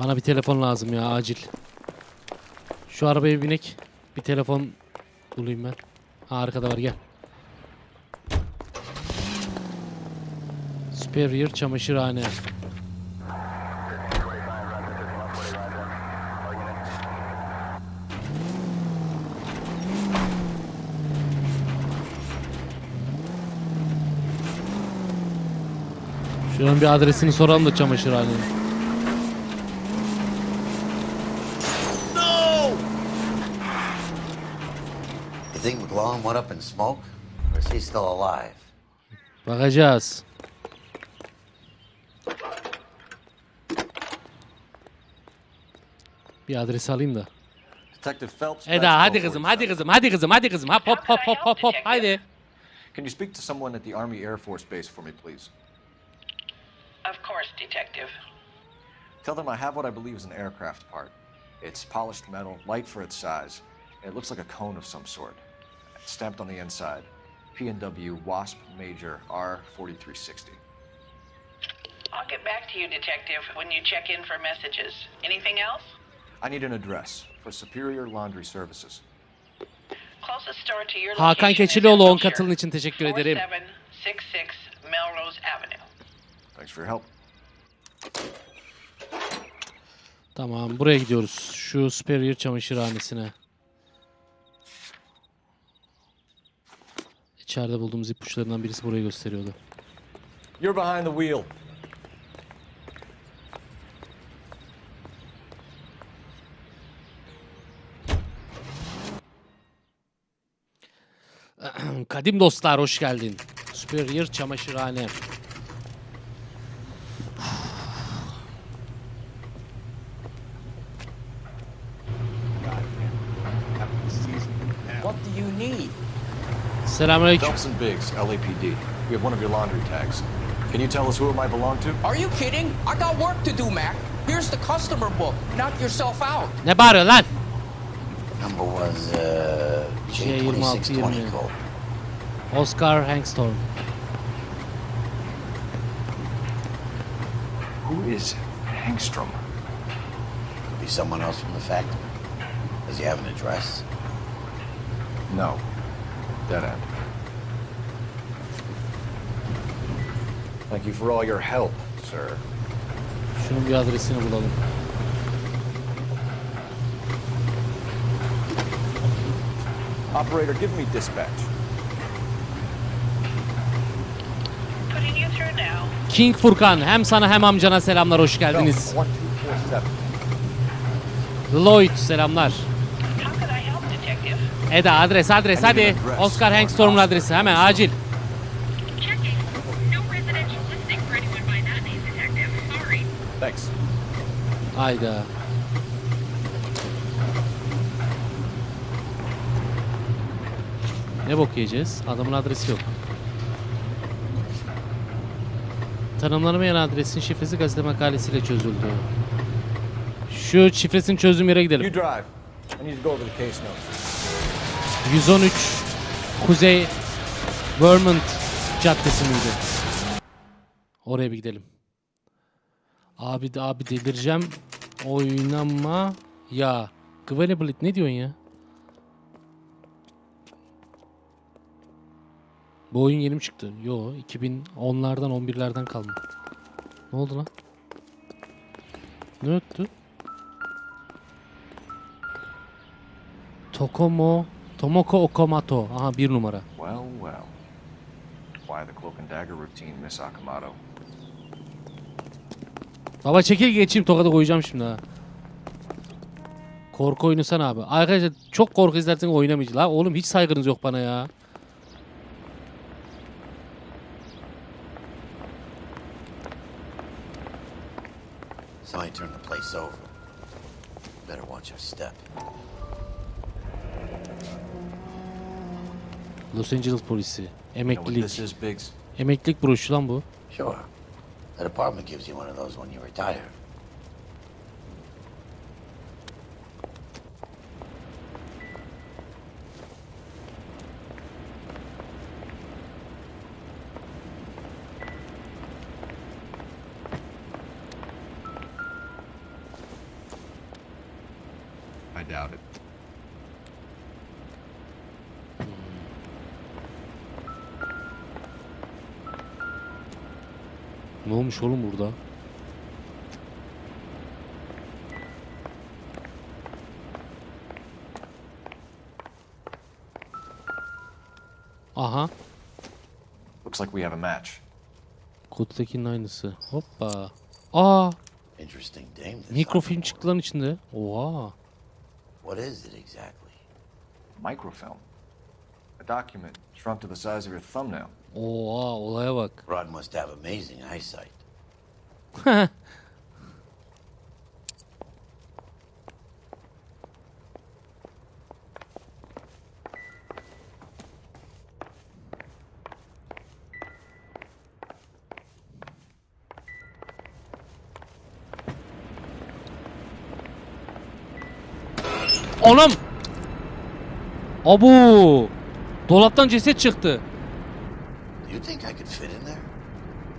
Bana bir telefon lazım ya acil. Şu arabaya binek. Bir telefon bulayım ben. Ha, arkada var, gel. Superior çamaşırhane. Şuranın bir adresini soralım da çamaşırhanenin. You think McClellan went up in smoke? Or is he still alive? Bakacağız. Bir adres alayım da. Detective Phelps. Eda hadi kızım, hadi kızım, hadi kızım, hadi kızım. Hop hop hop hop hop hop. Haydi. Can you speak to someone at the Army Air Force base for me, please? Of course, Detective. Tell them I have what I believe is an aircraft part. It's polished metal, light for its size. It looks like a cone of some sort. It's stamped on the inside. P&W Wasp Major R4360. I'll get back to you, Detective, when you check in for messages. Anything else? I need an address for Superior Laundry Services. Closest store to your Hakan location is Keçilioğlu 10 katılın için teşekkür ederim. 4766 Melrose Avenue. Thanks for your help. Tamam, buraya gidiyoruz. Şu Superior çamaşırhanesine. İçeride bulduğumuz ipuçlarından birisi burayı gösteriyordu. You're behind the wheel. Kadim dostlar, hoş geldin. Superior çamaşırhane. What do you need? Selamünaleyküm. Phelps and Biggs, LAPD. We have one of your laundry tags. Can you tell us who it might belong to? Are you kidding? I got work to do, Mac. Here's the customer book. Knock yourself out. Ne bağırıyor lan? Number was J2620 code. Oscar Hangstorm. Who is Hangstrom? Could be someone else from the factory. Does he have an address? No. Dead end. Thank you for all your help, sir. Şunun bir adresini bulalım. Operator, give me dispatch. Putting you through now. King Furkan, hem sana hem amcana selamlar, hoş geldiniz. 1247. Lloyd selamlar. How could I help, Detective? Eda adres hadi. Oscar Hangstorm'un adresi hemen acil. Checking. No residential listing for anyone by that name, Detective. Sorry. Thanks. Hayda. Ne bok yiyeceğiz? Adamın adresi yok. Tanımlanamayan adresin şifresi gazete makalesiyle çözüldü. Şu şifresini çözdüğüm yere gidelim. You drive. I need to go over the case notes. 113 Kuzey Vermont Caddesi miydi? Oraya bir gidelim. Abi delireceğim. Oynama ya. Gvaliblit ne diyorsun ya? Bu oyun yeni mi çıktı? Yo, 2010'lardan 11'lerden kalma. Ne oldu lan? Ne öttü? Tomoko Okamoto. Aha, 1 numara. Well, well. Why the cloak and dagger routine, Miss Akamoto? Baba çekil geçeyim, tokadı koyacağım şimdi ha. Korku oyunu sen abi. Arkadaşlar çok korku izlerseniz oynamayacağım. La oğlum hiç saygınız yok bana ya. Somebody turned the place over. Better watch your step. Los Angeles polisi. You know what Emeklilik. this is, Biggs? Emeklilik broşu lan bu. Sure. The department gives you one of those when you retire. I doubt it. Ne olmuş oğlum burada? Aha. Looks like we have a match. Kodtakinin aynısı. Hoppa. Aa. Interesting dame. this Mikrofilm çıktı lan içinde. Oha. What is it exactly? Microfilm. A document shrunk to the size of your thumbnail. Oha, olaya bak. Rod must have amazing eyesight. Anam! Abu! Dolaptan ceset çıktı. Do you think I could fit in there?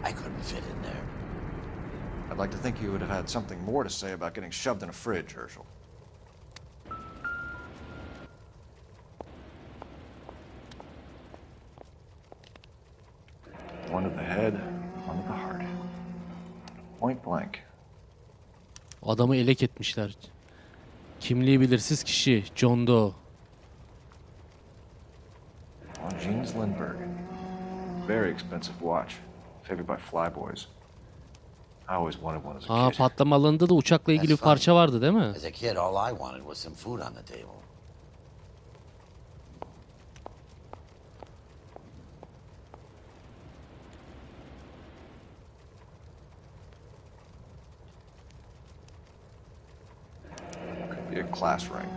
I couldn't fit in there. I'd like to think you would have had something more to say about getting shoved in a fridge, Herschel. One to the head, one to the heart. Point blank. Adamı elek etmişler. Kimliği belirsiz kişi John Doe. Jeans Lindbergh. Very expensive watch. Favored by flyboys. I always wanted one as a Aa, kid. patlama alanında da uçakla ilgili bir parça vardı değil mi? As a kid, all I wanted was some food on the table. Could be a class ring.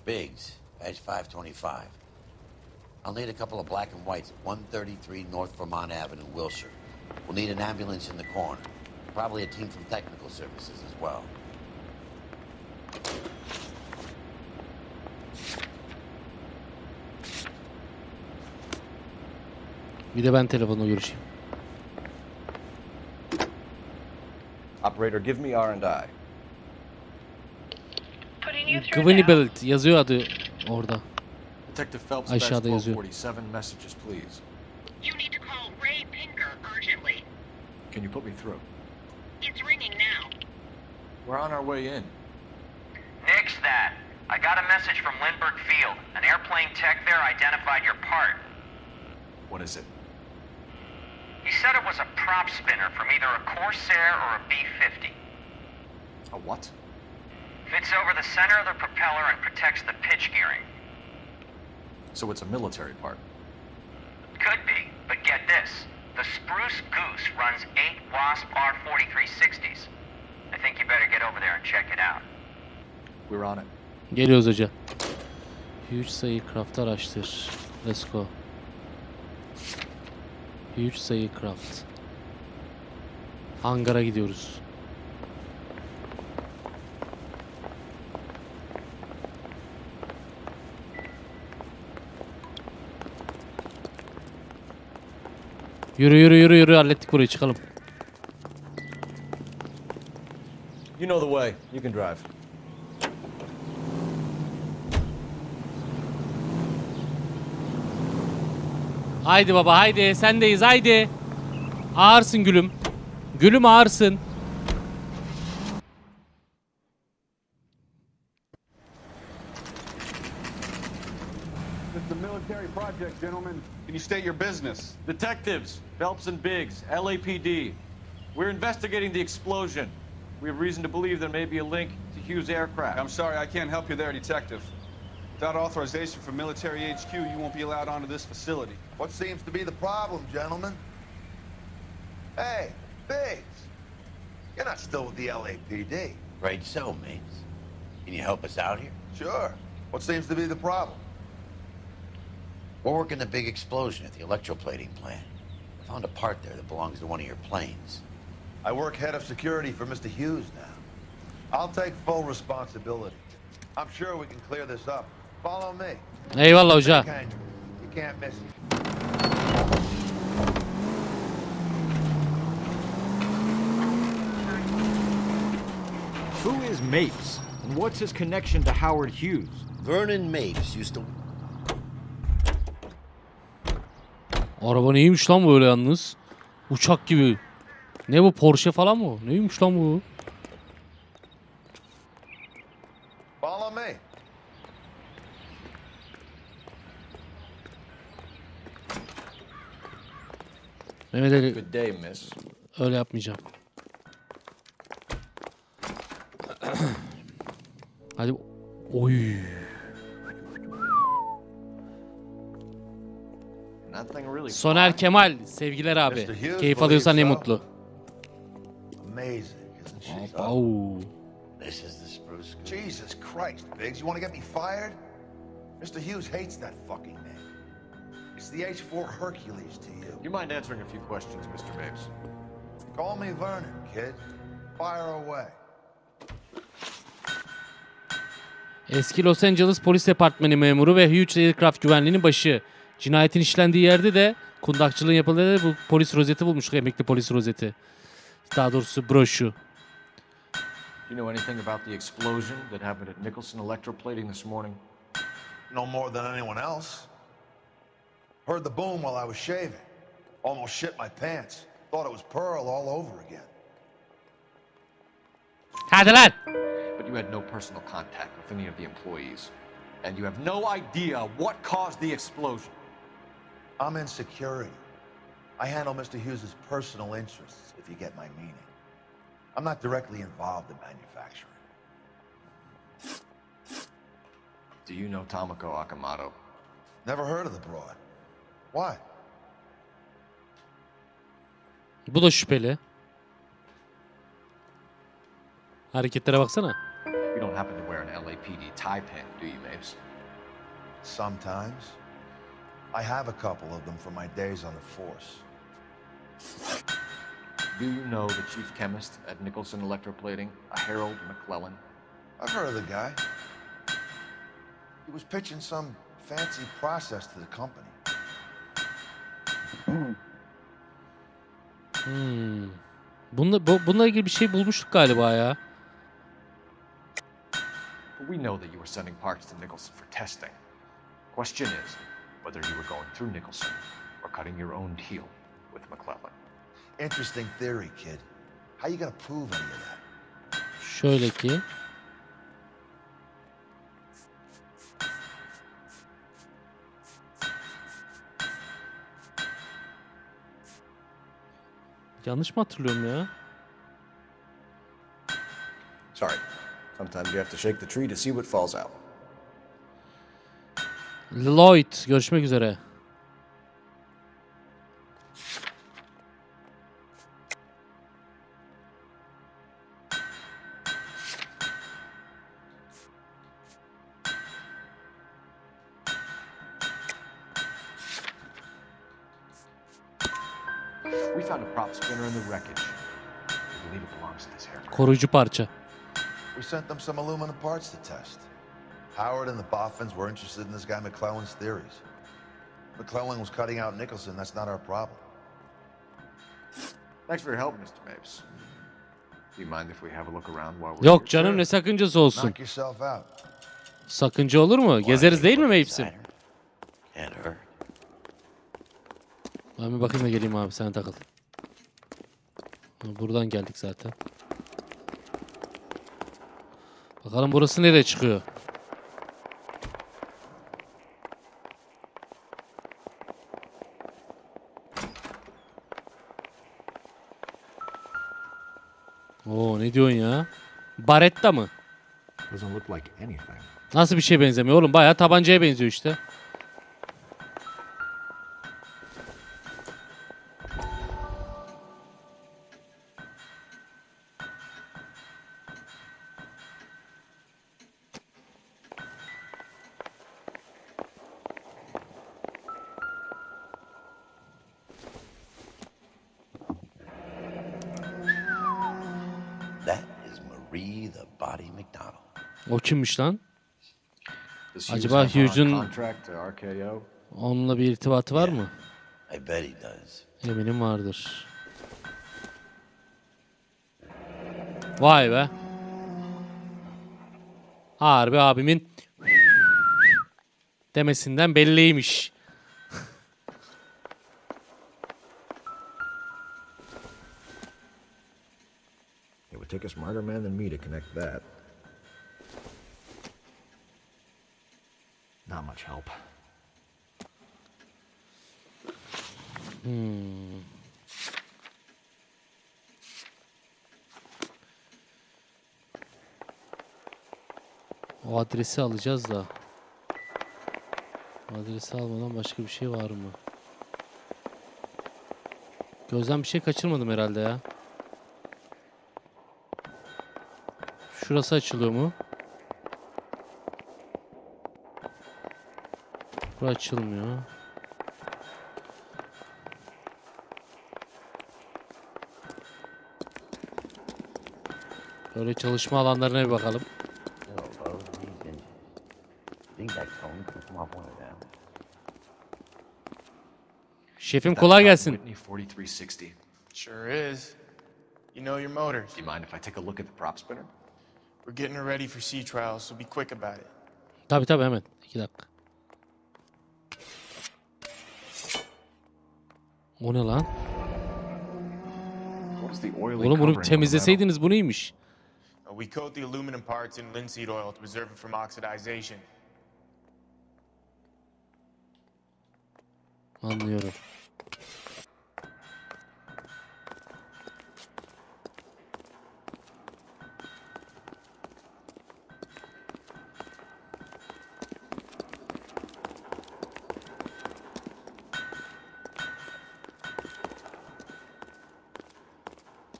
Biggs, badge 525. I'll need a couple of black and whites at 133 North Vermont Avenue, Wilshire. We'll need an ambulance in the corner. Probably a team from technical services as well. Bir de ben telefonla görüşeyim. Operator, give me R&I. Gwynebelt yazıyor adı orada. Detective Phelps, Aşağıda yazıyor. 47 messages, please. You need to call Ray Pinker urgently. Can you put me through? It's ringing now. We're on our way in. Nix that. I got a message from Lindbergh Field. An airplane tech there identified your part. What is it? He said it was a prop spinner from either a Corsair or a B-50. A what? Fits over the center of the propeller and protects the pitch gearing. So it's a military part. Could be, but get this. The Spruce Goose runs 8 Wasp R4360s. I think you better get over there and check it out. We're on it. Geliyoruz hoca. Huge sayı craft araştır. Let's go. Huge sayı craft. Hangara gidiyoruz. Yürü yürü yürü yürü, hallettik burayı, çıkalım. You know the way. You can drive. Haydi baba haydi, sendeyiz haydi. Ağırsın gülüm. Gülüm ağırsın. This is a military project, gentlemen. Can you state your business? Detectives, Phelps and Biggs, LAPD. We're investigating the explosion. We have reason to believe there may be a link to Hughes' aircraft. I'm sorry, I can't help you there, detective. Without authorization from military HQ, you won't be allowed onto this facility. What seems to be the problem, gentlemen? Hey, Biggs. You're not still with the LAPD. Right so, mates. Can you help us out here? Sure. What seems to be the problem? We're working the big explosion at the electroplating plant. I found a part there that belongs to one of your planes. I work head of security for Mr. Hughes now. I'll take full responsibility. I'm sure we can clear this up. Follow me. Eyvallah hoca. You can't miss it. Who is Mapes? And what's his connection to Howard Hughes? Vernon Mapes used to... Araba neymiş lan böyle yalnız? Uçak gibi. Ne bu, Porsche falan mı? Neymiş lan bu? Follow me. Mehmet Ali. Good day, miss. Öyle yapmayacağım. Hadi. Oy. Soner Kemal, sevgiler abi. Keyif alıyorsan ne mutlu. Amazing, isn't she? Oh. This is the spruce. Jesus Christ, Biggs, you want to get me fired? Mr. Hughes hates that fucking name. It's the H-4 Hercules to you. You mind answering a few questions, Mr. Mapes? Call me Vernon, kid. Fire away. Eski Los Angeles Polis Departmanı memuru ve Hughes Aircraft güvenliğinin başı. Cinayetin işlendiği yerde de kundakçılığın yapıldığı yerde bu polis rozeti bulmuştuk. Emekli polis rozeti. Daha doğrusu broşu. Do you know anything about the explosion that happened at Nicholson Electroplating this morning? No more than anyone else. Heard the boom while I was shaving. Almost shit my pants. Thought it was Pearl all over again. Hadi lan! But you had no personal contact with any of the employees. And you have no idea what caused the explosion. I'm in security. I handle Mr. Hughes' personal interests, if you get my meaning. I'm not directly involved in manufacturing. Do you know Tomoko Akamoto? Never heard of the broad. Why? Bu da şüpheli. Hareketlere baksana. You don't happen to wear an LAPD tie pin, do you, Mapes? Sometimes. I have a couple of them from my days on the force. Do you know the chief chemist at Nicholson Electroplating, a Harold McClellan? I've heard of the guy. He was pitching some fancy process to the company. Bununla ilgili bir şey bulmuştuk galiba ya. We know that you were sending parts to Nicholson for testing. Question is whether you were going through Nicholson or cutting your own deal with McClellan. Interesting theory, kid. How you gonna prove any of that? Şöyle ki. Yanlış mı hatırlıyorum ya? Sorry. Sometimes you have to shake the tree to see what falls out. Lloyd, görüşmek üzere. We found a prop spinner in the wreckage. We believe it belongs to this aircraft. Koruyucu parça. We sent them some aluminum parts to test. Howard and the Boffins were interested in this guy McClellan's theories. McClellan was cutting out Nicholson. That's not our problem. Thanks for your help, Mr. Mapes. Do you mind if we have a look around while we're Yok canım, ne sakıncası olsun. Knock yourself out. Sakınca olur mu? Gezeriz değil mi Mapes'im? Ben bir bakayım da geleyim abi, sen takıl. Buradan geldik zaten. Bakalım burası nereye çıkıyor? Oo, ne diyorsun ya? Baretta mı? Doesn't look like anything. Nasıl bir şeye benzemiyor oğlum? Bayağı tabancaya benziyor işte. O kimmiş lan? Acaba Hughes'un onunla bir irtibatı var mı? Eminim vardır. Vay be. Harbi abimin demesinden belliymiş. It would take a smarter man than me to connect that. Not much help. O adresi alacağız da. Adresi almadan başka bir şey var mı? Gözden bir şey kaçırmadım herhalde ya. Şurası açılıyor mu? Bu açılmıyor. Böyle çalışma alanlarına bir bakalım. Şefim kolay gelsin. Sure is. You know your motors. Do you mind if I take a look at the prop spinner? We're getting her ready for sea trials, so be quick about it. Tabii hemen. 2 dakika. O ne lan? Oğlum bunu temizleseydiniz bu neymiş? We coat the aluminum parts in linseed oil to preserve it from oxidization. Anlıyorum.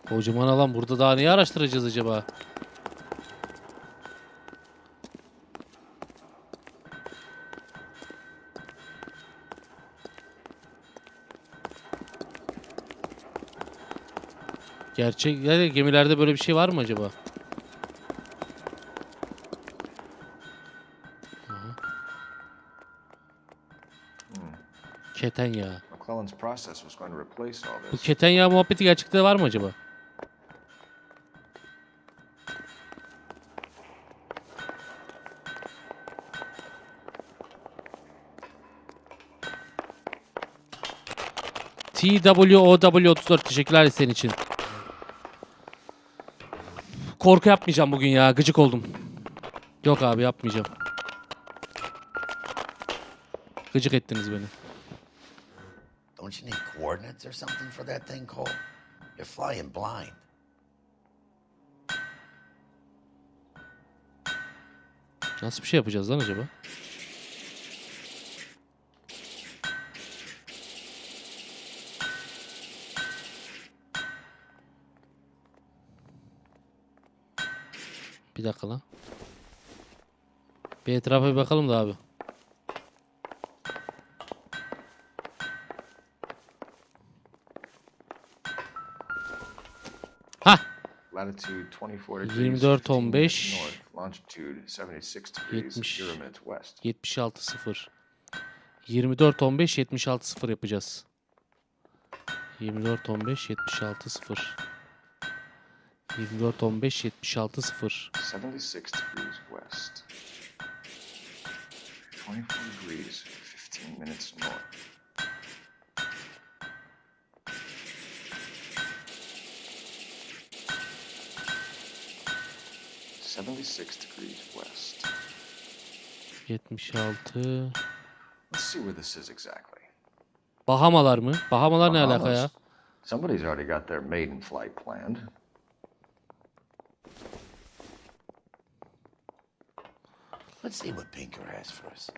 Kocaman alan, burada daha neyi araştıracağız acaba? Gerçek gemilerde böyle bir şey var mı acaba? Keten yağı. Bu keten yağı muhabbeti gerçekte var mı acaba? TWOW34 teşekkürler senin için. Korku yapmayacağım bugün ya. Gıcık oldum. Yok abi yapmayacağım. Gıcık ettiniz beni. Don't you need coordinates or something for that thing, Cole? You're flying blind. Nasıl bir şey yapacağız lan acaba? Bir dakika lan. Bir etrafa bir bakalım da abi. Ha. 24-15 76-0 24-15 76-0 yapacağız. 24-15 76-0 24-15 76-0 76 degrees west. 24 degrees, 15 minutes north. Degrees west. 76. Let's see where this is exactly. Bahamalar mı? Bahamalar ne alaka ya? Somebody's already got their maiden flight planned. Let's see what Pinker has for us.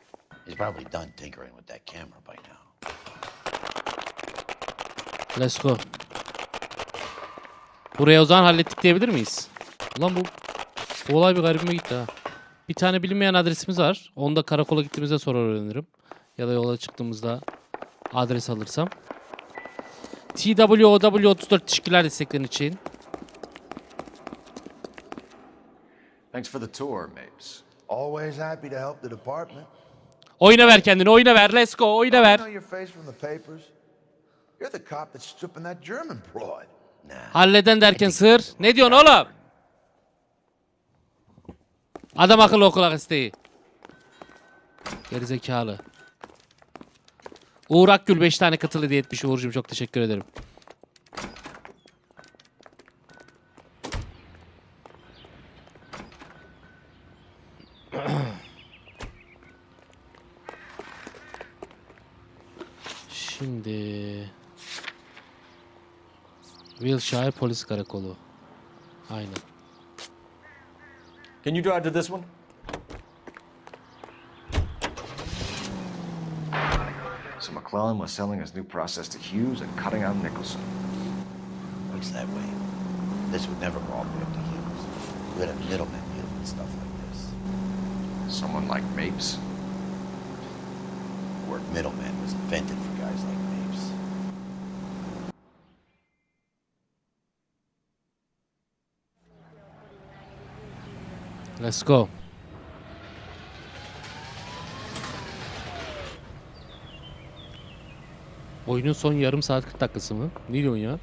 He's probably done tinkering with that camera by now. Let's go. Buraya o zaman hallettik diyebilir miyiz? Ulan bu olay bir garibime gitti ha. Bir tane bilinmeyen adresimiz var. Onu da karakola gittiğimizde sonra öğrenirim. Ya da yola çıktığımızda adres alırsam. TWOW34 teşekkürler desteklerin için. Thanks for the tour, Mapes. Always happy to help the department. Oyuna ver kendini, oyuna ver. Let's go, oyuna I ver. know your face from the papers. You're the cop that's stripping that German broad. Halleden derken sığır. Ne diyorsun oğlum? Adam akıllı okula isteği. Gerizekalı. Uğur Akgül 5 tane katıl hediye etmiş. Uğur'cum çok teşekkür ederim. Şimdi Wilshire Polis Karakolu. Aynen. Can you drive to this one? So McClellan was selling his new process to Hughes and cutting out Nicholson. Looks that way. This would never go all the way up to Hughes. You had a middleman deal with stuff like this. Someone like Mapes? The word middleman was invented for guys like Mapes. Let's go. Oyunun son yarım saat 40 dakikası mı? Ne diyorsun ya?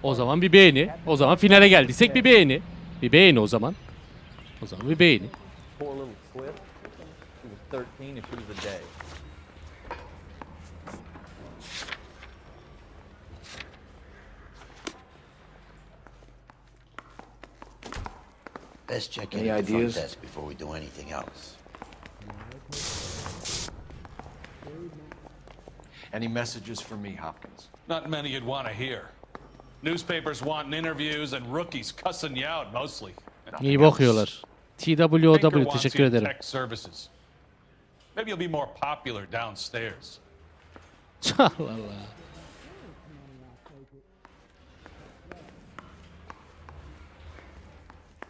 O zaman bir beğeni. O zaman finale geldiysek bir beğeni. Bir beğeni o zaman. O zaman bir beğeni. Best check Any in at the front ideas? desk before we do anything else. Any messages for me, Hopkins? Not many you'd want to hear. Newspapers wanting interviews and rookies cussing you out mostly. İyi bakıyorlar. TWOW Pinker wants teşekkür you in ederim. tech services. Maybe you'll be more popular downstairs. Allah Allah.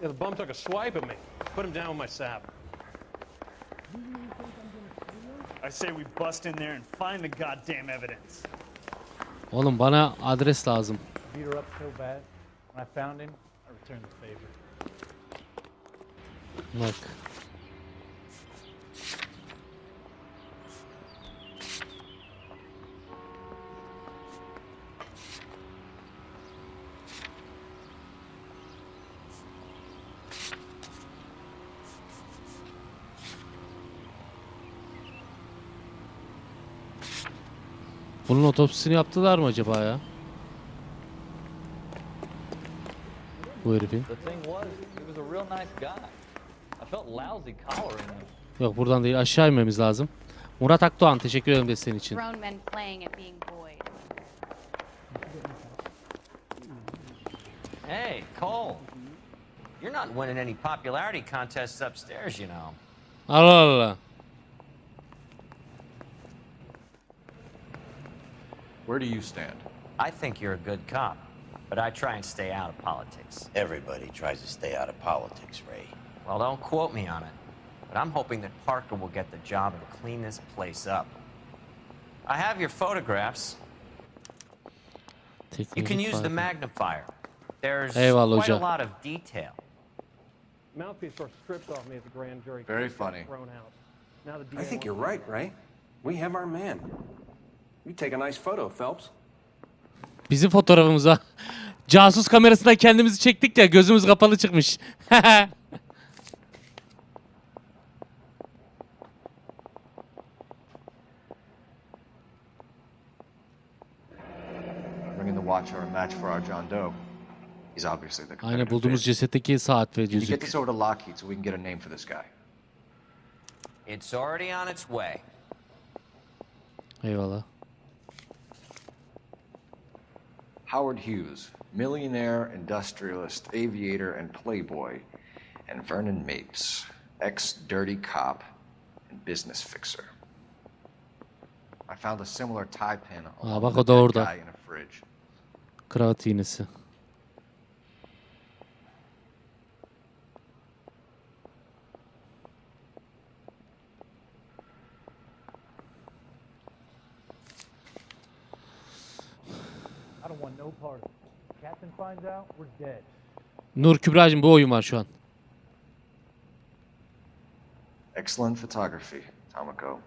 Yeah, the bum took a swipe at me. Put him down with my sap. I say we bust in there and find the goddamn evidence. Oğlum bana adres lazım. Beat her up so bad. When I found him, I returned the favor. Bak. Bunun otopsisini yaptılar mı acaba ya? Bu herifin. Yok buradan değil, aşağı inmemiz lazım. Murat Akdoğan teşekkür ederim desteğin için. Hey, Cole. You're not winning any popularity contests upstairs, you know. Allah Allah. Where do you stand? I think you're a good cop, but I try and stay out of politics. Everybody tries to stay out of politics, Ray. Well, don't quote me on it, but I'm hoping that Parker will get the job and clean this place up. I have your photographs. You can use the magnifier. There's Eyvallah quite a hoca. lot of detail. Mouthpiece sort of stripped off me at the grand jury. Very funny. Thrown out. Now the DA I think you're wants right, Ray. We have our man. You take a nice photo, Phelps. Bizim fotoğrafımıza casus kamerasından kendimizi çektik ya, gözümüz kapalı çıkmış. Bringing the watch or a match for our John Doe. He's obviously the Aynen competitive bulduğumuz bid. cesetteki saat ve Can you get yüzük. this over to Lockheed so we can get a name for this guy? It's already on its way. Eyvallah. Howard Hughes, millionaire, industrialist, aviator, and playboy, and Vernon Mapes, ex-dirty cop and business fixer. I found a similar tie pin Aa, on bak the o da dead orada. guy in a fridge. Kravat iğnesi. I don't want no part of it. Captain finds out, we're dead. Nur Kübra'cığım bu oyun var şu an. Excellent photography, Tomoko.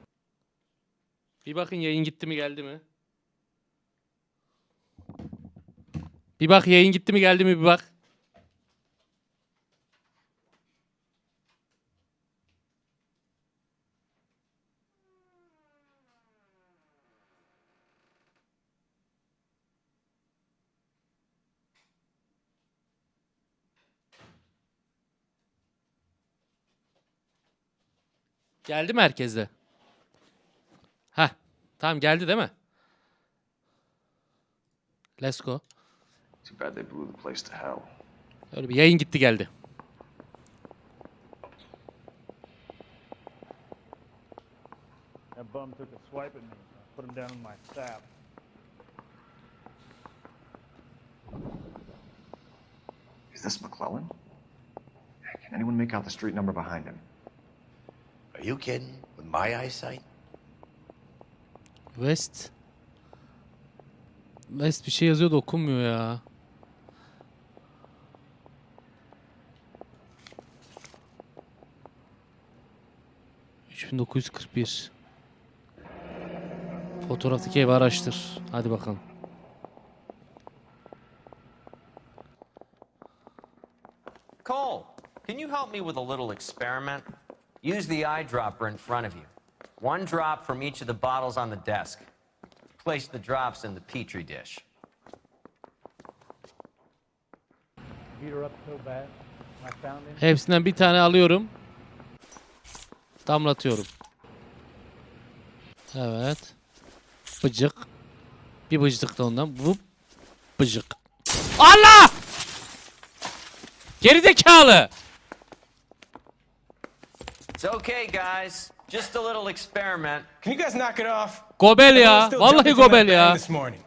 Bir bakın yayın gitti mi geldi mi? Bir bak yayın gitti mi geldi mi bir bak. Geldi mi herkeste? Heh. Tamam geldi değil mi? Let's go. Too bad they blew the place to hell. Öyle bir yayın gitti geldi. That bum took a swipe at me. I put him down in my sap. Is this McClellan? Can anyone make out the street number behind him? Are you kidding? With my eyesight? West. West bir şey yazıyor da okunmuyor ya. ...3941. Fotoğraftaki evi araştır. Hadi bakalım. Cole, can you help me with a little experiment? Use the eyedropper in front of you. One drop from each of the bottles on the desk. Place the drops in the petri dish. Beat her up so bad. I found him. Hepsinden bir tane alıyorum. Damlatıyorum. Evet. Bıcık. Bir bıcık da ondan. Vup. Bıcık. Allah! Gerizekalı! It's okay, guys. Just a little experiment. Can you guys knock it off? Gobel ya. Vallahi gobel ya.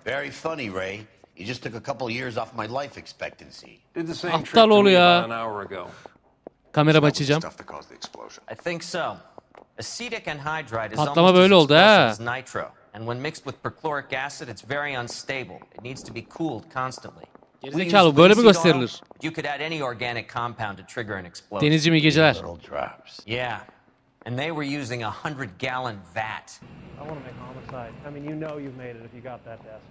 Very funny, Ray. You just took a couple of years off my life expectancy. Did the same trick Aptal to ol me ya. about an hour ago. Kameramı açacağım. I think so. Acetic anhydride is Patlama almost böyle as oldu explosive ha. as nitro, and when mixed with perchloric acid, it's very unstable. It needs to be cooled constantly. Gerizekalı böyle mi gösterilir? You could add any organic compound to trigger an explosion. Denizciğim iyi geceler. Yeah, and they were using a 100-gallon vat. I want to make homicide. I mean, you know you've made it if you got that desk.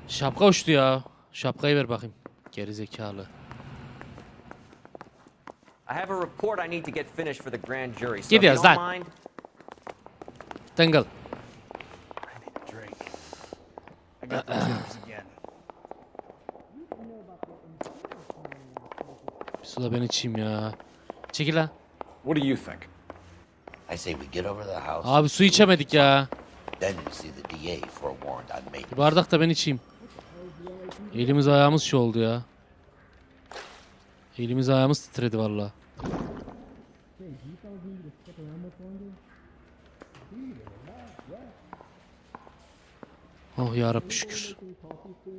Şapka uçtu ya. Şapkayı ver bakayım. Gerizekalı. I have a report I need to get finished for the grand jury. So if you Gidiyoruz don't lan. mind, Tıngıl. I got the jitters again. Bir su da ben içeyim ya. Çekil lan. What do you think? I say we get over to the house. Abi su içemedik ya. Then we see the DA for a warrant on me. Bir bardak da ben içeyim. Elimiz ayağımız şey oldu ya. Elimiz ayağımız titredi valla. Oh yarabbi şükür.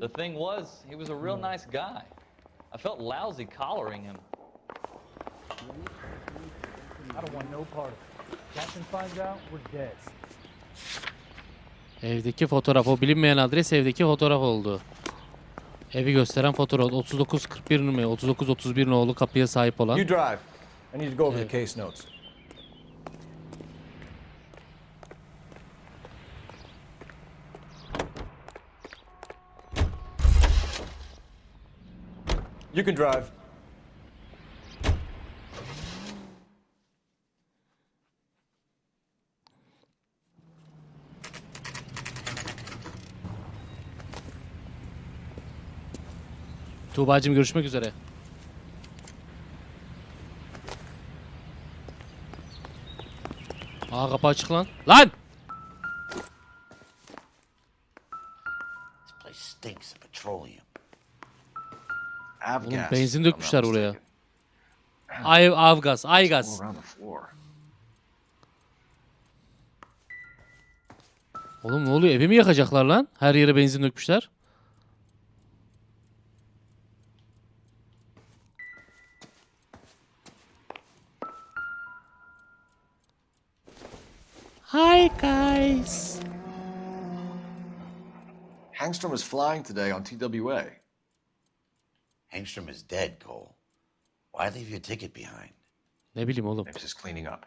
The thing was, he was a real nice guy. I felt lousy collaring him. I don't want no part of it. Captain finds out, we're dead. Evdeki fotoğraf. O bilinmeyen adres evdeki fotoğraf oldu. Evi gösteren fotoğraf. 3941 numara. 3931 nolu kapıya sahip olan. You drive. I need to go over the case notes. You can drive. Tuğba'cığım görüşmek üzere. Aa kapı açık lan. Lan! stinks of petroleum. Oğlum benzin dökmüşler oraya. Avgaz, aygaz. Oğlum ne oluyor? Evi mi yakacaklar lan? Her yere benzin dökmüşler. Hi guys. Hangstrom is flying today on TWA. Hangstrom is dead, Cole. Why leave your ticket behind? Ne bileyim oğlum. Mapes is cleaning up.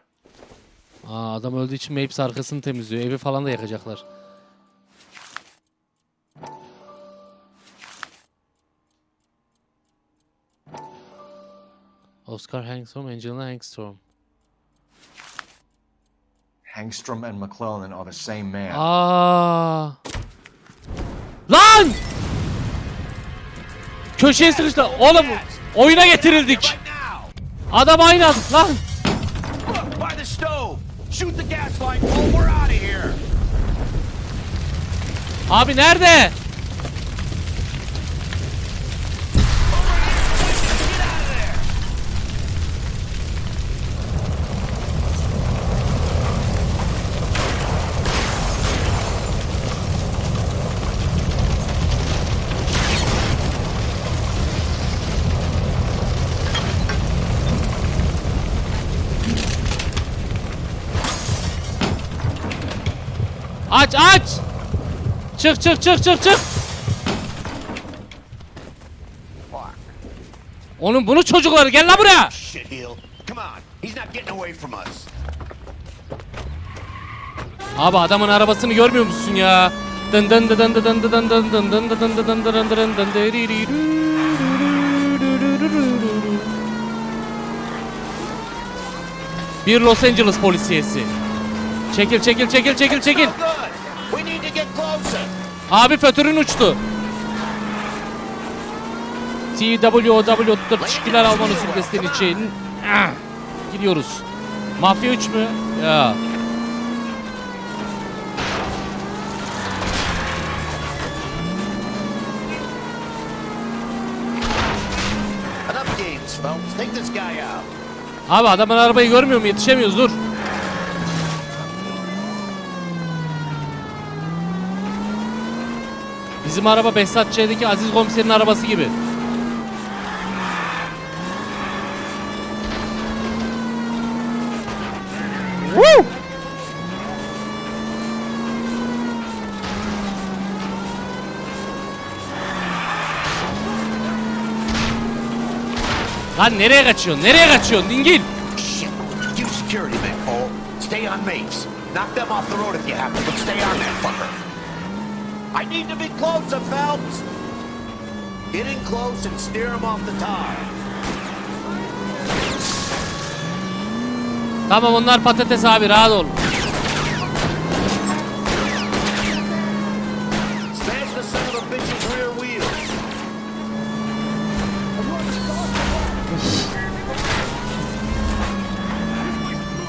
Aa, adam öldüğü için Mapes arkasını temizliyor. Evi falan da yakacaklar. Oscar Hangstrom, Angelina Hangstrom. Hangstrom and McClellan are the same man. Aa! Lan! Köşeye sıkıştı. Oğlum oyuna getirildik. Adam aynı adam lan. By the stove. Shoot the gas line, Cole. We're out of here. Abi nerede? Aç aç. Çık çık çık çık çık. Onun bunu çocukları gel lan buraya. Shit heel. Come on. He's not getting away from us. Abi adamın arabasını görmüyor musun ya? Dın dın dın dın dın dın dın dın dın dın dın dın dın dın dın dın dın. Bir Los Angeles polisiyesi. Çekil çekil çekil çekil çekil. Abi fötürün uçtu. TWOW teşekkürler almanız desteğin için. Gidiyoruz. Mafya 3 mü? Ya. Abi adamın arabayı görmüyor mu? Yetişemiyoruz, dur. Bizim araba Behzatçı'daki Aziz Komiser'in arabası gibi. Woo! Lan nereye kaçıyorsun? Nereye kaçıyorsun? Dingil. Shit. You security men, Cole. Stay on Mapes. Knock them off the road if you have to, but stay on that fucker. I need to be closer, Phelps. Get in close and steer him off the tar. Tamam onlar patates abi, rahat ol. Smash the son of a bitch's rear wheels.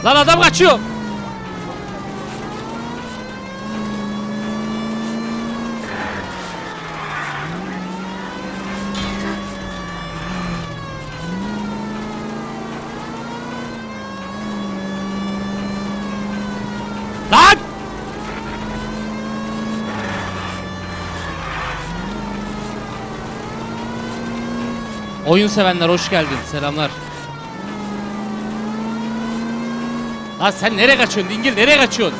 Lan adam kaçıyor. Lan! Oyun sevenler hoş geldin. Selamlar. Lan sen nereye kaçıyorsun dingil? Nereye kaçıyorsun?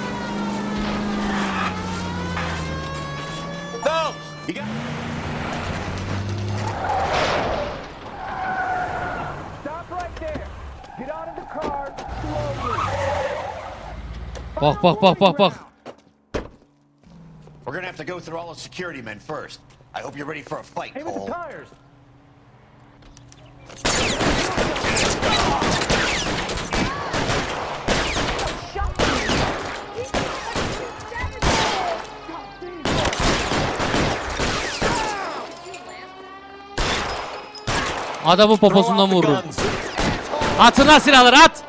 Bak bak bak bak bak. We're gonna have to go through all the security men first. I hope you're ready for a fight, Cole. Aim at the tires. Adamı poposundan vururum. Atın lan silahları, at.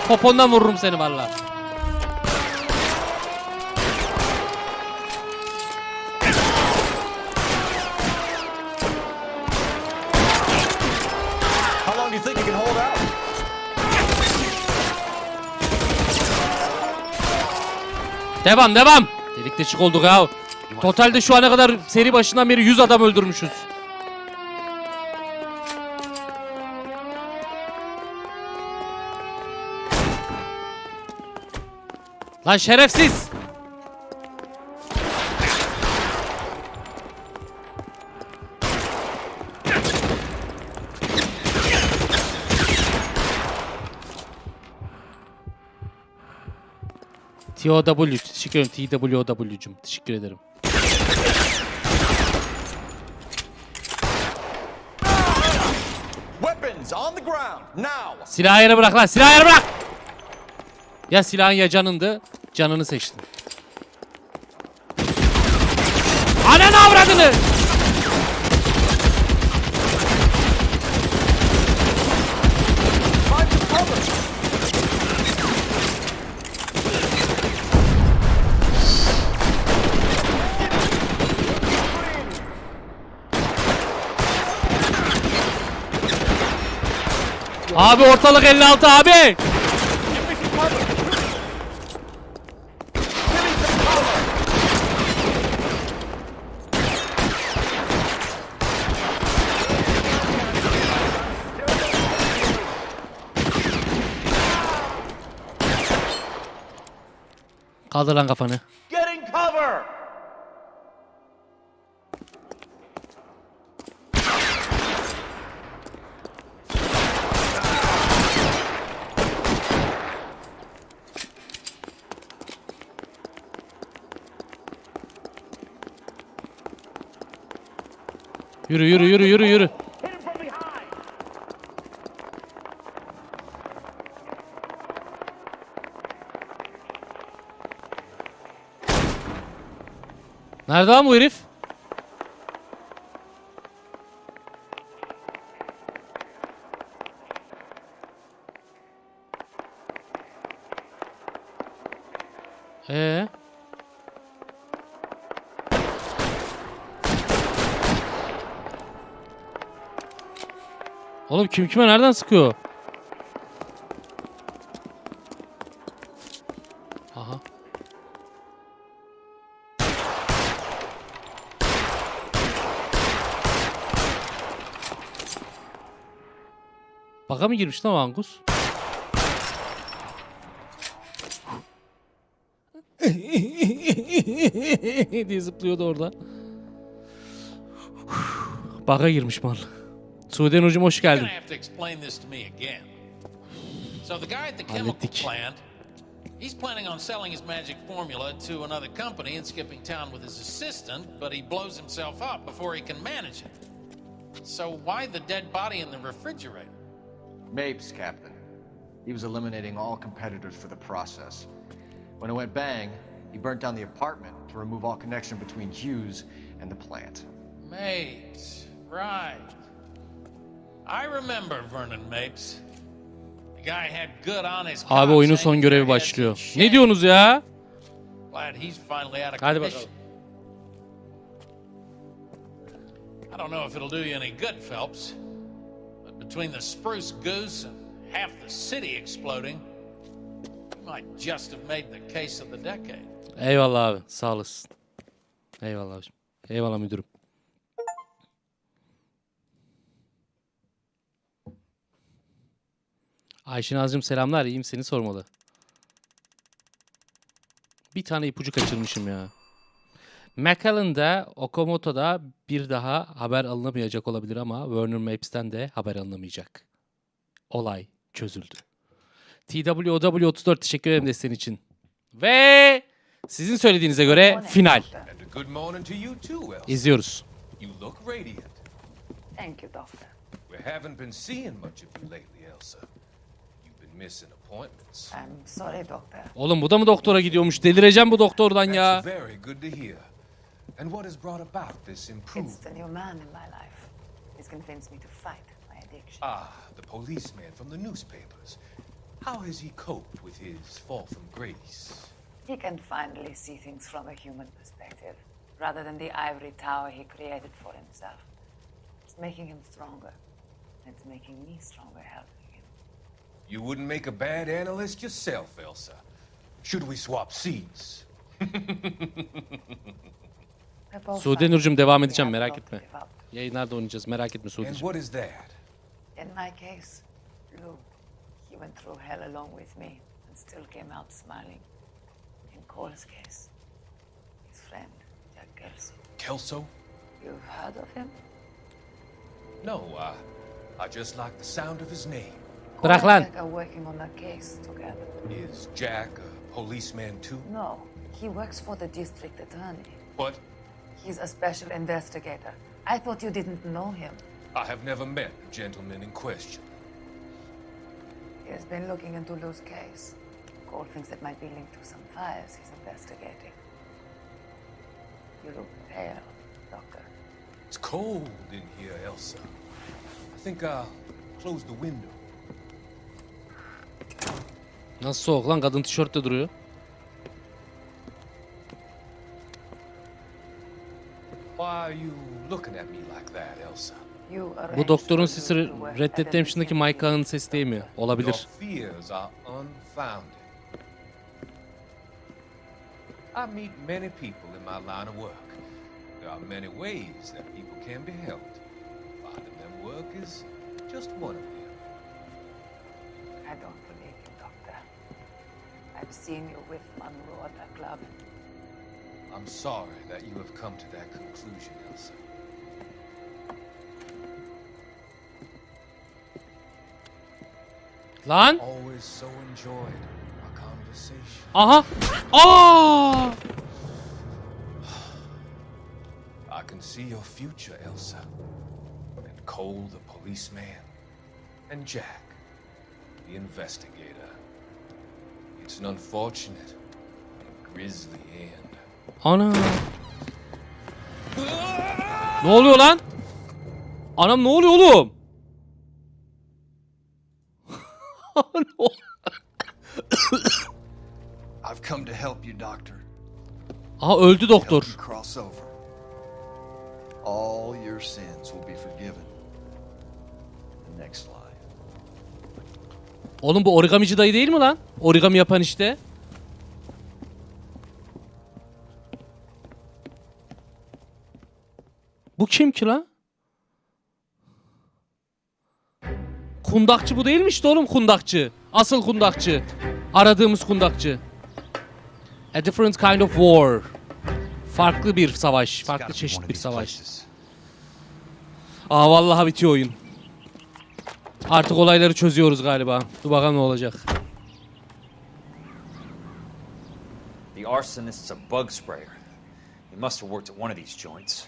popondan vururum seni valla. How long do you think you can hold out? Devam devam. Delik deşik olduk ya. Totalde şu ana kadar seri başından beri 100 adam öldürmüşüz. Lan şerefsiz. TOW. Teşekkür ederim. TWOW'cum. Teşekkür ederim. Weapons on the ground now. Silahı yere bırak lan. Silahı yere bırak. Ya silahın ya canındı. Canını seçtin. Ananı avradını. Abi ortalık 56 abi. Kaldır lan kafanı. Getting cover! Yürü yürü yürü yürü yürü. Nerede lan bu herif? Oğlum kim kime nereden sıkıyor? Aha. Baka mı girmiş lan o Angus? diye zıplıyordu orada. Baka girmiş mal. Suuden hocam hoş geldin. So the guy at the chemical plant, he's planning on selling his magic formula to another company and skipping town with his assistant, but he blows himself up before he can manage it. So why the dead body in the refrigerator? Mapes, Captain. He was eliminating all competitors for the process. When it went bang, he burnt down the apartment to remove all connection between Hughes and the plant. Mapes, right. I remember Vernon Mapes. The guy had good honest. Abi oyunun son görevi başlıyor. Ne diyorsunuz ya? Glad he's finally out of Hadi commission. bakalım. I don't know if it'll do you any good, Phelps. But between the spruce goose and half the city exploding, you might just have made the case of the decade. Eyvallah abi. Sağ olasın. Eyvallah abicim. Eyvallah müdürüm. Ayşe Nazcığım selamlar. İyiyim, seni sormalı. Bir tane ipucu kaçırmışım ya. McAllen'da, Okamoto'da bir daha haber alınamayacak olabilir ama Werner Mapes'ten de haber alınamayacak. Olay çözüldü. TWOW34 teşekkür ederim desteğin için. Ve sizin söylediğinize göre final. İzliyoruz. You look radiant. Thank you, Doctor. We haven't been seeing much of you lately, Elsa. You've been missing appointments. I'm sorry, Doctor. Oğlum bu da mı doktora gidiyormuş? Delireceğim bu doktordan ya. That's very good to hear. And what has brought about this improvement? It's the new man in my life. He's convinced me to fight my addiction. Ah, the policeman from the newspapers. How has he coped with his fall from grace? He can finally see things from a human perspective, rather than the ivory tower he created for himself. It's making him stronger. It's making me stronger helping him. You wouldn't make a bad analyst yourself, Elsa. Should we swap seats? Sude Nurcum devam edeceğim, merak etme. Yayınlarda oynayacağız, merak etme And Sude'cim. what is that? In my case, Lou, he went through hell along with me and still came out smiling. In Cole's case, his friend, Jack Kelso. Kelso? You've heard of him? No, I just like the sound of his name. Bırak Cole lan. and Jack are working on a case together. Is Jack a policeman too? No, he works for the district attorney. What? He's a special investigator. I thought you didn't know him. I have never met the gentleman in question. He has been looking into Lou's case. Cole thinks it might be linked to some fires he's investigating. You look pale, Doctor. It's cold in here, Elsa. I think I'll close the window. Nasıl soğuk lan, kadın tişörtle duruyor. Why are you looking at me like that, Elsa? Bu doktorun sesi Red Dead Redemption'daki Mike'ın sesi değil mi? Olabilir. Your fears are unfounded. I meet many people in my line of work. There are many ways that people can be helped. Finding them work is just one of them. I don't believe you, Doctor. I've seen you with Monroe at the club. I'm sorry that you have come to that conclusion, Elsa. Lan! Always so enjoyed our conversation. Aha! Aa! I can see your future, Elsa. And Cole, the policeman, and Jack, the investigator. It's an unfortunate and grisly end. Ana! Ne oluyor lan? Anam ne oluyor oğlum? I've come to help you, Doctor. Aha öldü doktor. Help you cross over. All your sins will be forgiven in the next life. Oğlum bu origamici dayı değil mi lan? Origami yapan işte. Bu kim ki lan? Kundakçı bu değil mi işte oğlum, kundakçı. Asıl kundakçı. Aradığımız kundakçı. A different kind of war. Farklı bir savaş. Farklı çeşit bir savaş. Aa vallahi bitiyor oyun. Artık olayları çözüyoruz galiba. Dur bakalım ne olacak. The arsonist's a bug sprayer. He must have worked at one of these joints.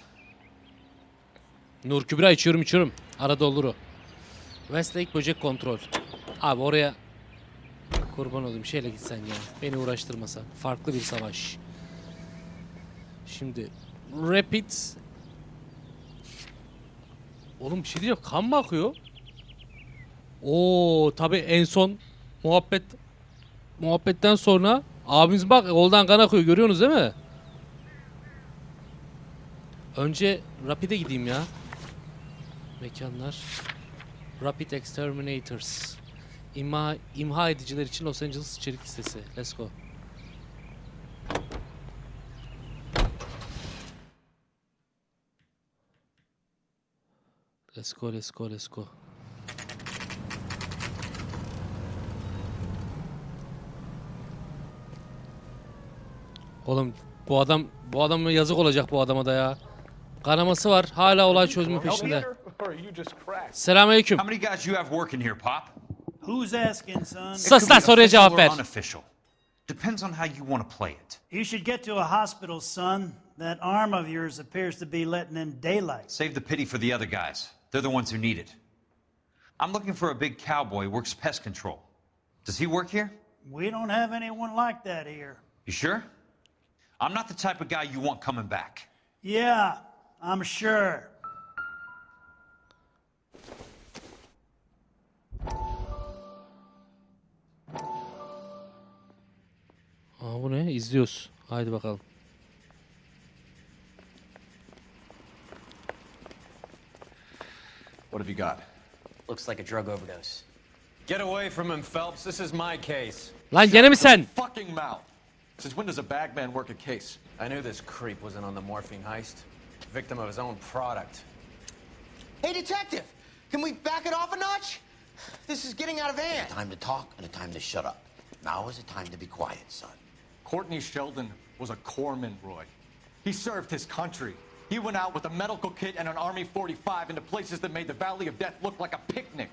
Nur Kübra içiyorum. Arada olur o. Westlake böcek kontrol. Abi oraya kurban olayım, şeyle gitsen ya. Beni uğraştırmasan. Farklı bir savaş. Şimdi Rapid. Oğlum bir şey diyeceğim. Kan mı akıyor? Oo tabi en son muhabbetten sonra abimiz bak koldan kan akıyor, görüyorsunuz değil mi? Önce Rapid'e gideyim ya. Mekanlar. Rapid Exterminators. İmha ediciler için Los Angeles içerik listesi. Let's go. Let's go. Oğlum bu adam yazık olacak bu adama da ya. Kanaması var. Hala olay çözümü peşinde. Selamünaleyküm. How many guys you have working here, Pop? Who's asking, son? Sus lan, soruya cevap ver. Unofficial. Depends on how you want to play it. You should get to a hospital, son. That arm of yours appears to be letting in daylight. Save the pity for the other guys. They're the ones who need it. I'm looking for a big cowboy who works pest control. Does he work here? We don't have anyone like that here. You sure? I'm not the type of guy you want coming back. Yeah, I'm sure. izliyoruz. Haydi bakalım. What have you got? Looks like a drug overdose. Get away from him, Phelps. This is my case. Lan gene mi sen? Fucking mouth. Since when does a bagman work a case? I knew this creep wasn't on the morphine heist. Victim of his own product. Hey, detective! Can we back it off a notch? This is getting out of hand. A time to talk and a time to shut up. Now is a time to be quiet, son. Courtney Sheldon was a corpsman, Roy. He served his country. He went out with a medical kit and an Army 45 into places that made the Valley of Death look like a picnic.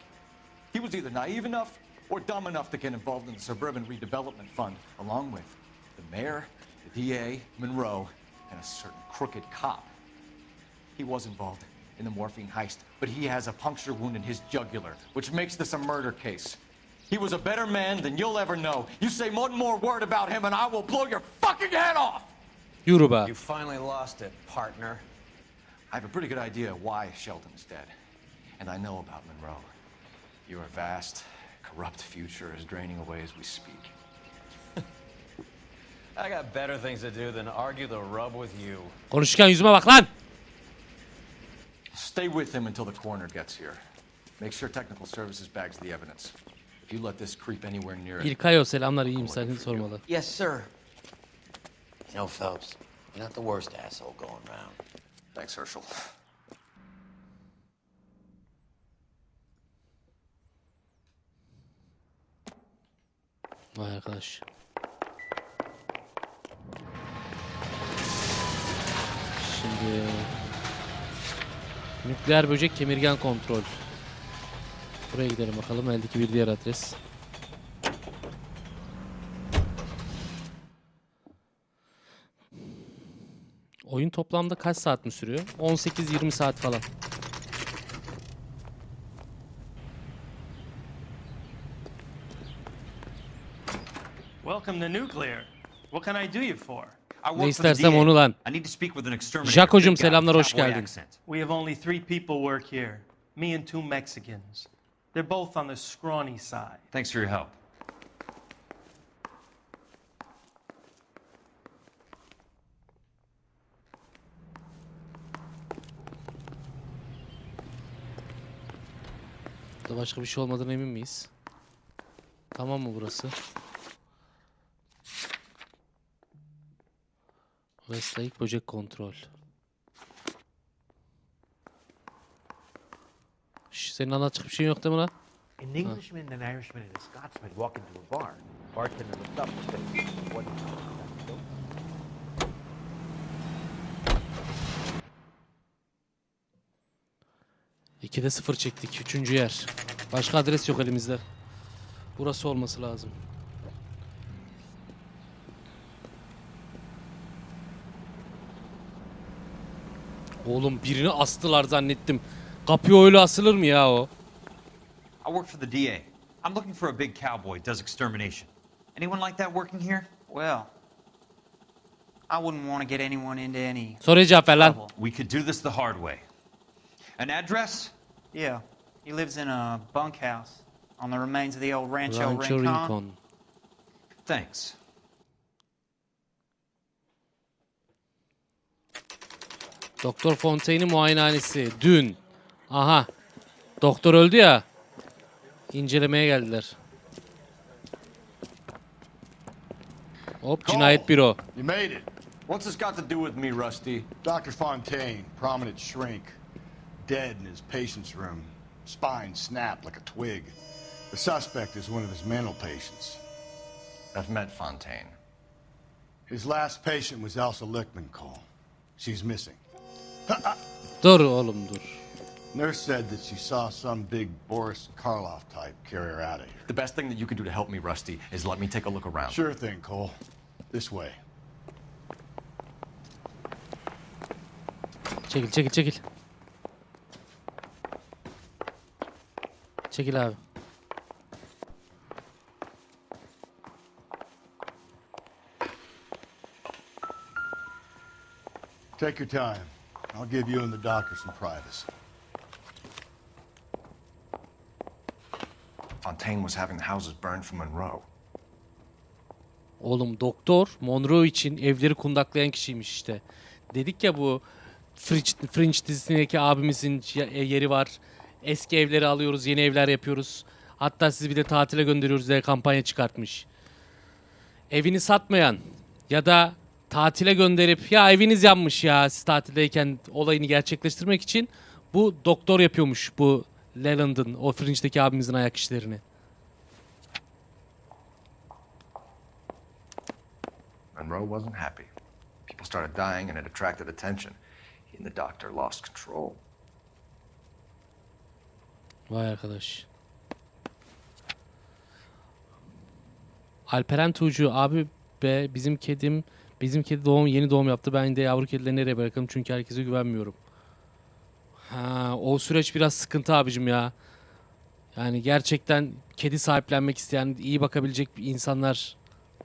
He was either naive enough or dumb enough to get involved in the Suburban Redevelopment Fund, along with the mayor, the DA, Monroe, and a certain crooked cop. He was involved in the morphine heist, but he has a puncture wound in his jugular, which makes this a murder case. He was a better man than you'll ever know. You say one more word about him and I will blow your fucking head off! Yürü be. You finally lost it, partner. I have a pretty good idea why Sheldon is dead. And I know about Monroe. Your vast, corrupt future is draining away as we speak. I got better things to do than argue the rub with you. Konuşurken yüzüme bak lan. Stay with him until the coroner gets here. Make sure technical services bags the evidence. If you let this creep anywhere near it... İlkayo selamlar, iyiyim, seni sormalı. Yes, sir. You know, Phelps, you're not the worst asshole going round. Thanks, Herschel. Vay arkadaş. Şimdi nükleer böcek kemirgen kontrol. Buraya gidelim bakalım. Eldeki bir diğer adres. Oyun toplamda kaç saat mi sürüyor? 18-20 saat falan. Welcome to Nuclear. What can I do you for? Ne istersem onu lan. Jaco'cum selamlar, hoş geldin. We have only 3 people work here. Me and 2 Mexicans. They're both on the scrawny side. Thanks for your help. Burada başka bir şey olmadığına emin miyiz? Tamam mı burası? Westlake böcek kontrol. Şş, senin anlatacak bir şeyin yok değil mi lan? An Englishman, an Irishman, and a Scotsman walk into a bar. Bartender looks up and says, "What do you know?" 2'de 0 çektik. 3. yer. Başka adres yok elimizde. Burası olması lazım. Oğlum birini astılar zannettim. Kapıya öyle asılır mı ya o? I work for the DA. I'm looking for a big cowboy, does extermination. Anyone like that working here? Well, I wouldn't want to get anyone into any Soruya cevap ver lan. trouble. We could do this the hard way. An address? Yeah, he lives in a bunkhouse on the remains of the old Rancho Rancho Rincon. Rincon. Thanks. Doktor Fontaine'in muayenehanesi. Dün. Aha. Doktor öldü ya. İncelemeye geldiler. Hop, cinayet büro. You made it. What's this got to do with me, Rusty? Dr. Fontaine, prominent shrink, dead in his patient's room. Spine snapped like a twig. The suspect is one of his mental patients. I've met Fontaine. His last patient was Elsa Lichtman, Cole. She's missing. Dur oğlum dur. Nurse said that she saw some big Boris Karloff type carry her out of here. The best thing that you can do to help me, Rusty, is let me take a look around. Sure thing, Cole. This way. Çekil çekil çekil. Çekil abi. Take your time. I'll give you and the doctor some privacy. Fontaine was having the houses burned for Monroe. Oğlum doktor Monroe için evleri kundaklayan kişiymiş işte. Dedik ya bu Fringe dizisindeki abimizin yeri var. Eski evleri alıyoruz, yeni evler yapıyoruz. Hatta sizi bir de tatile gönderiyoruz diye kampanya çıkartmış. Evini satmayan ya da tatile gönderip ya eviniz yanmış ya siz tatildeyken olayını gerçekleştirmek için bu doktor yapıyormuş bu Leland'ın o Fringe'deki abimizin ayak işlerini. Monroe wasn't happy. People started dying and it attracted attention. He and the doctor lost control. Vay arkadaş. Alperen Tuğcu abi be bizim kedi yeni doğum yaptı. Ben de yavru kedileri nereye bırakalım çünkü herkese güvenmiyorum. Ha, o süreç biraz sıkıntı abicim ya. Yani gerçekten kedi sahiplenmek isteyen, iyi bakabilecek insanlar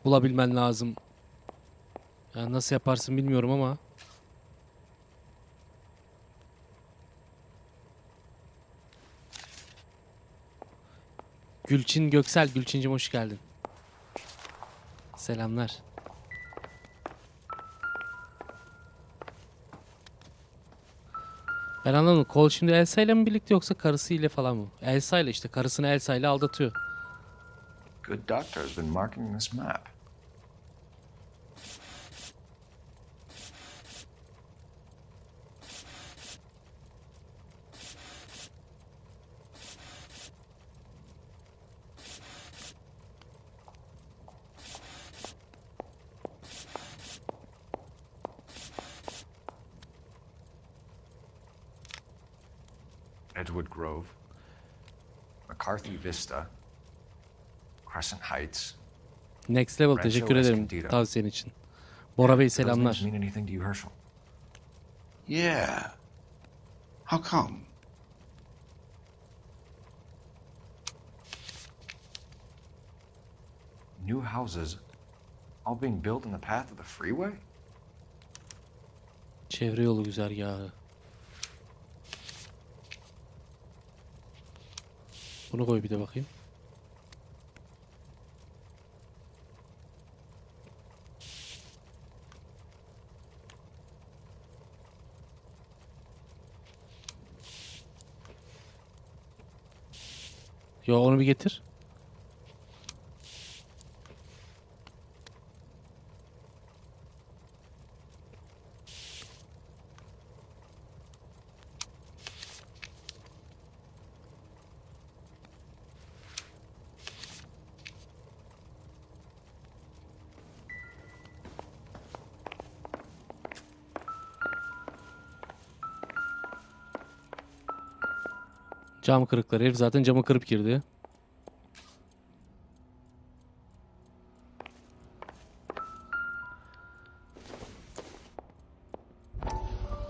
bulabilmen lazım. Yani nasıl yaparsın bilmiyorum ama. Gülçin Göksel, Gülçincim hoş geldin. Selamlar. Ben anlamadım. Cole şimdi Elsa ile mi birlikte yoksa karısıyla falan mı? Elsa ile işte. Karısını Elsa ile aldatıyor. Good doctor has been marking this map. Edgewood Grove, McCarthy Vista, Crescent Heights. Next Level teşekkür ederim tavsiyen için. Bora Bey selamlar. Mean anything to you, Herschel? Yeah. How come? New houses all being built in the path of the freeway? Çevre yolu güzergahı. Bunu koy bir de bakayım. Yo onu bir getir. Cam kırıkları. Herif zaten camı kırıp girdi.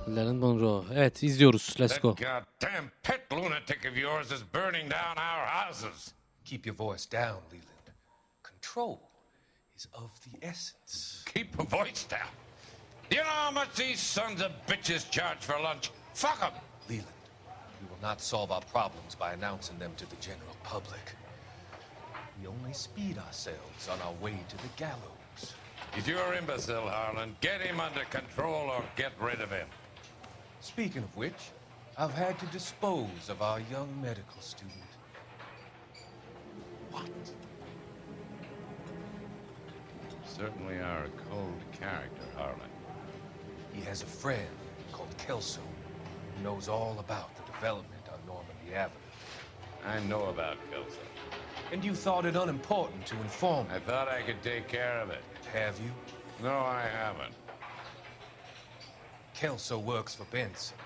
Leland Monroe. Evet izliyoruz. Let's go. That goddamn pet lunatic of yours is burning down our houses. Keep your voice down, Leland. Control is of the essence. Keep your voice down. Do you know how much these sons of bitches charge for lunch? Fuck them. Leland, we will not solve our problems by announcing them to the general public. We only speed ourselves on our way to the gallows. He's your imbecile, Harlan. Get him under control or get rid of him. Speaking of which, I've had to dispose of our young medical student. What? Certainly are a cold character, Harlan. He has a friend called Kelso who knows all about the development on Normandy Avenue. I know about Kelso. And you thought it unimportant to inform me. I thought I could take care of it. Have you? No, I haven't. Kelso works for Benson.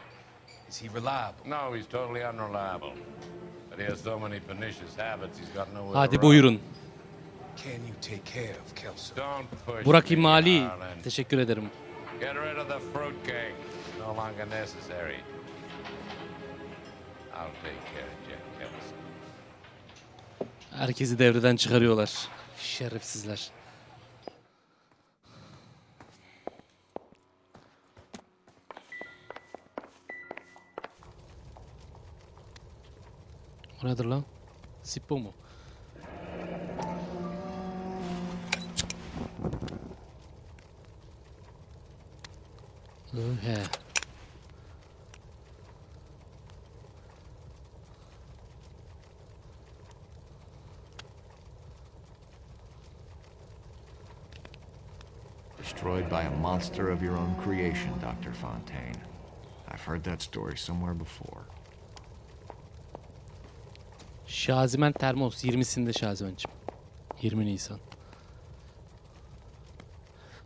Is he reliable? No, he's totally unreliable. But he has so many pernicious habits, he's got nowhere Hadi to buyurun. Run. Can you take care of Kelso? Don't push Burak me, İmali. Harlan. Teşekkür ederim. Get rid of the fruitcake. No longer necessary. I'll take care of Jack Kelso. Herkesi devreden çıkarıyorlar. Şerefsizler. O nedir lan? Sippo mu? He. Destroyed by a monster of your own creation, Dr. Fontaine. I've heard that story somewhere before. Şazimen Termos 20'sinde Şazimen'cim. 20 Nisan.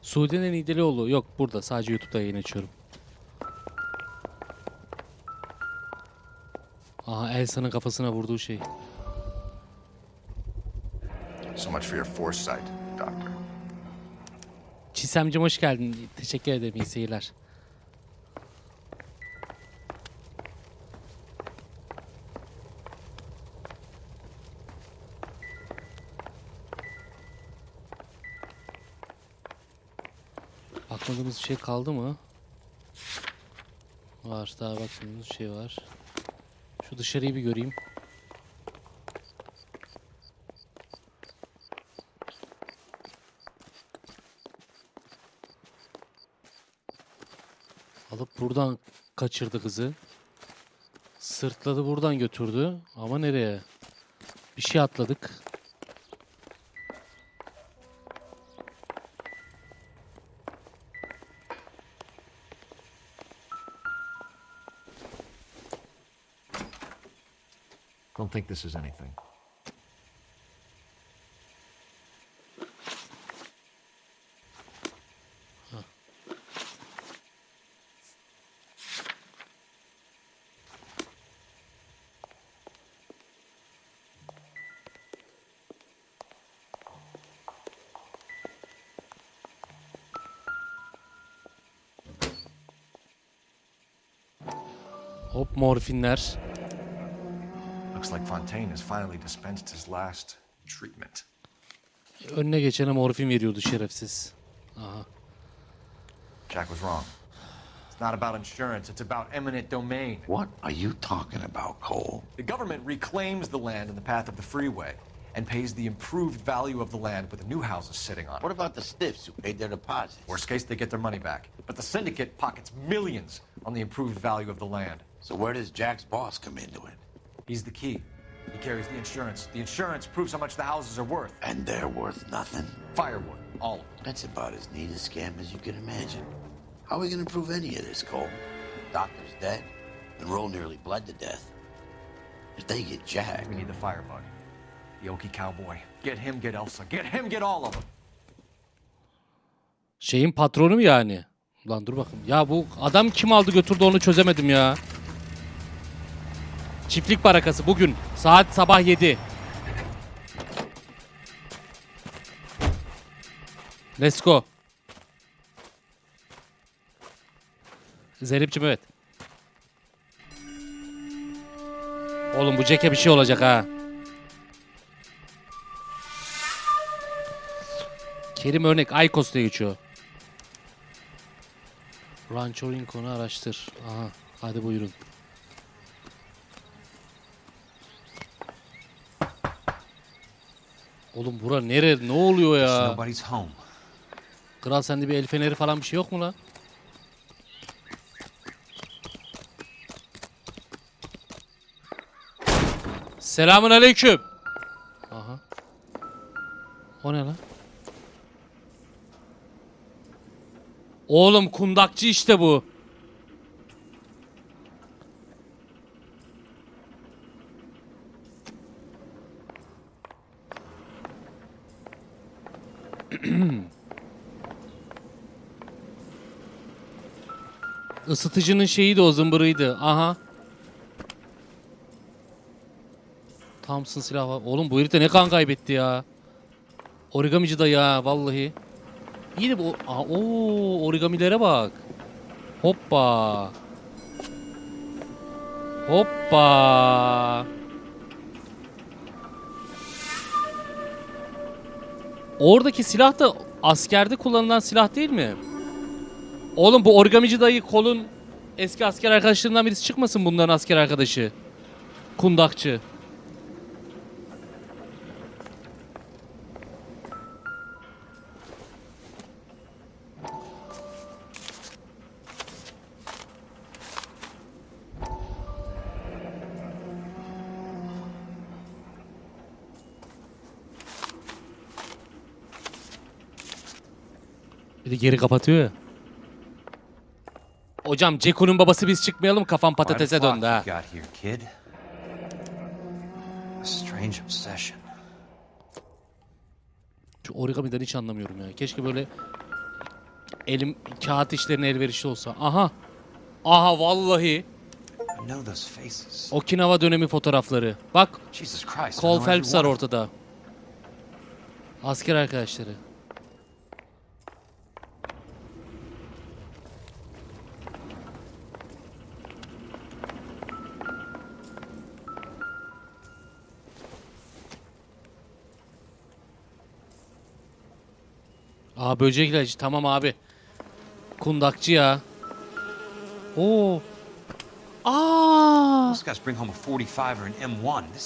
Suudi'nin İdilioğlu yok burada, sadece YouTube'da yayın açıyorum. Aha, Elsa'nın kafasına vurduğu şey. So much for your foresight, Doctor. Çisemcim hoş geldin. Teşekkür ederim. İyi seyirler. Bakmadığımız bir şey kaldı mı? Var. Daha bakmadığımız bir şey var. Şu dışarıyı bir göreyim. Alıp buradan kaçırdı kızı. Sırtladı, buradan götürdü. Ama nereye? Bir şey atladık. Don't think this is anything. Hop, morfinler. Looks like Fontaine has finally dispensed his last treatment. Önüne geçene morfin veriyordu şerefsiz. Aha. Jack was wrong. It's not about insurance, it's about eminent domain. What are you talking about, Cole? The government reclaims the land in the path of the freeway and pays the improved value of the land with the new houses sitting on it. What about the stiffs who paid their deposits? Worst case, they get their money back. But the syndicate pockets millions on the improved value of the land. So where does Jack's boss come into it? He's the key. He carries the insurance. The insurance proves how much the houses are worth. And they're worth nothing? Firewood, all of them. That's about as neat a scam as you can imagine. How are we going to prove any of this, Cole? Doctor's dead, and Roll nearly bled to death. If they get Jack... We need the firebug. The Okie cowboy. Get him, get Elsa. Get him, get all of them. Şeyin patronu mu yani? Ulan dur bakayım. Ya bu adam kim aldı götürdü onu çözemedim ya. Çiftlik barakası bugün. Saat sabah 7. Let's go. Zeripçim evet. Oğlum bu Jack'e bir şey olacak ha. Kerim örnek Aykos diye geçiyor. Rancho Rincon'u araştır. Aha, hadi buyurun. Oğlum bura nere? Ne oluyor ya? Kral sende bir el feneri falan bir şey yok mu lan? Selamun aleyküm. Aha. O ne lan? Oğlum kundakçı işte bu. Isıtıcının şeyi de o zımbırıydı. Aha. Thompson silahı var. Oğlum bu herif de ne kan kaybetti ya. Origamici da ya vallahi. İyi de bu. Oo, origamilere bak. Hoppa. Hoppa. Oradaki silah da askerde kullanılan silah değil mi? Oğlum bu origamici dayı Kol'un eski asker arkadaşlarından birisi çıkmasın bunların asker arkadaşı. Kundakçı. Bir de geri kapatıyor ya. Hocam Ceko'nun babası biz çıkmayalım, kafam patatese döndü ha. Şu origami'den hiç anlamıyorum ya. Keşke böyle elim kağıt işlerine elverişli olsa. Aha. Aha vallahi. Okinawa dönemi fotoğrafları. Bak. Cole Phelps var ortada. Asker arkadaşları. Aa, böcek ilacı. Tamam abi. Kundakçı ya. Oo. Aa.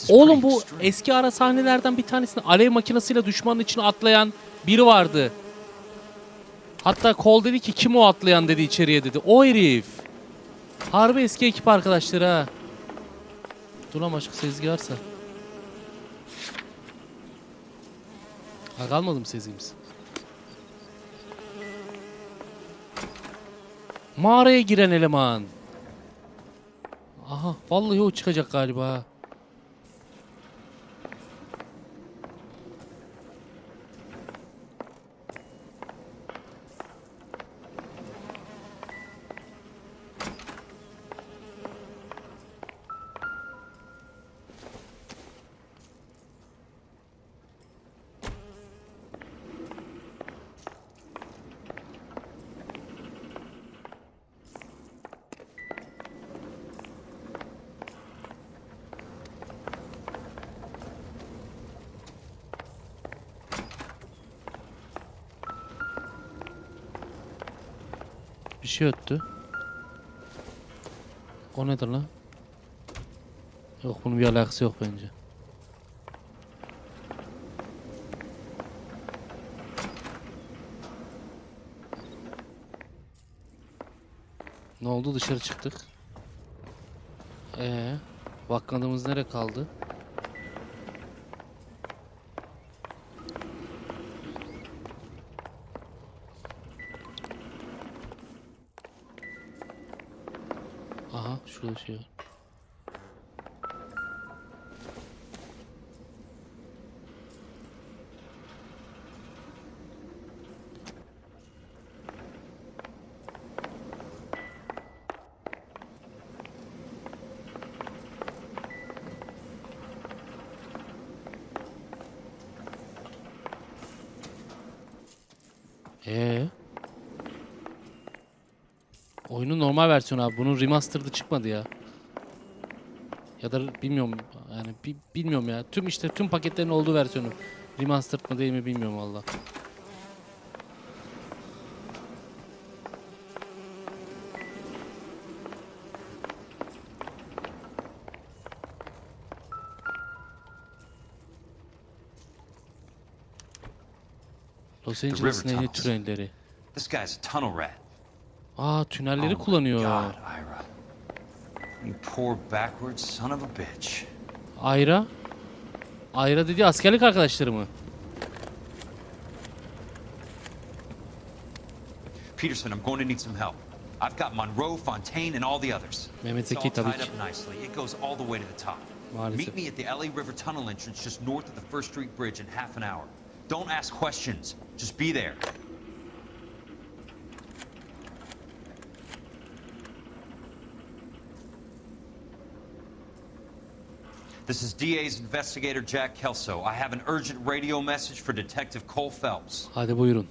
Oğlum bu eski ara sahnelerden bir tanesinde alev makinesiyle düşmanın içine atlayan biri vardı. Hatta Cole dedi ki kim o atlayan dedi içeriye dedi. O herif. Harbi eski ekip arkadaşları ha. Dur lan, başka sezgi varsa. Ha, kalmadı mı sezgimiz? Mağaraya giren eleman. Aha, vallahi o çıkacak galiba. Bir şey öttü. O nedir lan? Yok, bunun bir alakası yok bence. Ne oldu? Dışarı çıktık. Vakkanımız nereye kaldı? Aha, şurada şey var. Oyunun normal versiyonu abi. Bunun remastered'ı çıkmadı ya. Ya da bilmiyorum yani bilmiyorum ya. Tüm paketlerin olduğu versiyonu. Remastered mı değil mi bilmiyorum valla. Los Angeles nehri tünelleri. This guy's a tunnel rat. Aa, tünelleri kullanıyor. God, Ira. You poor backwards son of a bitch. Ira? Ira dediği askerlik arkadaşları mı? Peterson, I'm going to need some help. I've got Monroe, Fontaine, and all the others. Mehmet It's all Zeki tabii tied ki. up nicely. It goes all the way to the top. Maalesef. Meet me at the LA River Tunnel entrance just north of the First Street Bridge in half an hour. Don't ask questions. Just be there. This is DA's investigator Jack Kelso. I have an urgent radio message for Detective Cole Phelps. Hadi buyurun.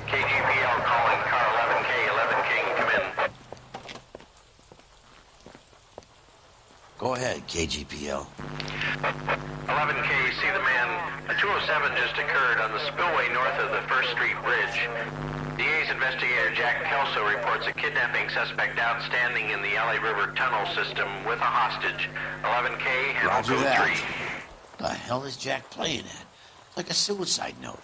KGPL calling car 11K, 11K, come in. Go ahead, KGPL. 11K, see the man. A 207 just occurred on the spillway north of the First Street Bridge. DA's investigator Jack Kelso reports a kidnapping suspect outstanding in the LA River tunnel system with a hostage. 11K, handle Roger code that. 3. The hell is Jack playing at? Like a suicide note.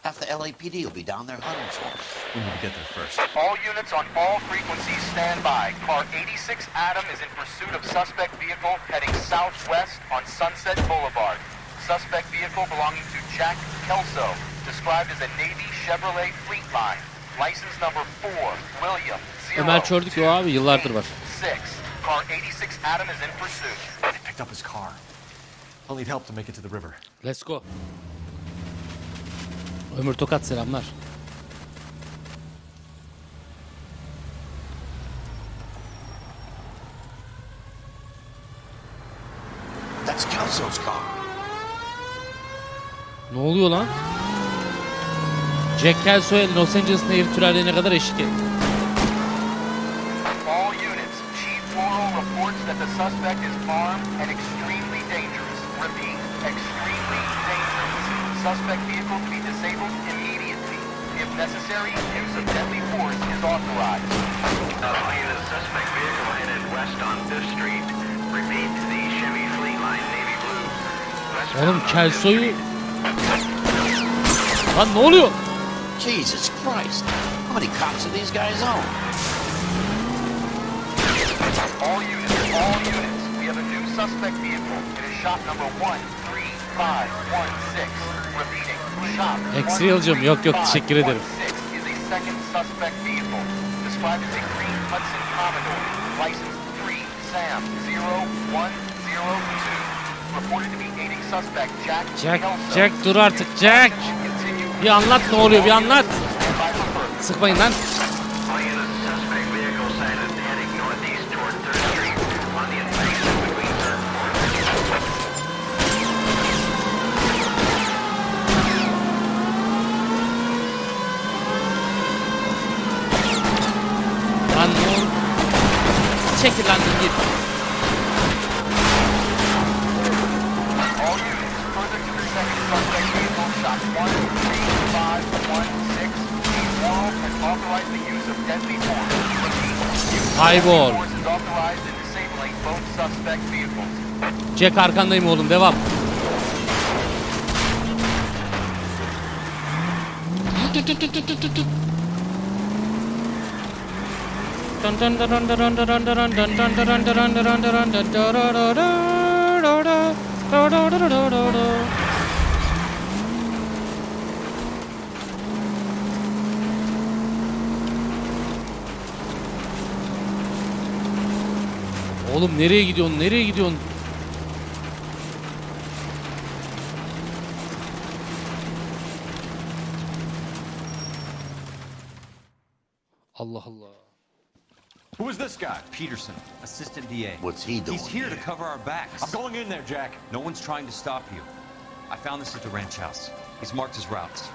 Half the LAPD will be down there hunting for us. We need to get there first. All units on all frequencies stand by. Car 86 Adam is in pursuit of suspect vehicle heading southwest on Sunset Boulevard. Suspect vehicle belonging to Jack Kelso, described as a Navy Chevrolet Fleetline. License number 4, William, 0, Ömer Çördük o abi yıllardır var. 6. Car 86 Adam is in pursuit. They picked up his car. I'll need help to make it to the river. Let's go. Ömür Tokat selamlar. That's Kelso's car. Ne oluyor lan? Jack Kelso'ya Los Angeles nehir türlerine kadar eşlik etti. All units, Chief Laurel reports that the suspect is armed and extremely dangerous. Repeat, extremely dangerous. Suspect vehicle to be disabled immediately. If necessary, use of deadly force is authorized. Unit suspect vehicle headed west on 5th Street. Repeat, the Chevy Fleetline Navy Blue. Oğlum Kelso'yu... Lan ne oluyor? Jesus Christ. How many cops do these guys own? All units, we have a new suspect vehicle. It is shop number 13516. Repeating, shop X-Real'cım yok teşekkür ederim. 13516 is a second suspect vehicle. Described as a green Hudson Commodore. License 3 Sam 0102. Reported to be aiding suspect Jack Kelso. Jack dur artık Jack. Bir anlat ne oluyor bir anlat. Sıkmayın lan. Lan ne oldu? Çekil lan git. Kaybol. Jack arkandayım oğlum devam. Oğlum nereye gidiyorsun? Nereye gidiyorsun? Allah Allah. Who is this guy? Peterson, assistant DA. What's he doing He's here to here? cover our backs. I'm going in there, Jack. No one's trying to stop you. I found this at the ranch house. He's marked his routes.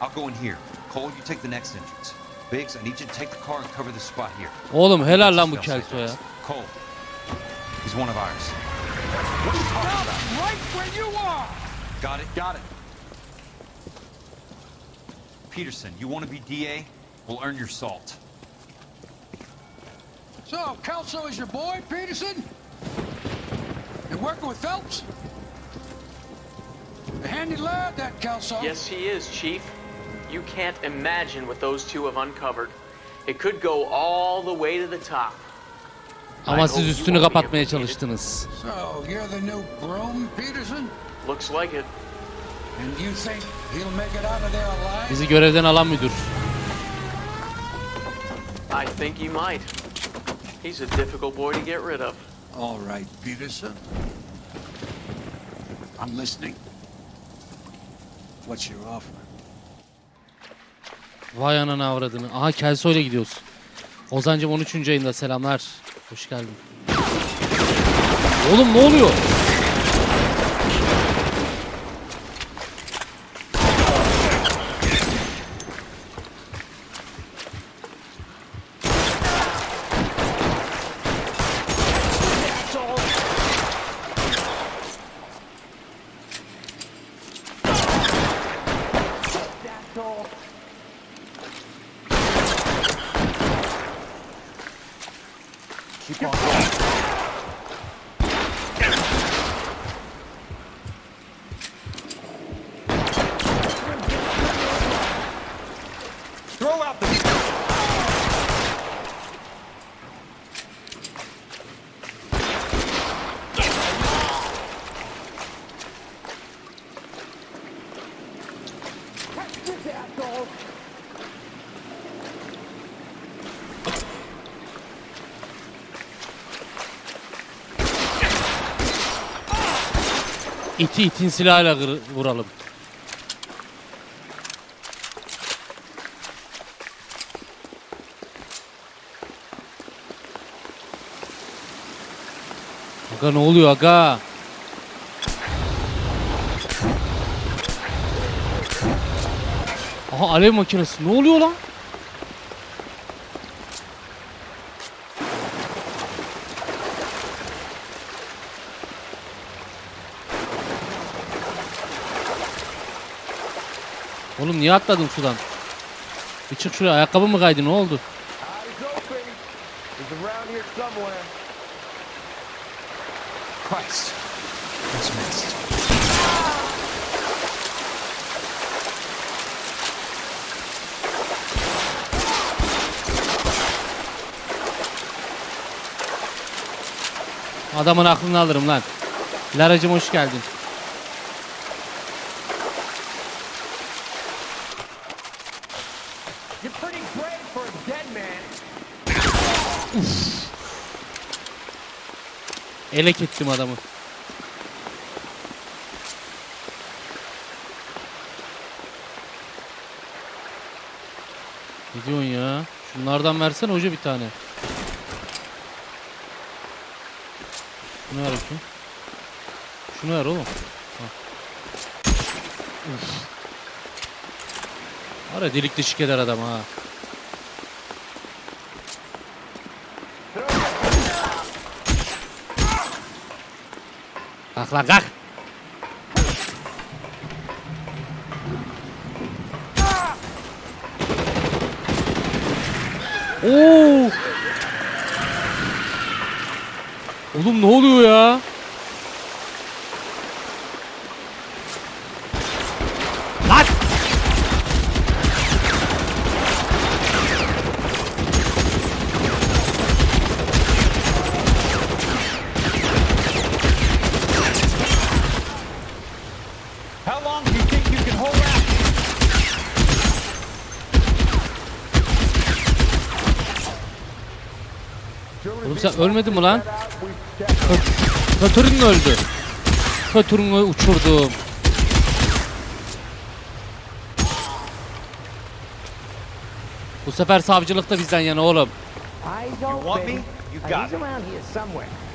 I'll go in here. Cole, you take the next entrance. Biggs, I need you to take the car and cover this spot here. Oğlum helal lan bu Kelso'ya. Cole, he's one of ours. What are you talking about? Right where you are! Got it? Got it. Peterson, you want to be DA? We'll earn your salt. So, Kelso is your boy, Peterson? You're working with Phelps? A handy lad, that Kelso. Yes, he is, Chief. You can't imagine what those two have uncovered. It could go all the way to the top. Ama siz üstünü kapatmaya çalıştınız. So, you're the new groom, Peterson? Looks like it. And you think he'll make it out of there alive? Bizi görevden alan müdür. I think he might. He's a difficult boy to get rid of. All right, Peterson. I'm listening. What's your offer? Vay anana avradını. Aha Kelso ile gidiyoruz. Ozancım 13. ayında selamlar. Hoş geldin. Oğlum ne oluyor? Keep on going. İti itin silahıyla vuralım. Aga ne oluyor aga? Aha alev makinesi. Ne oluyor lan? Oğlum niye atladın sudan? Bir çık şuraya. Ayakkabı mı kaydı? Ne oldu? Christ. That's missed. Adamın aklını alırım lan. Laracım hoş geldin. Elek ettim adamı. Ne diyorsun ya? Şunlardan versene hoca bir tane. Şunu ver bakayım. Şunu ver oğlum. Ara delik deşik eder adam ha. Kalk lan kalk. Oo. Oğlum ne oluyor ya? Lan! How long do you think you can hold out? Oğlum sen ölmedin mi lan? Fötürün mü öldü? Fötürünü uçurdum. Bu sefer savcılık da bizden yana oğlum.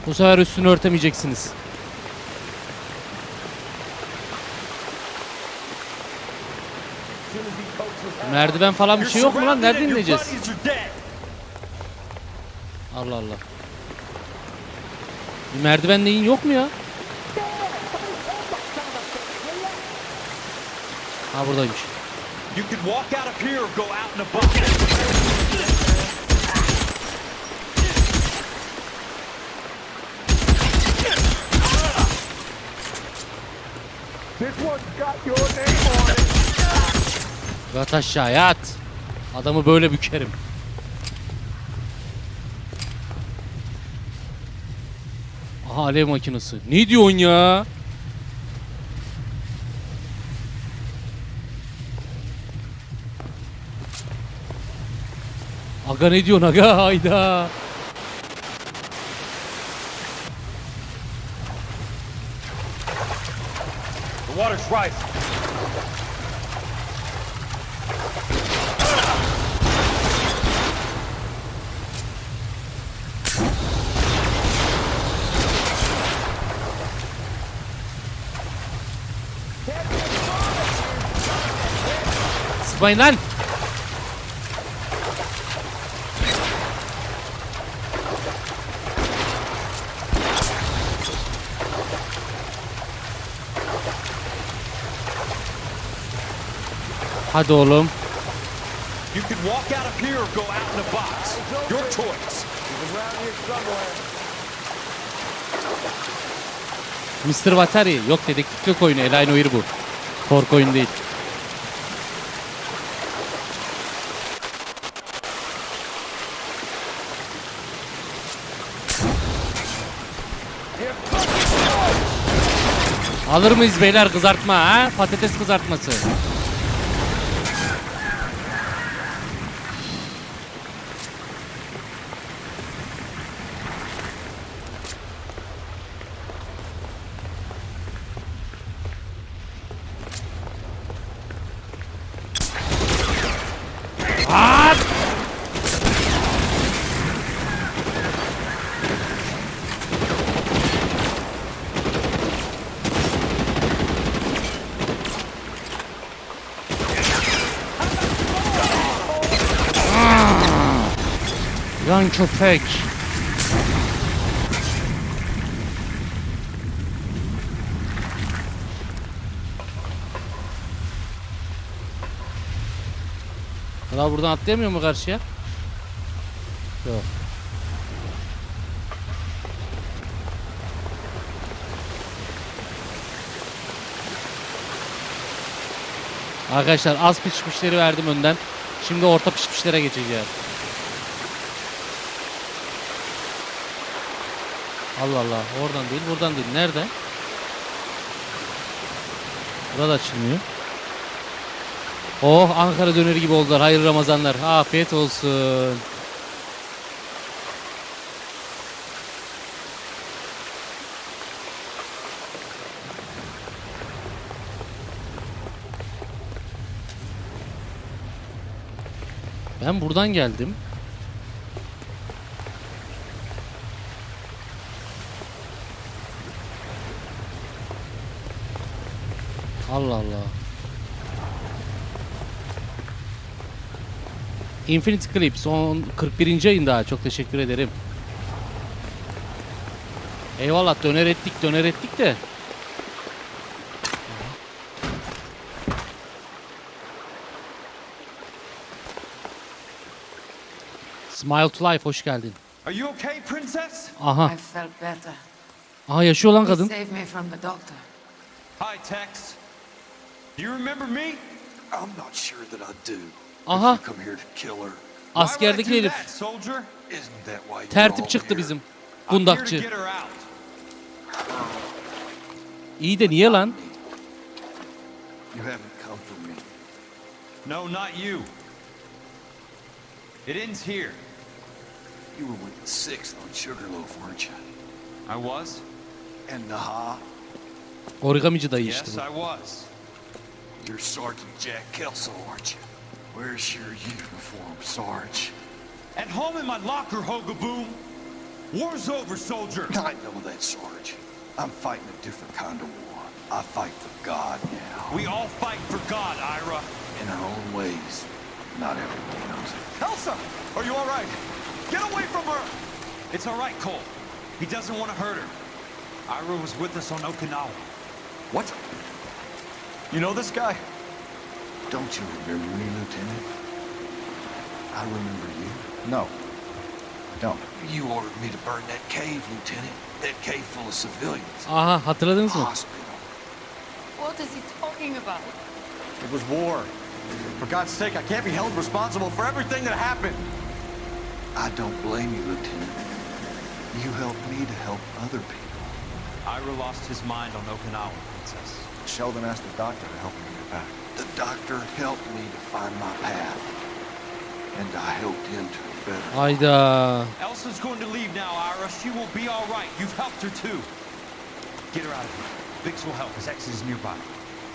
Bu sefer üstünü örtemeyeceksiniz. Merdiven falan bir şey yok mu lan? Nereden ineceğiz? Allah Allah. Bir merdiven neyin yok mu ya? Ha buradaymış. You could walk out of here or go out in a box. This one's got your name on it. Yat aşağı yat. Adamı böyle bükerim. Aha alev makinesi. Ne diyorsun ya? Aga ne diyorsun aga? Hayda. The water's rising. Sıkmayın lan. Hadi oğlum. You can walk out of here or go out in a box. Your choice. Mr. Vatari. Yok dedektiflik oyunu. Elay Noir bu. Korku oyunu değil. Alır mıyız beyler kızartma ha? Patates kızartması. Yan köpek. Kral buradan atlayamıyor mu karşıya? Yok. Arkadaşlar az pişmişleri verdim önden. Şimdi orta pişmişlere geçeceğiz. Allah Allah. Oradan değil, buradan değil. Nerede? Burada açılmıyor. Oh, Ankara döneri gibi oldular. Hayırlı Ramazanlar. Afiyet olsun. Ben buradan geldim. Allah Allah. Infinity Clip son 41. ayın daha. Çok teşekkür ederim. Eyvallah, döner ettik de. Smile to Life, hoş geldin. Are you okay, princess? Aha. I felt better. Aha, yaşıyor lan He kadın. saved me from the doctor. Hi, Tex. Do you remember me? I'm not sure that I do. Aha. Come here to kill her. Askerdeki herif. Soldier? Isn't that why you're Tertip all çıktı here? bizim. I'm here to Kundakçı. get her out. İyi de niye lan? You haven't come for me. No, not you. It ends here. You were with the Sixth on Sugarloaf, weren't you? I was? And Naha? Origamici dayı Yes, işte bu. I was. You're Sergeant Jack Kelso, aren't you? Where's your uniform, Sarge? At home in my locker, Hogaboom. War's over, soldier. I know that, Sarge. I'm fighting a different kind of war. I fight for God now. We all fight for God, Ira. In our own ways. Not everyone knows it. Elsa, are you all right? Get away from her! It's all right, Cole. He doesn't want to hurt her. Ira was with us on Okinawa. What? You know this guy? Don't you remember me, Lieutenant? I remember you. No, I don't. You ordered me to burn that cave, Lieutenant. That cave full of civilians. Aha, hatırladınız mı? Hospital. What is he talking about? It was war. For God's sake, I can't be held responsible for everything that happened. I don't blame you, Lieutenant. You helped me to help other people. Ira lost his mind on Okinawa, Princess. Sheldon asked the doctor to help him get back. The doctor helped me to find my path. And I helped him to a better. Hayda. Elsa's going to leave now, Ira. She will be all right. You've helped her, too. Get her out of here. Biggs will help. His ex is nearby.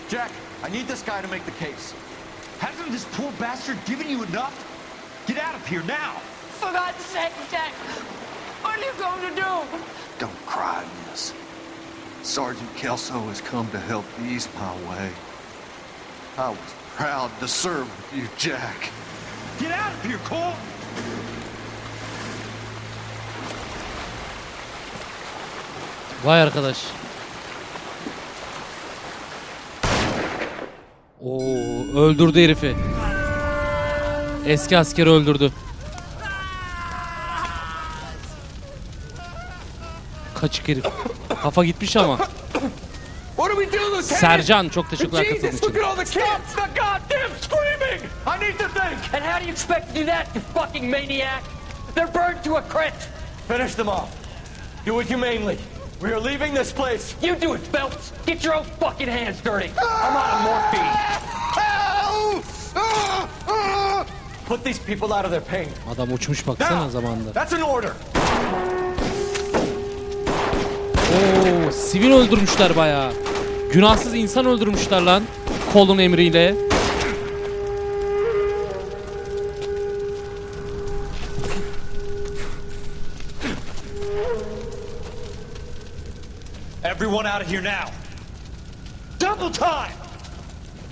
Jack, I need this guy to make the case. Hasn't this poor bastard given you enough? Get out of here now! For God's sake, Jack! What are you going to do? Don't cry, miss. Sergeant Kelso has come to help ease my way. I was proud to serve with you, Jack. Get out of here, Cole! Vay arkadaş. Oo, öldürdü herifi. Eski askeri öldürdü. Kaçık herif. Kafa gitmiş ama. What do we do, Lieutenant? Sercan, çok teşekkürler katıldığın Jesus, look için. at all the kids! The goddamn screaming! I need to think! And how do you expect to do that, you fucking maniac? They're burned to a crisp. Finish them off. Do it humanely. We are leaving this place. You do it, Phelps. Get your own fucking hands dirty. I'm out of morphine. Put these people out of their pain. Adam uçmuş baksana zamanında. That's an order. Oo, sivil öldürmüşler bayağı. Günahsız insan öldürmüşler lan. Kolun emriyle. Everyone out of here now. Double time!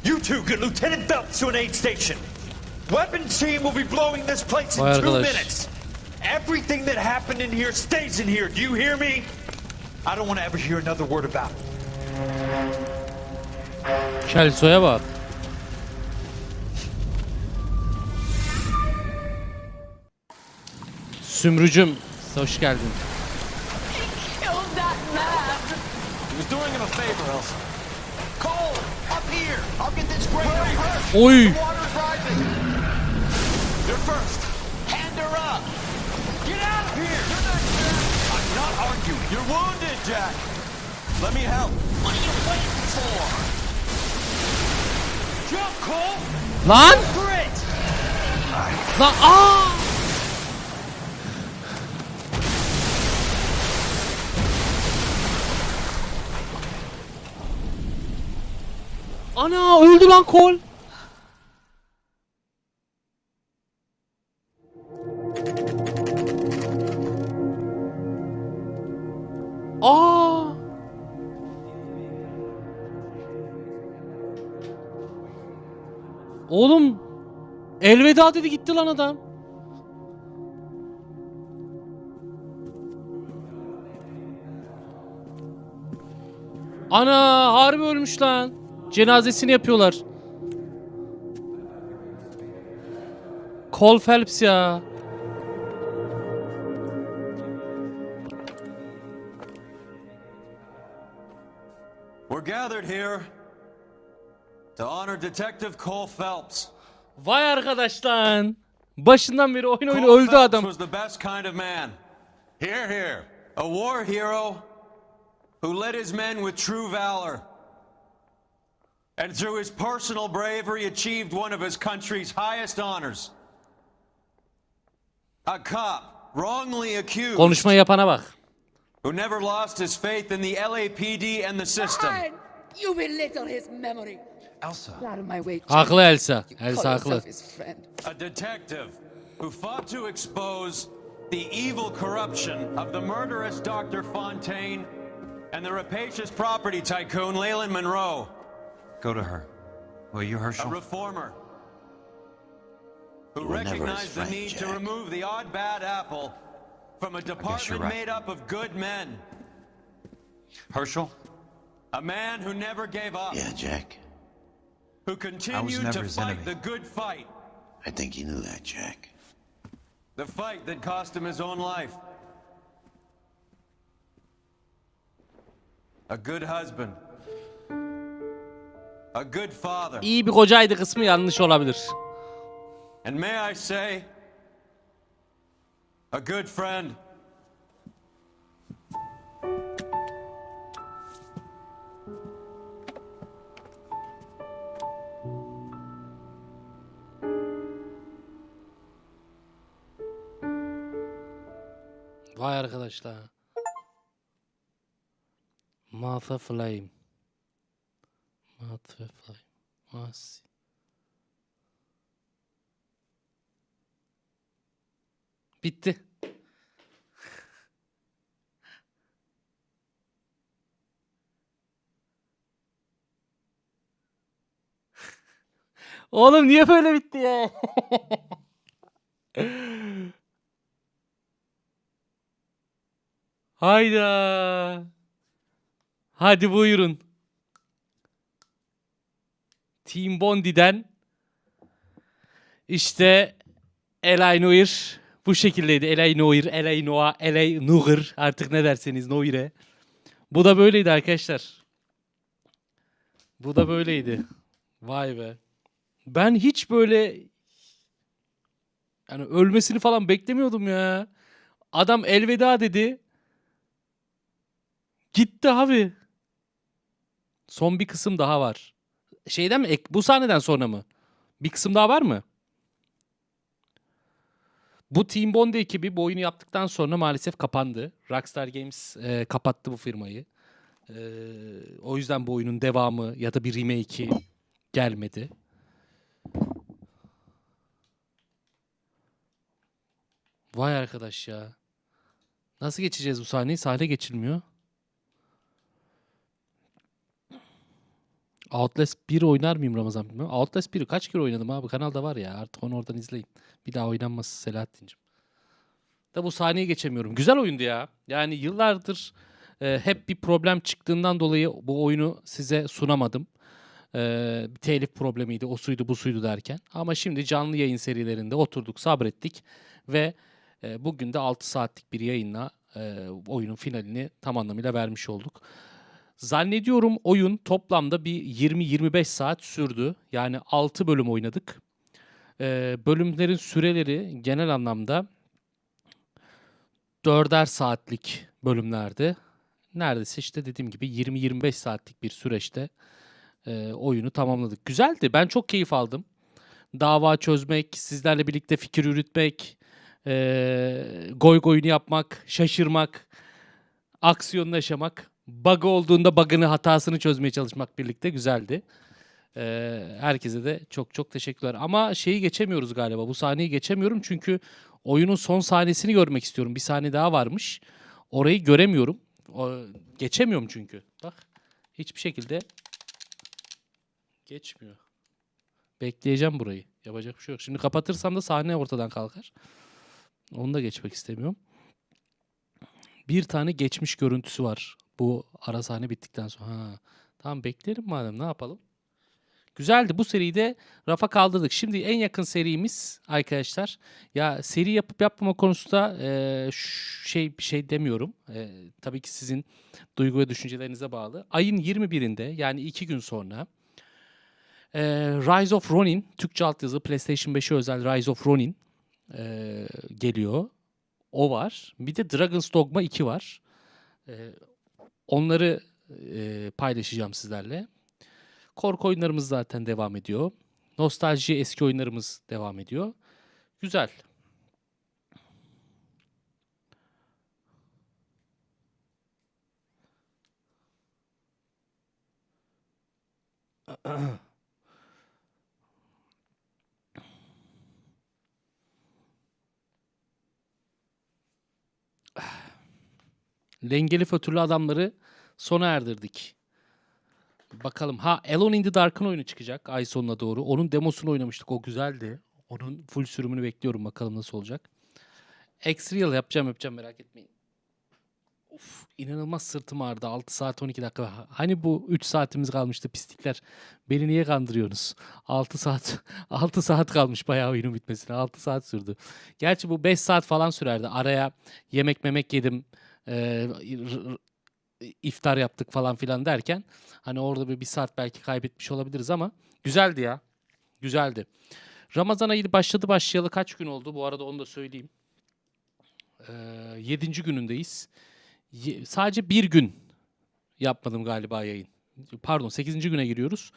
You two get Lieutenant Phelps to an aid station. Weapons team will be blowing this place in Vay 2 arkadaş. minutes. Everything that happened in here stays in here. Do you hear me? I don't want to ever hear another word about it. Kelso'ya bak. Sümrücüm, hoş geldin. He was doing him a favor, Elsa. Cole, up here. I'll get this grader first. Oy. The water's rising. You're first. Hand her up. Get out of here. You're not Jack. I'm not arguing. You're wounded, Jack. Let me help. What are you waiting for? Jump, Cole. Lan! Go for it. Lan aa! Ana öldü lan Kol. Aa! Oğlum elveda dedi gitti lan adam. Ana harbi ölmüş lan. Cenazesini yapıyorlar. Cole Phelps ya. We're gathered here to honor Detective Cole Phelps. Vay arkadaş lan. Başından beri oyun Cole öldü Phelps adam. was the best kind of man. Here, here. A war hero who led his men with true valor. And through his personal bravery achieved one of his country's highest honors. A cop wrongly accused. Konuşma yapana bak. Who never lost his faith in the LAPD and the system. Fine. You belittle his memory. Elsa. Get out of my way. Haklı Elsa. You Elsa call haklı. yourself his friend. A detective who fought to expose the evil corruption of the murderous Dr. Fontaine and the rapacious property tycoon Leyland Monroe. Go to her. Will you, Herschel? A reformer who You were never his recognized the friend, need to Jack. remove the odd bad apple from a department right. made up of good men. Herschel? A man who never gave up. Yeah, Jack. Who continued never to his fight enemy. the good fight. I think you knew that, Jack. The fight that cost him his own life. A good husband. A good father. İyi bir kocaydı kısmı yanlış olabilir. And may I say, a good friend. Vay arkadaşlar. Martha Flame. Martha Flame. Mas. Bitti. Oğlum niye böyle bitti ya? Hayda. Hadi buyurun. Team Bondi'den işte Noire bu şekildeydi. Noire artık ne derseniz Noire. Bu da böyleydi arkadaşlar. Bu da böyleydi. Vay be. Ben hiç böyle yani ölmesini falan beklemiyordum ya. Adam elveda dedi. Gitti abi. Son bir kısım daha var. Şeyden mi? Bu sahneden sonra mı? Bir kısım daha var mı? Bu Team Bondi ekibi bu oyunu yaptıktan sonra maalesef kapandı. Rockstar Games kapattı bu firmayı. O yüzden bu oyunun devamı ya da bir remake'i gelmedi. Vay arkadaş ya. Nasıl geçeceğiz bu sahneyi? Sahne geçilmiyor. Outlast 1 oynar mıyım Ramazan bilmiyorum. Outlast 1'i kaç kere oynadım abi? Kanalda var ya. Artık onu oradan izleyin. Bir daha oynanması Selahattin'cim. da bu sahneyi geçemiyorum. Güzel oyundu ya. Yani yıllardır hep bir problem çıktığından dolayı bu oyunu size sunamadım. Bir telif problemiydi, o suydu bu suydu derken. Ama şimdi canlı yayın serilerinde oturduk, sabrettik ve bugün de 6 saatlik bir yayınla oyunun finalini tam anlamıyla vermiş olduk. Zannediyorum oyun toplamda bir 20-25 saat sürdü. Yani 6 bölüm oynadık. Bölümlerin süreleri genel anlamda 4'er saatlik bölümlerdi. Neredeyse işte dediğim gibi 20-25 saatlik bir süreçte oyunu tamamladık. Güzeldi. Ben çok keyif aldım. Dava çözmek, sizlerle birlikte fikir yürütmek, goy goyunu yapmak, şaşırmak, aksiyonla yaşamak, bug olduğunda bug'ını, hatasını çözmeye çalışmak birlikte güzeldi. Herkese de çok çok teşekkürler. Ama şeyi geçemiyoruz galiba. Bu sahneyi geçemiyorum çünkü oyunun son sahnesini görmek istiyorum. Bir sahne daha varmış. Orayı göremiyorum. Geçemiyorum çünkü. Bak hiçbir şekilde geçmiyor. Bekleyeceğim burayı. Yapacak bir şey yok. Şimdi kapatırsam da sahne ortadan kalkar. Onu da geçmek istemiyorum. Bir tane geçmiş görüntüsü var. Bu ara sahne bittikten sonra. Ha. Tamam bekleyelim madem, ne yapalım. Güzeldi. Bu seriyi de rafa kaldırdık. Şimdi en yakın serimiz arkadaşlar. Ya seri yapıp yapmama konusunda bir şey demiyorum. Tabii ki sizin duygu ve düşüncelerinize bağlı. Ayın 21'inde yani 2 gün sonra Rise of Ronin, Türkçe altyazı, PlayStation 5'e özel Rise of Ronin geliyor. O var. Bir de Dragon's Dogma 2 var. Onları paylaşacağım sizlerle. Korku oyunlarımız zaten devam ediyor. Nostalji eski oyunlarımız devam ediyor. Güzel. Dengeli fötürlü adamları sona erdirdik. Bakalım. Ha, Alone in the Dark'ın oyunu çıkacak ay sonuna doğru. Onun demosunu oynamıştık. O güzeldi. Onun full sürümünü bekliyorum. Bakalım nasıl olacak. X-Real yapacağım merak etmeyin. Of, inanılmaz sırtım ağrıdı. 6 saat 12 dakika. Hani bu 3 saatimiz kalmıştı pislikler. Beni niye kandırıyorsunuz? 6 saat 6 saat kalmış bayağı oyunun bitmesine. 6 saat sürdü. Gerçi bu 5 saat falan sürerdi. Araya yemek memek yedim. İftar yaptık falan filan derken hani orada bir saat belki kaybetmiş olabiliriz ama güzeldi ya. Güzeldi. Ramazan ayı başlayalı kaç gün oldu? Bu arada onu da söyleyeyim. 7. günündeyiz. Sadece bir gün yapmadım galiba yayın. Pardon 8. güne giriyoruz.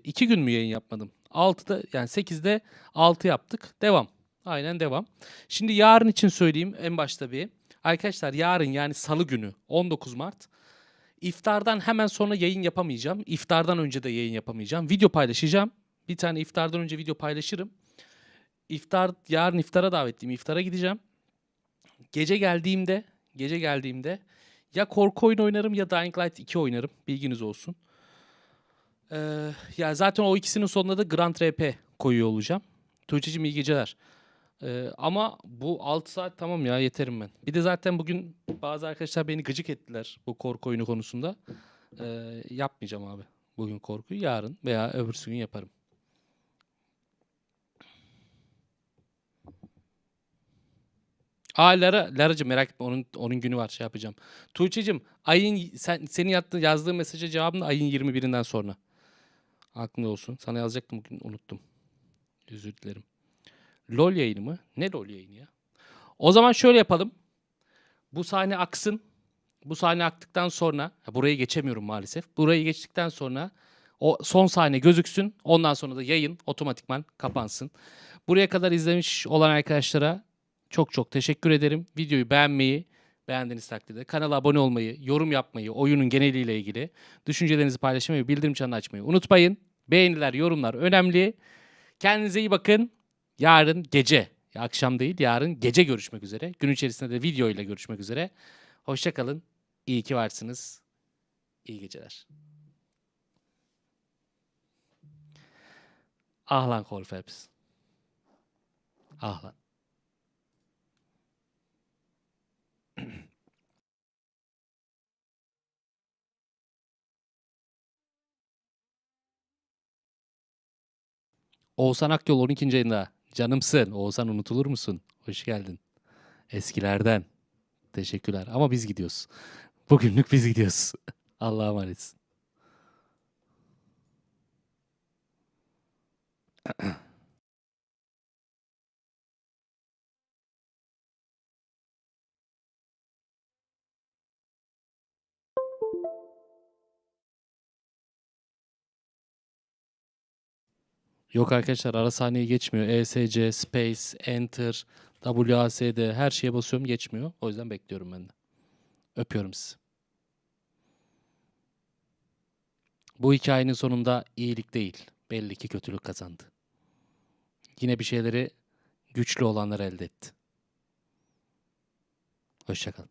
2 gün mü yayın yapmadım? 6'da yani 8'de 6 yaptık. Devam. Aynen devam. Şimdi yarın için söyleyeyim en başta bir. Arkadaşlar yarın yani salı günü 19 Mart. İftardan hemen sonra yayın yapamayacağım. İftardan önce de yayın yapamayacağım. Video paylaşacağım. Bir tane iftardan önce video paylaşırım. Yarın iftara davetliyim. İftara gideceğim. Gece geldiğimde ya korku oyunu oynarım ya Dying Light 2 oynarım. Bilginiz olsun. Ya zaten o ikisinin sonunda da Grand RP koyuyor olacağım. Tuğçe'cim iyi geceler. Ama bu 6 saat tamam ya, yeterim ben. Bir de zaten bugün bazı arkadaşlar beni gıcık ettiler bu korku oyunu konusunda. Yapmayacağım abi bugün korkuyu. Yarın veya öbürsü gün yaparım. Lara'cığım merak etme, onun günü var, şey yapacağım. Tuğçe'cim senin yazdığın mesaja cevabın ayın 21'inden sonra. Aklında olsun. Sana yazacaktım bugün, unuttum. Özür dilerim. LOL yayını mı? Ne LOL yayını ya? O zaman şöyle yapalım. Bu sahne aksın. Bu sahne aktıktan sonra burayı geçemiyorum maalesef. Burayı geçtikten sonra o son sahne gözüksün. Ondan sonra da yayın otomatikman kapansın. Buraya kadar izlemiş olan arkadaşlara çok çok teşekkür ederim. Videoyu beğenmeyi, beğendiğiniz takdirde kanala abone olmayı, yorum yapmayı, oyunun geneliyle ilgili düşüncelerinizi paylaşmayı, bildirim çanını açmayı unutmayın. Beğeniler, yorumlar önemli. Kendinize iyi bakın. Yarın gece, akşam değil, yarın gece görüşmek üzere. Gün içerisinde de video ile görüşmek üzere. Hoşça kalın. İyi ki varsınız. İyi geceler. Ah lan Korfeps. Ah lan. Oğuzhan Akyol 12. ayında. Canımsın. Oğuzhan unutulur musun? Hoş geldin. Eskilerden. Teşekkürler. Ama biz gidiyoruz. Bugünlük biz gidiyoruz. Allah'a emanetsin. Yok arkadaşlar ara sahneyi geçmiyor. ESC, Space, Enter, WASD her şeye basıyorum geçmiyor. O yüzden bekliyorum ben de. Öpüyorum sizi. Bu hikayenin sonunda iyilik değil. Belli ki kötülük kazandı. Yine bir şeyleri güçlü olanlar elde etti. Hoşçakalın.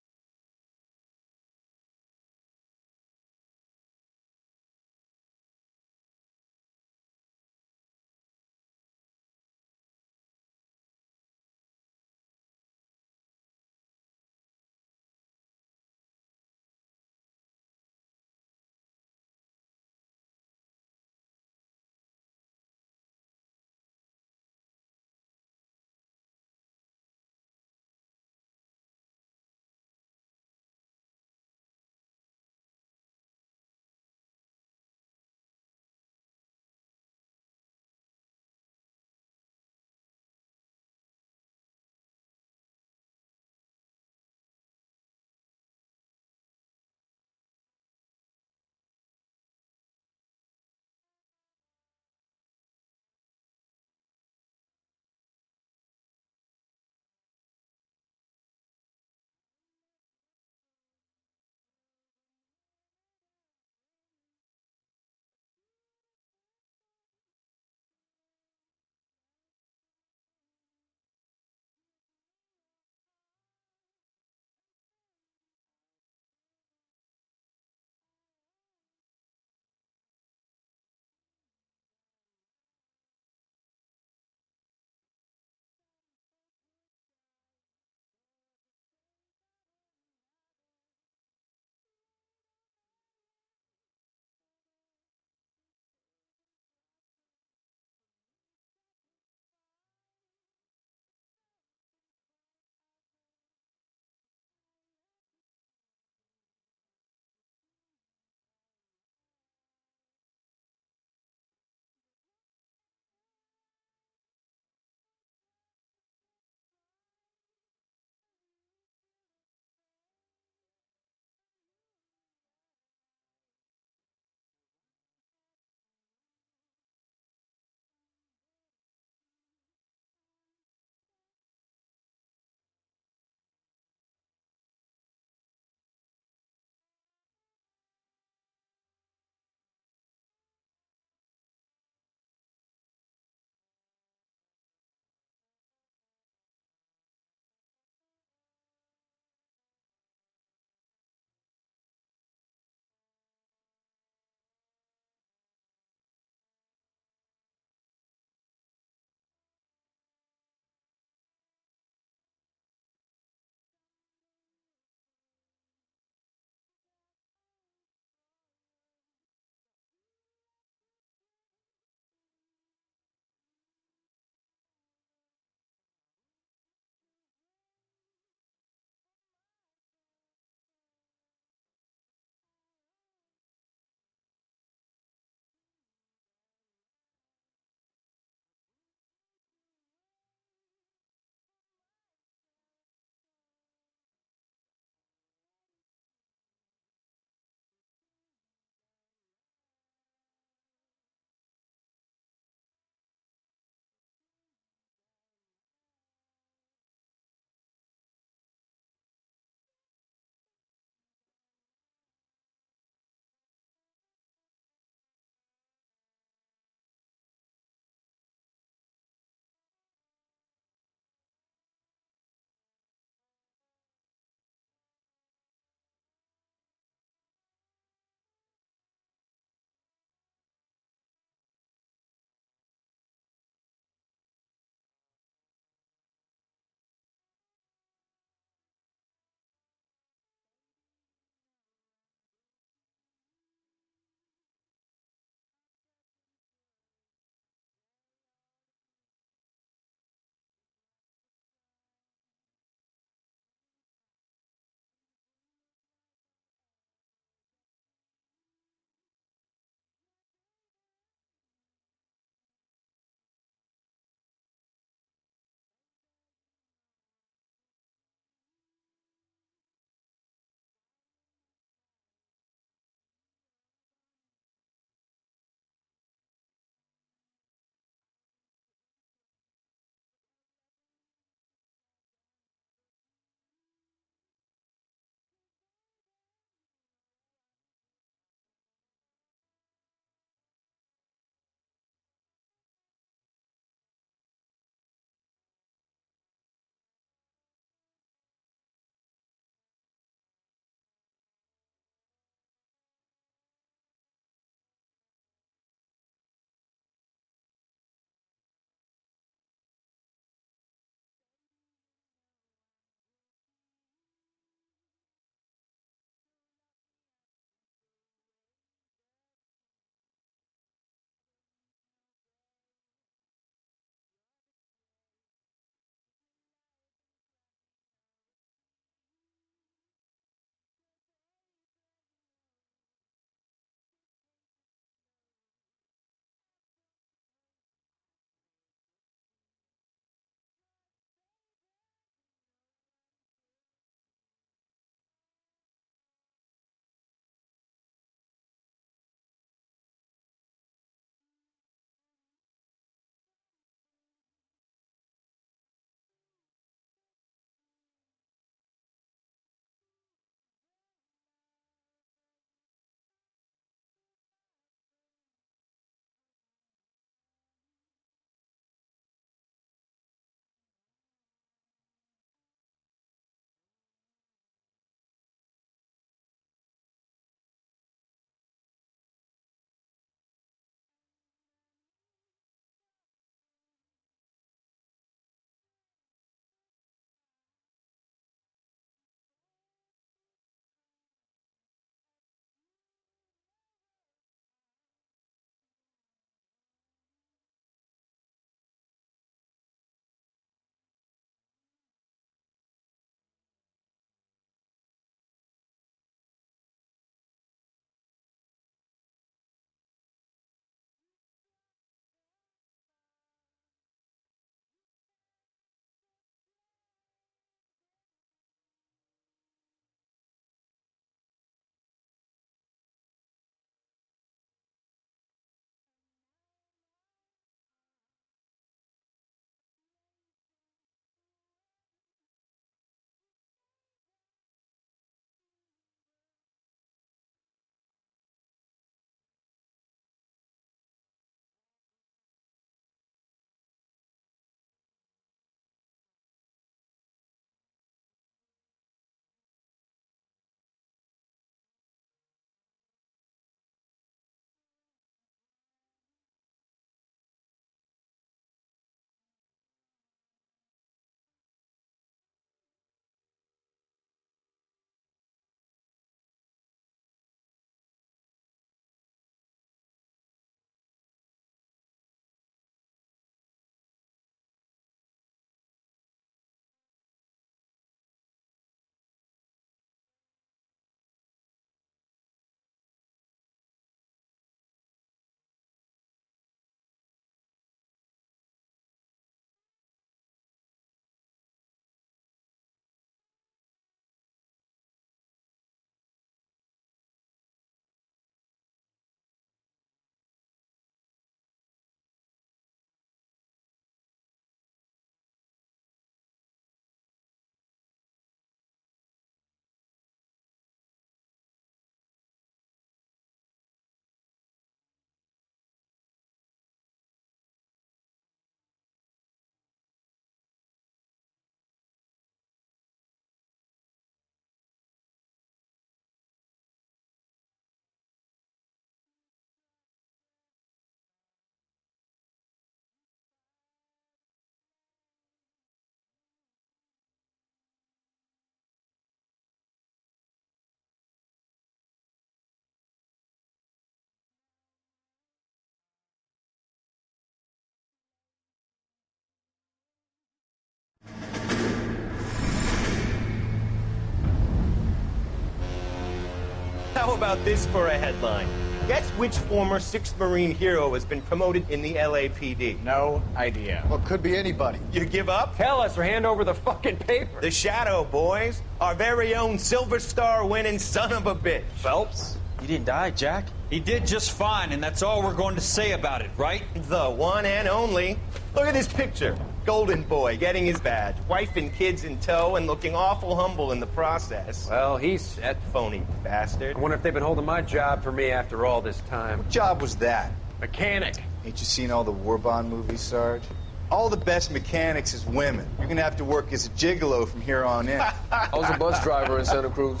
How about this for a headline? Guess which former 6th Marine hero has been promoted in the LAPD? No idea. Well, it could be anybody. You give up? Tell us or hand over the fucking paper. The Shadow, boys. Our very own Silver Star winning son of a bitch. Phelps? He didn't die, Jack. He did just fine, and that's all we're going to say about it, right? The one and only. Look at this picture. Golden boy getting his badge, wife and kids in tow, and looking awful humble in the process. Well, he's set. Phony bastard. I wonder if they've been holding my job for me after all this time. What job was that? Mechanic. Ain't you seen all the war bond movies, Sarge? All the best mechanics is women. You're gonna have to work as a gigolo from here on in. I was a bus driver in Santa Cruz.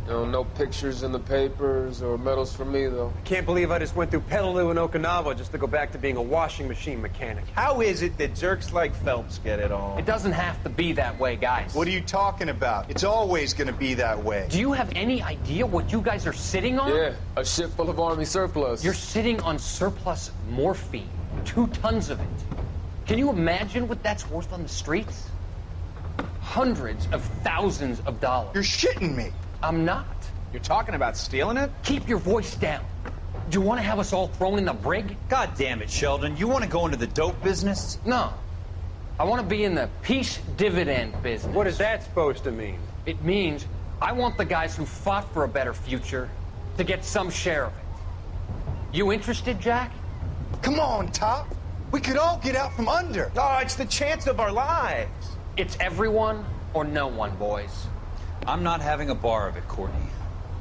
You know, no pictures in the papers or medals for me, though. I can't believe I just went through Petaloo and Okinawa just to go back to being a washing machine mechanic. How is it that jerks like Phelps get it all? It doesn't have to be that way, guys. What are you talking about? It's always gonna be that way. Do you have any idea what you guys are sitting on? Yeah, a ship full of Army surplus. You're sitting on surplus morphine. 2 tons of it. Can you imagine what that's worth on the streets? Hundreds of thousands of dollars. You're shitting me. I'm not. You're talking about stealing it? Keep your voice down. Do you want to have us all thrown in the brig? God damn it, Sheldon. You want to go into the dope business? No. I want to be in the peace dividend business. What is that supposed to mean? It means I want the guys who fought for a better future to get some share of it. You interested, Jack? Come on, Top. We could all get out from under. Oh, it's the chance of our lives. It's everyone or no one, boys. I'm not having a bar of it, Courtney.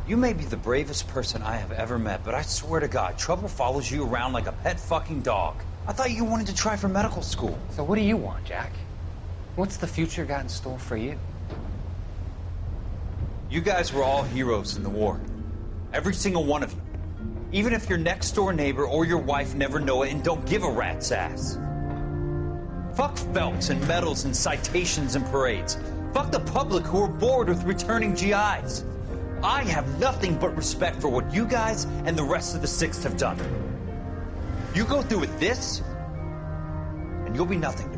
You may be the bravest person I have ever met, but I swear to God, trouble follows you around like a pet fucking dog. I thought you wanted to try for medical school. So what do you want, Jack? What's the future got in store for you? You guys were all heroes in the war. Every single one of you. Even if your next door neighbor or your wife never know it and don't give a rat's ass. Fuck Phelps and medals and citations and parades. Fuck the public who are bored with returning GIs. I have nothing but respect for what you guys and the rest of the 6th have done. You go through with this, and you'll be nothing to me.